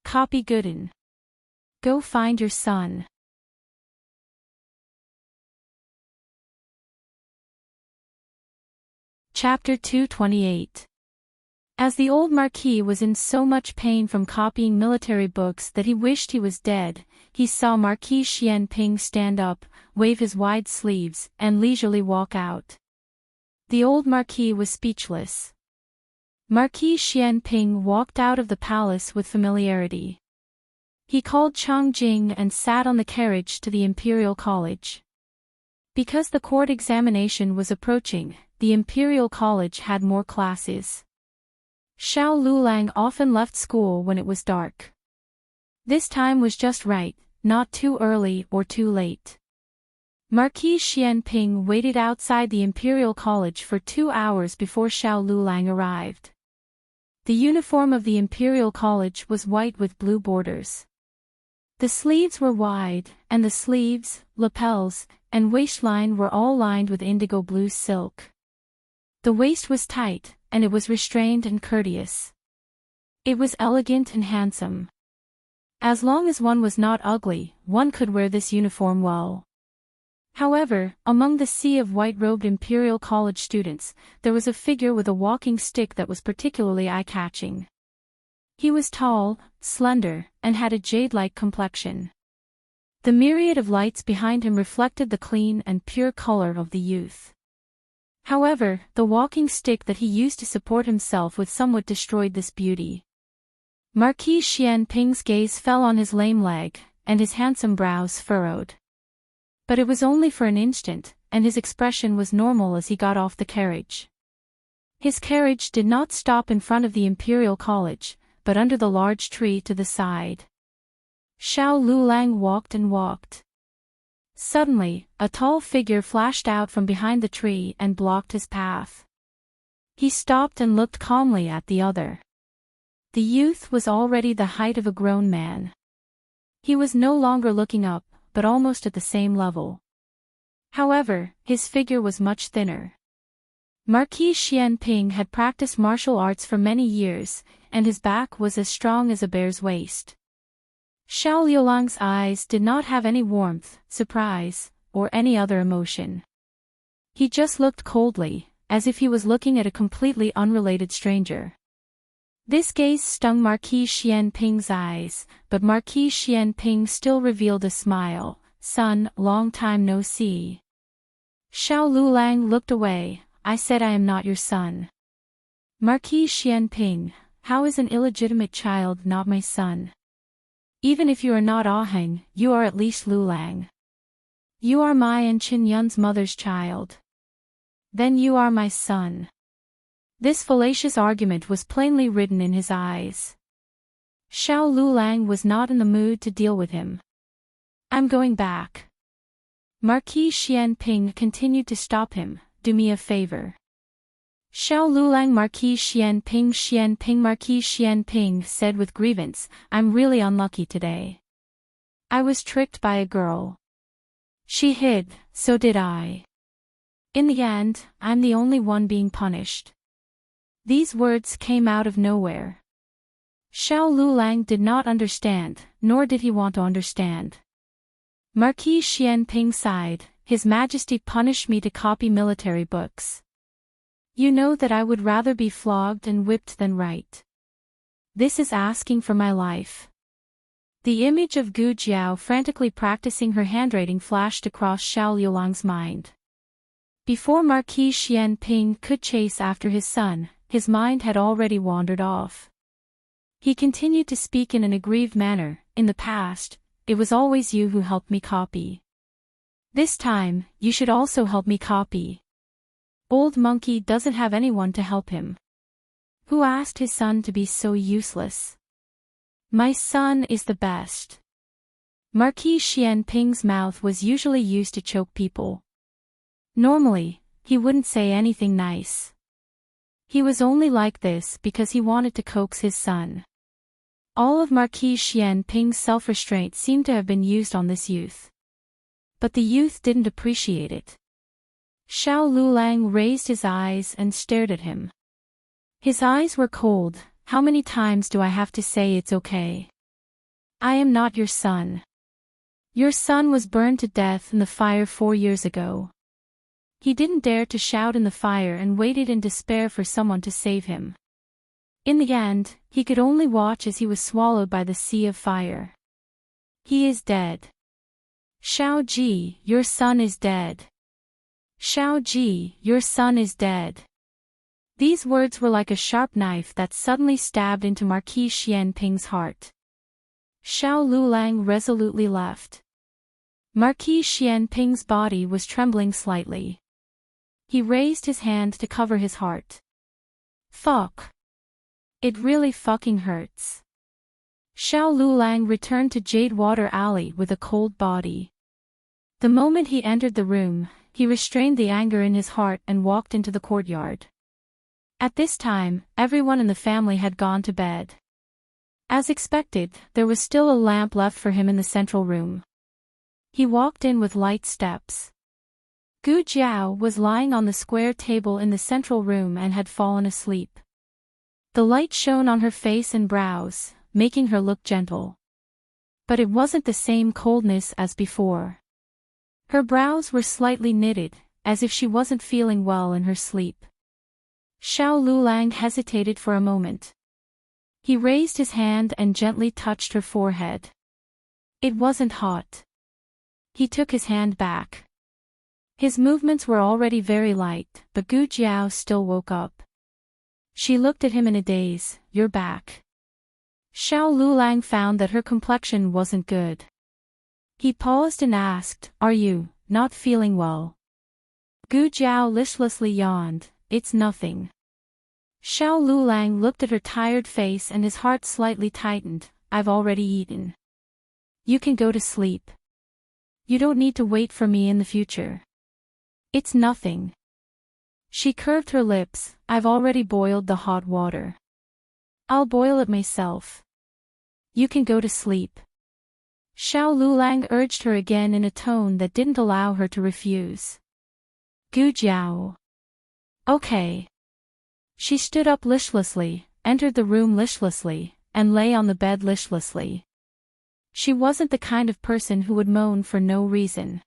Copy Gooden. Go find your son. Chapter 228. As the old Marquis was in so much pain from copying military books that he wished he was dead, he saw Marquis Xianping stand up, wave his wide sleeves, and leisurely walk out. The old Marquis was speechless. Marquis Xianping walked out of the palace with familiarity. He called Chang Jing and sat on the carriage to the Imperial College. Because the court examination was approaching, the Imperial College had more classes. Xiao Lulang often left school when it was dark. This time was just right, not too early or too late. Marquis Xianping waited outside the Imperial College for 2 hours before Xiao Lulang arrived. The uniform of the Imperial College was white with blue borders. The sleeves were wide, and the sleeves, lapels, and waistline were all lined with indigo blue silk. The waist was tight, and it was restrained and courteous. It was elegant and handsome. As long as one was not ugly, one could wear this uniform well. However, among the sea of white-robed Imperial College students, there was a figure with a walking stick that was particularly eye-catching. He was tall, slender, and had a jade-like complexion. The myriad of lights behind him reflected the clean and pure color of the youth. However, the walking stick that he used to support himself with somewhat destroyed this beauty. Marquis Xianping's gaze fell on his lame leg, and his handsome brows furrowed. But it was only for an instant, and his expression was normal as he got off the carriage. His carriage did not stop in front of the Imperial College, but under the large tree to the side. Xiao Lulang walked and walked. Suddenly, a tall figure flashed out from behind the tree and blocked his path. He stopped and looked calmly at the other. The youth was already the height of a grown man. He was no longer looking up, but almost at the same level. However, his figure was much thinner. Marquis Xianping had practiced martial arts for many years, and his back was as strong as a bear's waist. Xiao Liulang's eyes did not have any warmth, surprise, or any other emotion. He just looked coldly, as if he was looking at a completely unrelated stranger. This gaze stung Marquis Xianping's eyes, but Marquis Xianping still revealed a smile. "Son, long time no see." Xiao Lulang looked away. "I said I am not your son." Marquis Xianping, how is an illegitimate child not my son? Even if you are not Aheng, you are at least Lulang. You are my and Qin Yun's mother's child. Then you are my son. This fallacious argument was plainly written in his eyes. Xiao Lulang was not in the mood to deal with him. "I'm going back." Marquis Xianping continued to stop him. "Do me a favor." Xiao Lulang Marquis Xianping Marquis Xianping said with grievance, "I'm really unlucky today. I was tricked by a girl. She hid, so did I. In the end, I'm the only one being punished." These words came out of nowhere. Xiao Lulang did not understand, nor did he want to understand. Marquis Xianping sighed. "His Majesty punished me to copy military books. You know that I would rather be flogged and whipped than write. This is asking for my life." The image of Gu Jiao frantically practicing her handwriting flashed across Xiao Liulang's mind. Before Marquis Xianping could chase after his son, his mind had already wandered off. He continued to speak in an aggrieved manner. "In the past, it was always you who helped me copy. This time, you should also help me copy. Old monkey doesn't have anyone to help him. Who asked his son to be so useless? My son is the best." Marquis Xianping's mouth was usually used to choke people. Normally, he wouldn't say anything nice. He was only like this because he wanted to coax his son. All of Marquis Xianping's self-restraint seemed to have been used on this youth. But the youth didn't appreciate it. Xiao Lulang raised his eyes and stared at him. His eyes were cold. How many times do I have to say it's okay? I am not your son. Your son was burned to death in the fire 4 years ago. He didn't dare to shout in the fire and waited in despair for someone to save him. In the end, he could only watch as he was swallowed by the sea of fire. He is dead. Xiao Ji, your son is dead. Xiao Ji, your son is dead. These words were like a sharp knife that suddenly stabbed into Marquis Xianping's heart. Xiao Lulang resolutely left. Marquis Xianping's body was trembling slightly. He raised his hand to cover his heart. Fuck. It really fucking hurts. Xiao Lulang returned to Jade Water Alley with a cold body. The moment he entered the room, he restrained the anger in his heart and walked into the courtyard. At this time, everyone in the family had gone to bed. As expected, there was still a lamp left for him in the central room. He walked in with light steps. Gu Jiao was lying on the square table in the central room and had fallen asleep. The light shone on her face and brows, making her look gentle. But it wasn't the same coldness as before. Her brows were slightly knitted, as if she wasn't feeling well in her sleep. Xiao Lulang hesitated for a moment. He raised his hand and gently touched her forehead. It wasn't hot. He took his hand back. His movements were already very light, but Gu Jiao still woke up. She looked at him in a daze. You're back. Xiao Lulang found that her complexion wasn't good. He paused and asked, Are you not feeling well? Gu Jiao listlessly yawned. It's nothing. Xiao Lulang looked at her tired face and his heart slightly tightened. I've already eaten. You can go to sleep. You don't need to wait for me in the future. It's nothing. She curved her lips. I've already boiled the hot water. I'll boil it myself. You can go to sleep. Xiao Lulang urged her again in a tone that didn't allow her to refuse. Gu Jiao. Okay. She stood up listlessly, entered the room listlessly, and lay on the bed listlessly. She wasn't the kind of person who would moan for no reason.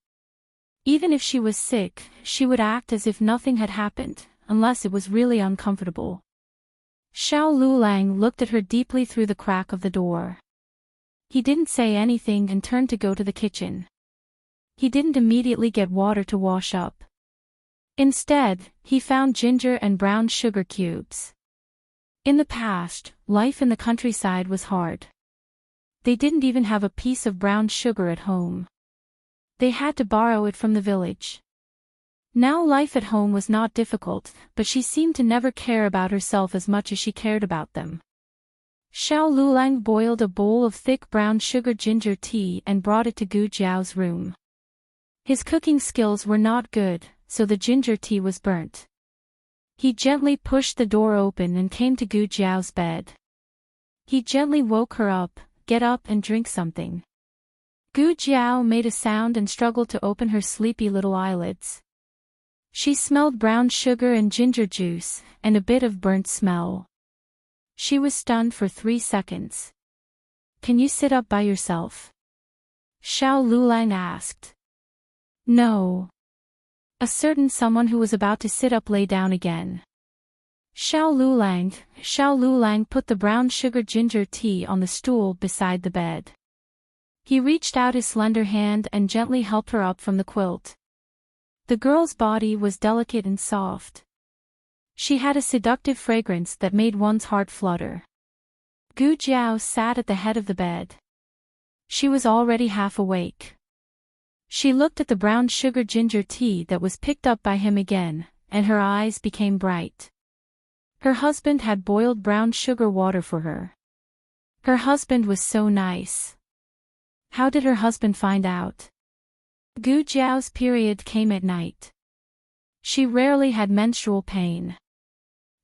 Even if she was sick, she would act as if nothing had happened, unless it was really uncomfortable. Xiao Lulang looked at her deeply through the crack of the door. He didn't say anything and turned to go to the kitchen. He didn't immediately get water to wash up. Instead, he found ginger and brown sugar cubes. In the past, life in the countryside was hard. They didn't even have a piece of brown sugar at home. They had to borrow it from the village. Now life at home was not difficult, but she seemed to never care about herself as much as she cared about them. Xiao Lulang boiled a bowl of thick brown sugar ginger tea and brought it to Gu Jiao's room. His cooking skills were not good, so the ginger tea was burnt. He gently pushed the door open and came to Gu Jiao's bed. He gently woke her up. Get up and drink something. Gu Jiao made a sound and struggled to open her sleepy little eyelids. She smelled brown sugar and ginger juice, and a bit of burnt smell. She was stunned for 3 seconds. Can you sit up by yourself? Xiao Lulang asked. No. A certain someone who was about to sit up lay down again. Xiao Lulang put the brown sugar ginger tea on the stool beside the bed. He reached out his slender hand and gently helped her up from the quilt. The girl's body was delicate and soft. She had a seductive fragrance that made one's heart flutter. Gu Jiao sat at the head of the bed. She was already half awake. She looked at the brown sugar ginger tea that was picked up by him again, and her eyes became bright. Her husband had boiled brown sugar water for her. Her husband was so nice. How did her husband find out? Gu Jiao's period came at night. She rarely had menstrual pain.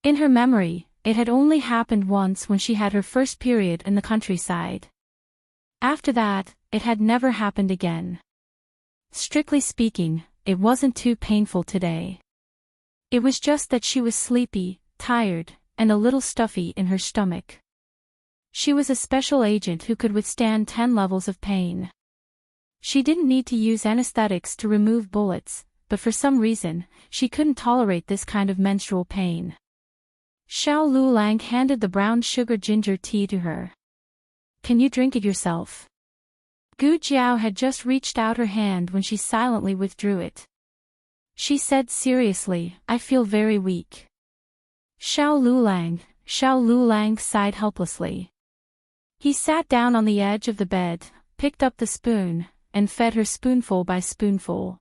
In her memory, it had only happened once when she had her first period in the countryside. After that, it had never happened again. Strictly speaking, it wasn't too painful today. It was just that she was sleepy, tired, and a little stuffy in her stomach. She was a special agent who could withstand 10 levels of pain. She didn't need to use anesthetics to remove bullets, but for some reason, she couldn't tolerate this kind of menstrual pain. Xiao Lulang handed the brown sugar ginger tea to her. "Can you drink it yourself?" Gu Jiao had just reached out her hand when she silently withdrew it. She said seriously, "I feel very weak." Xiao Lulang sighed helplessly. He sat down on the edge of the bed, picked up the spoon, and fed her spoonful by spoonful.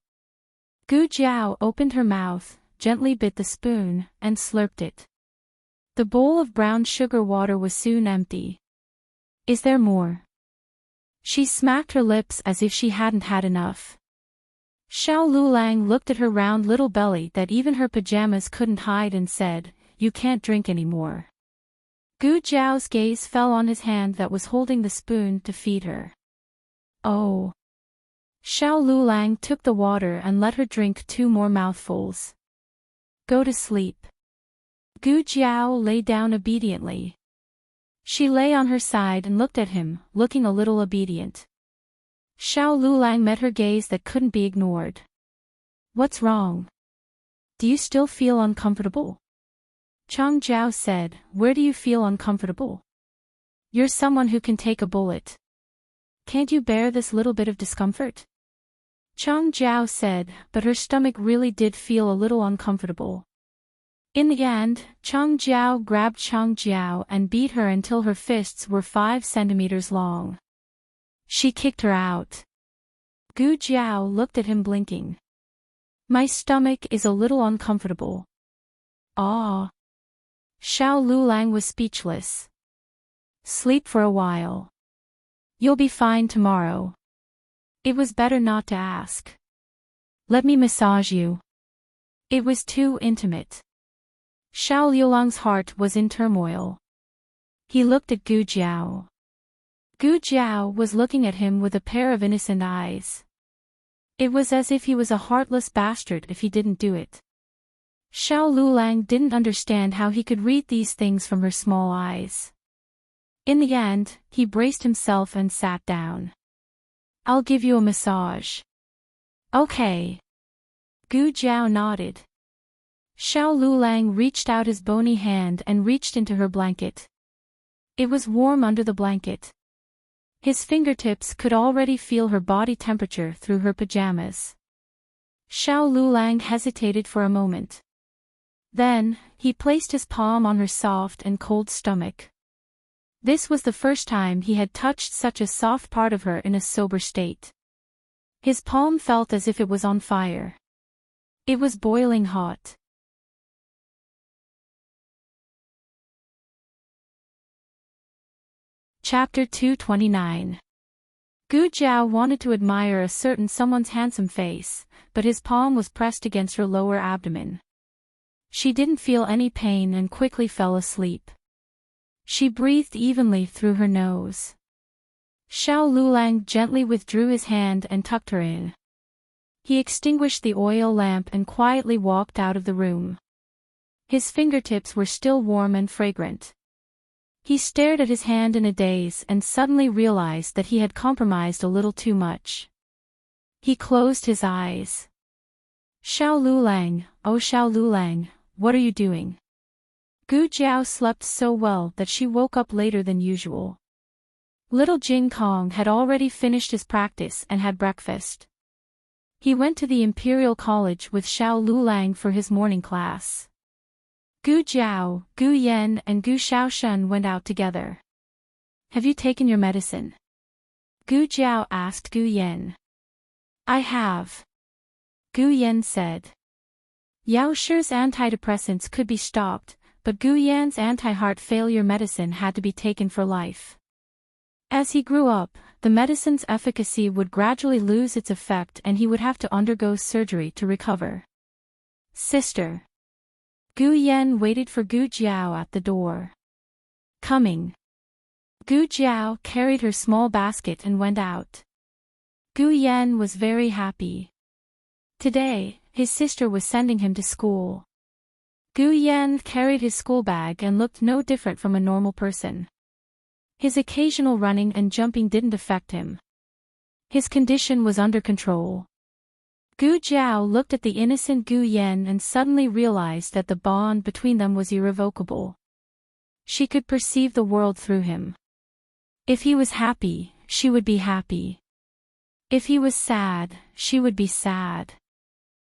Gu Jiao opened her mouth, gently bit the spoon, and slurped it. The bowl of brown sugar water was soon empty. "Is there more?" She smacked her lips as if she hadn't had enough. Xiao Lulang looked at her round little belly that even her pajamas couldn't hide and said, "You can't drink anymore." Gu Jiao's gaze fell on his hand that was holding the spoon to feed her. "Oh." Xiao Lulang took the water and let her drink 2 more mouthfuls. "Go to sleep." Gu Jiao lay down obediently. She lay on her side and looked at him, looking a little obedient. Xiao Lulang met her gaze that couldn't be ignored. "What's wrong? Do you still feel uncomfortable?" Chang Jiao said, "Where do you feel uncomfortable? You're someone who can take a bullet. Can't you bear this little bit of discomfort?" Chang Jiao said, but her stomach really did feel a little uncomfortable. In the end, Chang Jiao grabbed Chang Jiao and beat her until her fists were 5 centimeters long. She kicked her out. Gu Jiao looked at him blinking. "My stomach is a little uncomfortable." "Ah." Xiao Lulang was speechless. "Sleep for a while. You'll be fine tomorrow." It was better not to ask. "Let me massage you." It was too intimate. Xiao Lulang's heart was in turmoil. He looked at Gu Jiao. Gu Jiao was looking at him with a pair of innocent eyes. It was as if he was a heartless bastard if he didn't do it. Xiao Lulang didn't understand how he could read these things from her small eyes. In the end, he braced himself and sat down. "I'll give you a massage." "Okay." Gu Jiao nodded. Xiao Lulang reached out his bony hand and reached into her blanket. It was warm under the blanket. His fingertips could already feel her body temperature through her pajamas. Xiao Lulang hesitated for a moment. Then, he placed his palm on her soft and cold stomach. This was the first time he had touched such a soft part of her in a sober state. His palm felt as if it was on fire. It was boiling hot. Chapter 229. Gu Jiao wanted to admire a certain someone's handsome face, but his palm was pressed against her lower abdomen. She didn't feel any pain and quickly fell asleep. She breathed evenly through her nose. Xiao Lulang gently withdrew his hand and tucked her in. He extinguished the oil lamp and quietly walked out of the room. His fingertips were still warm and fragrant. He stared at his hand in a daze and suddenly realized that he had compromised a little too much. He closed his eyes. "Xiao Lulang, oh Xiao Lulang, what are you doing?" Gu Jiao slept so well that she woke up later than usual. Little Jing Kong had already finished his practice and had breakfast. He went to the Imperial College with Xiao Lulang for his morning class. Gu Jiao, Gu Yan and Gu Xiaoshen went out together. "Have you taken your medicine?" Gu Jiao asked Gu Yan. "I have," Gu Yan said. Yao Shi's antidepressants could be stopped, but Gu Yan's anti-heart failure medicine had to be taken for life. As he grew up, the medicine's efficacy would gradually lose its effect and he would have to undergo surgery to recover. "Sister." Gu Yan waited for Gu Jiao at the door. "Coming." Gu Jiao carried her small basket and went out. Gu Yan was very happy. Today, his sister was sending him to school. Gu Yan carried his school bag and looked no different from a normal person. His occasional running and jumping didn't affect him. His condition was under control. Gu Jiao looked at the innocent Gu Yan and suddenly realized that the bond between them was irrevocable. She could perceive the world through him. If he was happy, she would be happy. If he was sad, she would be sad.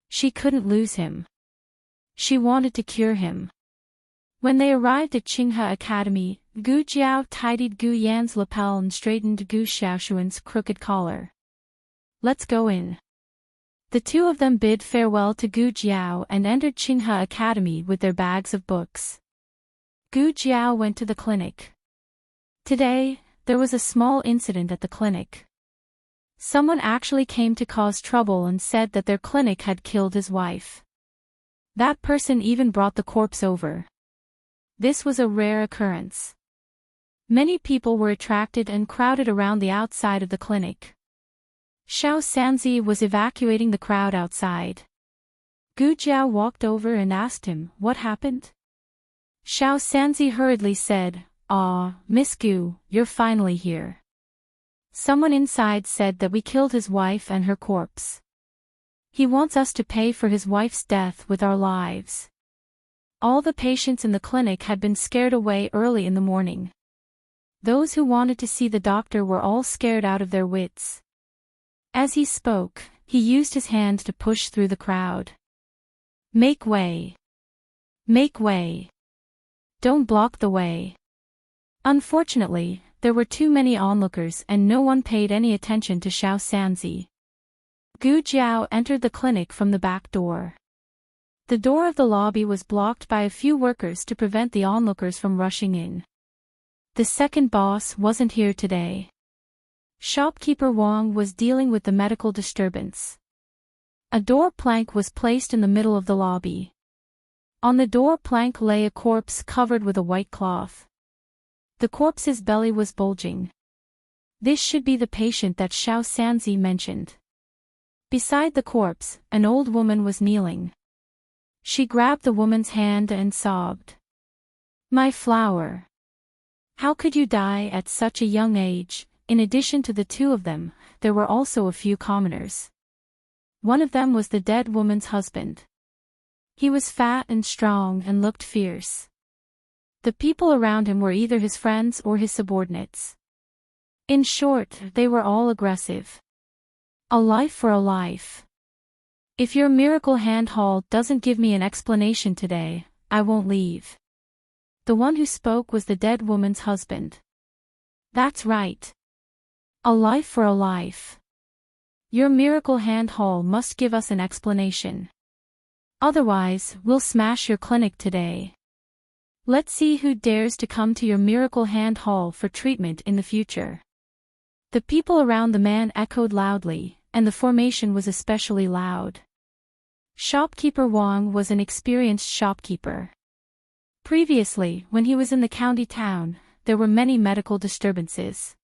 She couldn't lose him. She wanted to cure him. When they arrived at Qinghe Academy, Gu Jiao tidied Gu Yan's lapel and straightened Gu Xiaoshuan's crooked collar. "Let's go in." The two of them bid farewell to Gu Jiao and entered Qinghe Academy with their bags of books. Gu Jiao went to the clinic. Today, there was a small incident at the clinic. Someone actually came to cause trouble and said that their clinic had killed his wife. That person even brought the corpse over. This was a rare occurrence. Many people were attracted and crowded around the outside of the clinic. Xiao Sanzi was evacuating the crowd outside. Gu Jiao walked over and asked him, "What happened?" Xiao Sanzi hurriedly said, "Ah, Miss Gu, you're finally here. Someone inside said that we killed his wife and her corpse. He wants us to pay for his wife's death with our lives." All the patients in the clinic had been scared away early in the morning. Those who wanted to see the doctor were all scared out of their wits. As he spoke, he used his hand to push through the crowd. "Make way! Make way! Don't block the way!" Unfortunately, there were too many onlookers and no one paid any attention to Xiao Sanzi. Gu Jiao entered the clinic from the back door. The door of the lobby was blocked by a few workers to prevent the onlookers from rushing in. The second boss wasn't here today. Shopkeeper Wang was dealing with the medical disturbance. A door plank was placed in the middle of the lobby. On the door plank lay a corpse covered with a white cloth. The corpse's belly was bulging. This should be the patient that Xiao Sanzi mentioned. Beside the corpse, an old woman was kneeling. She grabbed the woman's hand and sobbed. "My flower. How could you die at such a young age?" In addition to the two of them, there were also a few commoners. One of them was the dead woman's husband. He was fat and strong and looked fierce. The people around him were either his friends or his subordinates. In short, they were all aggressive. A life for a life. If your miracle hand haul doesn't give me an explanation today, I won't leave. The one who spoke was the dead woman's husband. That's right. A life for a life. Your miracle hand haul must give us an explanation. Otherwise, we'll smash your clinic today. Let's see who dares to come to your miracle hand haul for treatment in the future. The people around the man echoed loudly, and the formation was especially loud. Shopkeeper Wang was an experienced shopkeeper. Previously, when he was in the county town, there were many medical disturbances.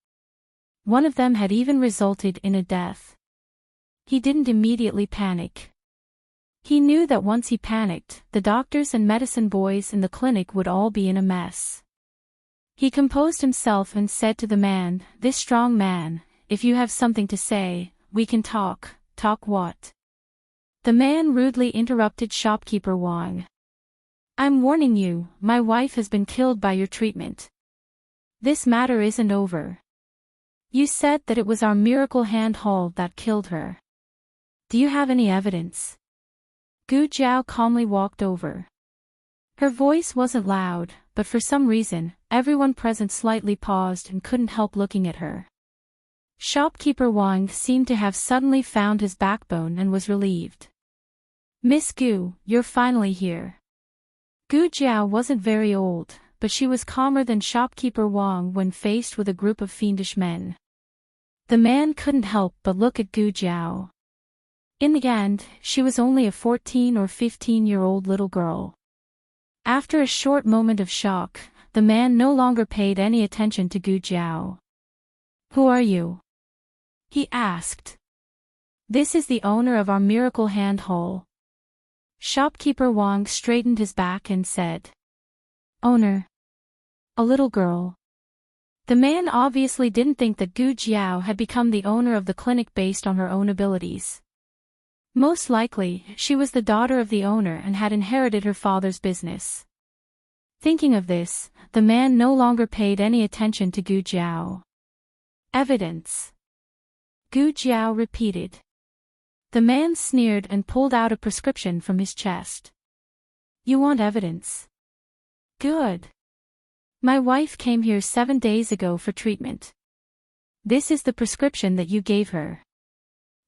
One of them had even resulted in a death. He didn't immediately panic. He knew that once he panicked, the doctors and medicine boys in the clinic would all be in a mess. He composed himself and said to the man, "This strong man, if you have something to say, we can talk." "Talk what?" The man rudely interrupted shopkeeper Wang. "I'm warning you, my wife has been killed by your treatment. This matter isn't over. You said that it was our miracle hand haul that killed her. Do you have any evidence?" Gu Jiao calmly walked over. Her voice wasn't loud, but for some reason, everyone present slightly paused and couldn't help looking at her. Shopkeeper Wang seemed to have suddenly found his backbone and was relieved. "Miss Gu, you're finally here." Gu Jiao wasn't very old, but she was calmer than shopkeeper Wang when faced with a group of fiendish men. The man couldn't help but look at Gu Jiao. In the end, she was only a 14 or 15-year-old little girl. After a short moment of shock, the man no longer paid any attention to Gu Jiao. "Who are you?" he asked. This is the owner of our miracle hand hole. Shopkeeper Wang straightened his back and said. Owner. A little girl. The man obviously didn't think that Gu Jiao had become the owner of the clinic based on her own abilities. Most likely, she was the daughter of the owner and had inherited her father's business. Thinking of this, the man no longer paid any attention to Gu Jiao. Evidence. Gu Jiao repeated. The man sneered and pulled out a prescription from his chest. You want evidence? Good. My wife came here 7 days ago for treatment. This is the prescription that you gave her.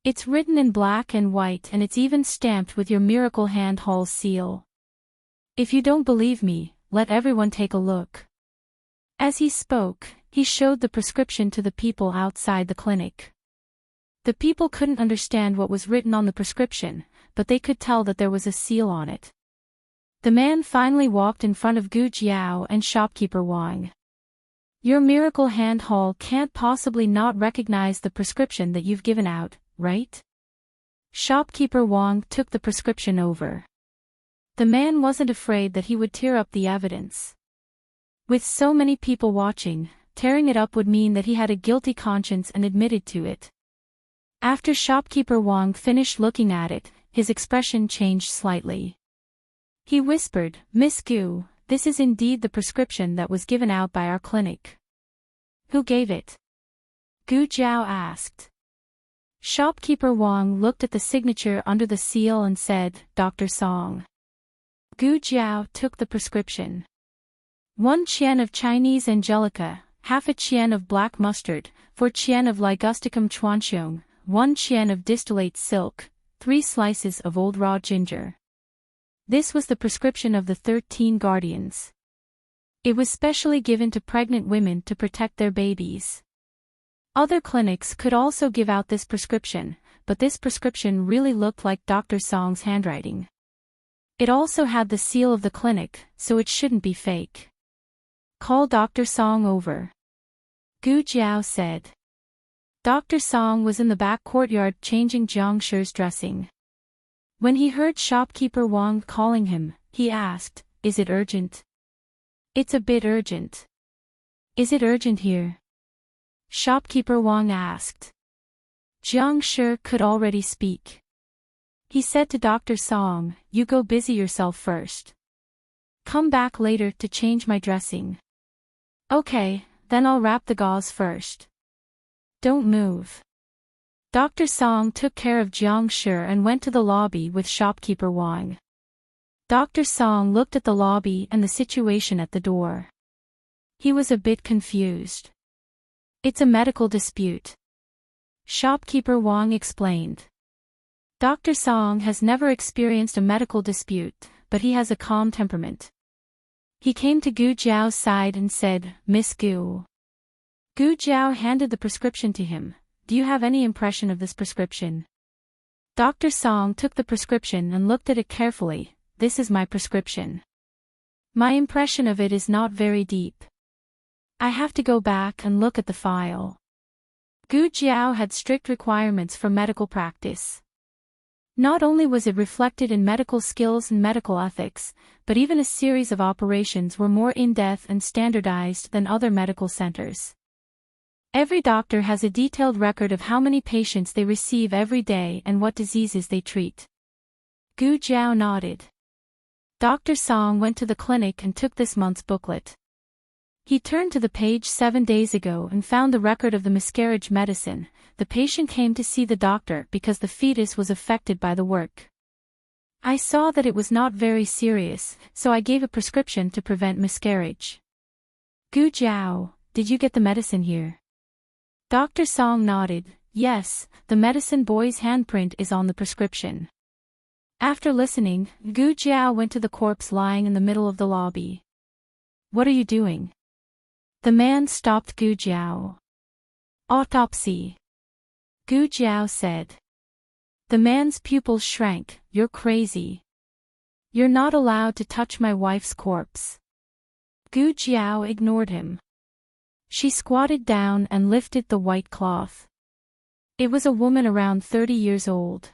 It's written in black and white and it's even stamped with your miracle hand hole seal. If you don't believe me, let everyone take a look. As he spoke, he showed the prescription to the people outside the clinic. The people couldn't understand what was written on the prescription, but they could tell that there was a seal on it. The man finally walked in front of Gu Jiao and shopkeeper Wang. Your miracle hand hole can't possibly not recognize the prescription that you've given out, right? Shopkeeper Wang took the prescription over. The man wasn't afraid that he would tear up the evidence. With so many people watching, tearing it up would mean that he had a guilty conscience and admitted to it. After shopkeeper Wang finished looking at it, his expression changed slightly. He whispered, Miss Gu, this is indeed the prescription that was given out by our clinic. Who gave it? Gu Jiao asked. Shopkeeper Wang looked at the signature under the seal and said, Dr. Song. Gu Jiao took the prescription. 1 qian of Chinese angelica, half a qian of black mustard, 4 qian of ligusticum chuanxiong, 1 qian of distillate silk, 3 slices of old raw ginger. This was the prescription of the 13 guardians. It was specially given to pregnant women to protect their babies. Other clinics could also give out this prescription, but this prescription really looked like Dr. Song's handwriting. It also had the seal of the clinic, so it shouldn't be fake. Call Dr. Song over. Gu Jiao said. Dr. Song was in the back courtyard changing Jiang Shi's dressing. When he heard shopkeeper Wang calling him, he asked, Is it urgent? It's a bit urgent. Is it urgent here? Shopkeeper Wang asked. Jiang Shi could already speak. He said to Dr. Song, You go busy yourself first. Come back later to change my dressing. Okay, then I'll wrap the gauze first. Don't move. Dr. Song took care of Jiang Shi and went to the lobby with shopkeeper Wang. Dr. Song looked at the lobby and the situation at the door. He was a bit confused. It's a medical dispute. Shopkeeper Wang explained. Dr. Song has never experienced a medical dispute, but he has a calm temperament. He came to Gu Jiao's side and said, Miss Gu. Gu Jiao handed the prescription to him. Do you have any impression of this prescription? Dr. Song took the prescription and looked at it carefully. This is my prescription. My impression of it is not very deep. I have to go back and look at the file. Gu Jiao had strict requirements for medical practice. Not only was it reflected in medical skills and medical ethics, but even a series of operations were more in-depth and standardized than other medical centers. Every doctor has a detailed record of how many patients they receive every day and what diseases they treat. Gu Jiao nodded. Dr. Song went to the clinic and took this month's booklet. He turned to the page 7 days ago and found the record of the miscarriage medicine. The patient came to see the doctor because the fetus was affected by the work. I saw that it was not very serious, so I gave a prescription to prevent miscarriage. Gu Jiao, did you get the medicine here? Dr. Song nodded. Yes, the medicine boy's handprint is on the prescription. After listening, Gu Jiao went to the corpse lying in the middle of the lobby. What are you doing? The man stopped Gu Jiao. Autopsy. Gu Jiao said. The man's pupils shrank. You're crazy. You're not allowed to touch my wife's corpse. Gu Jiao ignored him. She squatted down and lifted the white cloth. It was a woman around 30 years old.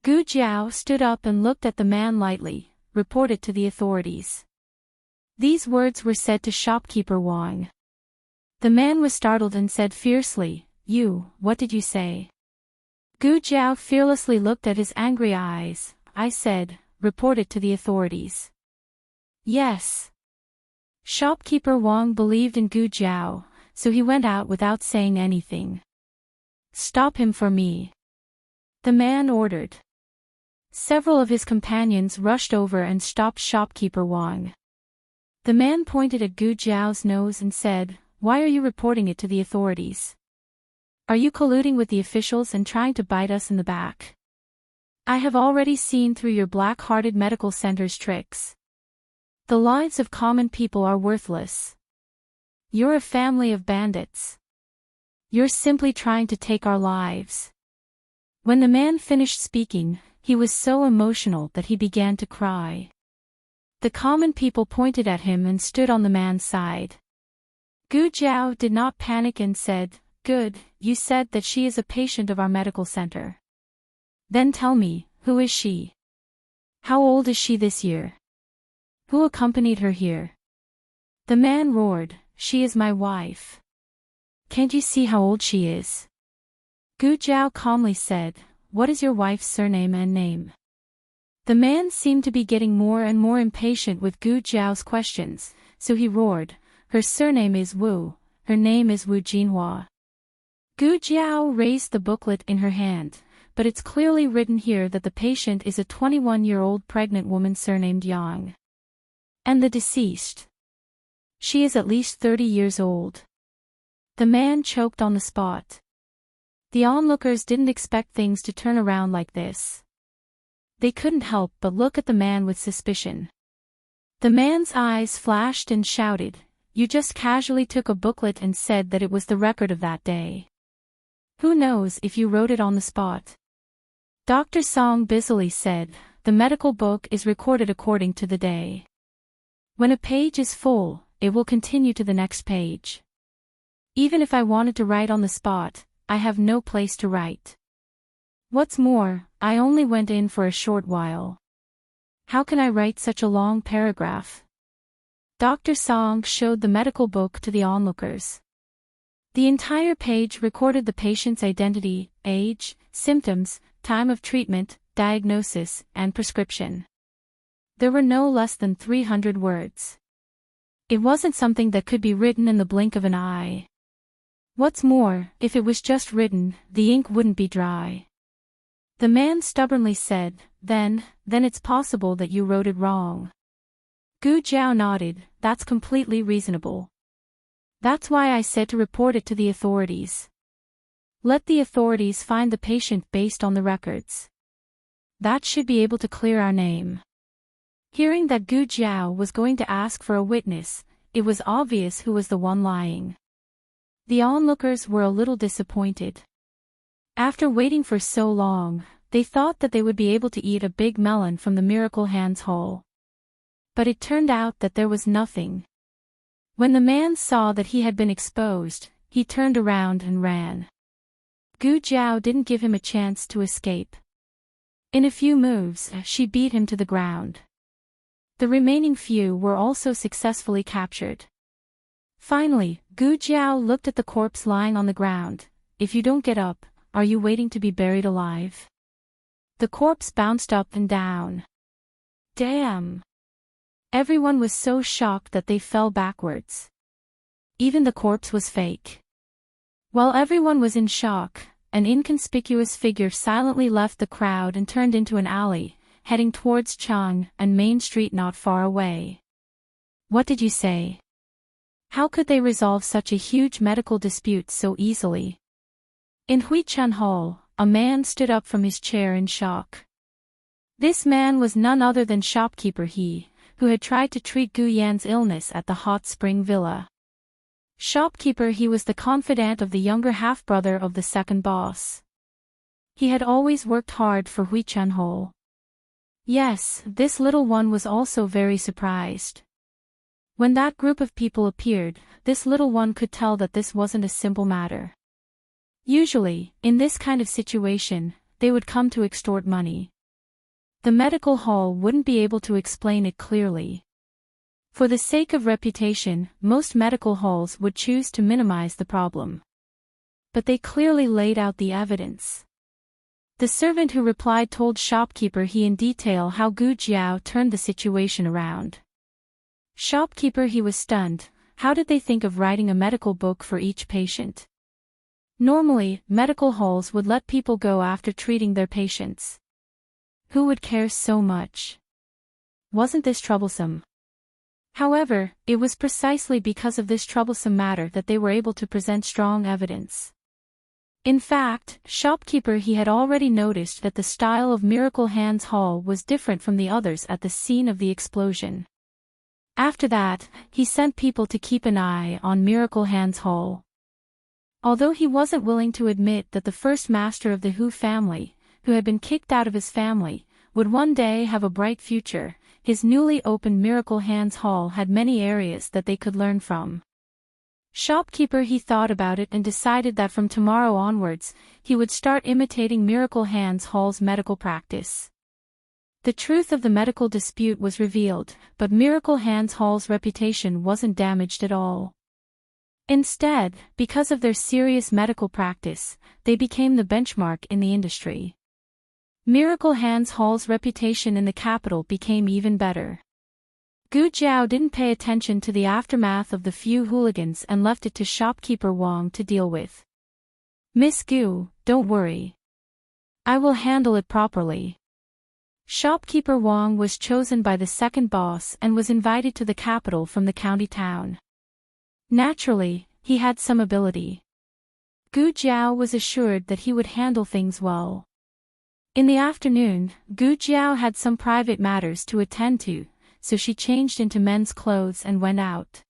Gu Jiao stood up and looked at the man lightly, reported to the authorities. These words were said to shopkeeper Wang. The man was startled and said fiercely, "You, what did you say?" Gu Jiao fearlessly looked at his angry eyes. "I said, reported to the authorities." "Yes." Shopkeeper Wang believed in Gu Jiao, so he went out without saying anything. "Stop him for me," the man ordered. Several of his companions rushed over and stopped shopkeeper Wang. The man pointed at Gu Jiao's nose and said, "Why are you reporting it to the authorities? Are you colluding with the officials and trying to bite us in the back? I have already seen through your black-hearted medical center's tricks. The lives of common people are worthless. You're a family of bandits. You're simply trying to take our lives." When the man finished speaking, he was so emotional that he began to cry. The common people pointed at him and stood on the man's side. Gu Jiao did not panic and said, "Good, you said that she is a patient of our medical center. Then tell me, who is she? How old is she this year? Who accompanied her here?" The man roared, "She is my wife. Can't you see how old she is?" Gu Jiao calmly said, "What is your wife's surname and name?" The man seemed to be getting more and more impatient with Gu Jiao's questions, so he roared, "Her surname is Wu, her name is Wu Jinhua." Gu Jiao raised the booklet in her hand, but it's clearly written here that the patient is a 21-year-old pregnant woman surnamed Yang. And the deceased? She is at least 30 years old. The man choked on the spot. The onlookers didn't expect things to turn around like this. They couldn't help but look at the man with suspicion. The man's eyes flashed and shouted, "You just casually took a booklet and said that it was the record of that day. Who knows if you wrote it on the spot?" Dr. Song busily said, "The medical book is recorded according to the day. When a page is full, it will continue to the next page. Even if I wanted to write on the spot, I have no place to write. What's more, I only went in for a short while. How can I write such a long paragraph?" Dr. Song showed the medical book to the onlookers. The entire page recorded the patient's identity, age, symptoms, time of treatment, diagnosis, and prescription. There were no less than 300 words. It wasn't something that could be written in the blink of an eye. What's more, if it was just written, the ink wouldn't be dry. The man stubbornly said, Then it's possible that you wrote it wrong." Gu Jiao nodded, "That's completely reasonable. That's why I said to report it to the authorities. Let the authorities find the patient based on the records. That should be able to clear our name." Hearing that Gu Jiao was going to ask for a witness, it was obvious who was the one lying. The onlookers were a little disappointed. After waiting for so long, they thought that they would be able to eat a big melon from the miracle hand's hole. But it turned out that there was nothing. When the man saw that he had been exposed, he turned around and ran. Gu Jiao didn't give him a chance to escape. In a few moves, she beat him to the ground. The remaining few were also successfully captured. Finally, Gu Jiao looked at the corpse lying on the ground. "If you don't get up, are you waiting to be buried alive?" The corpse bounced up and down. Damn! Everyone was so shocked that they fell backwards. Even the corpse was fake. While everyone was in shock, an inconspicuous figure silently left the crowd and turned into an alley, heading towards Chang and Main Street not far away. "What did you say? How could they resolve such a huge medical dispute so easily?" In Huichan Hall, a man stood up from his chair in shock. This man was none other than shopkeeper He, who had tried to treat Gu Yan's illness at the hot spring villa. Shopkeeper He was the confidant of the younger half-brother of the second boss. He had always worked hard for Huichan Hall. Yes, this little one was also very surprised. When that group of people appeared, this little one could tell that this wasn't a simple matter. Usually, in this kind of situation, they would come to extort money. The medical hall wouldn't be able to explain it clearly. For the sake of reputation, most medical halls would choose to minimize the problem. But they clearly laid out the evidence. The servant who replied told shopkeeper he in detail how Gu Jiao turned the situation around. Shopkeeper, he was stunned. How did they think of writing a medical book for each patient? Normally, medical halls would let people go after treating their patients. Who would care so much? Wasn't this troublesome? However, it was precisely because of this troublesome matter that they were able to present strong evidence. In fact, shopkeeper, he had already noticed that the style of Miracle Hands Hall was different from the others at the scene of the explosion. After that, he sent people to keep an eye on Miracle Hands Hall. Although he wasn't willing to admit that the first master of the Hu family, who had been kicked out of his family, would one day have a bright future, his newly opened Miracle Hands Hall had many areas that they could learn from. Shopkeeper, he thought about it and decided that from tomorrow onwards, he would start imitating Miracle Hands Hall's medical practice. The truth of the medical dispute was revealed, but Miracle Hands Hall's reputation wasn't damaged at all. Instead, because of their serious medical practice, they became the benchmark in the industry. Miracle Hands Hall's reputation in the capital became even better. Gu Jiao didn't pay attention to the aftermath of the few hooligans and left it to shopkeeper Wang to deal with. Miss Gu, don't worry. I will handle it properly. Shopkeeper Wang was chosen by the second boss and was invited to the capital from the county town. Naturally, he had some ability. Gu Jiao was assured that he would handle things well. In the afternoon, Gu Jiao had some private matters to attend to, so she changed into men's clothes and went out.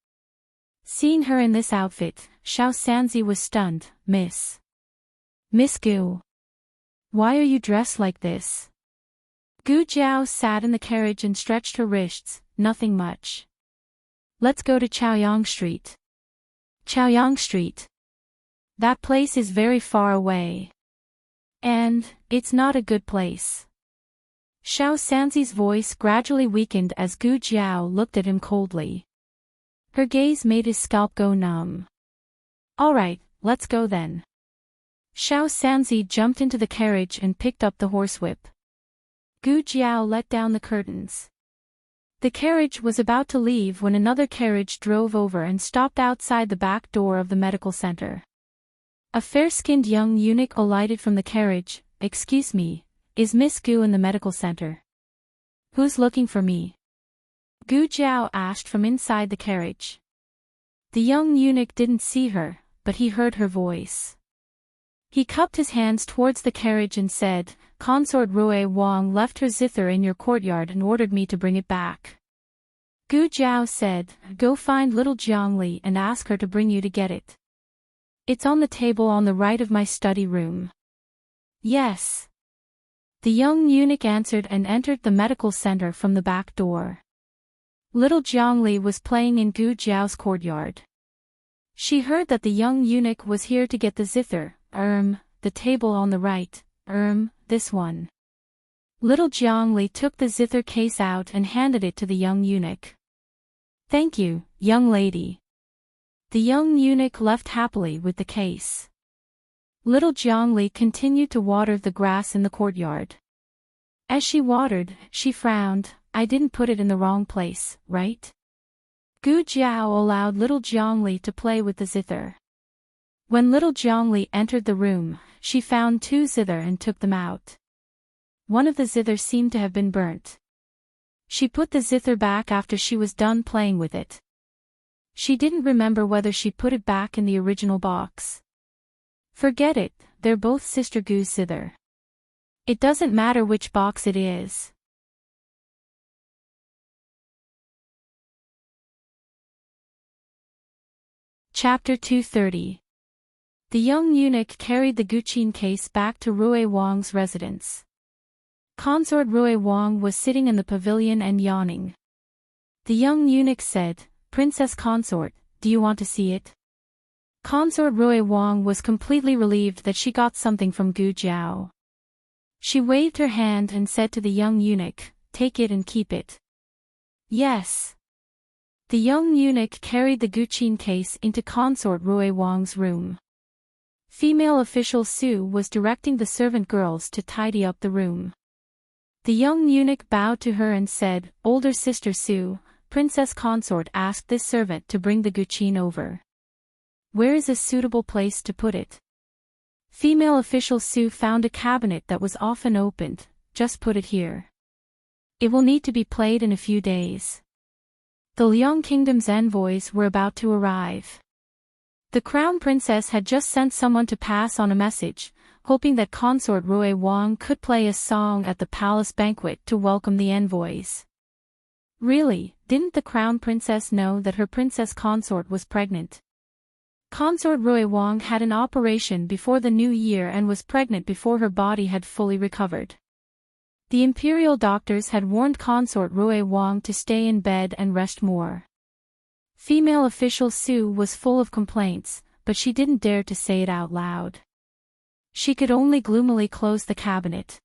Seeing her in this outfit, Xiao Sanzi was stunned. Miss Gu. Why are you dressed like this? Gu Jiao sat in the carriage and stretched her wrists. Nothing much. Let's go to Chaoyang Street. Chaoyang Street. That place is very far away. And, it's not a good place. Xiao Sanzi's voice gradually weakened as Gu Jiao looked at him coldly. Her gaze made his scalp go numb. Alright, let's go then. Xiao Sanzi jumped into the carriage and picked up the horsewhip. Gu Jiao let down the curtains. The carriage was about to leave when another carriage drove over and stopped outside the back door of the medical center. A fair-skinned young eunuch alighted from the carriage. Excuse me, is Miss Gu in the medical center? Who's looking for me? Gu Jiao asked from inside the carriage. The young eunuch didn't see her, but he heard her voice. He cupped his hands towards the carriage and said, Consort Rui Wang left her zither in your courtyard and ordered me to bring it back. Gu Jiao said, Go find little Jiangli and ask her to bring you to get it. It's on the table on the right of my study room. Yes. The young eunuch answered and entered the medical center from the back door. Little Jiangli was playing in Gu Jiao's courtyard. She heard that the young eunuch was here to get the zither. The table on the right. This one. Little Jiangli took the zither case out and handed it to the young eunuch. Thank you, young lady. The young eunuch left happily with the case. Little Jiangli continued to water the grass in the courtyard. As she watered, she frowned. I didn't put it in the wrong place, right? Gu Jiao allowed little Jiangli to play with the zither. When little Jiangli entered the room, she found two zither and took them out. One of the zither seemed to have been burnt. She put the zither back after she was done playing with it. She didn't remember whether she put it back in the original box. Forget it, they're both Sister Gu's zither. It doesn't matter which box it is. Chapter 230. The young eunuch carried the Guqin case back to Rui Wang's residence. Consort Rui Wang was sitting in the pavilion and yawning. The young eunuch said, Princess Consort, do you want to see it? Consort Rui Wang was completely relieved that she got something from Gu Jiao. She waved her hand and said to the young eunuch, "Take it and keep it." "Yes." The young eunuch carried the Guqin case into Consort Rui Wang's room. Female official Su was directing the servant girls to tidy up the room. The young eunuch bowed to her and said, "Older sister Su, Princess Consort asked this servant to bring the Guqin over. Where is a suitable place to put it?" Female official Su found a cabinet that was often opened. "Just put it here. It will need to be played in a few days." The Liang Kingdom's envoys were about to arrive. The crown princess had just sent someone to pass on a message, hoping that Consort Rui Wang could play a song at the palace banquet to welcome the envoys. Really, didn't the crown princess know that her princess consort was pregnant? Consort Rui Wang had an operation before the new year and was pregnant before her body had fully recovered. The imperial doctors had warned Consort Rui Wang to stay in bed and rest more. Female official Su was full of complaints, but she didn't dare to say it out loud. She could only gloomily close the cabinet.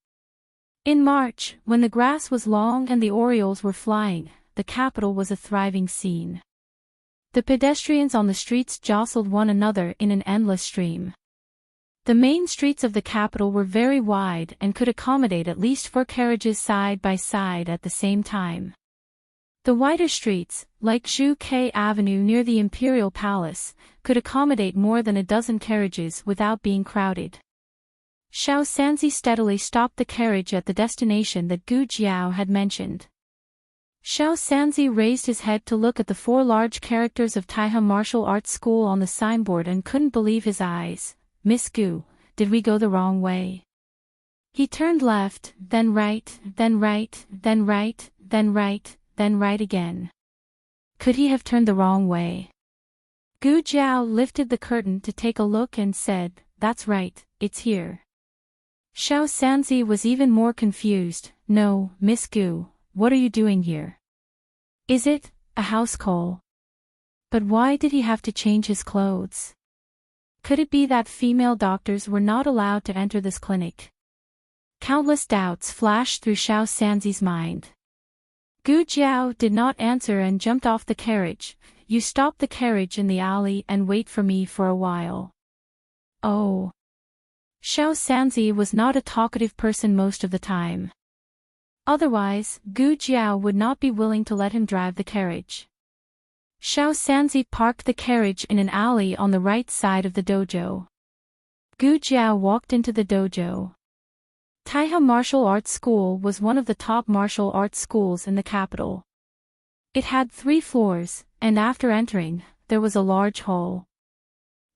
In March, when the grass was long and the orioles were flying, the capital was a thriving scene. The pedestrians on the streets jostled one another in an endless stream. The main streets of the capital were very wide and could accommodate at least 4 carriages side by side at the same time. The wider streets, like Zhu Ke Avenue near the Imperial Palace, could accommodate more than a dozen carriages without being crowded. Xiao Sanzi steadily stopped the carriage at the destination that Gu Jiao had mentioned. Xiao Sanzi raised his head to look at the 4 large characters of Taihe Martial Arts School on the signboard and couldn't believe his eyes. "Miss Gu, did we go the wrong way?" He turned left, then right, then right, then right, then right, then right again. Could he have turned the wrong way? Gu Jiao lifted the curtain to take a look and said, "That's right, it's here." Xiao Sanzi was even more confused. "No, Miss Gu, what are you doing here? Is it a house call?" But why did he have to change his clothes? Could it be that female doctors were not allowed to enter this clinic? Countless doubts flashed through Xiao Sanzi's mind. Gu Jiao did not answer and jumped off the carriage. "You stop the carriage in the alley and wait for me for a while." Oh. Xiao Sanzi was not a talkative person most of the time. Otherwise, Gu Jiao would not be willing to let him drive the carriage. Xiao Sanzi parked the carriage in an alley on the right side of the dojo. Gu Jiao walked into the dojo. Taihe Martial Arts School was one of the top martial arts schools in the capital. It had 3 floors, and after entering, there was a large hall.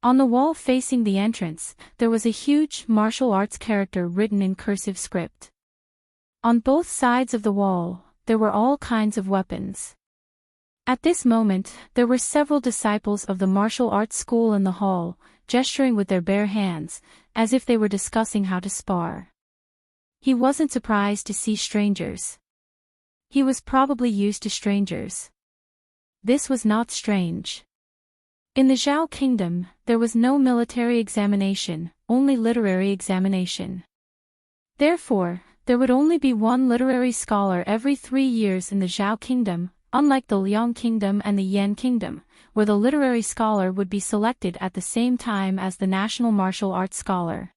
On the wall facing the entrance, there was a huge martial arts character written in cursive script. On both sides of the wall, there were all kinds of weapons. At this moment, there were several disciples of the martial arts school in the hall, gesturing with their bare hands, as if they were discussing how to spar. He wasn't surprised to see strangers. He was probably used to strangers. This was not strange. In the Zhao Kingdom, there was no military examination, only literary examination. Therefore, there would only be 1 literary scholar every 3 years in the Zhao Kingdom, unlike the Liang Kingdom and the Yan Kingdom, where the literary scholar would be selected at the same time as the national martial arts scholar.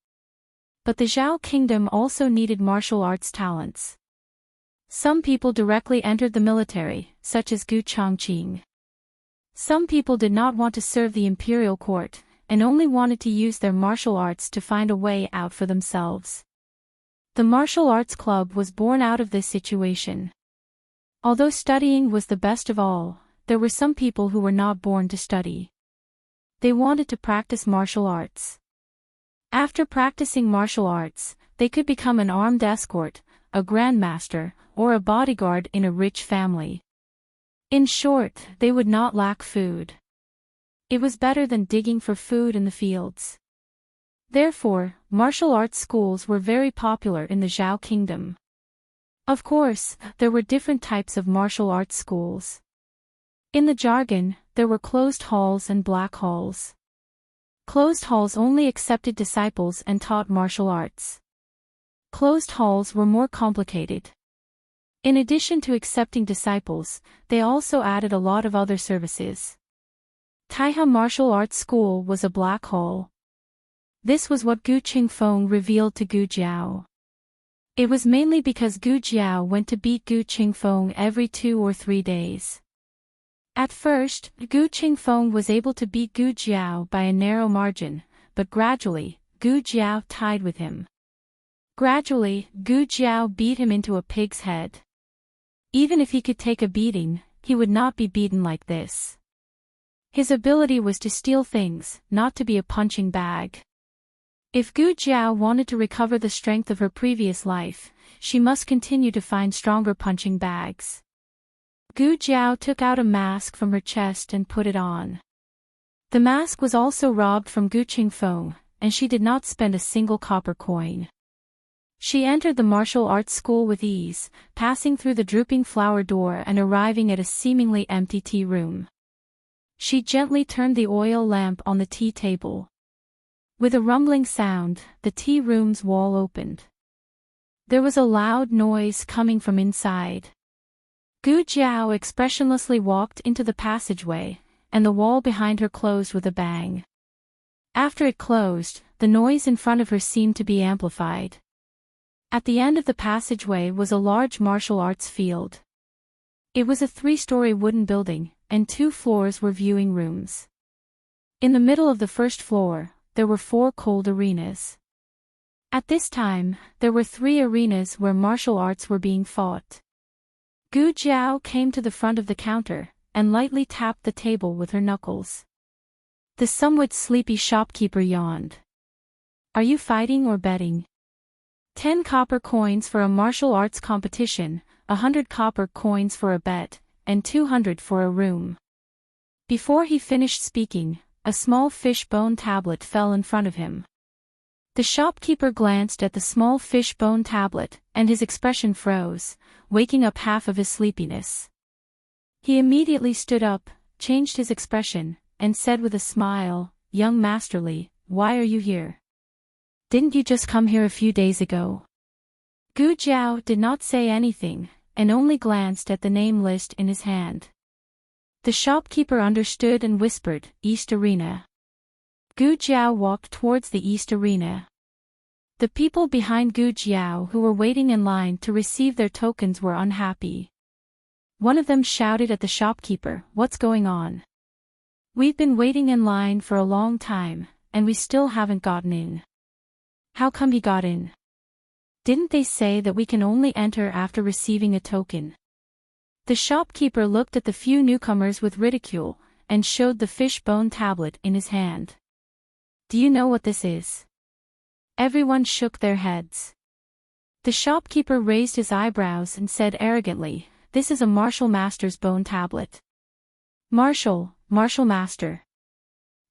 But the Zhao Kingdom also needed martial arts talents. Some people directly entered the military, such as Gu Chongqing. Some people did not want to serve the imperial court, and only wanted to use their martial arts to find a way out for themselves. The martial arts club was born out of this situation. Although studying was the best of all, there were some people who were not born to study. They wanted to practice martial arts. After practicing martial arts, they could become an armed escort, a grandmaster, or a bodyguard in a rich family. In short, they would not lack food. It was better than digging for food in the fields. Therefore, martial arts schools were very popular in the Zhao Kingdom. Of course, there were different types of martial arts schools. In the jargon, there were closed halls and black halls. Closed halls only accepted disciples and taught martial arts. Closed halls were more complicated. In addition to accepting disciples, they also added a lot of other services. Taiha Martial Arts School was a black hole. This was what Gu Qingfeng revealed to Gu Jiao. It was mainly because Gu Jiao went to beat Gu Qingfeng every 2 or 3 days. At first, Gu Qingfeng was able to beat Gu Jiao by a narrow margin, but gradually, Gu Jiao tied with him. Gradually, Gu Jiao beat him into a pig's head. Even if he could take a beating, he would not be beaten like this. His ability was to steal things, not to be a punching bag. If Gu Jiao wanted to recover the strength of her previous life, she must continue to find stronger punching bags. Gu Jiao took out a mask from her chest and put it on. The mask was also robbed from Gu Qingfeng, and she did not spend a single copper coin. She entered the martial arts school with ease, passing through the drooping flower door and arriving at a seemingly empty tea room. She gently turned the oil lamp on the tea table. With a rumbling sound, the tea room's wall opened. There was a loud noise coming from inside. Gu Jiao expressionlessly walked into the passageway, and the wall behind her closed with a bang. After it closed, the noise in front of her seemed to be amplified. At the end of the passageway was a large martial arts field. It was a 3-story wooden building, and 2 floors were viewing rooms. In the middle of the first floor, there were 4 cold arenas. At this time, there were 3 arenas where martial arts were being fought. Gu Jiao came to the front of the counter, and lightly tapped the table with her knuckles. The somewhat sleepy shopkeeper yawned. "Are you fighting or betting?" 10 copper coins for a martial arts competition, 100 copper coins for a bet, and 200 for a room. Before he finished speaking, a small fish bone tablet fell in front of him. The shopkeeper glanced at the small fish bone tablet, and his expression froze, waking up half of his sleepiness. He immediately stood up, changed his expression, and said with a smile, "Young Masterly, why are you here? Didn't you just come here a few days ago?" Gu Jiao did not say anything, and only glanced at the name list in his hand. The shopkeeper understood and whispered, "East Arena." Gu Jiao walked towards the East Arena. The people behind Gu Jiao who were waiting in line to receive their tokens were unhappy. One of them shouted at the shopkeeper, "What's going on? We've been waiting in line for a long time, and we still haven't gotten in." "How come he got in? Didn't they say that we can only enter after receiving a token?" The shopkeeper looked at the few newcomers with ridicule, and showed the fish bone tablet in his hand. "Do you know what this is?" Everyone shook their heads. The shopkeeper raised his eyebrows and said arrogantly, "This is a martial master's bone tablet." Martial master.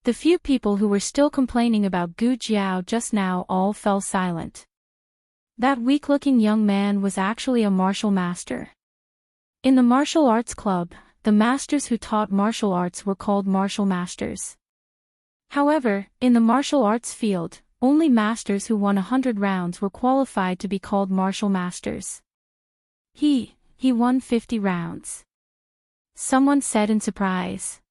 The few people who were still complaining about Gu Jiao just now all fell silent. That weak-looking young man was actually a martial master. In the martial arts club, the masters who taught martial arts were called martial masters. However, in the martial arts field, only masters who won 100 rounds were qualified to be called martial masters. He won 50 rounds. Someone said in surprise.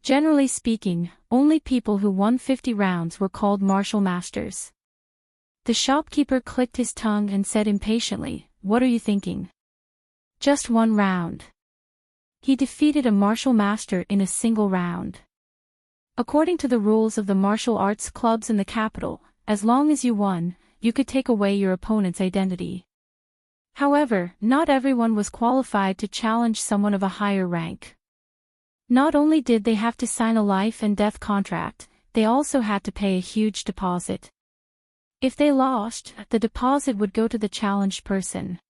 Generally speaking, only people who won 50 rounds were called martial masters. The shopkeeper clicked his tongue and said impatiently, "What are you thinking? Just 1 round." He defeated a martial master in a single round. According to the rules of the martial arts clubs in the capital, as long as you won, you could take away your opponent's identity. However, not everyone was qualified to challenge someone of a higher rank. Not only did they have to sign a life and death contract, they also had to pay a huge deposit. If they lost, the deposit would go to the challenged person.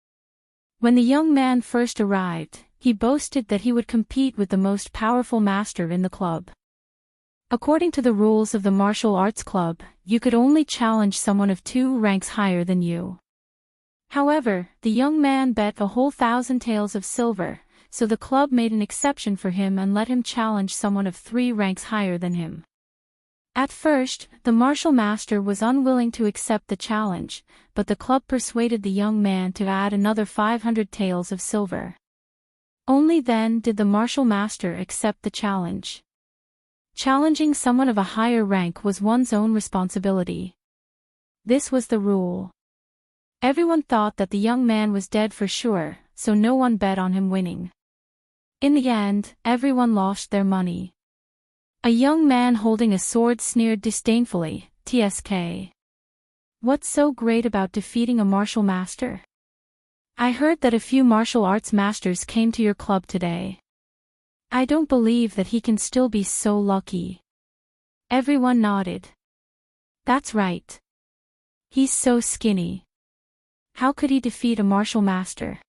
When the young man first arrived, he boasted that he would compete with the most powerful master in the club. According to the rules of the martial arts club, you could only challenge someone of 2 ranks higher than you. However, the young man bet a whole 1,000 taels of silver, so the club made an exception for him and let him challenge someone of 3 ranks higher than him. At first, the martial master was unwilling to accept the challenge, but the club persuaded the young man to add another 500 taels of silver. Only then did the martial master accept the challenge. Challenging someone of a higher rank was one's own responsibility. This was the rule. Everyone thought that the young man was dead for sure, so no one bet on him winning. In the end, everyone lost their money. A young man holding a sword sneered disdainfully, "TSK. What's so great about defeating a martial master? I heard that a few martial arts masters came to your club today. I don't believe that he can still be so lucky." Everyone nodded. "That's right. He's so skinny. How could he defeat a martial master?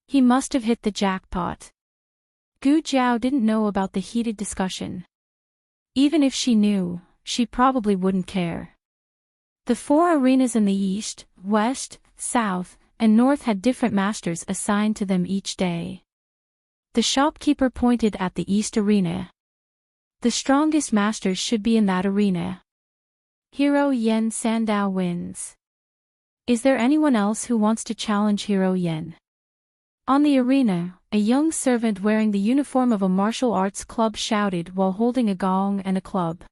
He must have hit the jackpot." Gu Jiao didn't know about the heated discussion. Even if she knew, she probably wouldn't care. The 4 arenas in the east, west, south, and north had different masters assigned to them each day. The shopkeeper pointed at the east arena. "The strongest masters should be in that arena. Hero Yen Sandao wins. Is there anyone else who wants to challenge Hero Yen?" On the arena, a young servant wearing the uniform of a martial arts club shouted while holding a gong and a club.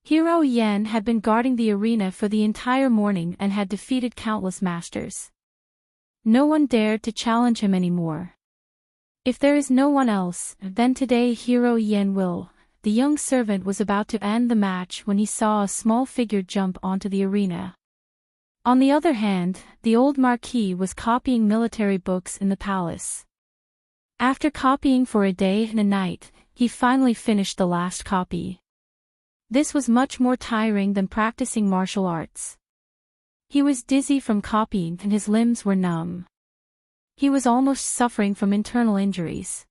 Hero Yen had been guarding the arena for the entire morning and had defeated countless masters. No one dared to challenge him anymore. "If there is no one else, then today Hero Yen will." The young servant was about to end the match when he saw a small figure jump onto the arena. On the other hand, the old marquis was copying military books in the palace. After copying for a day and a night, he finally finished the last copy. This was much more tiring than practicing martial arts. He was dizzy from copying and his limbs were numb. He was almost suffering from internal injuries.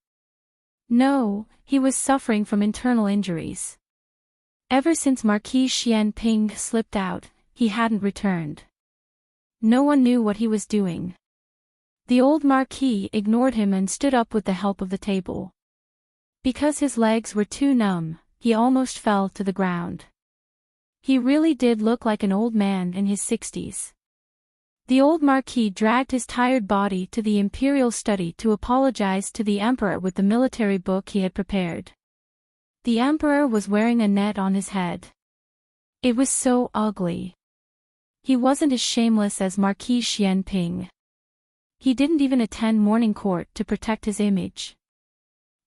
No, he was suffering from internal injuries. Ever since Marquis Xian Ping slipped out, he hadn't returned. No one knew what he was doing. The old marquis ignored him and stood up with the help of the table. Because his legs were too numb, he almost fell to the ground. He really did look like an old man in his 60s. The old marquis dragged his tired body to the imperial study to apologize to the emperor with the military book he had prepared. The emperor was wearing a net on his head. It was so ugly. He wasn't as shameless as Marquis Xian Ping. He didn't even attend morning court to protect his image.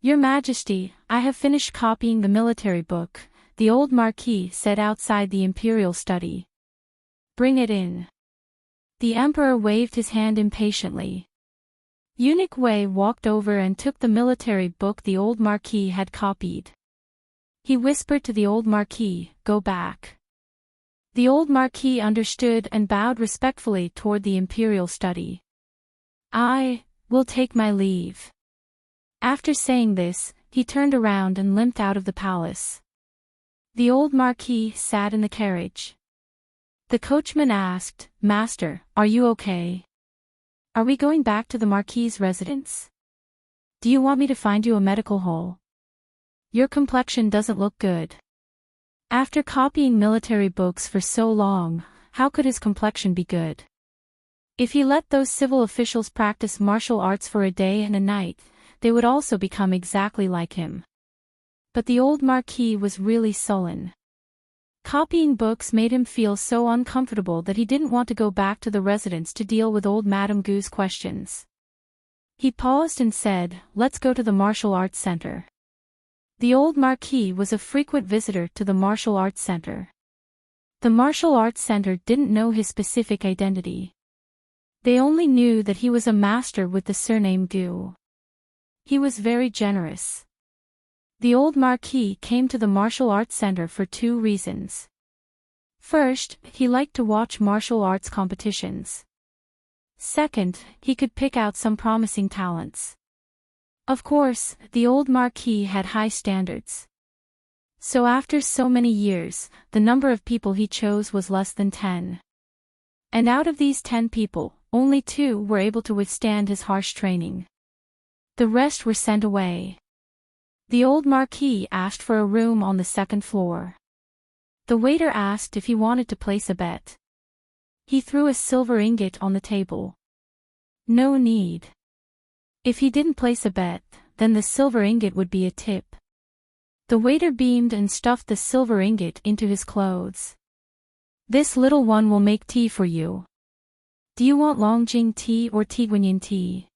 "Your Majesty, I have finished copying the military book," the old marquis said outside the imperial study. "Bring it in." The emperor waved his hand impatiently. Eunuch Wei walked over and took the military book the old marquis had copied. He whispered to the old marquis, "Go back." The old marquis understood and bowed respectfully toward the imperial study. "I will take my leave." After saying this, he turned around and limped out of the palace. The old marquis sat in the carriage. The coachman asked, "Master, are you okay? Are we going back to the marquis's residence? Do you want me to find you a medical hole? Your complexion doesn't look good." After copying military books for so long, how could his complexion be good? If he let those civil officials practice martial arts for a day and a night, they would also become exactly like him. But the old marquis was really sullen. Copying books made him feel so uncomfortable that he didn't want to go back to the residence to deal with old Madame Gu's questions. He paused and said, "Let's go to the martial arts center." The old marquis was a frequent visitor to the martial arts center. The martial arts center didn't know his specific identity. They only knew that he was a master with the surname Gu. He was very generous. The old marquis came to the martial arts center for 2 reasons. First, he liked to watch martial arts competitions. Second, he could pick out some promising talents. Of course, the old marquis had high standards. So after so many years, the number of people he chose was less than 10. And out of these 10 people, only 2 were able to withstand his harsh training. The rest were sent away. The old marquis asked for a room on the 2nd floor. The waiter asked if he wanted to place a bet. He threw a silver ingot on the table. No need. If he didn't place a bet, then the silver ingot would be a tip. The waiter beamed and stuffed the silver ingot into his clothes. This little one will make tea for you. Do you want Longjing tea or Tiguanyin tea?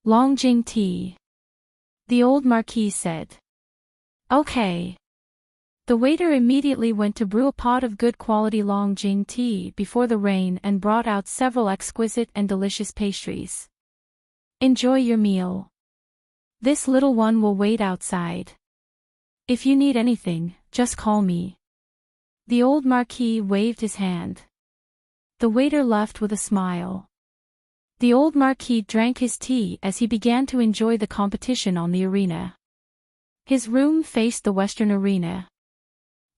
Longjing tea. The old marquis said. Okay. The waiter immediately went to brew a pot of good quality Longjing tea before the rain and brought out several exquisite and delicious pastries. Enjoy your meal. This little one will wait outside. If you need anything, just call me. The old marquis waved his hand. The waiter left with a smile. The old marquis drank his tea as he began to enjoy the competition on the arena. His room faced the western arena.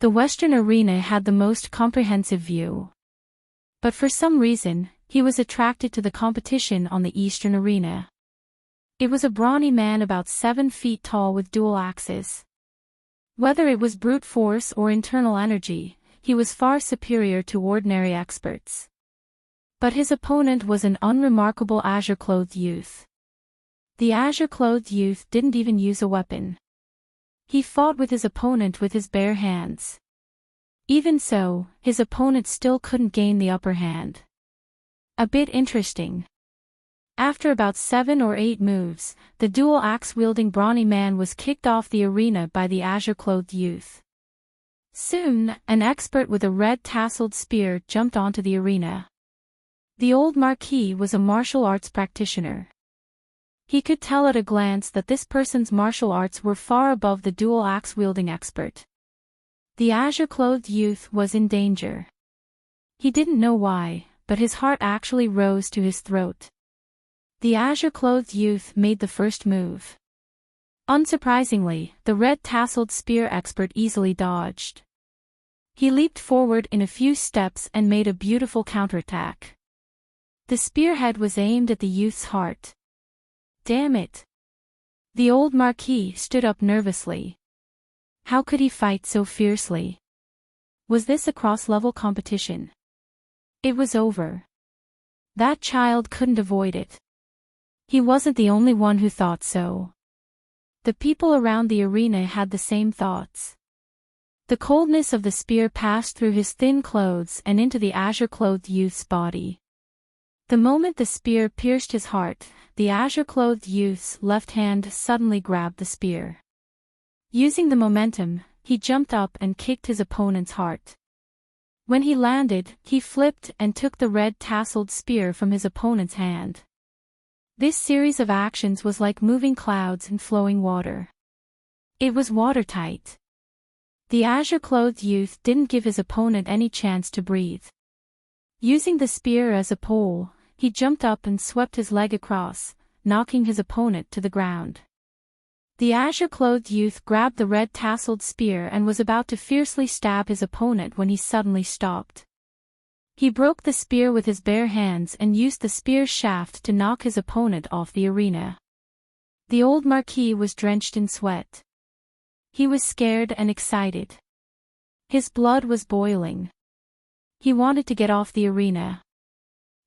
The western arena had the most comprehensive view. But for some reason, he was attracted to the competition on the eastern arena. It was a brawny man about 7 feet tall with dual axes. Whether it was brute force or internal energy, he was far superior to ordinary experts. But his opponent was an unremarkable azure-clothed youth. The azure-clothed youth didn't even use a weapon. He fought with his opponent with his bare hands. Even so, his opponent still couldn't gain the upper hand. A bit interesting. After about 7 or 8 moves, the dual axe-wielding brawny man was kicked off the arena by the azure-clothed youth. Soon, an expert with a red tasseled spear jumped onto the arena. The old marquis was a martial arts practitioner. He could tell at a glance that this person's martial arts were far above the dual axe-wielding expert. The azure-clothed youth was in danger. He didn't know why, but his heart actually rose to his throat. The azure-clothed youth made the first move. Unsurprisingly, the red-tasseled spear expert easily dodged. He leaped forward in a few steps and made a beautiful counterattack. The spearhead was aimed at the youth's heart. Damn it! The old marquis stood up nervously. How could he fight so fiercely? Was this a cross-level competition? It was over. That child couldn't avoid it. He wasn't the only one who thought so. The people around the arena had the same thoughts. The coldness of the spear passed through his thin clothes and into the azure-clothed youth's body. The moment the spear pierced his heart, the azure-clothed youth's left hand suddenly grabbed the spear. Using the momentum, he jumped up and kicked his opponent's heart. When he landed, he flipped and took the red-tasseled spear from his opponent's hand. This series of actions was like moving clouds and flowing water. It was watertight. The azure-clothed youth didn't give his opponent any chance to breathe. Using the spear as a pole, he jumped up and swept his leg across, knocking his opponent to the ground. The azure-clothed youth grabbed the red-tasseled spear and was about to fiercely stab his opponent when he suddenly stopped. He broke the spear with his bare hands and used the spear's shaft to knock his opponent off the arena. The old marquis was drenched in sweat. He was scared and excited. His blood was boiling. He wanted to get off the arena.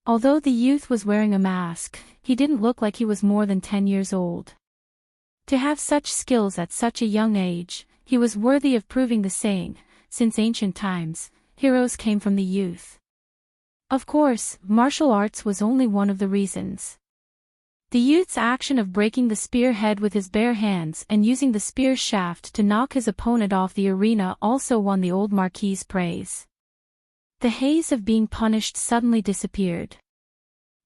Although the youth was wearing a mask, he didn't look like he was more than 10 years old. To have such skills at such a young age, he was worthy of proving the saying, since ancient times, heroes came from the youth. Of course, martial arts was only one of the reasons. The youth's action of breaking the spearhead with his bare hands and using the spear shaft to knock his opponent off the arena also won the old marquis's praise. The haze of being punished suddenly disappeared.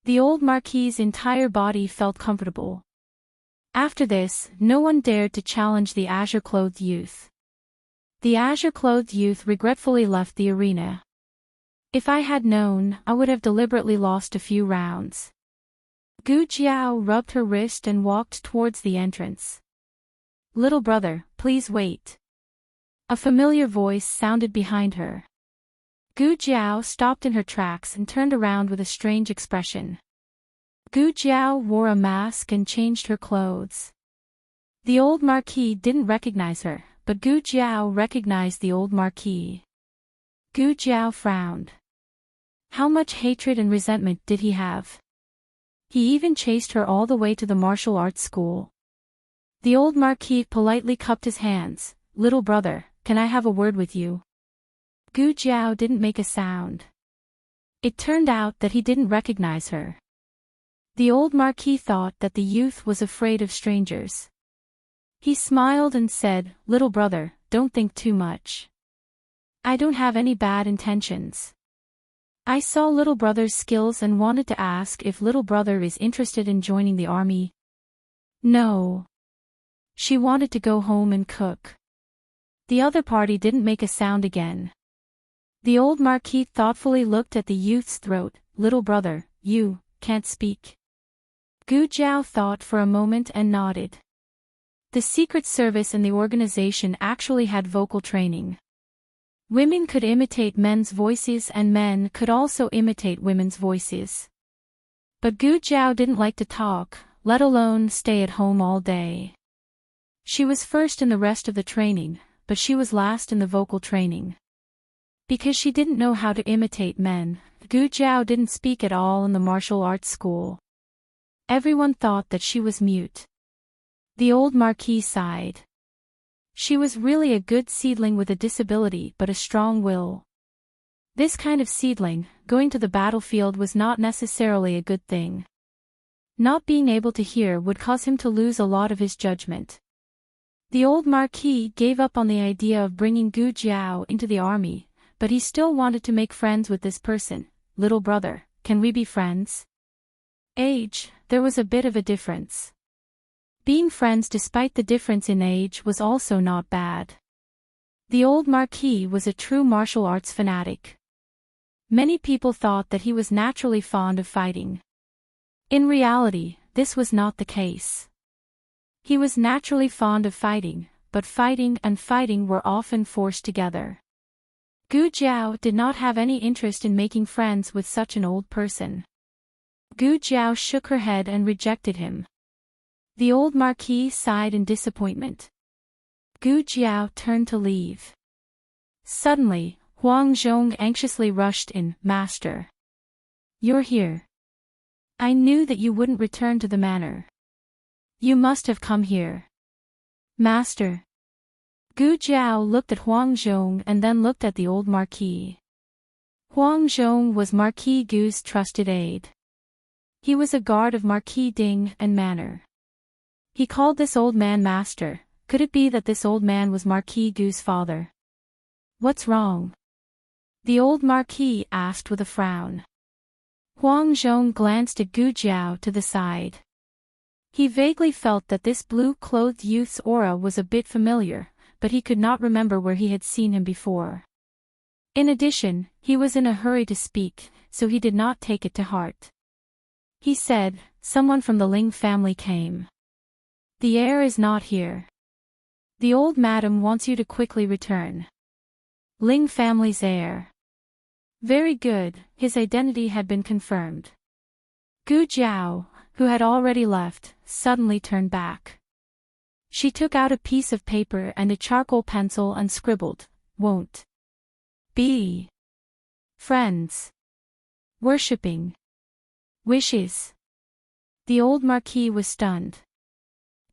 The old marquis's entire body felt comfortable. After this, no one dared to challenge the azure-clothed youth. The azure-clothed youth regretfully left the arena. If I had known, I would have deliberately lost a few rounds. Gu Jiao rubbed her wrist and walked towards the entrance. Little brother, please wait. A familiar voice sounded behind her. Gu Jiao stopped in her tracks and turned around with a strange expression. Gu Jiao wore a mask and changed her clothes. The old marquis didn't recognize her, but Gu Jiao recognized the old marquis. Gu Jiao frowned. How much hatred and resentment did he have? He even chased her all the way to the martial arts school. The old Marquis politely cupped his hands. Little brother, can I have a word with you? Gu Jiao didn't make a sound. It turned out that he didn't recognize her. The old Marquis thought that the youth was afraid of strangers. He smiled and said, Little brother, don't think too much. I don't have any bad intentions. I saw little brother's skills and wanted to ask if little brother is interested in joining the army. No. She wanted to go home and cook. The other party didn't make a sound again. The old Marquis thoughtfully looked at the youth's throat. Little brother, you can't speak. Gu Jiao thought for a moment and nodded. The Secret Service and the organization actually had vocal training. Women could imitate men's voices and men could also imitate women's voices. But Gu Jiao didn't like to talk, let alone stay at home all day. She was first in the rest of the training, but she was last in the vocal training. Because she didn't know how to imitate men, Gu Jiao didn't speak at all in the martial arts school. Everyone thought that she was mute. The old Marquis sighed. She was really a good seedling with a disability but a strong will. This kind of seedling, going to the battlefield was not necessarily a good thing. Not being able to hear would cause him to lose a lot of his judgment. The old Marquis gave up on the idea of bringing Gu Jiao into the army, but he still wanted to make friends with this person. Little brother, can we be friends? Age, there was a bit of a difference. Being friends despite the difference in age was also not bad. The old Marquis was a true martial arts fanatic. Many people thought that he was naturally fond of fighting. In reality, this was not the case. He was naturally fond of fighting, but fighting and fighting were often forced together. Gu Jiao did not have any interest in making friends with such an old person. Gu Jiao shook her head and rejected him. The old Marquis sighed in disappointment. Gu Jiao turned to leave. Suddenly, Huang Zhong anxiously rushed in. Master. You're here. I knew that you wouldn't return to the manor. You must have come here. Master. Gu Jiao looked at Huang Zhong and then looked at the old Marquis. Huang Zhong was Marquis Gu's trusted aide. He was a guard of Marquis Ding and manor. He called this old man master. Could it be that this old man was Marquis Gu's father? What's wrong? The old Marquis asked with a frown. Huang Zhong glanced at Gu Jiao to the side. He vaguely felt that this blue-clothed youth's aura was a bit familiar, but he could not remember where he had seen him before. In addition, he was in a hurry to speak, so he did not take it to heart. He said, someone from the Ling family came. The heir is not here. The old madam wants you to quickly return. Ling family's heir. Very good, his identity had been confirmed. Gu Jiao, who had already left, suddenly turned back. She took out a piece of paper and a charcoal pencil and scribbled, won't be friends. Worshipping. Wishes. The old Marquis was stunned.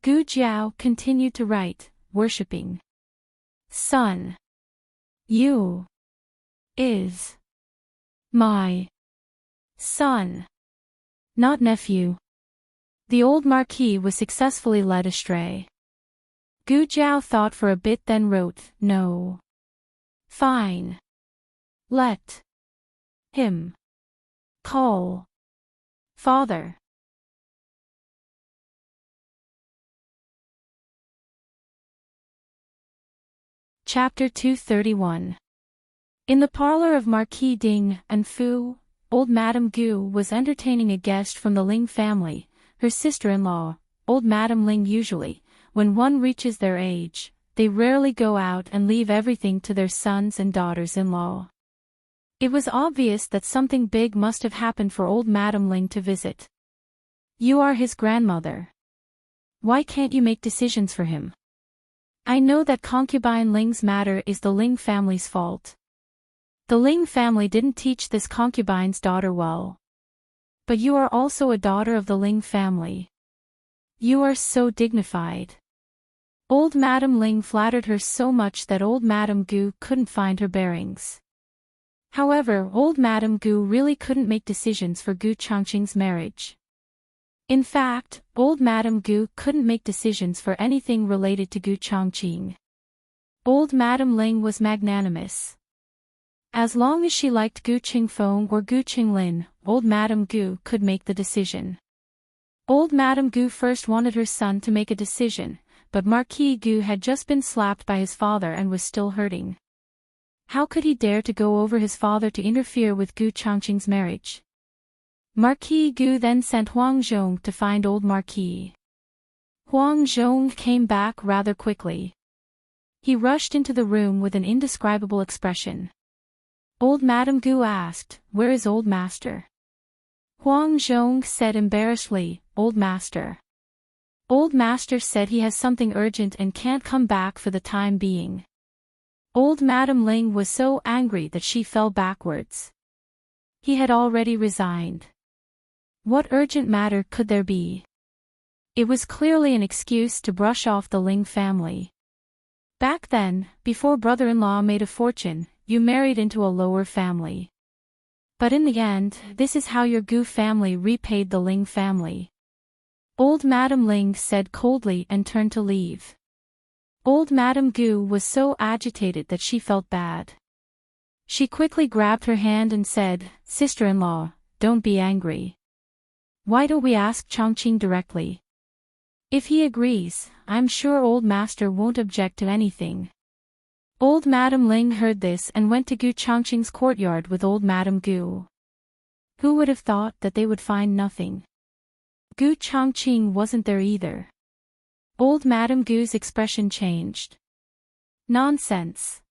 Gu Jiao continued to write, worshipping. Son. You. Is. My. Son. Not nephew. The old Marquis was successfully led astray. Gu Jiao thought for a bit then wrote, no. Fine. Let. Him. Call. Father. Chapter 231. In the parlor of Marquis Ding and Fu, old Madame Gu was entertaining a guest from the Ling family, her sister-in-law. Old Madame Ling usually, when one reaches their age, they rarely go out and leave everything to their sons and daughters-in-law. It was obvious that something big must have happened for old Madame Ling to visit. You are his grandmother. Why can't you make decisions for him? I know that concubine Ling's matter is the Ling family's fault. The Ling family didn't teach this concubine's daughter well. But you are also a daughter of the Ling family. You are so dignified. Old Madam Ling flattered her so much that old Madam Gu couldn't find her bearings. However, old Madam Gu really couldn't make decisions for Gu Changqing's marriage. In fact, old Madam Gu couldn't make decisions for anything related to Gu Changqing. Old Madam Ling was magnanimous. As long as she liked Gu Qingfeng or Gu Qinglin, old Madam Gu could make the decision. Old Madam Gu first wanted her son to make a decision, but Marquis Gu had just been slapped by his father and was still hurting. How could he dare to go over his father to interfere with Gu Changqing's marriage? Marquis Gu then sent Huang Zhong to find old Marquis. Huang Zhong came back rather quickly. He rushed into the room with an indescribable expression. Old Madam Gu asked, "Where is old master?" Huang Zhong said embarrassedly, "Old master. Old master said he has something urgent and can't come back for the time being." Old Madam Ling was so angry that she fell backwards. He had already resigned. What urgent matter could there be? It was clearly an excuse to brush off the Ling family. Back then, before brother-in-law made a fortune, you married into a lower family. But in the end, this is how your Gu family repaid the Ling family. Old Madam Ling said coldly and turned to leave. Old Madam Gu was so agitated that she felt bad. She quickly grabbed her hand and said, "Sister-in-law, don't be angry. Why don't we ask Changqing directly? If he agrees, I'm sure old master won't object to anything." Old Madam Ling heard this and went to Gu Changqing's courtyard with old Madam Gu. Who would have thought that they would find nothing? Gu Changqing wasn't there either. Old Madam Gu's expression changed. Nonsense.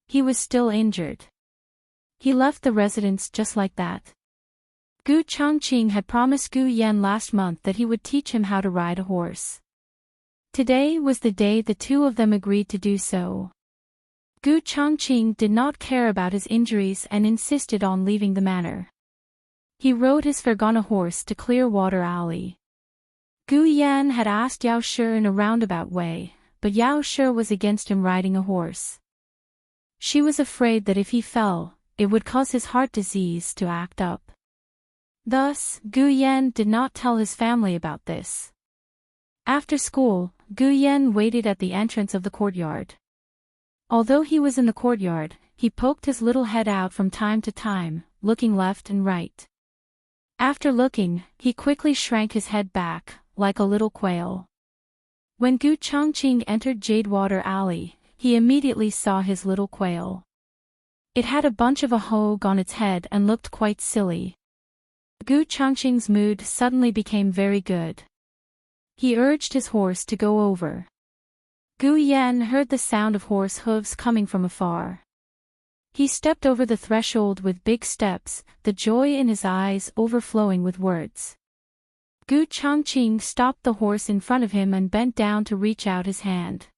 He was still injured. He left the residence just like that. Gu Changqing had promised Gu Yan last month that he would teach him how to ride a horse. Today was the day the two of them agreed to do so. Gu Changqing did not care about his injuries and insisted on leaving the manor. He rode his Fergana horse to Clearwater Alley. Gu Yan had asked Yao Shi in a roundabout way, but Yao Shi was against him riding a horse. She was afraid that if he fell, it would cause his heart disease to act up. Thus, Gu Yan did not tell his family about this. After school, Gu Yan waited at the entrance of the courtyard. Although he was in the courtyard, he poked his little head out from time to time, looking left and right. After looking, he quickly shrank his head back, like a little quail. When Gu Changqing entered Jadewater Alley, he immediately saw his little quail. It had a bunch of a hog on its head and looked quite silly. Gu Changqing's mood suddenly became very good. He urged his horse to go over. Gu Yan heard the sound of horse hooves coming from afar. He stepped over the threshold with big steps, the joy in his eyes overflowing with words. Gu Changqing stopped the horse in front of him and bent down to reach out his hand.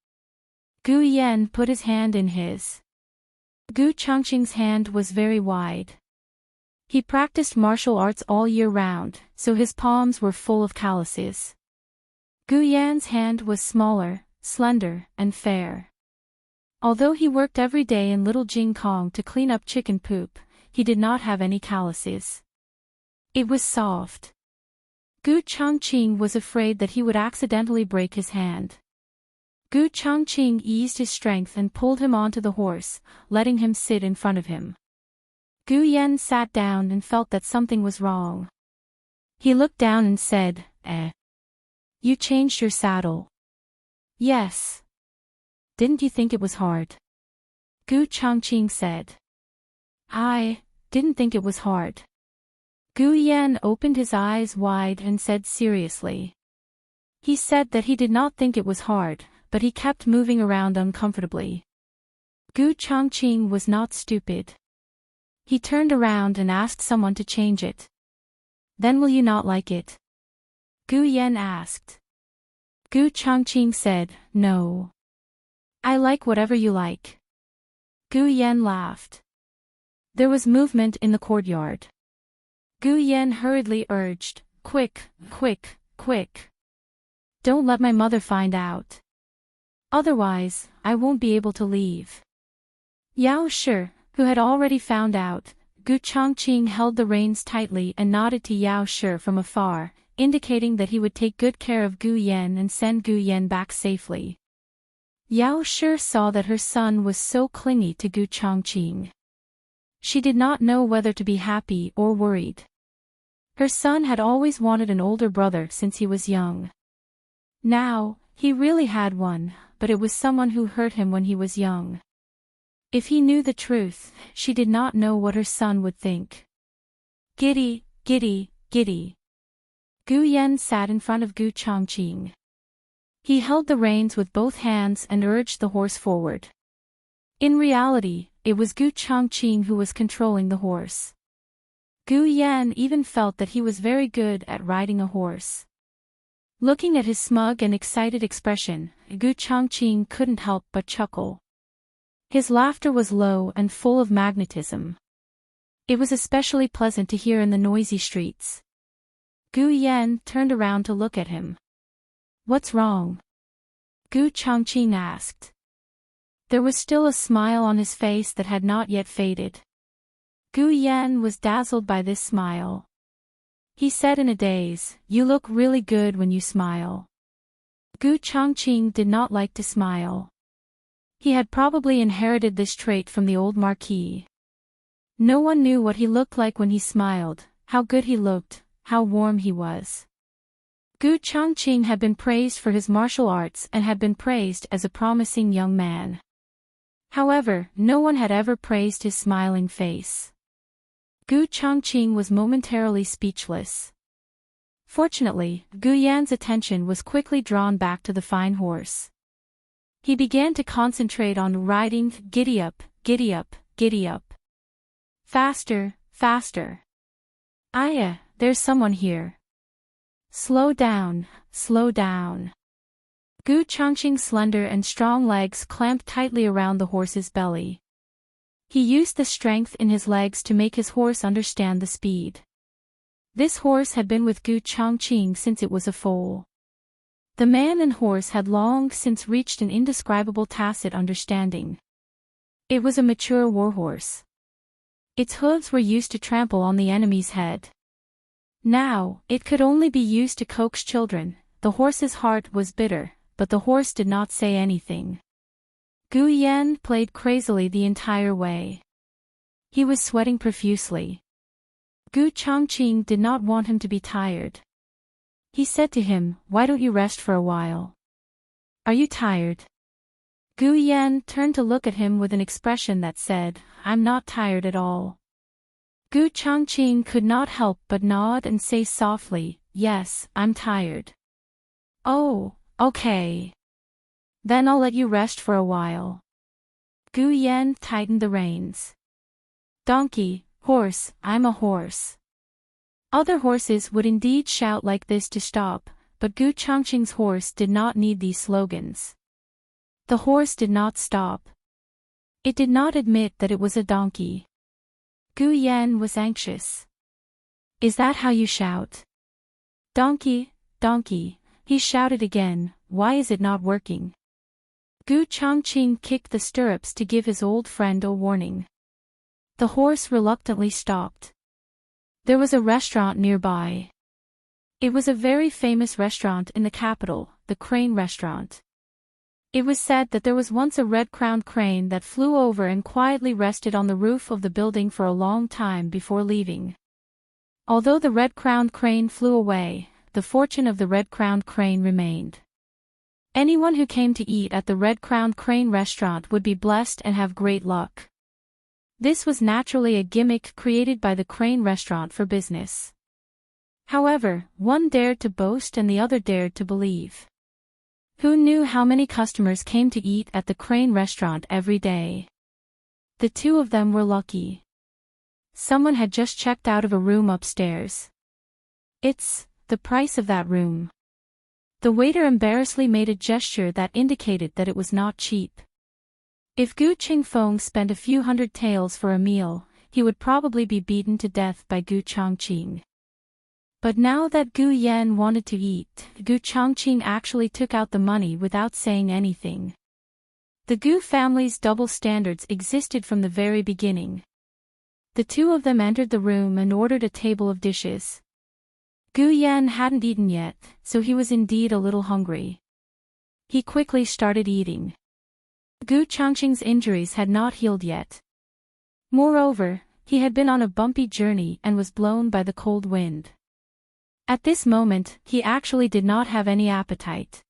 Gu Yan put his hand in his. Gu Changqing's hand was very wide. He practiced martial arts all year round, so his palms were full of calluses. Gu Yan's hand was smaller, slender, and fair. Although he worked every day in Little Jing Kong to clean up chicken poop, he did not have any calluses. It was soft. Gu Changqing was afraid that he would accidentally break his hand. Gu Changqing eased his strength and pulled him onto the horse, letting him sit in front of him. Gu Yan sat down and felt that something was wrong. He looked down and said, You changed your saddle." "Yes. Didn't you think it was hard?" Gu Changqing said. "I didn't think it was hard." Gu Yan opened his eyes wide and said seriously. He said that he did not think it was hard, but he kept moving around uncomfortably. Gu Changqing was not stupid. He turned around and asked someone to change it. "Then will you not like it?" Gu Yan asked. Gu Changqing said, "No. I like whatever you like." Gu Yan laughed. There was movement in the courtyard. Gu Yan hurriedly urged, "Quick, quick, quick. Don't let my mother find out. Otherwise, I won't be able to leave." Yao Shi, who had already found out, Gu Chongqing held the reins tightly and nodded to Yao Shi from afar, indicating that he would take good care of Gu Yan and send Gu Yan back safely. Yao Shi saw that her son was so clingy to Gu Chongqing. She did not know whether to be happy or worried. Her son had always wanted an older brother since he was young. Now, he really had one, but it was someone who hurt him when he was young. If he knew the truth, she did not know what her son would think. Giddy, giddy, giddy. Gu Yan sat in front of Gu Chongqing. He held the reins with both hands and urged the horse forward. In reality, it was Gu Chongqing who was controlling the horse. Gu Yan even felt that he was very good at riding a horse. Looking at his smug and excited expression, Gu Chongqing couldn't help but chuckle. His laughter was low and full of magnetism. It was especially pleasant to hear in the noisy streets. Gu Yan turned around to look at him. "What's wrong?" Gu Chongqing asked. There was still a smile on his face that had not yet faded. Gu Yan was dazzled by this smile. He said in a daze, "You look really good when you smile." Gu Chongqing did not like to smile. He had probably inherited this trait from the old marquis. No one knew what he looked like when he smiled, how good he looked, how warm he was. Gu Chongqing had been praised for his martial arts and had been praised as a promising young man. However, no one had ever praised his smiling face. Gu Chongqing was momentarily speechless. Fortunately, Gu Yan's attention was quickly drawn back to the fine horse. He began to concentrate on riding. Giddy up, giddy up, giddy up. Faster, faster. Aya, there's someone here. Slow down, slow down. Gu Chongqing's slender and strong legs clamped tightly around the horse's belly. He used the strength in his legs to make his horse understand the speed. This horse had been with Gu Chongqing since it was a foal. The man and horse had long since reached an indescribable tacit understanding. It was a mature warhorse. Its hooves were used to trample on the enemy's head. Now, it could only be used to coax children. The horse's heart was bitter, but the horse did not say anything. Gu Yan played crazily the entire way. He was sweating profusely. Gu Chongqing did not want him to be tired. He said to him, "Why don't you rest for a while? Are you tired?" Gu Yan turned to look at him with an expression that said, "I'm not tired at all." Gu Chongqing could not help but nod and say softly, "Yes, I'm tired." "Oh, okay. Then I'll let you rest for a while." Gu Yan tightened the reins. "Donkey, horse, I'm a horse." Other horses would indeed shout like this to stop, but Gu Chongqing's horse did not need these slogans. The horse did not stop. It did not admit that it was a donkey. Gu Yan was anxious. "Is that how you shout?" "Donkey, donkey," he shouted again, "why is it not working?" Gu Chongqing kicked the stirrups to give his old friend a warning. The horse reluctantly stopped. There was a restaurant nearby. It was a very famous restaurant in the capital, the Crane Restaurant. It was said that there was once a red-crowned crane that flew over and quietly rested on the roof of the building for a long time before leaving. Although the red-crowned crane flew away, the fortune of the red-crowned crane remained. Anyone who came to eat at the red-crowned crane restaurant would be blessed and have great luck. This was naturally a gimmick created by the Crane Restaurant for business. However, one dared to boast and the other dared to believe. Who knew how many customers came to eat at the Crane Restaurant every day? The two of them were lucky. Someone had just checked out of a room upstairs. "It's the price of that room." The waiter embarrassedly made a gesture that indicated that it was not cheap. If Gu Qingfeng spent a few hundred taels for a meal, he would probably be beaten to death by Gu Chongqing. But now that Gu Yan wanted to eat, Gu Chongqing actually took out the money without saying anything. The Gu family's double standards existed from the very beginning. The two of them entered the room and ordered a table of dishes. Gu Yan hadn't eaten yet, so he was indeed a little hungry. He quickly started eating. Gu Chongqing's injuries had not healed yet. Moreover, he had been on a bumpy journey and was blown by the cold wind. At this moment, he actually did not have any appetite.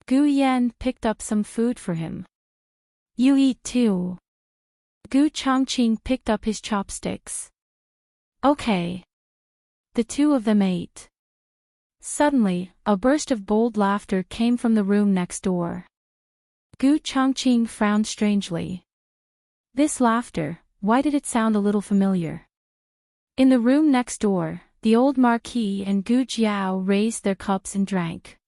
Gu Yan picked up some food for him. You eat too. Gu Chongqing picked up his chopsticks. Okay. The two of them ate. Suddenly, a burst of bold laughter came from the room next door. Gu Chongqing frowned strangely. This laughter, why did it sound a little familiar? In the room next door, the old Marquis and Gu Jiao raised their cups and drank.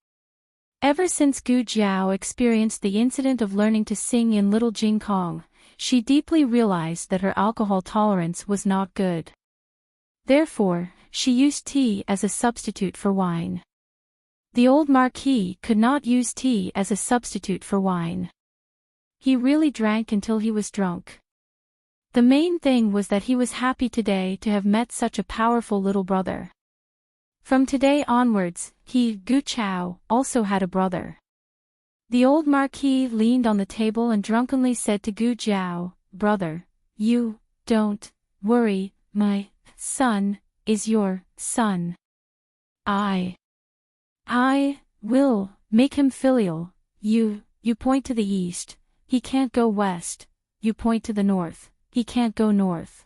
Ever since Gu Jiao experienced the incident of learning to sing in Little Jing Kong, she deeply realized that her alcohol tolerance was not good. Therefore, she used tea as a substitute for wine. The old Marquis could not use tea as a substitute for wine. He really drank until he was drunk. The main thing was that he was happy today to have met such a powerful little brother. From today onwards, he, Gu Chao, also had a brother. The old Marquis leaned on the table and drunkenly said to Gu Jiao, "Brother, you, don't worry, my son is your son. I will make him filial. You point to the east, he can't go west, you point to the north. He can't go north.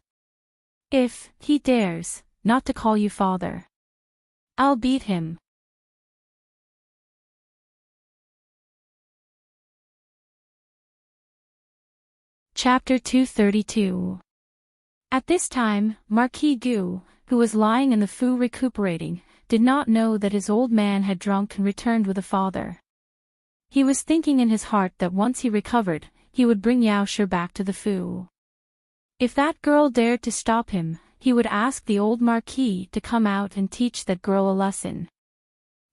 If he dares not to call you father, I'll beat him." Chapter 232. At this time, Marquis Gu, who was lying in the Fu recuperating, did not know that his old man had drunk and returned with a father. He was thinking in his heart that once he recovered, he would bring Yao Shi back to the Fu. If that girl dared to stop him, he would ask the old Marquis to come out and teach that girl a lesson.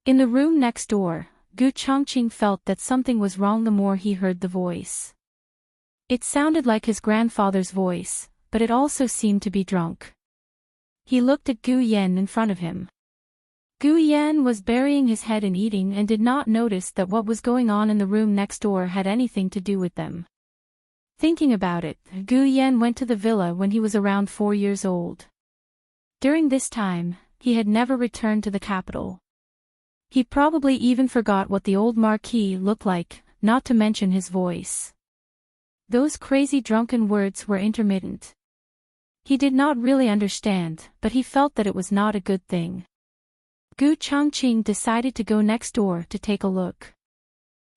In the room next door, Gu Chongqing felt that something was wrong the more he heard the voice. It sounded like his grandfather's voice, but it also seemed to be drunk. He looked at Gu Yan in front of him. Gu Yan was burying his head in eating and did not notice that what was going on in the room next door had anything to do with them. Thinking about it, Gu Yan went to the villa when he was around 4 years old. During this time, he had never returned to the capital. He probably even forgot what the old Marquis looked like, not to mention his voice. Those crazy drunken words were intermittent. He did not really understand, but he felt that it was not a good thing. Gu Chongqing decided to go next door to take a look.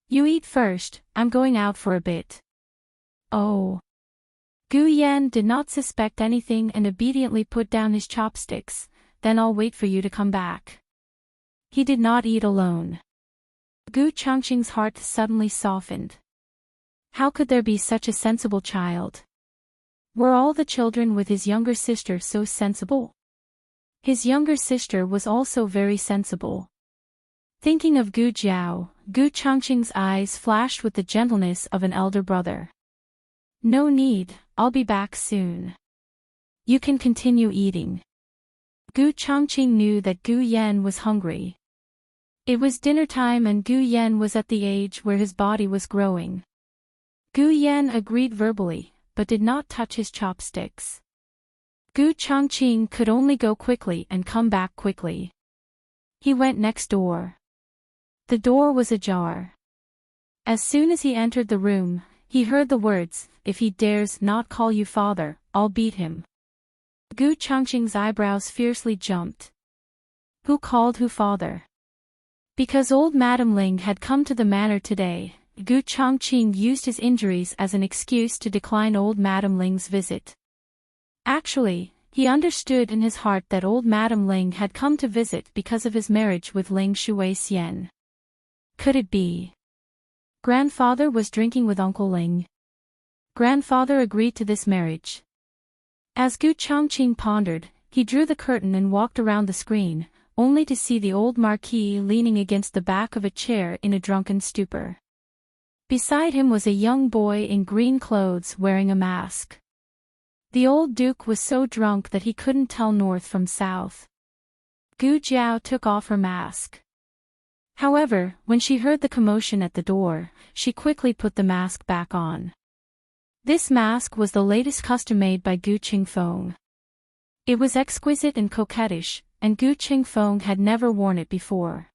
You eat first, I'm going out for a bit. Oh. Gu Yan did not suspect anything and obediently put down his chopsticks, then I'll wait for you to come back. He did not eat alone. Gu Chongqing's heart suddenly softened. How could there be such a sensible child? Were all the children with his younger sister so sensible? His younger sister was also very sensible. Thinking of Gu Jiao, Gu Chongqing's eyes flashed with the gentleness of an elder brother. No need, I'll be back soon. You can continue eating. Gu Chongqing knew that Gu Yan was hungry. It was dinner time and Gu Yan was at the age where his body was growing. Gu Yan agreed verbally, but did not touch his chopsticks. Gu Chongqing could only go quickly and come back quickly. He went next door. The door was ajar. As soon as he entered the room, he heard the words, "If he dares not call you father, I'll beat him." Gu Chongqing's eyebrows fiercely jumped. Who called who father? Because old Madam Ling had come to the manor today, Gu Chongqing used his injuries as an excuse to decline old Madam Ling's visit. Actually, he understood in his heart that old Madam Ling had come to visit because of his marriage with Ling Shuixian. Could it be? Grandfather was drinking with Uncle Ling. Grandfather agreed to this marriage. As Gu Chongqing pondered, he drew the curtain and walked around the screen, only to see the old marquis leaning against the back of a chair in a drunken stupor. Beside him was a young boy in green clothes wearing a mask. The old duke was so drunk that he couldn't tell north from south. Gu Jiao took off her mask. However, when she heard the commotion at the door, she quickly put the mask back on. This mask was the latest custom made by Gu Qingfeng. It was exquisite and coquettish, and Gu Qingfeng had never worn it before.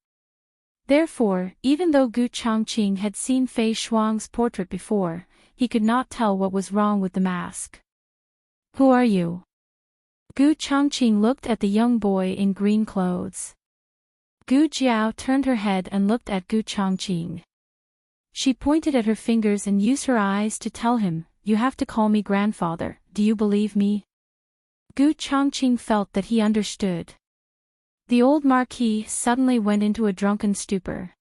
Therefore, even though Gu Chongqing had seen Fei Shuang's portrait before, he could not tell what was wrong with the mask. "Who are you?" Gu Chongqing looked at the young boy in green clothes. Gu Jiao turned her head and looked at Gu Chongqing. She pointed at her fingers and used her eyes to tell him, "You have to call me grandfather, do you believe me?" Gu Chongqing felt that he understood. The old marquis suddenly went into a drunken stupor.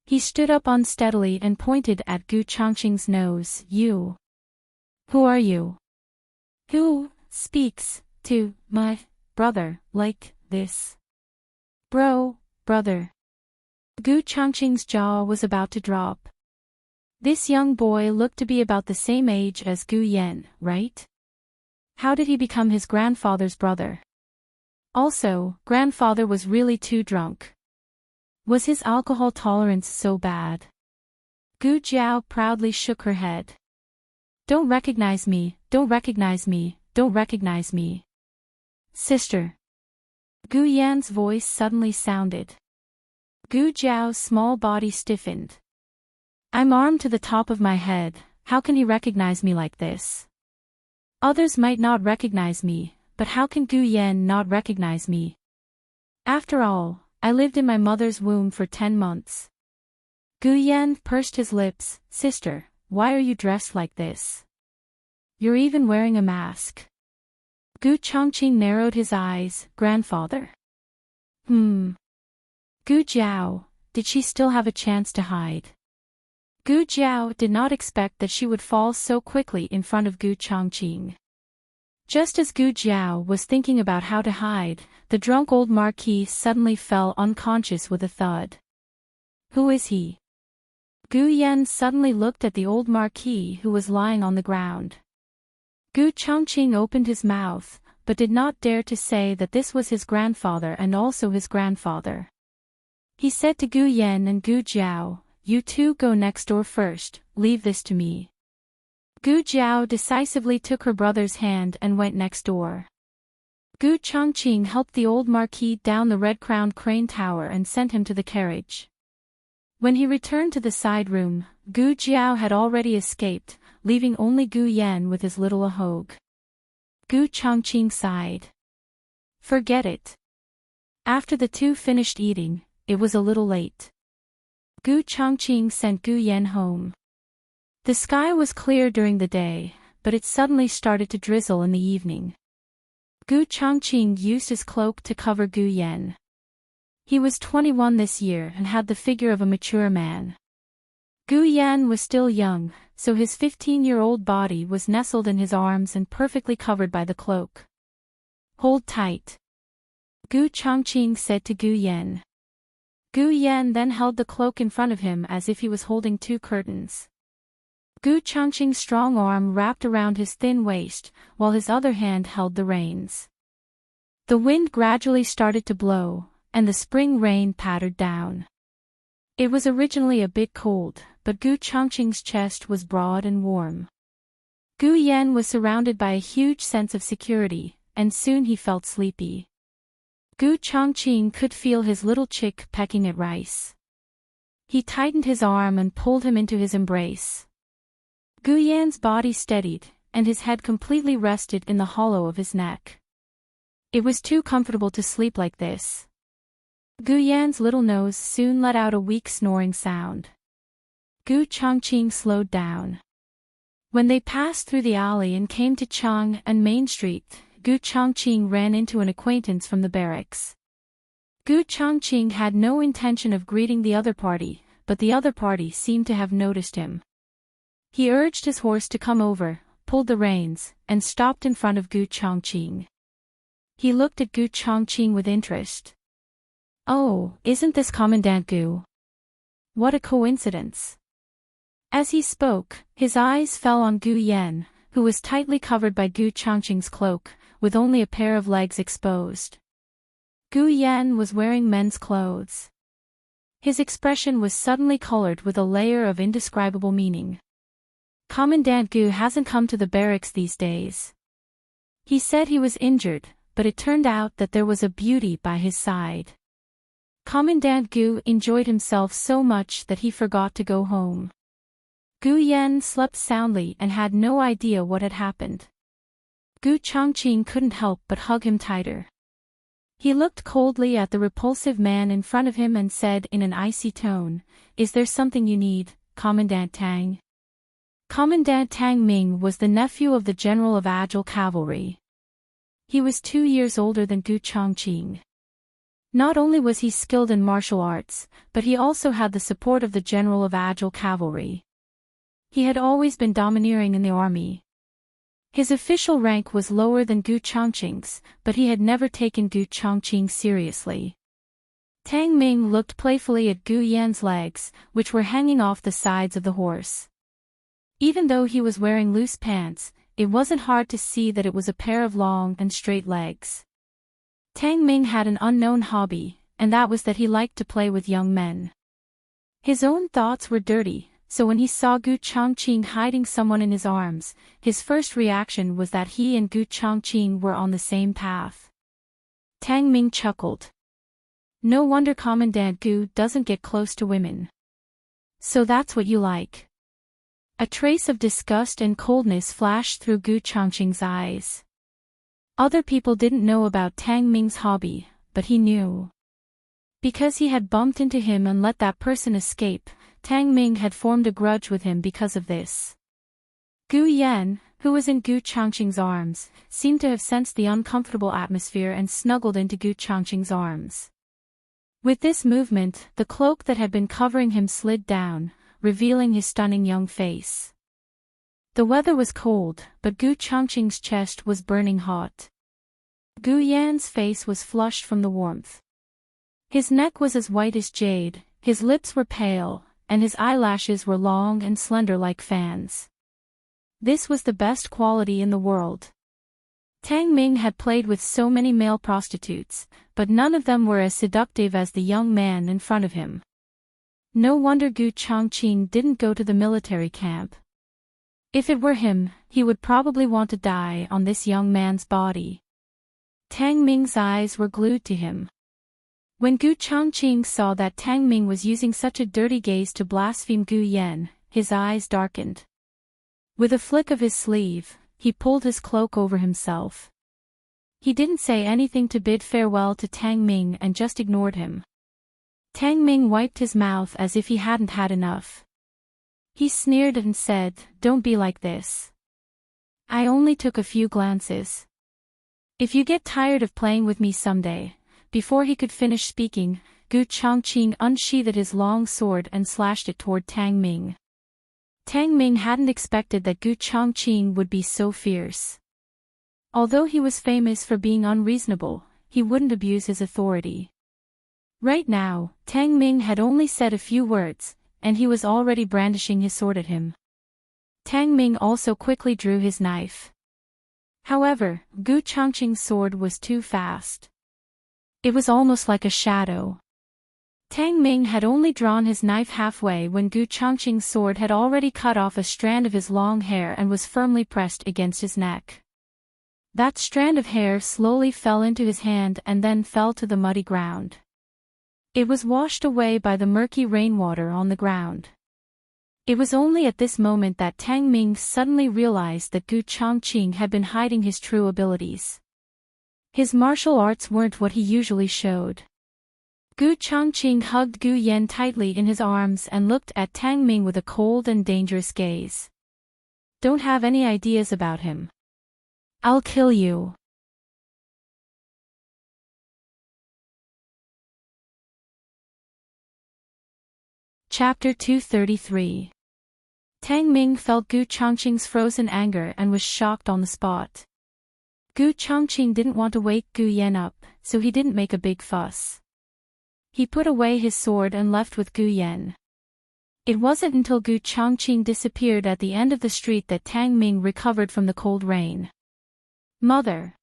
He stood up unsteadily and pointed at Gu Chongqing's nose. "You. Who are you? Who speaks to my brother like this? Brother." Gu Chongqing's jaw was about to drop. This young boy looked to be about the same age as Gu Yan, right? How did he become his grandfather's brother? Also, grandfather was really too drunk. Was his alcohol tolerance so bad? Gu Jiao proudly shook her head. "Don't recognize me, don't recognize me, don't recognize me. Sister." Gu Yan's voice suddenly sounded. Gu Jiao's small body stiffened. "I'm armed to the top of my head, how can he recognize me like this? Others might not recognize me, but how can Gu Yan not recognize me? After all, I lived in my mother's womb for 10 months. Gu Yan pursed his lips. "Sister, why are you dressed like this? You're even wearing a mask." Gu Chongqing narrowed his eyes. "Grandfather." Gu Jiao, did she still have a chance to hide? Gu Jiao did not expect that she would fall so quickly in front of Gu Chongqing. Just as Gu Jiao was thinking about how to hide, the drunk old marquis suddenly fell unconscious with a thud. "Who is he?" Gu Yan suddenly looked at the old marquis who was lying on the ground. Gu Chongqing opened his mouth, but did not dare to say that this was his grandfather and also his grandfather. He said to Gu Yan and Gu Jiao, "You two go next door first, leave this to me." Gu Jiao decisively took her brother's hand and went next door. Gu Chongqing helped the old marquis down the red-crowned crane tower and sent him to the carriage. When he returned to the side room, Gu Jiao had already escaped, leaving only Gu Yan with his little ahogue. Gu Chongqing sighed. Forget it. After the two finished eating, it was a little late. Gu Chongqing sent Gu Yan home. The sky was clear during the day, but it suddenly started to drizzle in the evening. Gu Chongqing used his cloak to cover Gu Yan. He was 21 this year and had the figure of a mature man. Gu Yan was still young, so his 15-year-old body was nestled in his arms and perfectly covered by the cloak. Hold tight, Gu Chongqing said to Gu Yan. Gu Yan then held the cloak in front of him as if he was holding two curtains. Gu Chongqing's strong arm wrapped around his thin waist, while his other hand held the reins. The wind gradually started to blow, and the spring rain pattered down. It was originally a bit cold, but Gu Chongqing's chest was broad and warm. Gu Yan was surrounded by a huge sense of security, and soon he felt sleepy. Gu Chongqing could feel his little chick pecking at rice. He tightened his arm and pulled him into his embrace. Gu Yan's body steadied, and his head completely rested in the hollow of his neck. It was too comfortable to sleep like this. Gu Yan's little nose soon let out a weak snoring sound. Gu Chongqing slowed down. When they passed through the alley and came to Chang and Main Street, Gu Chongqing ran into an acquaintance from the barracks. Gu Chongqing had no intention of greeting the other party, but the other party seemed to have noticed him. He urged his horse to come over, pulled the reins, and stopped in front of Gu Chongqing. He looked at Gu Chongqing with interest. "Oh, isn't this Commandant Gu? What a coincidence." As he spoke, his eyes fell on Gu Yan, who was tightly covered by Gu Chongqing's cloak, with only a pair of legs exposed. Gu Yan was wearing men's clothes. His expression was suddenly colored with a layer of indescribable meaning. "Commandant Gu hasn't come to the barracks these days. He said he was injured, but it turned out that there was a beauty by his side." Commandant Gu enjoyed himself so much that he forgot to go home. Gu Yan slept soundly and had no idea what had happened. Gu Chongqing couldn't help but hug him tighter. He looked coldly at the repulsive man in front of him and said in an icy tone, "Is there something you need, Commandant Tang?" Commandant Tang Ming was the nephew of the general of Agile Cavalry. He was 2 years older than Gu Chongqing. Not only was he skilled in martial arts, but he also had the support of the general of Agile Cavalry. He had always been domineering in the army. His official rank was lower than Gu Chongqing's, but he had never taken Gu Chongqing seriously. Tang Ming looked playfully at Gu Yan's legs, which were hanging off the sides of the horse. Even though he was wearing loose pants, it wasn't hard to see that it was a pair of long and straight legs. Tang Ming had an unknown hobby, and that was that he liked to play with young men. His own thoughts were dirty, so when he saw Gu Chongqing hiding someone in his arms, his first reaction was that he and Gu Chongqing were on the same path. Tang Ming chuckled. "No wonder Commandant Gu doesn't get close to women. So that's what you like." A trace of disgust and coldness flashed through Gu Chongqing's eyes. Other people didn't know about Tang Ming's hobby, but he knew. Because he had bumped into him and let that person escape, Tang Ming had formed a grudge with him because of this. Gu Yan, who was in Gu Chongqing's arms, seemed to have sensed the uncomfortable atmosphere and snuggled into Gu Chongqing's arms. With this movement, the cloak that had been covering him slid down, revealing his stunning young face. The weather was cold, but Gu Chongqing's chest was burning hot. Gu Yan's face was flushed from the warmth. His neck was as white as jade, his lips were pale, and his eyelashes were long and slender like fans. This was the best quality in the world. Tang Ming had played with so many male prostitutes, but none of them were as seductive as the young man in front of him. No wonder Gu Chongqing didn't go to the military camp. If it were him, he would probably want to die on this young man's body. Tang Ming's eyes were glued to him. When Gu Chongqing saw that Tang Ming was using such a dirty gaze to blaspheme Gu Yan, his eyes darkened. With a flick of his sleeve, he pulled his cloak over himself. He didn't say anything to bid farewell to Tang Ming and just ignored him. Tang Ming wiped his mouth as if he hadn't had enough. He sneered and said, "Don't be like this. I only took a few glances. If you get tired of playing with me someday." Before he could finish speaking, Gu Chongqing unsheathed his long sword and slashed it toward Tang Ming. Tang Ming hadn't expected that Gu Chongqing would be so fierce. Although he was famous for being unreasonable, he wouldn't abuse his authority. Right now, Tang Ming had only said a few words, and he was already brandishing his sword at him. Tang Ming also quickly drew his knife. However, Gu Chongqing's sword was too fast. It was almost like a shadow. Tang Ming had only drawn his knife halfway when Gu Chongqing's sword had already cut off a strand of his long hair and was firmly pressed against his neck. That strand of hair slowly fell into his hand and then fell to the muddy ground. It was washed away by the murky rainwater on the ground. It was only at this moment that Tang Ming suddenly realized that Gu Chongqing had been hiding his true abilities. His martial arts weren't what he usually showed. Gu Chongqing hugged Gu Yan tightly in his arms and looked at Tang Ming with a cold and dangerous gaze. "Don't have any ideas about him. I'll kill you." Chapter 233. Tang Ming felt Gu Chongqing's frozen anger and was shocked on the spot. Gu Chongqing didn't want to wake Gu Yan up, so he didn't make a big fuss. He put away his sword and left with Gu Yan. It wasn't until Gu Chongqing disappeared at the end of the street that Tang Ming recovered from the cold rain. Mother!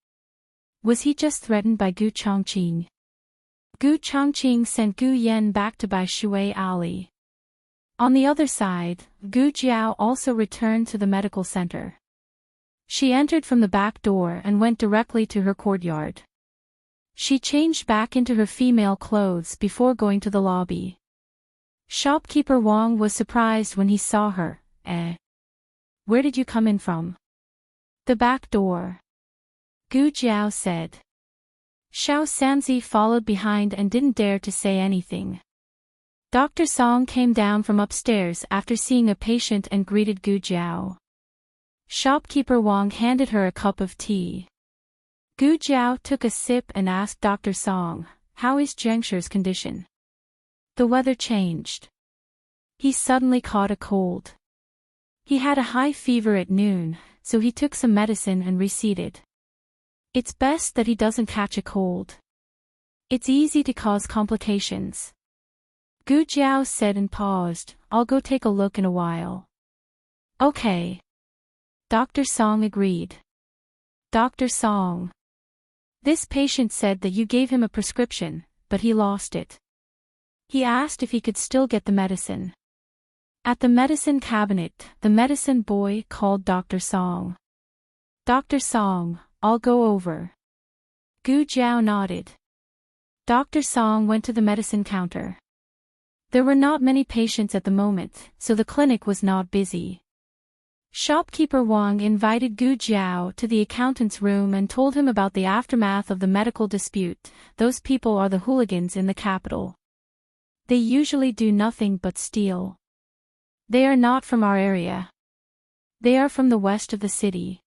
Was he just threatened by Gu Chongqing? Gu Chongqing sent Gu Yan back to Bai Shui Alley. On the other side, Gu Jiao also returned to the medical center. She entered from the back door and went directly to her courtyard. She changed back into her female clothes before going to the lobby. Shopkeeper Wang was surprised when he saw her. Where did you come in from? The back door. Gu Jiao said. Xiao Sanzi followed behind and didn't dare to say anything. Dr. Song came down from upstairs after seeing a patient and greeted Gu Jiao. Shopkeeper Wang handed her a cup of tea. Gu Jiao took a sip and asked Dr. Song, "How is Zhengshi's condition?" The weather changed. He suddenly caught a cold. He had a high fever at noon, so he took some medicine and receded. It's best that he doesn't catch a cold. It's easy to cause complications. Gu Jiao said and paused. I'll go take a look in a while. Okay. Dr. Song agreed. Dr. Song. This patient said that you gave him a prescription, but he lost it. He asked if he could still get the medicine. At the medicine cabinet, the medicine boy called Dr. Song. Dr. Song, I'll go over. Gu Jiao nodded. Dr. Song went to the medicine counter. There were not many patients at the moment, so the clinic was not busy. Shopkeeper Wang invited Gu Jiao to the accountant's room and told him about the aftermath of the medical dispute. Those people are the hooligans in the capital. They usually do nothing but steal. They are not from our area. They are from the west of the city.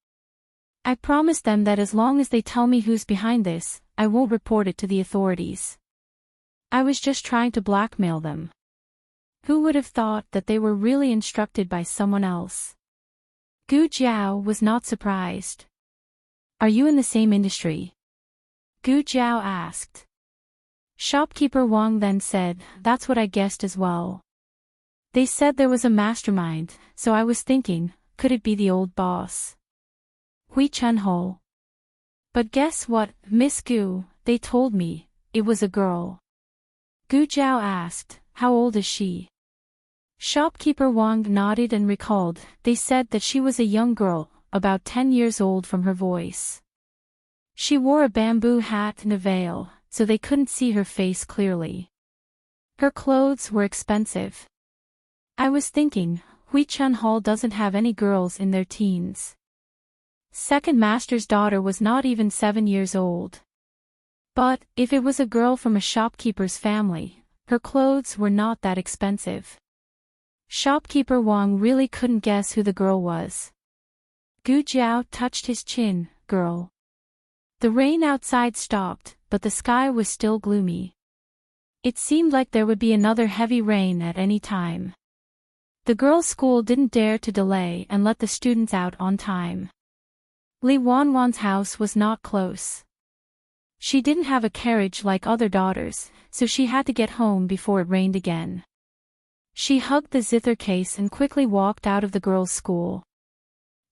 I promised them that as long as they tell me who's behind this, I won't report it to the authorities. I was just trying to blackmail them. Who would have thought that they were really instructed by someone else? Gu Jiao was not surprised. Are you in the same industry? Gu Jiao asked. Shopkeeper Wang then said, that's what I guessed as well. They said there was a mastermind, so I was thinking, could it be the old boss? Hui Chunho. But guess what, Miss Gu, they told me, it was a girl. Gu Jiao asked, how old is she? Shopkeeper Wang nodded and recalled, they said that she was a young girl, about 10 years old from her voice. She wore a bamboo hat and a veil, so they couldn't see her face clearly. Her clothes were expensive. I was thinking, Hui Chun Hall doesn't have any girls in their teens. Second master's daughter was not even 7 years old. But, if it was a girl from a shopkeeper's family, her clothes were not that expensive. Shopkeeper Wang really couldn't guess who the girl was. Gu Jiao touched his chin, girl. The rain outside stopped, but the sky was still gloomy. It seemed like there would be another heavy rain at any time. The girls' school didn't dare to delay and let the students out on time. Li Wanwan's house was not close. She didn't have a carriage like other daughters, so she had to get home before it rained again. She hugged the zither case and quickly walked out of the girls' school.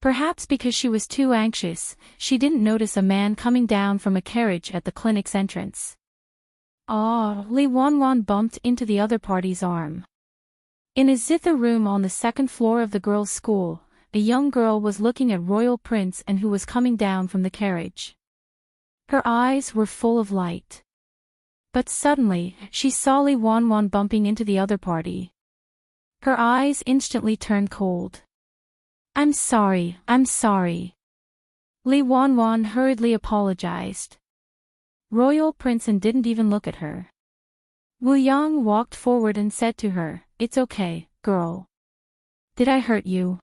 Perhaps because she was too anxious, she didn't notice a man coming down from a carriage at the clinic's entrance. Li Wanwan bumped into the other party's arm. In a zither room on the second floor of the girls' school, a young girl was looking at Royal Prince and who was coming down from the carriage. Her eyes were full of light. But suddenly, she saw Li Wanwan bumping into the other party. Her eyes instantly turned cold. I'm sorry. Li Wanwan hurriedly apologized. Royal Prince didn't even look at her. Wu Yang walked forward and said to her, it's okay, girl. Did I hurt you?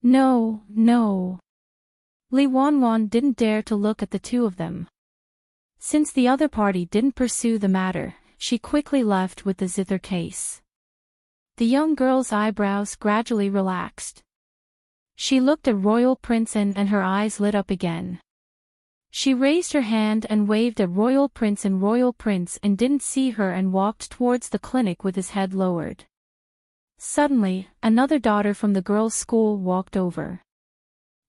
No. Li Wanwan didn't dare to look at the two of them. Since the other party didn't pursue the matter, she quickly left with the zither case. The young girl's eyebrows gradually relaxed. She looked at Royal Prince and her eyes lit up again. She raised her hand and waved at Royal Prince and didn't see her and walked towards the clinic with his head lowered. Suddenly, another daughter from the girls' school walked over.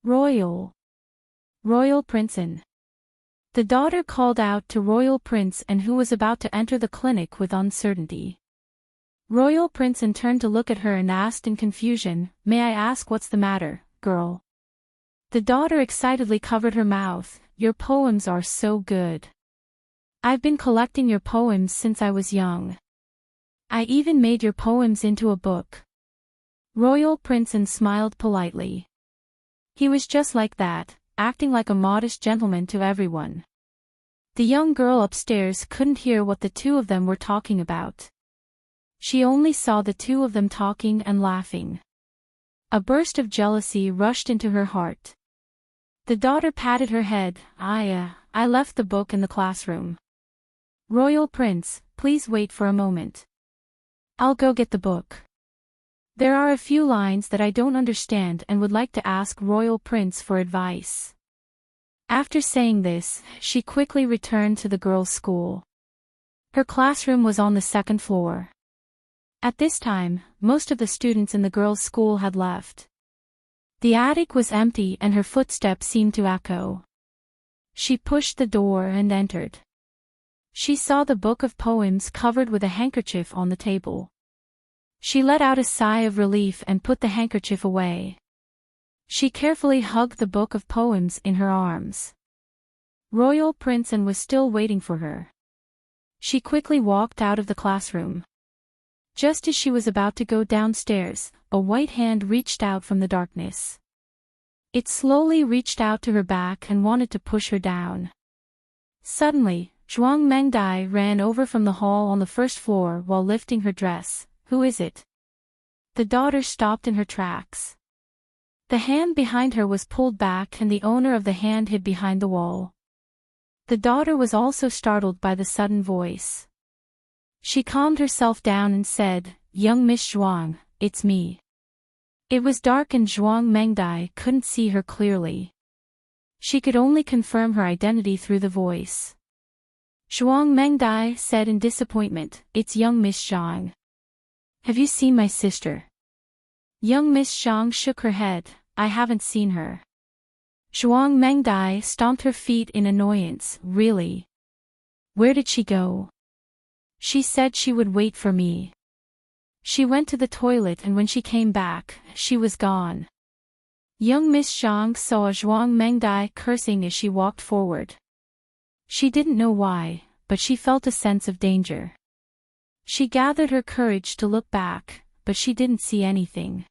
Royal Prince. The daughter called out to Royal Prince who was about to enter the clinic with uncertainty. Royal Prince turned to look at her and asked in confusion, "May I ask what's the matter, girl?" The daughter excitedly covered her mouth. "Your poems are so good. I've been collecting your poems since I was young. I even made your poems into a book." Royal Prince smiled politely. He was just like that, acting like a modest gentleman to everyone. The young girl upstairs couldn't hear what the two of them were talking about. She only saw the two of them talking and laughing. A burst of jealousy rushed into her heart. The daughter patted her head. I left the book in the classroom. Royal Prince, please wait for a moment. I'll go get the book. There are a few lines that I don't understand and would like to ask Royal Prince for advice." After saying this, she quickly returned to the girls' school. Her classroom was on the second floor. At this time, most of the students in the girls' school had left. The attic was empty and her footsteps seemed to echo. She pushed the door and entered. She saw the book of poems covered with a handkerchief on the table. She let out a sigh of relief and put the handkerchief away. She carefully hugged the book of poems in her arms. Royal Prince was still waiting for her. She quickly walked out of the classroom. Just as she was about to go downstairs, a white hand reached out from the darkness. It slowly reached out to her back and wanted to push her down. Suddenly, Zhuang Mengdai ran over from the hall on the first floor while lifting her dress. "Who is it?" The daughter stopped in her tracks. The hand behind her was pulled back and the owner of the hand hid behind the wall. The daughter was also startled by the sudden voice. She calmed herself down and said, "Young Miss Zhuang, it's me." It was dark and Zhuang Mengdai couldn't see her clearly. She could only confirm her identity through the voice. Zhuang Mengdai said in disappointment, "It's young Miss Zhang. Have you seen my sister?" Young Miss Zhang shook her head. "I haven't seen her." Zhuang Mengdai stomped her feet in annoyance. "Really? Where did she go?" "She said she would wait for me. She went to the toilet and when she came back, she was gone." Young Miss Zhang saw Zhuang Mengdai cursing as she walked forward. She didn't know why, but she felt a sense of danger. She gathered her courage to look back, but she didn't see anything.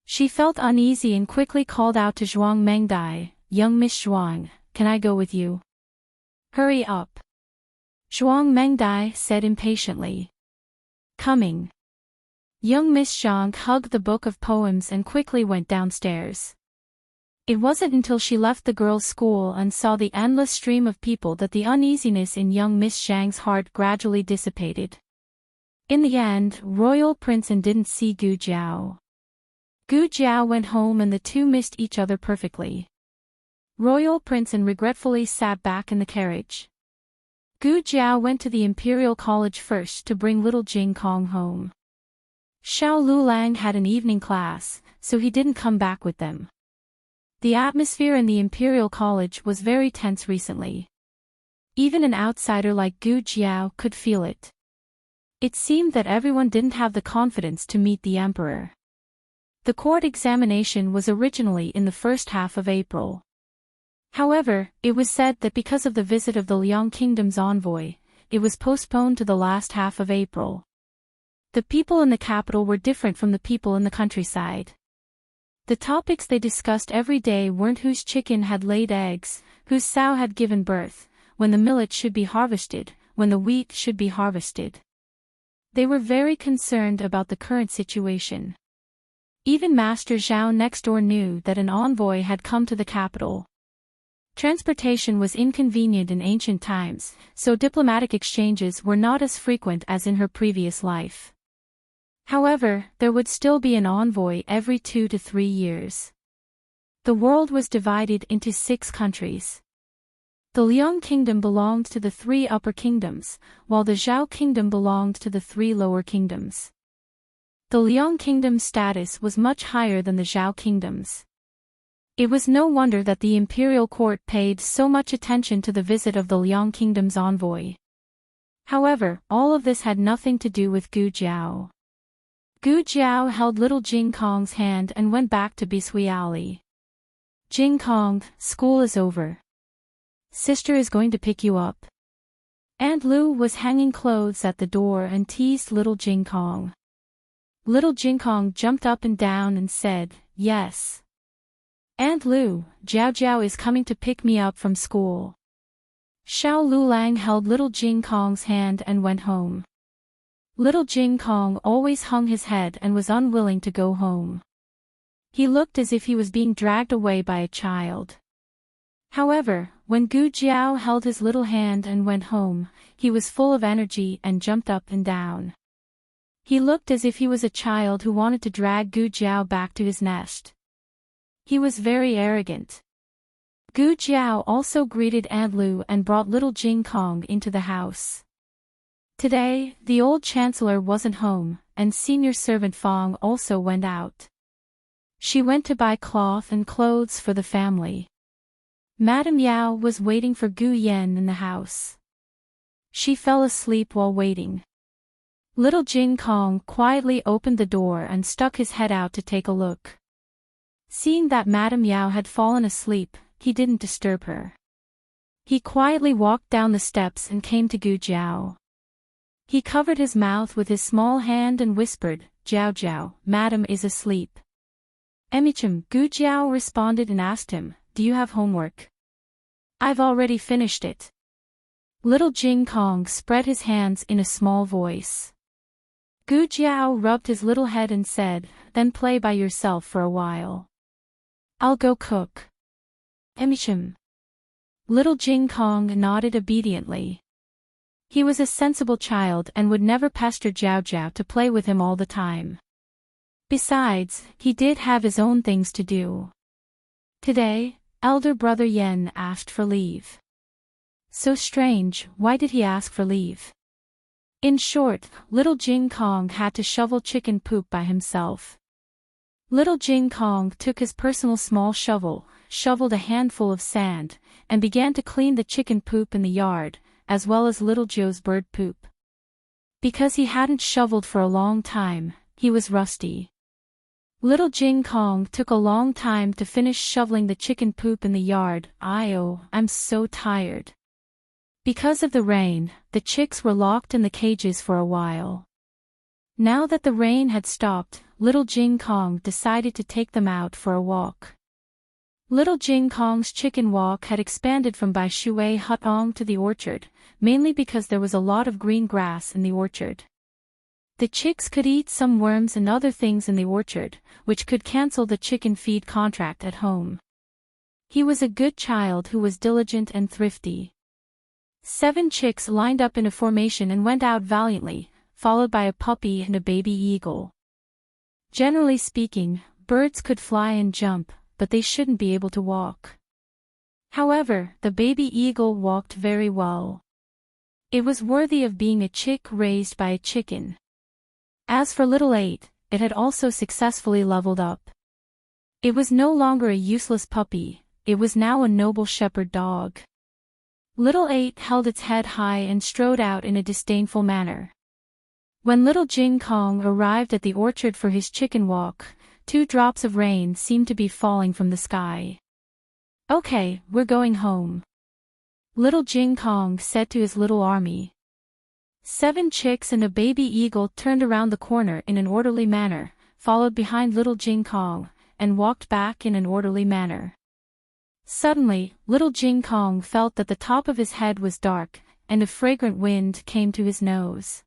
She felt uneasy and quickly called out to Zhuang Mengdai, "Young Miss Zhuang, can I go with you?" "Hurry up," Zhuang Mengdai said impatiently. "Coming." Young Miss Zhang hugged the book of poems and quickly went downstairs. It wasn't until she left the girls' school and saw the endless stream of people that the uneasiness in young Miss Zhang's heart gradually dissipated. In the end, Royal Prince didn't see Gu Jiao. Gu Jiao went home and the two missed each other perfectly. Royal Prince regretfully sat back in the carriage. Gu Jiao went to the Imperial College first to bring little Jing Kong home. Xiao Lulang had an evening class, so he didn't come back with them. The atmosphere in the Imperial College was very tense recently. Even an outsider like Gu Jiao could feel it. It seemed that everyone didn't have the confidence to meet the emperor. The court examination was originally in the first half of April. However, it was said that because of the visit of the Liang Kingdom's envoy, it was postponed to the last half of April. The people in the capital were different from the people in the countryside. The topics they discussed every day weren't whose chicken had laid eggs, whose sow had given birth, when the millet should be harvested, when the wheat should be harvested. They were very concerned about the current situation. Even Master Zhao next door knew that an envoy had come to the capital. Transportation was inconvenient in ancient times, so diplomatic exchanges were not as frequent as in her previous life. However, there would still be an envoy every 2 to 3 years. The world was divided into 6 countries. The Liang kingdom belonged to the 3 upper kingdoms, while the Zhao kingdom belonged to the 3 lower kingdoms. The Liang kingdom's status was much higher than the Zhao kingdom's. It was no wonder that the imperial court paid so much attention to the visit of the Liang kingdom's envoy. However, all of this had nothing to do with Gu Jiao. Gu Jiao held little Jing Kong's hand and went back to Bishui Alley. Jing Kong, school is over. Sister is going to pick you up. Aunt Lu was hanging clothes at the door and teased little Jing Kong. Little Jing Kong jumped up and down and said, "Yes. Aunt Lu, Jiao Jiao is coming to pick me up from school." Xiao Lulang held little Jing Kong's hand and went home. Little Jing Kong always hung his head and was unwilling to go home. He looked as if he was being dragged away by a child. However, when Gu Jiao held his little hand and went home, he was full of energy and jumped up and down. He looked as if he was a child who wanted to drag Gu Jiao back to his nest. He was very arrogant. Gu Jiao also greeted Aunt Lu and brought little Jing Kong into the house. Today, the old chancellor wasn't home, and senior servant Fong also went out. She went to buy cloth and clothes for the family. Madame Yao was waiting for Gu Yan in the house. She fell asleep while waiting. Little Jing Kong quietly opened the door and stuck his head out to take a look. Seeing that Madame Yao had fallen asleep, he didn't disturb her. He quietly walked down the steps and came to Gu Jiao. He covered his mouth with his small hand and whispered, "Jiao Jiao, Madam is asleep." "Emichim," Gu Jiao responded and asked him, "Do you have homework?" "I've already finished it." Little Jing Kong spread his hands in a small voice. Gu Jiao rubbed his little head and said, "Then play by yourself for a while. I'll go cook." "Emichim." Little Jing Kong nodded obediently. He was a sensible child and would never pester Jiao Jiao to play with him all the time. Besides, he did have his own things to do. Today, elder brother Yen asked for leave. So strange, why did he ask for leave? In short, little Jing Kong had to shovel chicken poop by himself. Little Jing Kong took his personal small shovel, shoveled a handful of sand, and began to clean the chicken poop in the yard, as well as little Joe's bird poop. Because he hadn't shoveled for a long time, he was rusty. Little Jing Kong took a long time to finish shoveling the chicken poop in the yard. I'm so tired." Because of the rain, the chicks were locked in the cages for a while. Now that the rain had stopped, little Jing Kong decided to take them out for a walk. Little Jing Kong's chicken walk had expanded from Bai Shui Hutong to the orchard, mainly because there was a lot of green grass in the orchard. The chicks could eat some worms and other things in the orchard, which could cancel the chicken feed contract at home. He was a good child who was diligent and thrifty. 7 chicks lined up in a formation and went out valiantly, followed by a puppy and a baby eagle. Generally speaking, birds could fly and jump, but they shouldn't be able to walk. However, the baby eagle walked very well. It was worthy of being a chick raised by a chicken. As for Little 8, it had also successfully leveled up. It was no longer a useless puppy, it was now a noble shepherd dog. Little 8 held its head high and strode out in a disdainful manner. When little Jing Kong arrived at the orchard for his chicken walk, 2 drops of rain seemed to be falling from the sky. "Okay, we're going home," little Jing Kong said to his little army. 7 chicks and a baby eagle turned around the corner in an orderly manner, followed behind little Jing Kong, and walked back in an orderly manner. Suddenly, little Jing Kong felt that the top of his head was dark, and a fragrant wind came to his nose.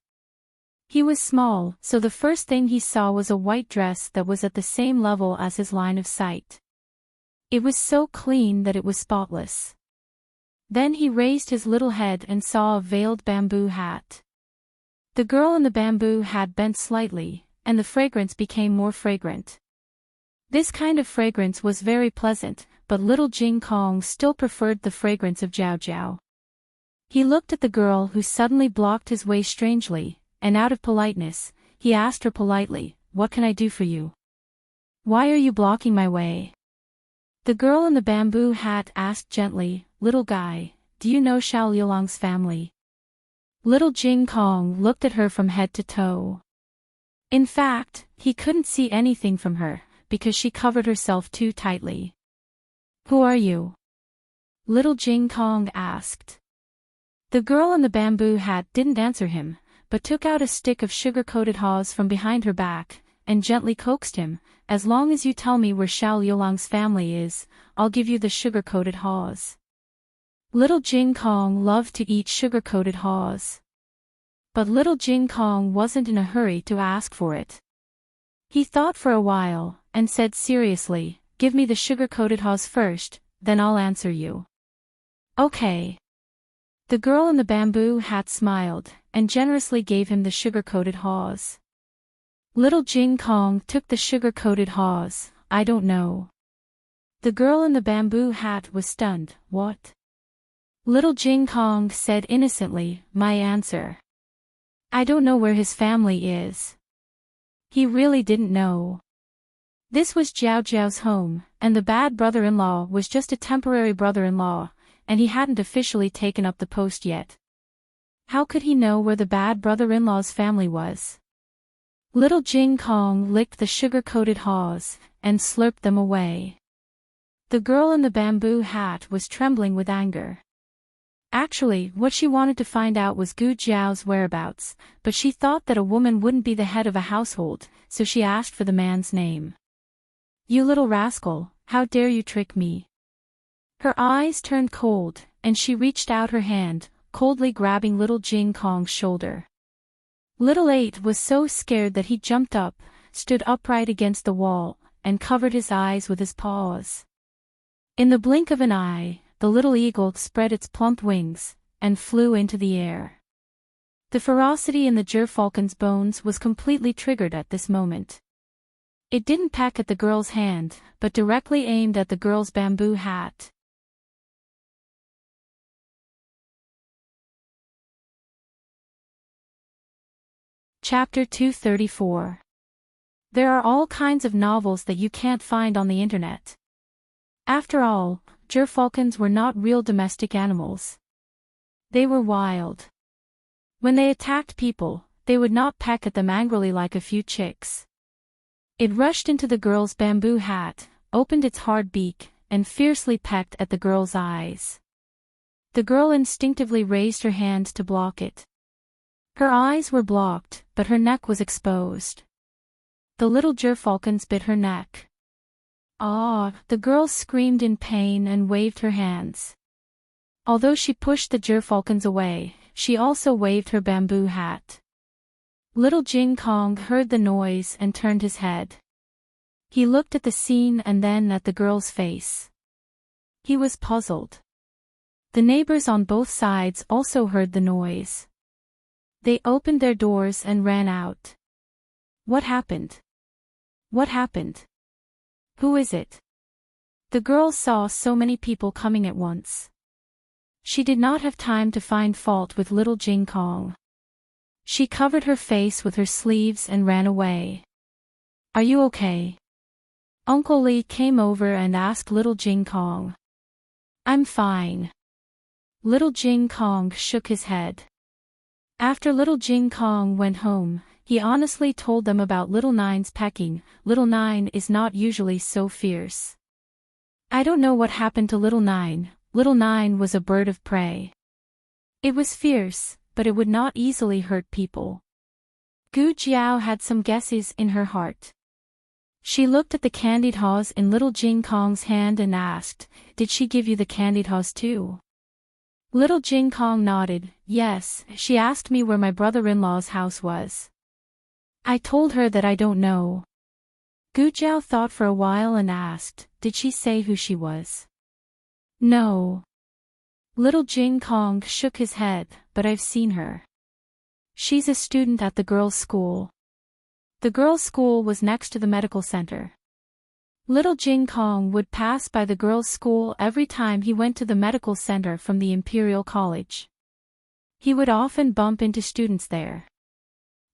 He was small, so the first thing he saw was a white dress that was at the same level as his line of sight. It was so clean that it was spotless. Then he raised his little head and saw a veiled bamboo hat. The girl in the bamboo hat bent slightly, and the fragrance became more fragrant. This kind of fragrance was very pleasant, but little Jing Kong still preferred the fragrance of Jiao Jiao. He looked at the girl who suddenly blocked his way strangely, and out of politeness, he asked her politely, "What can I do for you? Why are you blocking my way?" The girl in the bamboo hat asked gently, "Little guy, do you know Xiao Liulang's family?" Little Jing Kong looked at her from head to toe. In fact, he couldn't see anything from her, because she covered herself too tightly. "Who are you?" Little Jing Kong asked. The girl in the bamboo hat didn't answer him, but took out a stick of sugar-coated haws from behind her back, and gently coaxed him, "As long as you tell me where Xiao Liulang's family is, I'll give you the sugar-coated haws." Little Jing Kong loved to eat sugar-coated haws. But little Jing Kong wasn't in a hurry to ask for it. He thought for a while, and said seriously, "Give me the sugar-coated haws first, then I'll answer you." "Okay." The girl in the bamboo hat smiled, and generously gave him the sugar-coated haws. Little Jing Kong took the sugar-coated haws. "I don't know." The girl in the bamboo hat was stunned. "What?" Little Jing Kong said innocently, "My answer. I don't know where his family is." He really didn't know. This was Jiao Jiao's home, and the bad brother-in-law was just a temporary brother-in-law, and he hadn't officially taken up the post yet. How could he know where the bad brother-in-law's family was? Little Jing Kong licked the sugar-coated haws, and slurped them away. The girl in the bamboo hat was trembling with anger. Actually, what she wanted to find out was Gu Jiao's whereabouts, but she thought that a woman wouldn't be the head of a household, so she asked for the man's name. "You little rascal, how dare you trick me?" Her eyes turned cold, and she reached out her hand, coldly grabbing little Jing Kong's shoulder. Little Eight was so scared that he jumped up, stood upright against the wall, and covered his eyes with his paws. In the blink of an eye, the little eagle spread its plump wings, and flew into the air. The ferocity in the gerfalcon's bones was completely triggered at this moment. It didn't peck at the girl's hand, but directly aimed at the girl's bamboo hat. Chapter 234. There are all kinds of novels that you can't find on the internet. After all, gerfalcons were not real domestic animals. They were wild. When they attacked people, they would not peck at them angrily like a few chicks. It rushed into the girl's bamboo hat, opened its hard beak, and fiercely pecked at the girl's eyes. The girl instinctively raised her hand to block it. Her eyes were blocked, but her neck was exposed. The little gerfalcons bit her neck. "Ah!" The girl screamed in pain and waved her hands. Although she pushed the gerfalcons away, she also waved her bamboo hat. Little Jing Kong heard the noise and turned his head. He looked at the scene and then at the girl's face. He was puzzled. The neighbors on both sides also heard the noise. They opened their doors and ran out. "What happened? What happened? Who is it?" The girl saw so many people coming at once. She did not have time to find fault with little Jing Kong. She covered her face with her sleeves and ran away. "Are you okay?" Uncle Li came over and asked little Jing Kong. "I'm fine." Little Jing Kong shook his head. After little Jing Kong went home, he honestly told them about little Nine's pecking. Little Nine is not usually so fierce. "I don't know what happened to little Nine. Little Nine was a bird of prey. It was fierce, but it would not easily hurt people." Gu Jiao had some guesses in her heart. She looked at the candied haws in little Jing Kong's hand and asked, "Did she give you the candied haws too?" Little Jing Kong nodded. "Yes, she asked me where my brother-in-law's house was. I told her that I don't know." Gu Jiao thought for a while and asked, "Did she say who she was?" "No." Little Jing Kong shook his head, "But I've seen her. She's a student at the girls' school." The girls' school was next to the medical center. Little Jing Kong would pass by the girls' school every time he went to the medical center from the Imperial College. He would often bump into students there.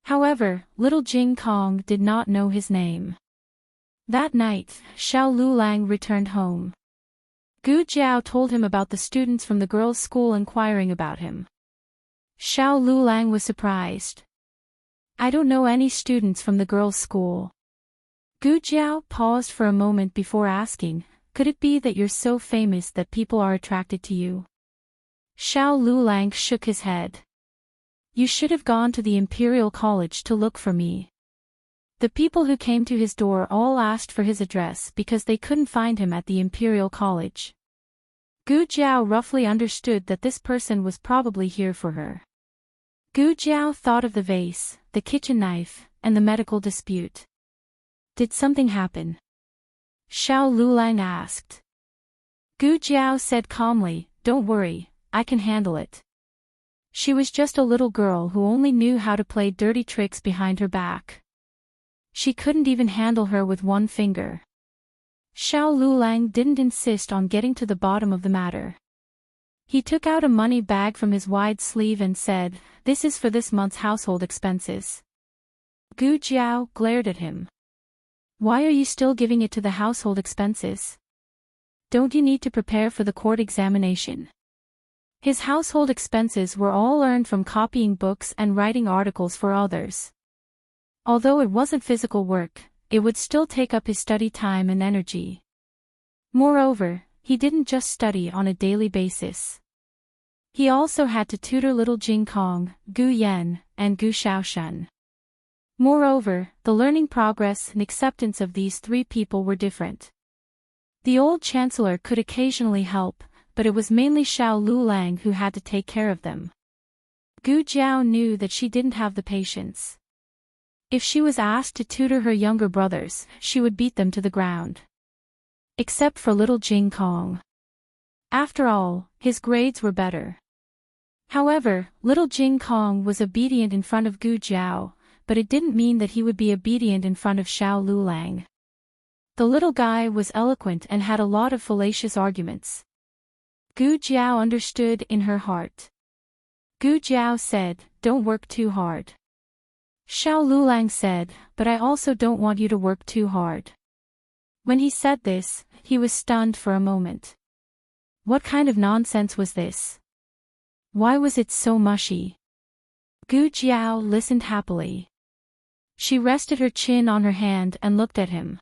However, little Jing Kong did not know his name. That night, Xiao Lulang returned home. Gu Jiao told him about the students from the girls' school inquiring about him. Xiao Lulang was surprised. I don't know any students from the girls' school. Gu Jiao paused for a moment before asking, could it be that you're so famous that people are attracted to you? Xiao Lulang shook his head. You should have gone to the Imperial College to look for me. The people who came to his door all asked for his address because they couldn't find him at the Imperial College. Gu Jiao roughly understood that this person was probably here for her. Gu Jiao thought of the vase, the kitchen knife, and the medical dispute. Did something happen? Xiao Lulang asked. Gu Jiao said calmly, don't worry, I can handle it. She was just a little girl who only knew how to play dirty tricks behind her back. She couldn't even handle her with one finger. Xiao Lulang didn't insist on getting to the bottom of the matter. He took out a money bag from his wide sleeve and said, this is for this month's household expenses. Gu Jiao glared at him. Why are you still giving it to the household expenses? Don't you need to prepare for the court examination? His household expenses were all earned from copying books and writing articles for others. Although it wasn't physical work, it would still take up his study time and energy. Moreover, he didn't just study on a daily basis. He also had to tutor little Jing Kong, Gu Yan, and Gu Xiaoshan. Moreover, the learning progress and acceptance of these three people were different. The old chancellor could occasionally help, but it was mainly Xiao Lulang who had to take care of them. Gu Jiao knew that she didn't have the patience. If she was asked to tutor her younger brothers, she would beat them to the ground. Except for little Jing Kong. After all, his grades were better. However, little Jing Kong was obedient in front of Gu Jiao, but it didn't mean that he would be obedient in front of Xiao Lulang. The little guy was eloquent and had a lot of fallacious arguments. Gu Jiao understood in her heart. Gu Jiao said, don't work too hard. Xiao Lulang said, but I also don't want you to work too hard. When he said this, he was stunned for a moment. What kind of nonsense was this? Why was it so mushy? Gu Jiao listened happily. She rested her chin on her hand and looked at him.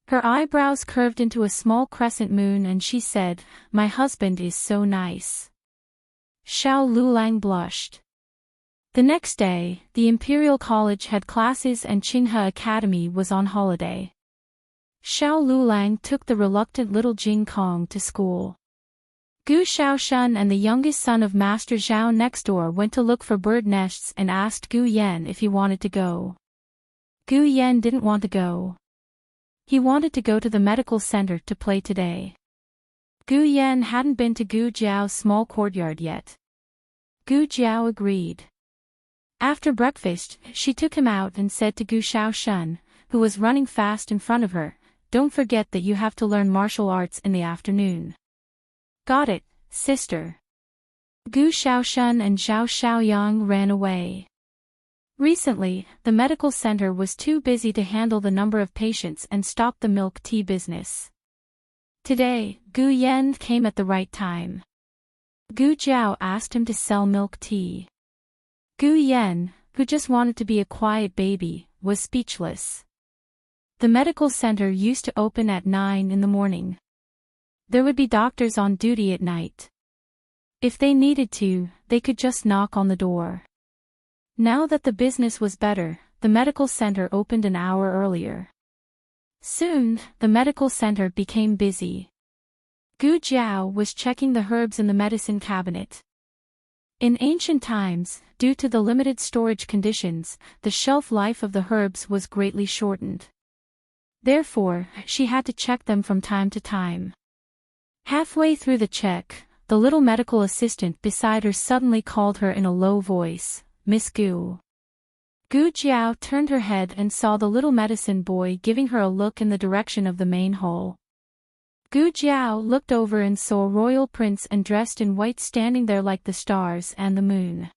Her eyebrows curved into a small crescent moon and she said, my husband is so nice. Xiao Lulang blushed. The next day, the Imperial College had classes and Qinghe Academy was on holiday. Xiao Lulang took the reluctant little Jing Kong to school. Gu Xiaoshan and the youngest son of Master Zhao next door went to look for bird nests and asked Gu Yan if he wanted to go. Gu Yan didn't want to go. He wanted to go to the medical center to play today. Gu Yan hadn't been to Gu Jiao's small courtyard yet. Gu Jiao agreed. After breakfast, she took him out and said to Gu Xiaoshan, who was running fast in front of her, don't forget that you have to learn martial arts in the afternoon. Got it, sister. Gu Xiaoshan and Zhao Xiaoyang ran away. Recently, the medical center was too busy to handle the number of patients and stopped the milk tea business. Today, Gu Yan came at the right time. Gu Jiao asked him to sell milk tea. Gu Yan, who just wanted to be a quiet baby, was speechless. The medical center used to open at 9 in the morning. There would be doctors on duty at night. If they needed to, they could just knock on the door. Now that the business was better, the medical center opened an hour earlier. Soon, the medical center became busy. Gu Jiao was checking the herbs in the medicine cabinet. In ancient times, due to the limited storage conditions, the shelf life of the herbs was greatly shortened. Therefore, she had to check them from time to time. Halfway through the check, the little medical assistant beside her suddenly called her in a low voice, Miss Gu. Gu Jiao turned her head and saw the little medicine boy giving her a look in the direction of the main hall. Gu Jiao looked over and saw a royal prince and dressed in white standing there like the stars and the moon.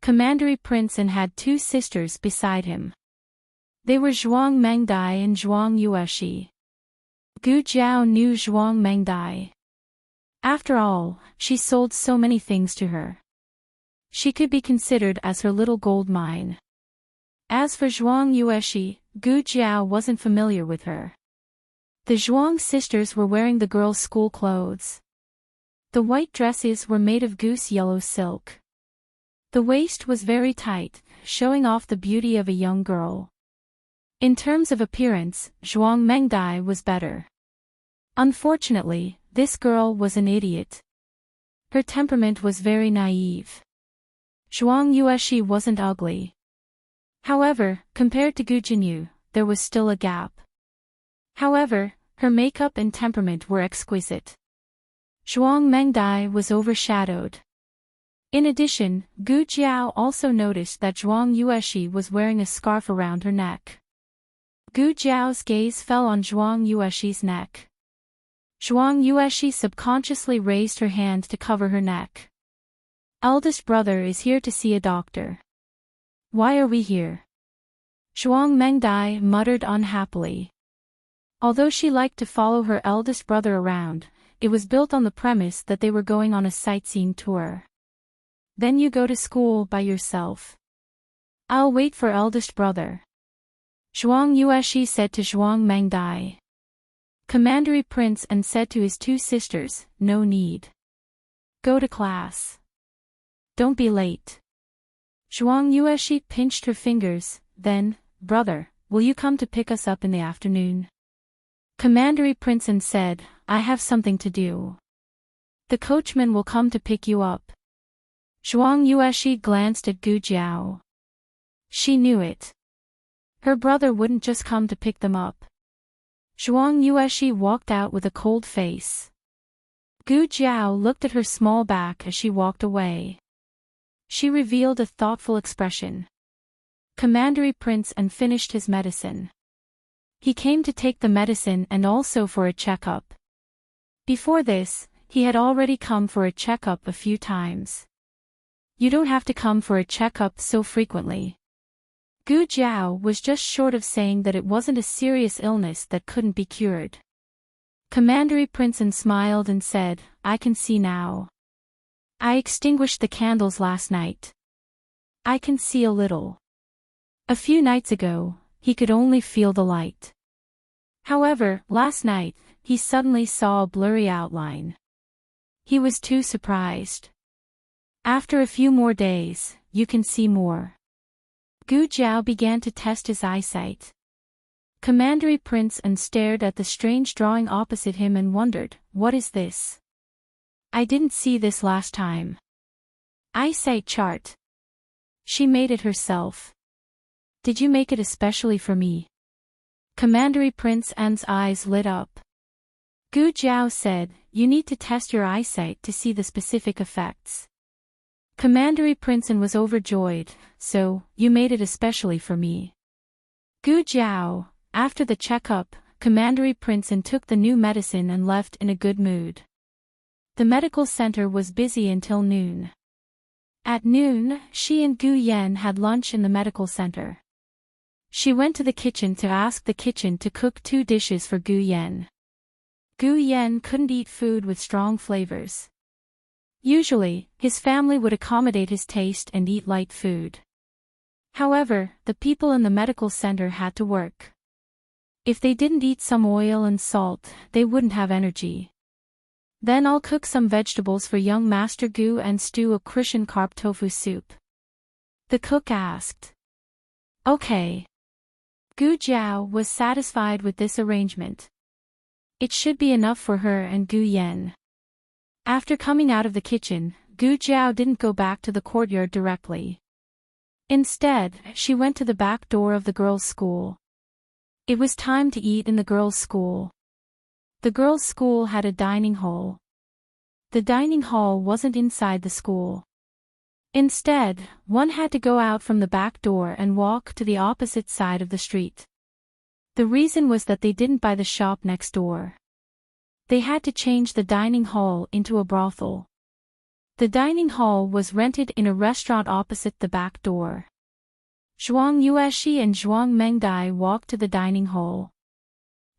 Commandery Prince and had two sisters beside him. They were Zhuang Mengdai and Zhuang Yueshi. Gu Jiao knew Zhuang Mengdai. After all, she sold so many things to her. She could be considered as her little gold mine. As for Zhuang Yueshi, Gu Jiao wasn't familiar with her. The Zhuang sisters were wearing the girls' school clothes. The white dresses were made of goose yellow silk. The waist was very tight, showing off the beauty of a young girl. In terms of appearance, Zhuang Mengdai was better. Unfortunately, this girl was an idiot. Her temperament was very naive. Zhuang Yueshi wasn't ugly. However, compared to Gu Jinyu, there was still a gap. However, her makeup and temperament were exquisite. Zhuang Mengdai was overshadowed. In addition, Gu Jiao also noticed that Zhuang Yueshi was wearing a scarf around her neck. Gu Jiao's gaze fell on Zhuang Yueshi's neck. Zhuang Yueshi subconsciously raised her hand to cover her neck. Eldest brother is here to see a doctor. Why are we here? Zhuang Mengdai muttered unhappily. Although she liked to follow her eldest brother around, it was built on the premise that they were going on a sightseeing tour. Then you go to school by yourself. I'll wait for eldest brother. Zhuang Yueshi said to Zhuang Mengdai. Commandery Prince and said to his two sisters, no need. Go to class. Don't be late. Zhuang Yueshi pinched her fingers, then, brother, will you come to pick us up in the afternoon? Commandery Prince and said, I have something to do. The coachman will come to pick you up. Zhuang Yueshi glanced at Gu Jiao. She knew it. Her brother wouldn't just come to pick them up. Zhuang Yueshi walked out with a cold face. Gu Jiao looked at her small back as she walked away. She revealed a thoughtful expression. Commandery Prince and finished his medicine. He came to take the medicine and also for a checkup. Before this, he had already come for a checkup a few times. You don't have to come for a checkup so frequently. Gu Jiao was just short of saying that it wasn't a serious illness that couldn't be cured. Commandery Prince smiled and said, I can see now. I extinguished the candles last night. I can see a little. A few nights ago, he could only feel the light. However, last night, he suddenly saw a blurry outline. He was too surprised. After a few more days, you can see more. Gu Jiao began to test his eyesight. Commandery Prince stared at the strange drawing opposite him and wondered, what is this? I didn't see this last time. Eyesight chart. She made it herself. Did you make it especially for me? Commandery Prince An's eyes lit up. Gu Jiao said, you need to test your eyesight to see the specific effects. Commandery Prince was overjoyed, so, you made it especially for me. Gu Jiao, after the checkup, Commandery Prince took the new medicine and left in a good mood. The medical center was busy until noon. At noon, she and Gu Yan had lunch in the medical center. She went to the kitchen to ask the kitchen to cook 2 dishes for Gu Yan. Gu Yan couldn't eat food with strong flavors. Usually, his family would accommodate his taste and eat light food. However, the people in the medical center had to work. If they didn't eat some oil and salt, they wouldn't have energy. Then I'll cook some vegetables for young Master Gu and stew a Christian carp tofu soup. The cook asked. Okay. Gu Jiao was satisfied with this arrangement. It should be enough for her and Gu Yan. After coming out of the kitchen, Gu Jiao didn't go back to the courtyard directly. Instead, she went to the back door of the girls' school. It was time to eat in the girls' school. The girls' school had a dining hall. The dining hall wasn't inside the school. Instead, one had to go out from the back door and walk to the opposite side of the street. The reason was that they didn't buy the shop next door. They had to change the dining hall into a brothel. The dining hall was rented in a restaurant opposite the back door. Zhuang Yueshi and Zhuang Mengdai walked to the dining hall.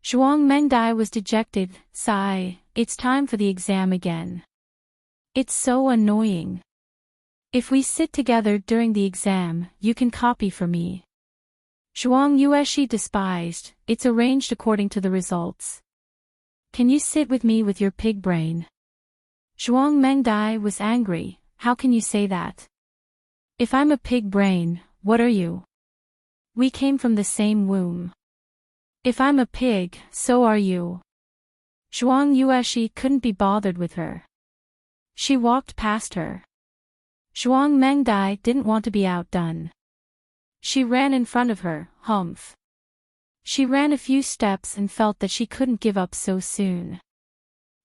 Zhuang Mengdai was dejected. Sigh, it's time for the exam again. It's so annoying. If we sit together during the exam, you can copy for me. Zhuang Yueshi despised, it's arranged according to the results. Can you sit with me with your pig brain? Zhuang Mengdai was angry, how can you say that? If I'm a pig brain, what are you? We came from the same womb. If I'm a pig, so are you. Zhuang Yueshi couldn't be bothered with her. She walked past her. Zhuang Mengdai didn't want to be outdone. She ran in front of her, humph. She ran a few steps and felt that she couldn't give up so soon.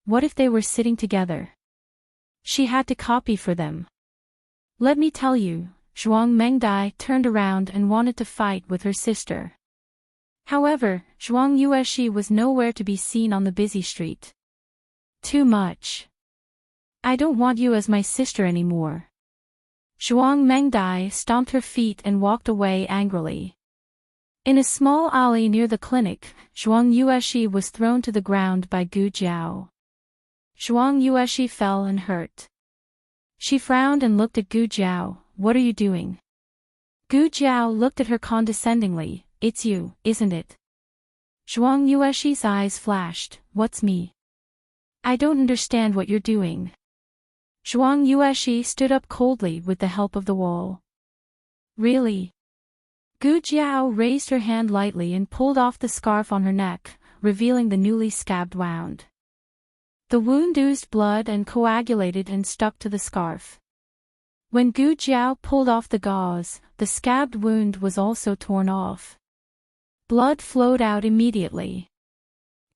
What if they were sitting together? She had to copy for them. Let me tell you, Zhuang Mengdai turned around and wanted to fight with her sister. However, Zhuang Yueshi was nowhere to be seen on the busy street. Too much. I don't want you as my sister anymore. Zhuang Mengdai stomped her feet and walked away angrily. In a small alley near the clinic, Zhuang Yueshi was thrown to the ground by Gu Jiao. Zhuang Yueshi fell and hurt. She frowned and looked at Gu Jiao. What are you doing? Gu Jiao looked at her condescendingly. It's you, isn't it? Zhuang Yueshi's eyes flashed. What's me? I don't understand what you're doing. Zhuang Yueshi stood up coldly with the help of the wall. Really? Gu Jiao raised her hand lightly and pulled off the scarf on her neck, revealing the newly scabbed wound. The wound oozed blood and coagulated and stuck to the scarf. When Gu Jiao pulled off the gauze, the scabbed wound was also torn off. Blood flowed out immediately.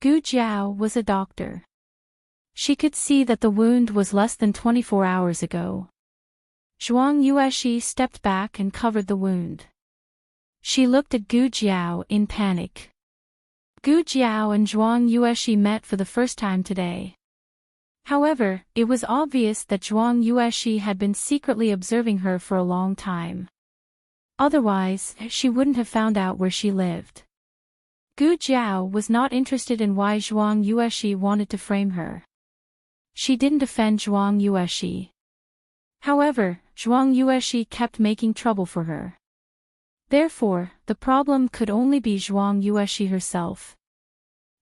Gu Jiao was a doctor. She could see that the wound was less than 24 hours ago. Zhuang Yueshi stepped back and covered the wound. She looked at Gu Jiao in panic. Gu Jiao and Zhuang Yueshi met for the first time today. However, it was obvious that Zhuang Yueshi had been secretly observing her for a long time. Otherwise, she wouldn't have found out where she lived. Gu Jiao was not interested in why Zhuang Yueshi wanted to frame her. She didn't defend Zhuang Yueshi. However, Zhuang Yueshi kept making trouble for her. Therefore, the problem could only be Zhuang Yueshi herself.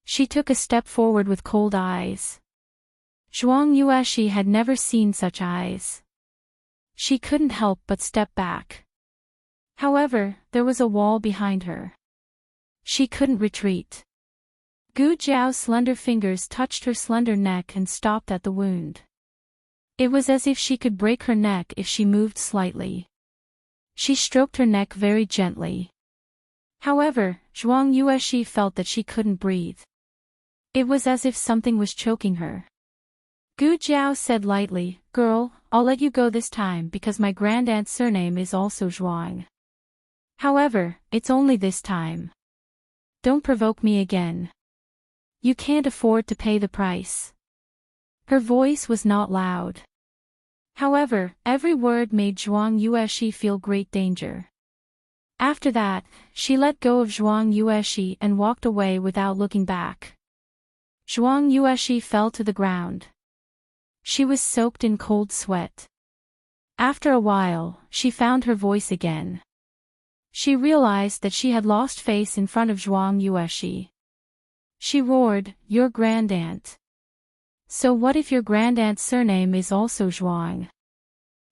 She took a step forward with cold eyes. Zhuang Yueshi had never seen such eyes. She couldn't help but step back. However, there was a wall behind her. She couldn't retreat. Gu Jiao's slender fingers touched her slender neck and stopped at the wound. It was as if she could break her neck if she moved slightly. She stroked her neck very gently. However, Zhuang Yueshi felt that she couldn't breathe. It was as if something was choking her. Gu Jiao said lightly, "Girl, I'll let you go this time because my grandaunt's surname is also Zhuang. However, it's only this time. Don't provoke me again. You can't afford to pay the price." Her voice was not loud. However, every word made Zhuang Yueshi feel great danger. After that, she let go of Zhuang Yueshi and walked away without looking back. Zhuang Yueshi fell to the ground. She was soaked in cold sweat. After a while, she found her voice again. She realized that she had lost face in front of Zhuang Yueshi. She roared, "Your grandaunt. So what if your grandaunt's surname is also Zhuang?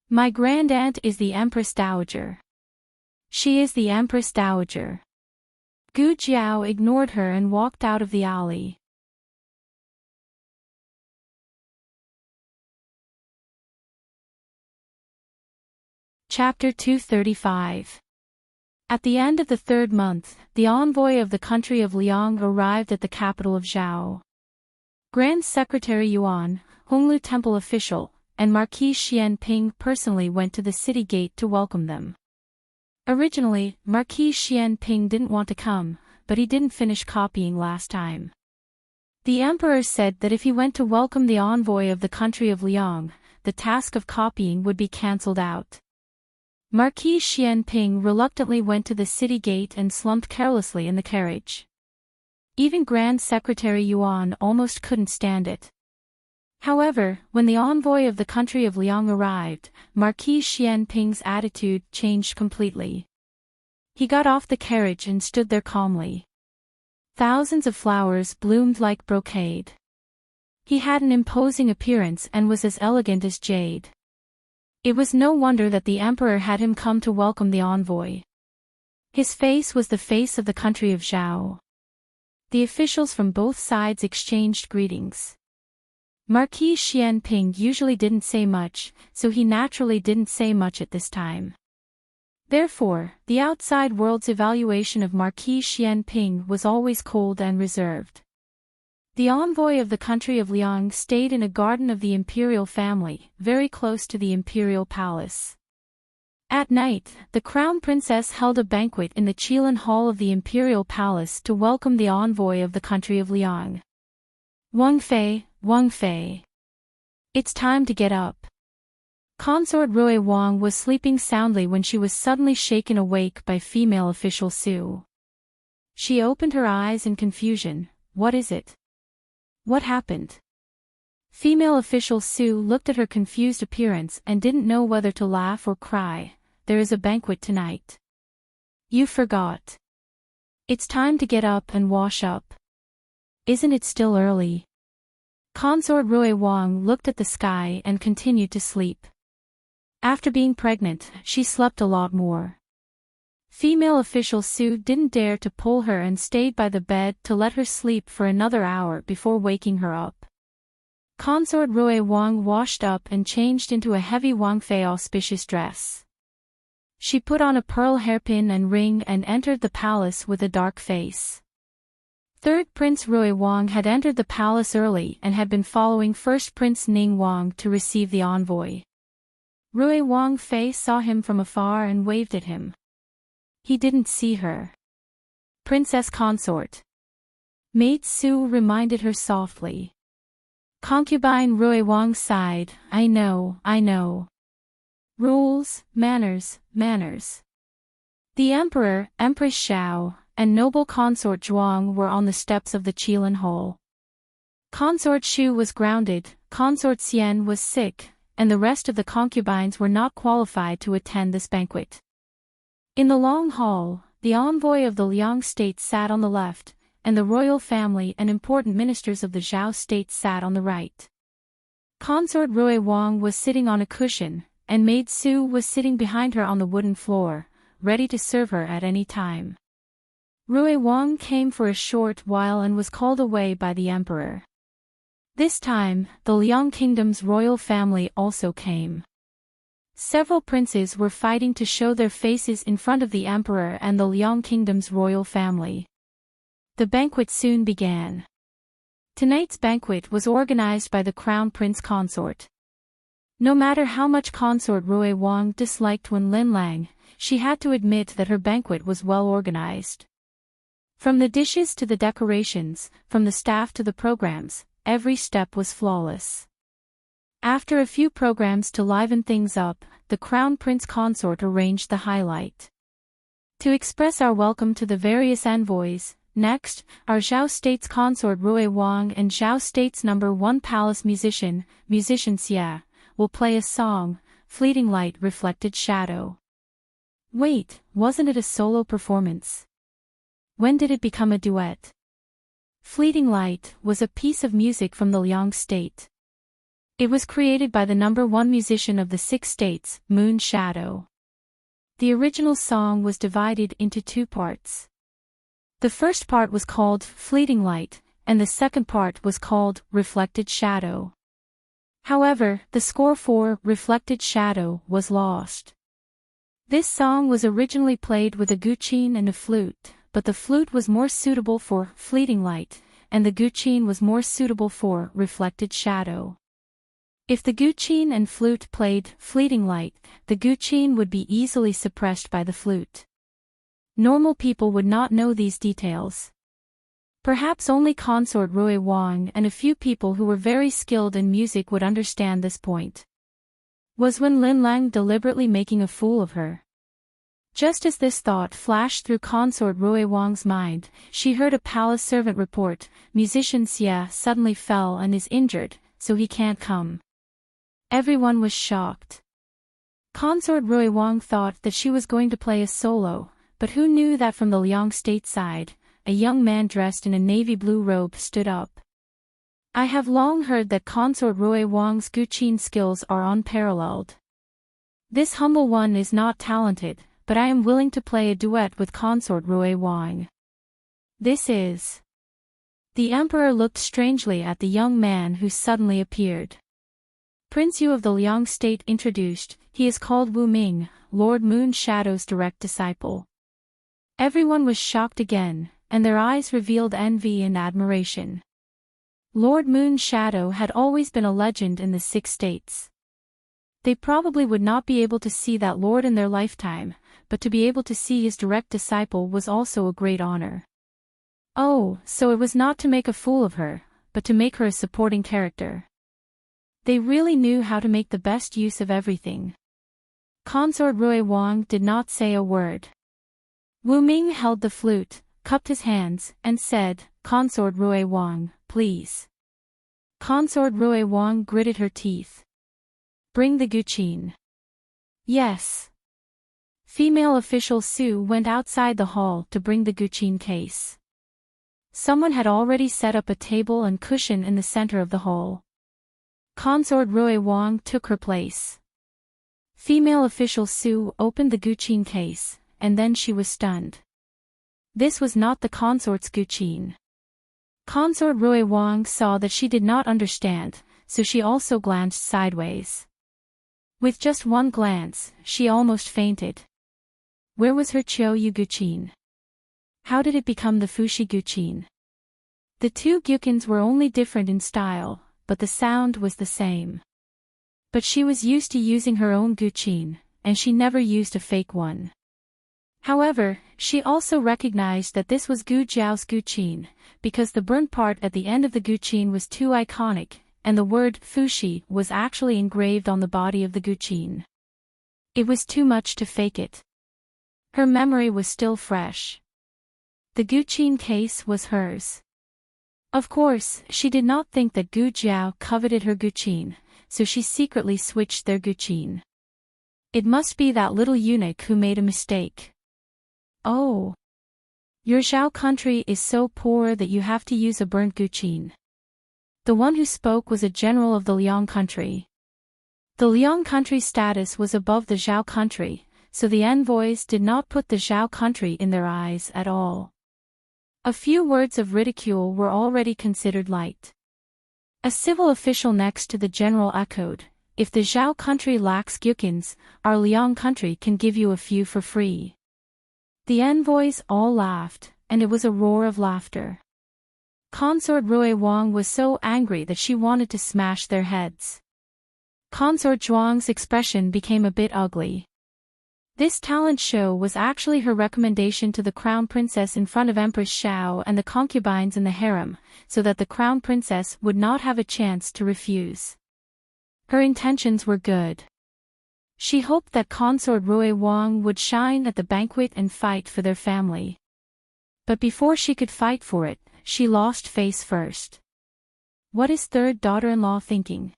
My grandaunt is the Empress Dowager. She is the Empress Dowager." Gu Jiao ignored her and walked out of the alley. Chapter 235. At the end of the third month, the envoy of the country of Liang arrived at the capital of Zhao. Grand Secretary Yuan, Honglu Temple official, and Marquis Xianping personally went to the city gate to welcome them. Originally, Marquis Xianping didn't want to come, but he didn't finish copying last time. The emperor said that if he went to welcome the envoy of the country of Liang, the task of copying would be cancelled out. Marquis Xianping reluctantly went to the city gate and slumped carelessly in the carriage. Even Grand Secretary Yuan almost couldn't stand it. However, when the envoy of the country of Liang arrived, Marquis Xianping's attitude changed completely. He got off the carriage and stood there calmly. Thousands of flowers bloomed like brocade. He had an imposing appearance and was as elegant as jade. It was no wonder that the emperor had him come to welcome the envoy. His face was the face of the country of Zhao. The officials from both sides exchanged greetings. Marquis Xianping usually didn't say much, so he naturally didn't say much at this time. Therefore, the outside world's evaluation of Marquis Xianping was always cold and reserved. The envoy of the country of Liang stayed in a garden of the imperial family, very close to the imperial palace. At night, the crown princess held a banquet in the Qilin Hall of the imperial palace to welcome the envoy of the country of Liang. Wang Fei. It's time to get up. Consort Rui Wang was sleeping soundly when she was suddenly shaken awake by female official Su. She opened her eyes in confusion. What is it? What happened? Female official Su looked at her confused appearance and didn't know whether to laugh or cry. There is a banquet tonight. You forgot. It's time to get up and wash up. Isn't it still early? Consort Rui Wang looked at the sky and continued to sleep. After being pregnant, she slept a lot more. Female official Su didn't dare to pull her and stayed by the bed to let her sleep for another hour before waking her up. Consort Rui Wang washed up and changed into a heavy Wang Fei auspicious dress. She put on a pearl hairpin and ring and entered the palace with a dark face. Third Prince Rui Wang had entered the palace early and had been following First Prince Ning Wang to receive the envoy. Rui Wang Fei saw him from afar and waved at him. He didn't see her. Princess consort. Maid Su reminded her softly. Concubine Rui Wang sighed. I know. Rules, manners. The emperor, Empress Xiao, and noble consort Zhuang were on the steps of the Qilin Hall. Consort Shu was grounded, consort Xian was sick, and the rest of the concubines were not qualified to attend this banquet. In the long hall, the envoy of the Liang state sat on the left, and the royal family and important ministers of the Zhao state sat on the right. Consort Rui Wang was sitting on a cushion, and Maid Su was sitting behind her on the wooden floor, ready to serve her at any time. Rui Wang came for a short while and was called away by the emperor. This time, the Liang kingdom's royal family also came. Several princes were fighting to show their faces in front of the emperor and the Liang kingdom's royal family. The banquet soon began. Tonight's banquet was organized by the crown prince consort. No matter how much consort Rui Wang disliked Wen Linlang, she had to admit that her banquet was well organized. From the dishes to the decorations, from the staff to the programs, every step was flawless. After a few programs to liven things up, the crown prince consort arranged the highlight. To express our welcome to the various envoys, next, our Zhao State's consort Rui Wang and Zhao State's #1 palace musician Xia, will play a song, Fleeting Light Reflected Shadow. Wait, wasn't it a solo performance? When did it become a duet? Fleeting Light was a piece of music from the Liang state. It was created by the #1 musician of the 6 states, Moon Shadow. The original song was divided into 2 parts. The first part was called Fleeting Light, and the second part was called Reflected Shadow. However, the score for Reflected Shadow was lost. This song was originally played with a guqin and a flute, but the flute was more suitable for Fleeting Light, and the guqin was more suitable for Reflected Shadow. If the guqin and flute played fleeting light, the guqin would be easily suppressed by the flute. Normal people would not know these details. Perhaps only consort Rui Wang and a few people who were very skilled in music would understand this point. Was Wen Linlang deliberately making a fool of her? Just as this thought flashed through consort Rui Wang's mind, she heard a palace servant report, musician Xia suddenly fell and is injured, so he can't come. Everyone was shocked. Consort Rui Wang thought that she was going to play a solo, but who knew that from the Liang state side, a young man dressed in a navy blue robe stood up. I have long heard that consort Rui Wang's guqin skills are unparalleled. This humble one is not talented, but I am willing to play a duet with consort Rui Wang. This is. The emperor looked strangely at the young man who suddenly appeared. Prince Yu of the Liang state introduced, he is called Wu Ming, Lord Moon Shadow's direct disciple. Everyone was shocked again, and their eyes revealed envy and admiration. Lord Moon Shadow had always been a legend in the 6 states. They probably would not be able to see that lord in their lifetime, but to be able to see his direct disciple was also a great honor. Oh, so it was not to make a fool of her, but to make her a supporting character. They really knew how to make the best use of everything. Consort Rui Wang did not say a word. Wu Ming held the flute, cupped his hands, and said, Consort Rui Wang, please. Consort Rui Wang gritted her teeth. Bring the guqin. Yes. Female official Su went outside the hall to bring the guqin case. Someone had already set up a table and cushion in the center of the hall. Consort Rui Wang took her place. Female official Su opened the guqin case, and then she was stunned. This was not the consort's guqin. Consort Rui Wang saw that she did not understand, so she also glanced sideways. With just one glance, she almost fainted. Where was her Qiuyu guqin? How did it become the Fushi guqin? The two guqins were only different in style, but the sound was the same. But she was used to using her own guqin, and she never used a fake one. However, she also recognized that this was Gu Jiao's guqin, because the burnt part at the end of the guqin was too iconic, and the word Fushi was actually engraved on the body of the guqin. It was too much to fake it. Her memory was still fresh. The guqin case was hers. Of course, she did not think that Gu Jiao coveted her guqin, so she secretly switched their guqin. It must be that little eunuch who made a mistake. Oh. Your Zhao country is so poor that you have to use a burnt guqin. The one who spoke was a general of the Liang country. The Liang country's status was above the Zhao country, so the envoys did not put the Zhao country in their eyes at all. A few words of ridicule were already considered light. A civil official next to the general echoed, if the Zhao country lacks guqins, our Liang country can give you a few for free. The envoys all laughed, and it was a roar of laughter. Consort Rui Wang was so angry that she wanted to smash their heads. Consort Zhuang's expression became a bit ugly. This talent show was actually her recommendation to the crown princess in front of Empress Xiao and the concubines in the harem, so that the crown princess would not have a chance to refuse. Her intentions were good. She hoped that consort Rui Wang would shine at the banquet and fight for their family. But before she could fight for it, she lost face first. What is third daughter-in-law thinking?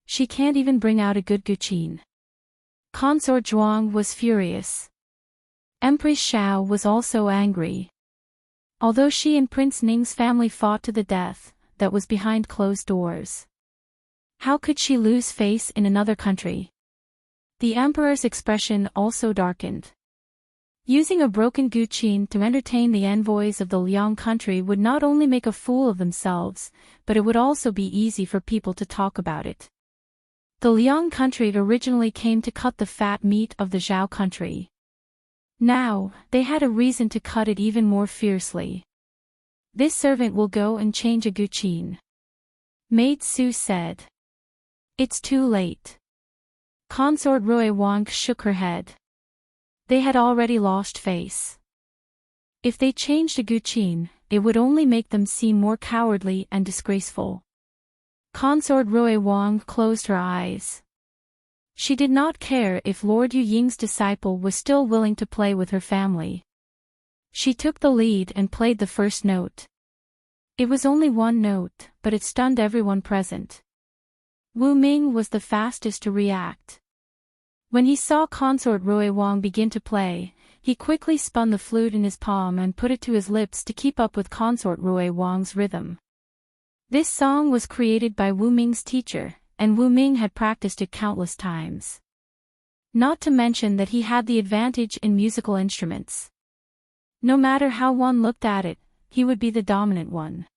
She can't even bring out a good guqin. Consort Zhuang was furious. Empress Xiao was also angry. Although she and Prince Ning's family fought to the death, that was behind closed doors. How could she lose face in another country? The emperor's expression also darkened. Using a broken guqin to entertain the envoys of the Liang country would not only make a fool of themselves, but it would also be easy for people to talk about it. The Liang country originally came to cut the fat meat of the Zhao country. Now, they had a reason to cut it even more fiercely. This servant will go and change a guqin. Maid Su said. It's too late. Consort Rui Wang shook her head. They had already lost face. If they changed a Guqin, it would only make them seem more cowardly and disgraceful. Consort Rui Wang closed her eyes. She did not care if Lord Yu Ying's disciple was still willing to play with her family. She took the lead and played the first note. It was only one note, but it stunned everyone present. Wu Ming was the fastest to react. When he saw Consort Rui Wang begin to play, he quickly spun the flute in his palm and put it to his lips to keep up with Consort Rui Wang's rhythm. This song was created by Wu Ming's teacher, and Wu Ming had practiced it countless times. Not to mention that he had the advantage in musical instruments. No matter how one looked at it, he would be the dominant one.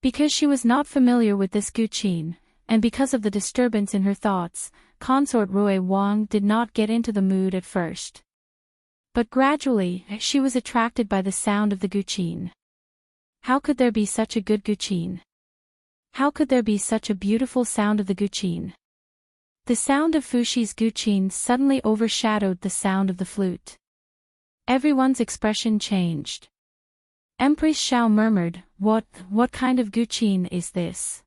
Because she was not familiar with this Guqin, and because of the disturbance in her thoughts, Consort Rui Wang did not get into the mood at first. But gradually, she was attracted by the sound of the Guqin. How could there be such a good Guqin? How could there be such a beautiful sound of the Guqin? The sound of Fushi's Guqin suddenly overshadowed the sound of the flute. Everyone's expression changed. Empress Xiao murmured, What kind of Guqin is this?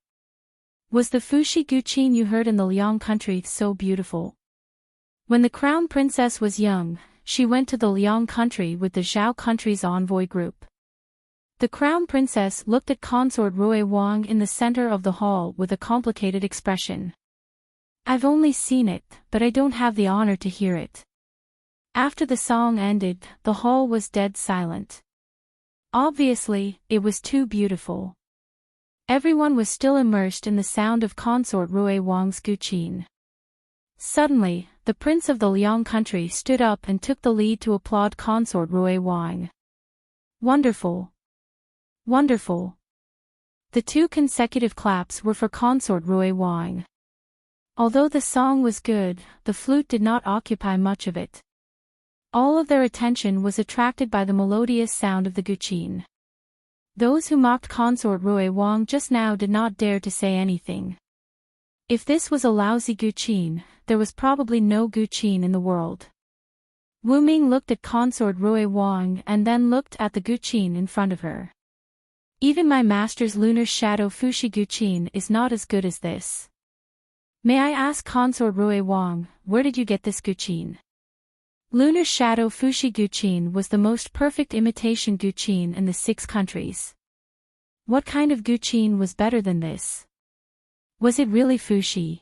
Was the Fushi Guqin you heard in the Liang country so beautiful? When the crown princess was young, she went to the Liang country with the Zhao country's envoy group. The crown princess looked at Consort Rui Wang in the center of the hall with a complicated expression. I've only seen it, but I don't have the honor to hear it. After the song ended, the hall was dead silent. Obviously, it was too beautiful. Everyone was still immersed in the sound of Consort Rui Wang's Guqin. Suddenly, the prince of the Liang country stood up and took the lead to applaud Consort Rui Wang. Wonderful! Wonderful! The 2 consecutive claps were for Consort Rui Wang. Although the song was good, the flute did not occupy much of it. All of their attention was attracted by the melodious sound of the Guqin. Those who mocked Consort Rui Wang just now did not dare to say anything. If this was a lousy Guqin, there was probably no Guqin in the world. Wu Ming looked at Consort Rui Wang and then looked at the Guqin in front of her. Even my master's lunar shadow Fushi Guqin is not as good as this. May I ask Consort Rui Wang, where did you get this Guqin? Lunar Shadow Fushi Guqin was the most perfect imitation Guqin in the 6 countries. What kind of Guqin was better than this? Was it really Fushi?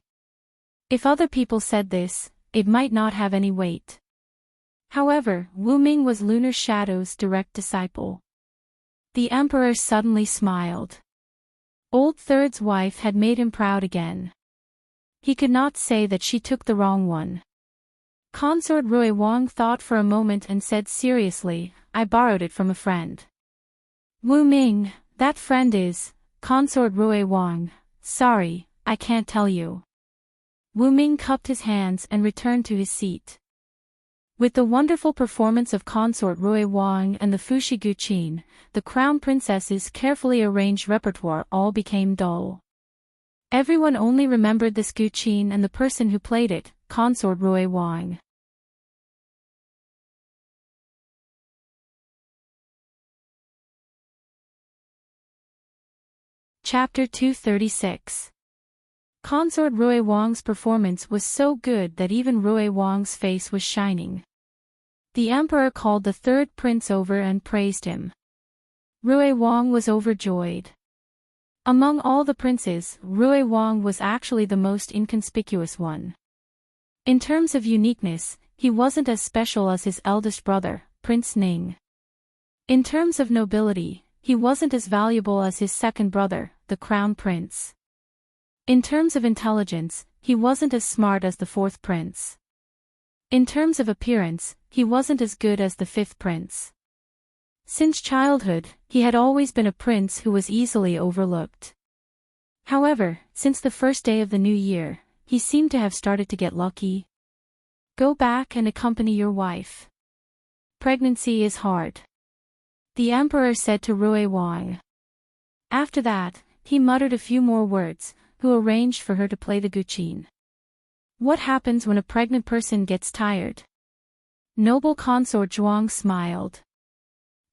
If other people said this, it might not have any weight. However, Wu Ming was Lunar Shadow's direct disciple. The emperor suddenly smiled. Old Third's wife had made him proud again. He could not say that she took the wrong one. Consort Rui Wang thought for a moment and said seriously, I borrowed it from a friend. Wu Ming, that friend is, Consort Rui Wang, sorry, I can't tell you. Wu Ming cupped his hands and returned to his seat. With the wonderful performance of Consort Rui Wang and the Fushi Guqin, the crown princess's carefully arranged repertoire all became dull. Everyone only remembered this Guqin and the person who played it, Consort Rui Wang. Chapter 236. Consort Rui Wang's performance was so good that even Rui Wang's face was shining. The emperor called the 3rd prince over and praised him. Rui Wang was overjoyed. Among all the princes, Rui Wang was actually the most inconspicuous one. In terms of uniqueness, he wasn't as special as his eldest brother, Prince Ning. In terms of nobility, he wasn't as valuable as his second brother, the crown prince. In terms of intelligence, he wasn't as smart as the 4th prince. In terms of appearance, he wasn't as good as the 5th prince. Since childhood, he had always been a prince who was easily overlooked. However, since the first day of the new year, he seemed to have started to get lucky. Go back and accompany your wife. Pregnancy is hard. The emperor said to Rui Wang. After that, he muttered a few more words, who arranged for her to play the guqin. What happens when a pregnant person gets tired? Noble consort Zhuang smiled.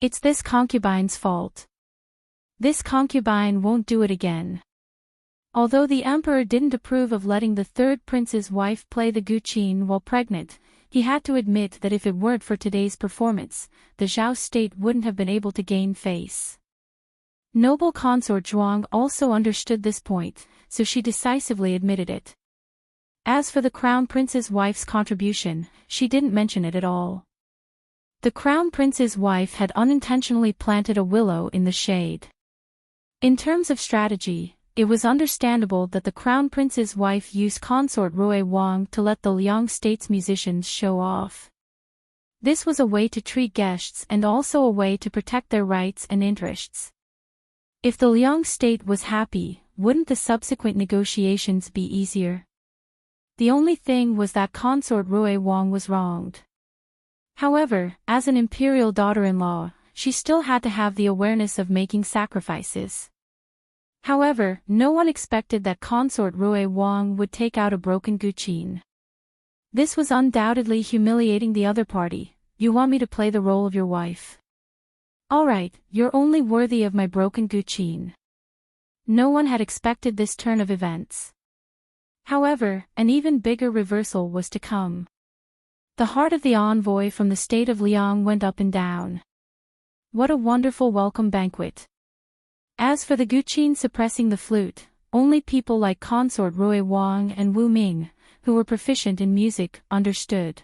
It's this concubine's fault. This concubine won't do it again. Although the emperor didn't approve of letting the third prince's wife play the guqin while pregnant, he had to admit that if it weren't for today's performance, the Zhao state wouldn't have been able to gain face. Noble consort Zhuang also understood this point, so she decisively admitted it. As for the crown prince's wife's contribution, she didn't mention it at all. The crown prince's wife had unintentionally planted a willow in the shade. In terms of strategy, it was understandable that the crown prince's wife used consort Rui Wang to let the Liang state's musicians show off. This was a way to treat guests and also a way to protect their rights and interests. If the Liang state was happy, wouldn't the subsequent negotiations be easier? The only thing was that consort Rui Wang was wronged. However, as an imperial daughter-in-law, she still had to have the awareness of making sacrifices. However, no one expected that consort Rui Wang would take out a broken guqin. This was undoubtedly humiliating the other party. You want me to play the role of your wife? Alright, you're only worthy of my broken guqin. No one had expected this turn of events. However, an even bigger reversal was to come. The heart of the envoy from the state of Liang went up and down. What a wonderful welcome banquet. As for the guqin suppressing the flute, only people like consort Rui Wang and Wu Ming, who were proficient in music, understood.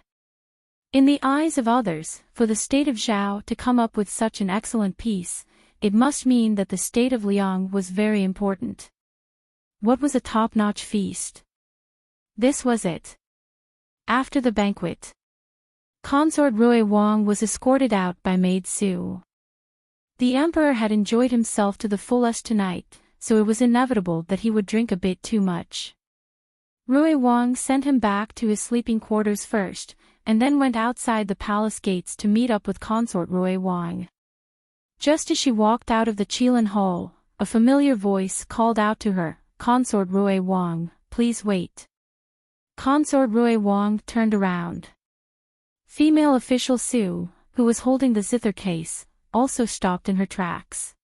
In the eyes of others, for the state of Zhao to come up with such an excellent piece, it must mean that the state of Liang was very important. What was a top-notch feast? This was it. After the banquet, consort Rui Wang was escorted out by maid Su. The emperor had enjoyed himself to the fullest tonight, so it was inevitable that he would drink a bit too much. Rui Wang sent him back to his sleeping quarters first, and then went outside the palace gates to meet up with consort Rui Wang. Just as she walked out of the Qilin hall, a familiar voice called out to her, "Consort Rui Wang, please wait." Consort Rui Wang turned around. Female official Su, who was holding the zither case, also stopped in her tracks.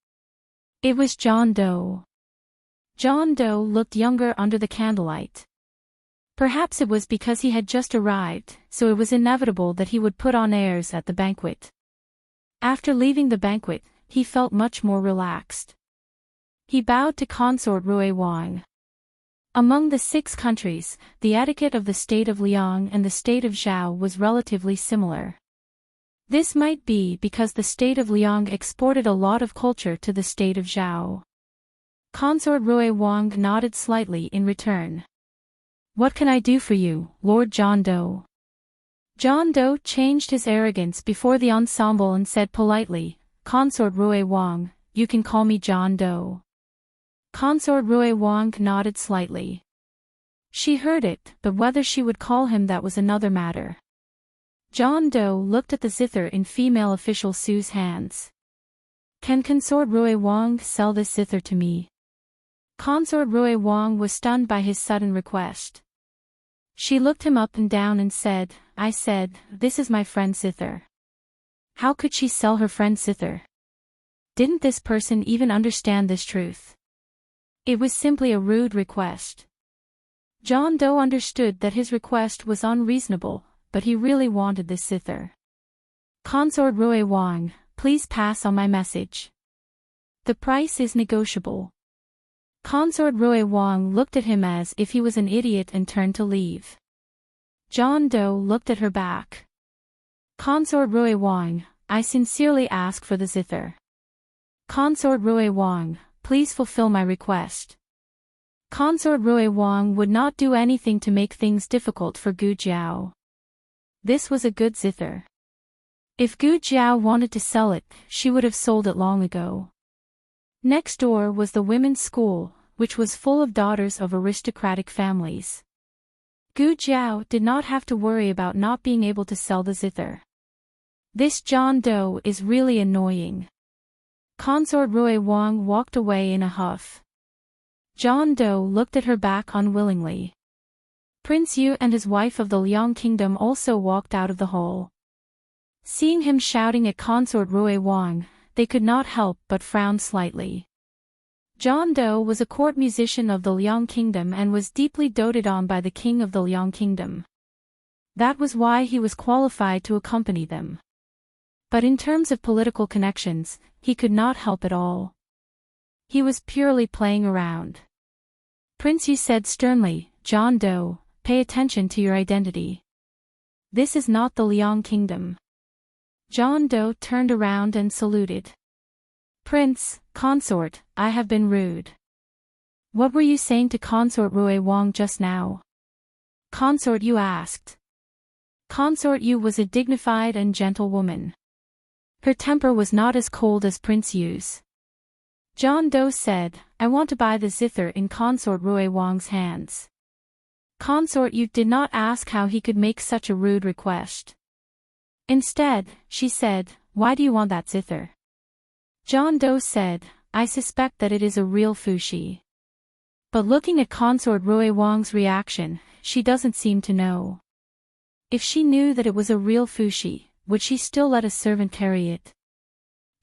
It was John Doe. John Doe looked younger under the candlelight. Perhaps it was because he had just arrived, so it was inevitable that he would put on airs at the banquet. After leaving the banquet, he felt much more relaxed. He bowed to consort Rui Wang. Among the 6 countries, the etiquette of the state of Liang and the state of Zhao was relatively similar. This might be because the state of Liang exported a lot of culture to the state of Zhao. Consort Rui Wang nodded slightly in return. "What can I do for you, Lord John Doe?" John Doe changed his arrogance before the ensemble and said politely, "Consort Rui Wang, you can call me John Doe." Consort Rui Wang nodded slightly. She heard it, but whether she would call him that was another matter. John Doe looked at the zither in female official Su's hands. "Can consort Rui Wang sell this zither to me?" Consort Rui Wang was stunned by his sudden request. She looked him up and down and said, "I said, this is my friend's zither." How could she sell her friend's zither? Didn't this person even understand this truth? It was simply a rude request. John Doe understood that his request was unreasonable, but he really wanted this zither. "Consort Rui Wang, please pass on my message. The price is negotiable." Consort Rui Wang looked at him as if he was an idiot and turned to leave. John Doe looked at her back. "Consort Rui Wang, I sincerely ask for the zither. Consort Rui Wang, please fulfill my request." Consort Rui Wang would not do anything to make things difficult for Gu Jiao. This was a good zither. If Gu Jiao wanted to sell it, she would have sold it long ago. Next door was the women's school, which was full of daughters of aristocratic families. Gu Jiao did not have to worry about not being able to sell the zither. This John Doe is really annoying. Consort Rui Wang walked away in a huff. John Doe looked at her back unwillingly. Prince Yu and his wife of the Liang Kingdom also walked out of the hall. Seeing him shouting at consort Rui Wang, they could not help but frown slightly. John Doe was a court musician of the Liang Kingdom and was deeply doted on by the king of the Liang Kingdom. That was why he was qualified to accompany them. But in terms of political connections, he could not help at all. He was purely playing around. Prince Yu said sternly, "John Doe, pay attention to your identity. This is not the Liang Kingdom." John Doe turned around and saluted. "Prince, consort, I have been rude." "What were you saying to consort Rui Wang just now?" Consort Yu asked. Consort Yu was a dignified and gentle woman. Her temper was not as cold as Prince Yu's. John Doe said, "I want to buy the zither in consort Rui Wang's hands." Consort Yu did not ask how he could make such a rude request. Instead, she said, "Why do you want that zither?" John Doe said, "I suspect that it is a real fushi." But looking at consort Rui Wang's reaction, she doesn't seem to know. If she knew that it was a real fushi, would she still let a servant carry it?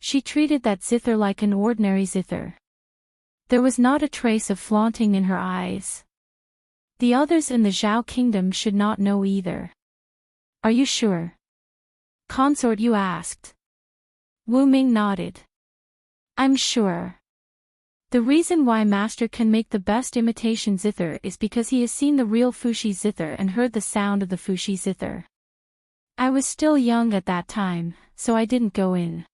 She treated that zither like an ordinary zither. There was not a trace of flaunting in her eyes. The others in the Zhao Kingdom should not know either. "Are you sure?" Consort Yu asked. Wu Ming nodded. "I'm sure. The reason why Master can make the best imitation zither is because he has seen the real fushi zither and heard the sound of the fushi zither. I was still young at that time, so I didn't go in.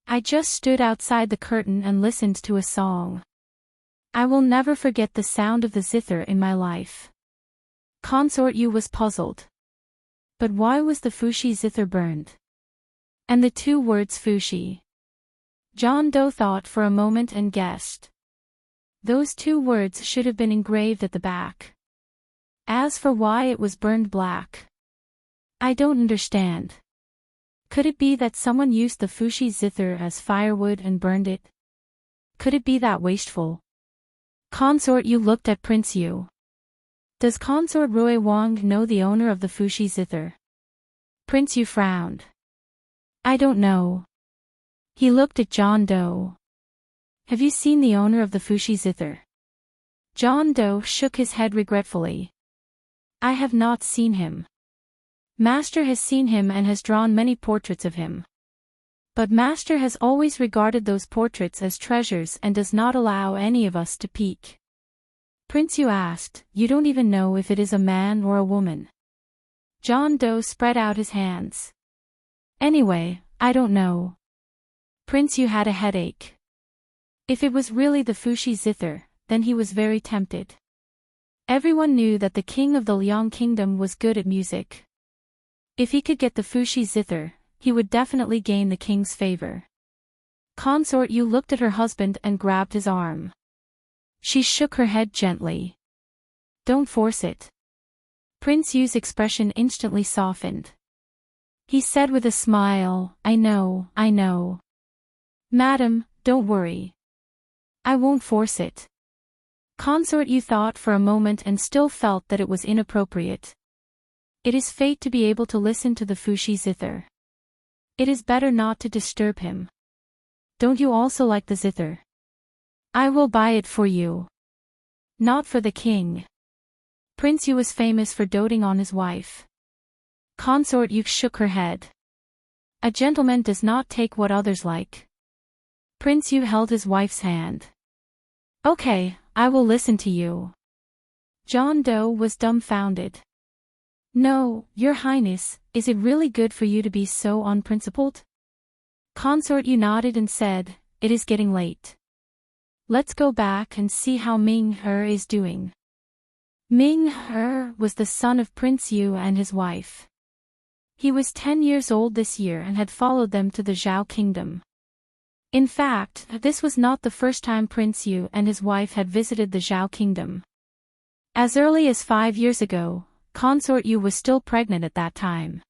I just stood outside the curtain and listened to a song. I will never forget the sound of the zither in my life." Consort Yu was puzzled. But why was the fushi zither burned? And the two words fushi? John Doe thought for a moment and guessed. Those two words should have been engraved at the back. As for why it was burned black, I don't understand. Could it be that someone used the fushi zither as firewood and burned it? Could it be that wasteful? Consort Yu looked at Prince Yu. "Does consort Rui Wang know the owner of the fushi zither?" Prince Yu frowned. "I don't know." He looked at John Doe. "Have you seen the owner of the fushi zither?" John Doe shook his head regretfully. "I have not seen him. Master has seen him and has drawn many portraits of him. But Master has always regarded those portraits as treasures and does not allow any of us to peek." Prince Yu asked, "You don't even know if it is a man or a woman?" John Doe spread out his hands. "Anyway, I don't know." Prince Yu had a headache. If it was really the fushi zither, then he was very tempted. Everyone knew that the king of the Liang Kingdom was good at music. If he could get the fushi zither, he would definitely gain the king's favor. Consort Yu looked at her husband and grabbed his arm. She shook her head gently. "Don't force it." Prince Yu's expression instantly softened. He said with a smile, I know. Madam, don't worry. I won't force it." Consort Yu thought for a moment and still felt that it was inappropriate. It is fate to be able to listen to the fushi zither. It is better not to disturb him. "Don't you also like the zither?" "I will buy it for you." "Not for the king." Prince Yu was famous for doting on his wife. Consort Yu shook her head. "A gentleman does not take what others like." Prince Yu held his wife's hand. "Okay, I will listen to you." John Doe was dumbfounded. "No, Your Highness, is it really good for you to be so unprincipled?" Consort Yu nodded and said, "It is getting late. Let's go back and see how Ming-He is doing." Ming-He was the son of Prince Yu and his wife. He was 10 years old this year and had followed them to the Zhao Kingdom. In fact, this was not the first time Prince Yu and his wife had visited the Zhao Kingdom. As early as 5 years ago, Consort Yu was still pregnant at that time.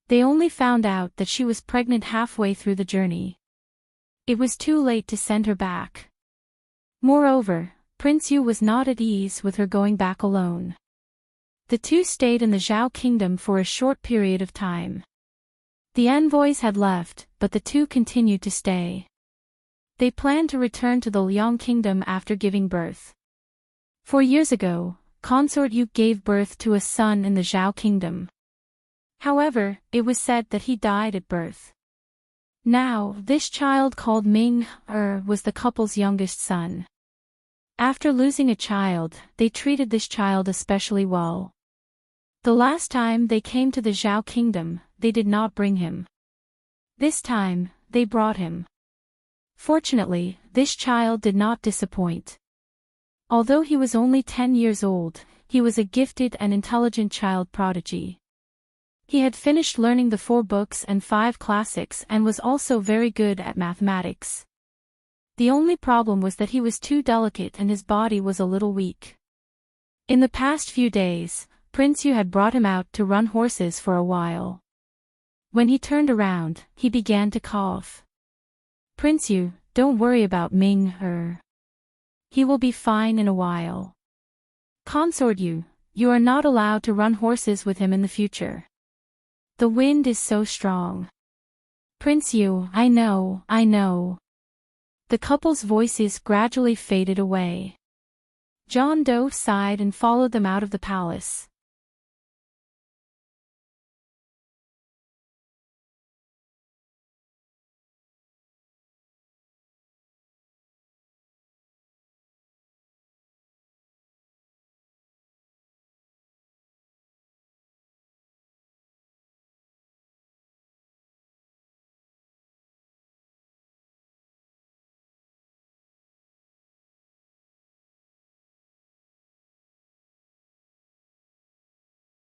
They only found out that she was pregnant halfway through the journey. It was too late to send her back. Moreover, Prince Yu was not at ease with her going back alone. The two stayed in the Zhao kingdom for a short period of time. The envoys had left, but the two continued to stay. They planned to return to the Liang kingdom after giving birth. 4 years ago, Consort Yu gave birth to a son in the Zhao kingdom. However, it was said that he died at birth. Now, this child called Ming was the couple's youngest son. After losing a child, they treated this child especially well. The last time they came to the Zhao kingdom, they did not bring him. This time, they brought him. Fortunately, this child did not disappoint. Although he was only 10 years old, he was a gifted and intelligent child prodigy. He had finished learning the 4 books and 5 classics and was also very good at mathematics. The only problem was that he was too delicate and his body was a little weak. In the past few days, Prince Yu had brought him out to run horses for a while. When he turned around, he began to cough. Prince Yu, don't worry about Ming. He will be fine in a while. Consort Yu, you are not allowed to run horses with him in the future. The wind is so strong. Prince Yu, I know. The couple's voices gradually faded away. John Doe sighed and followed them out of the palace.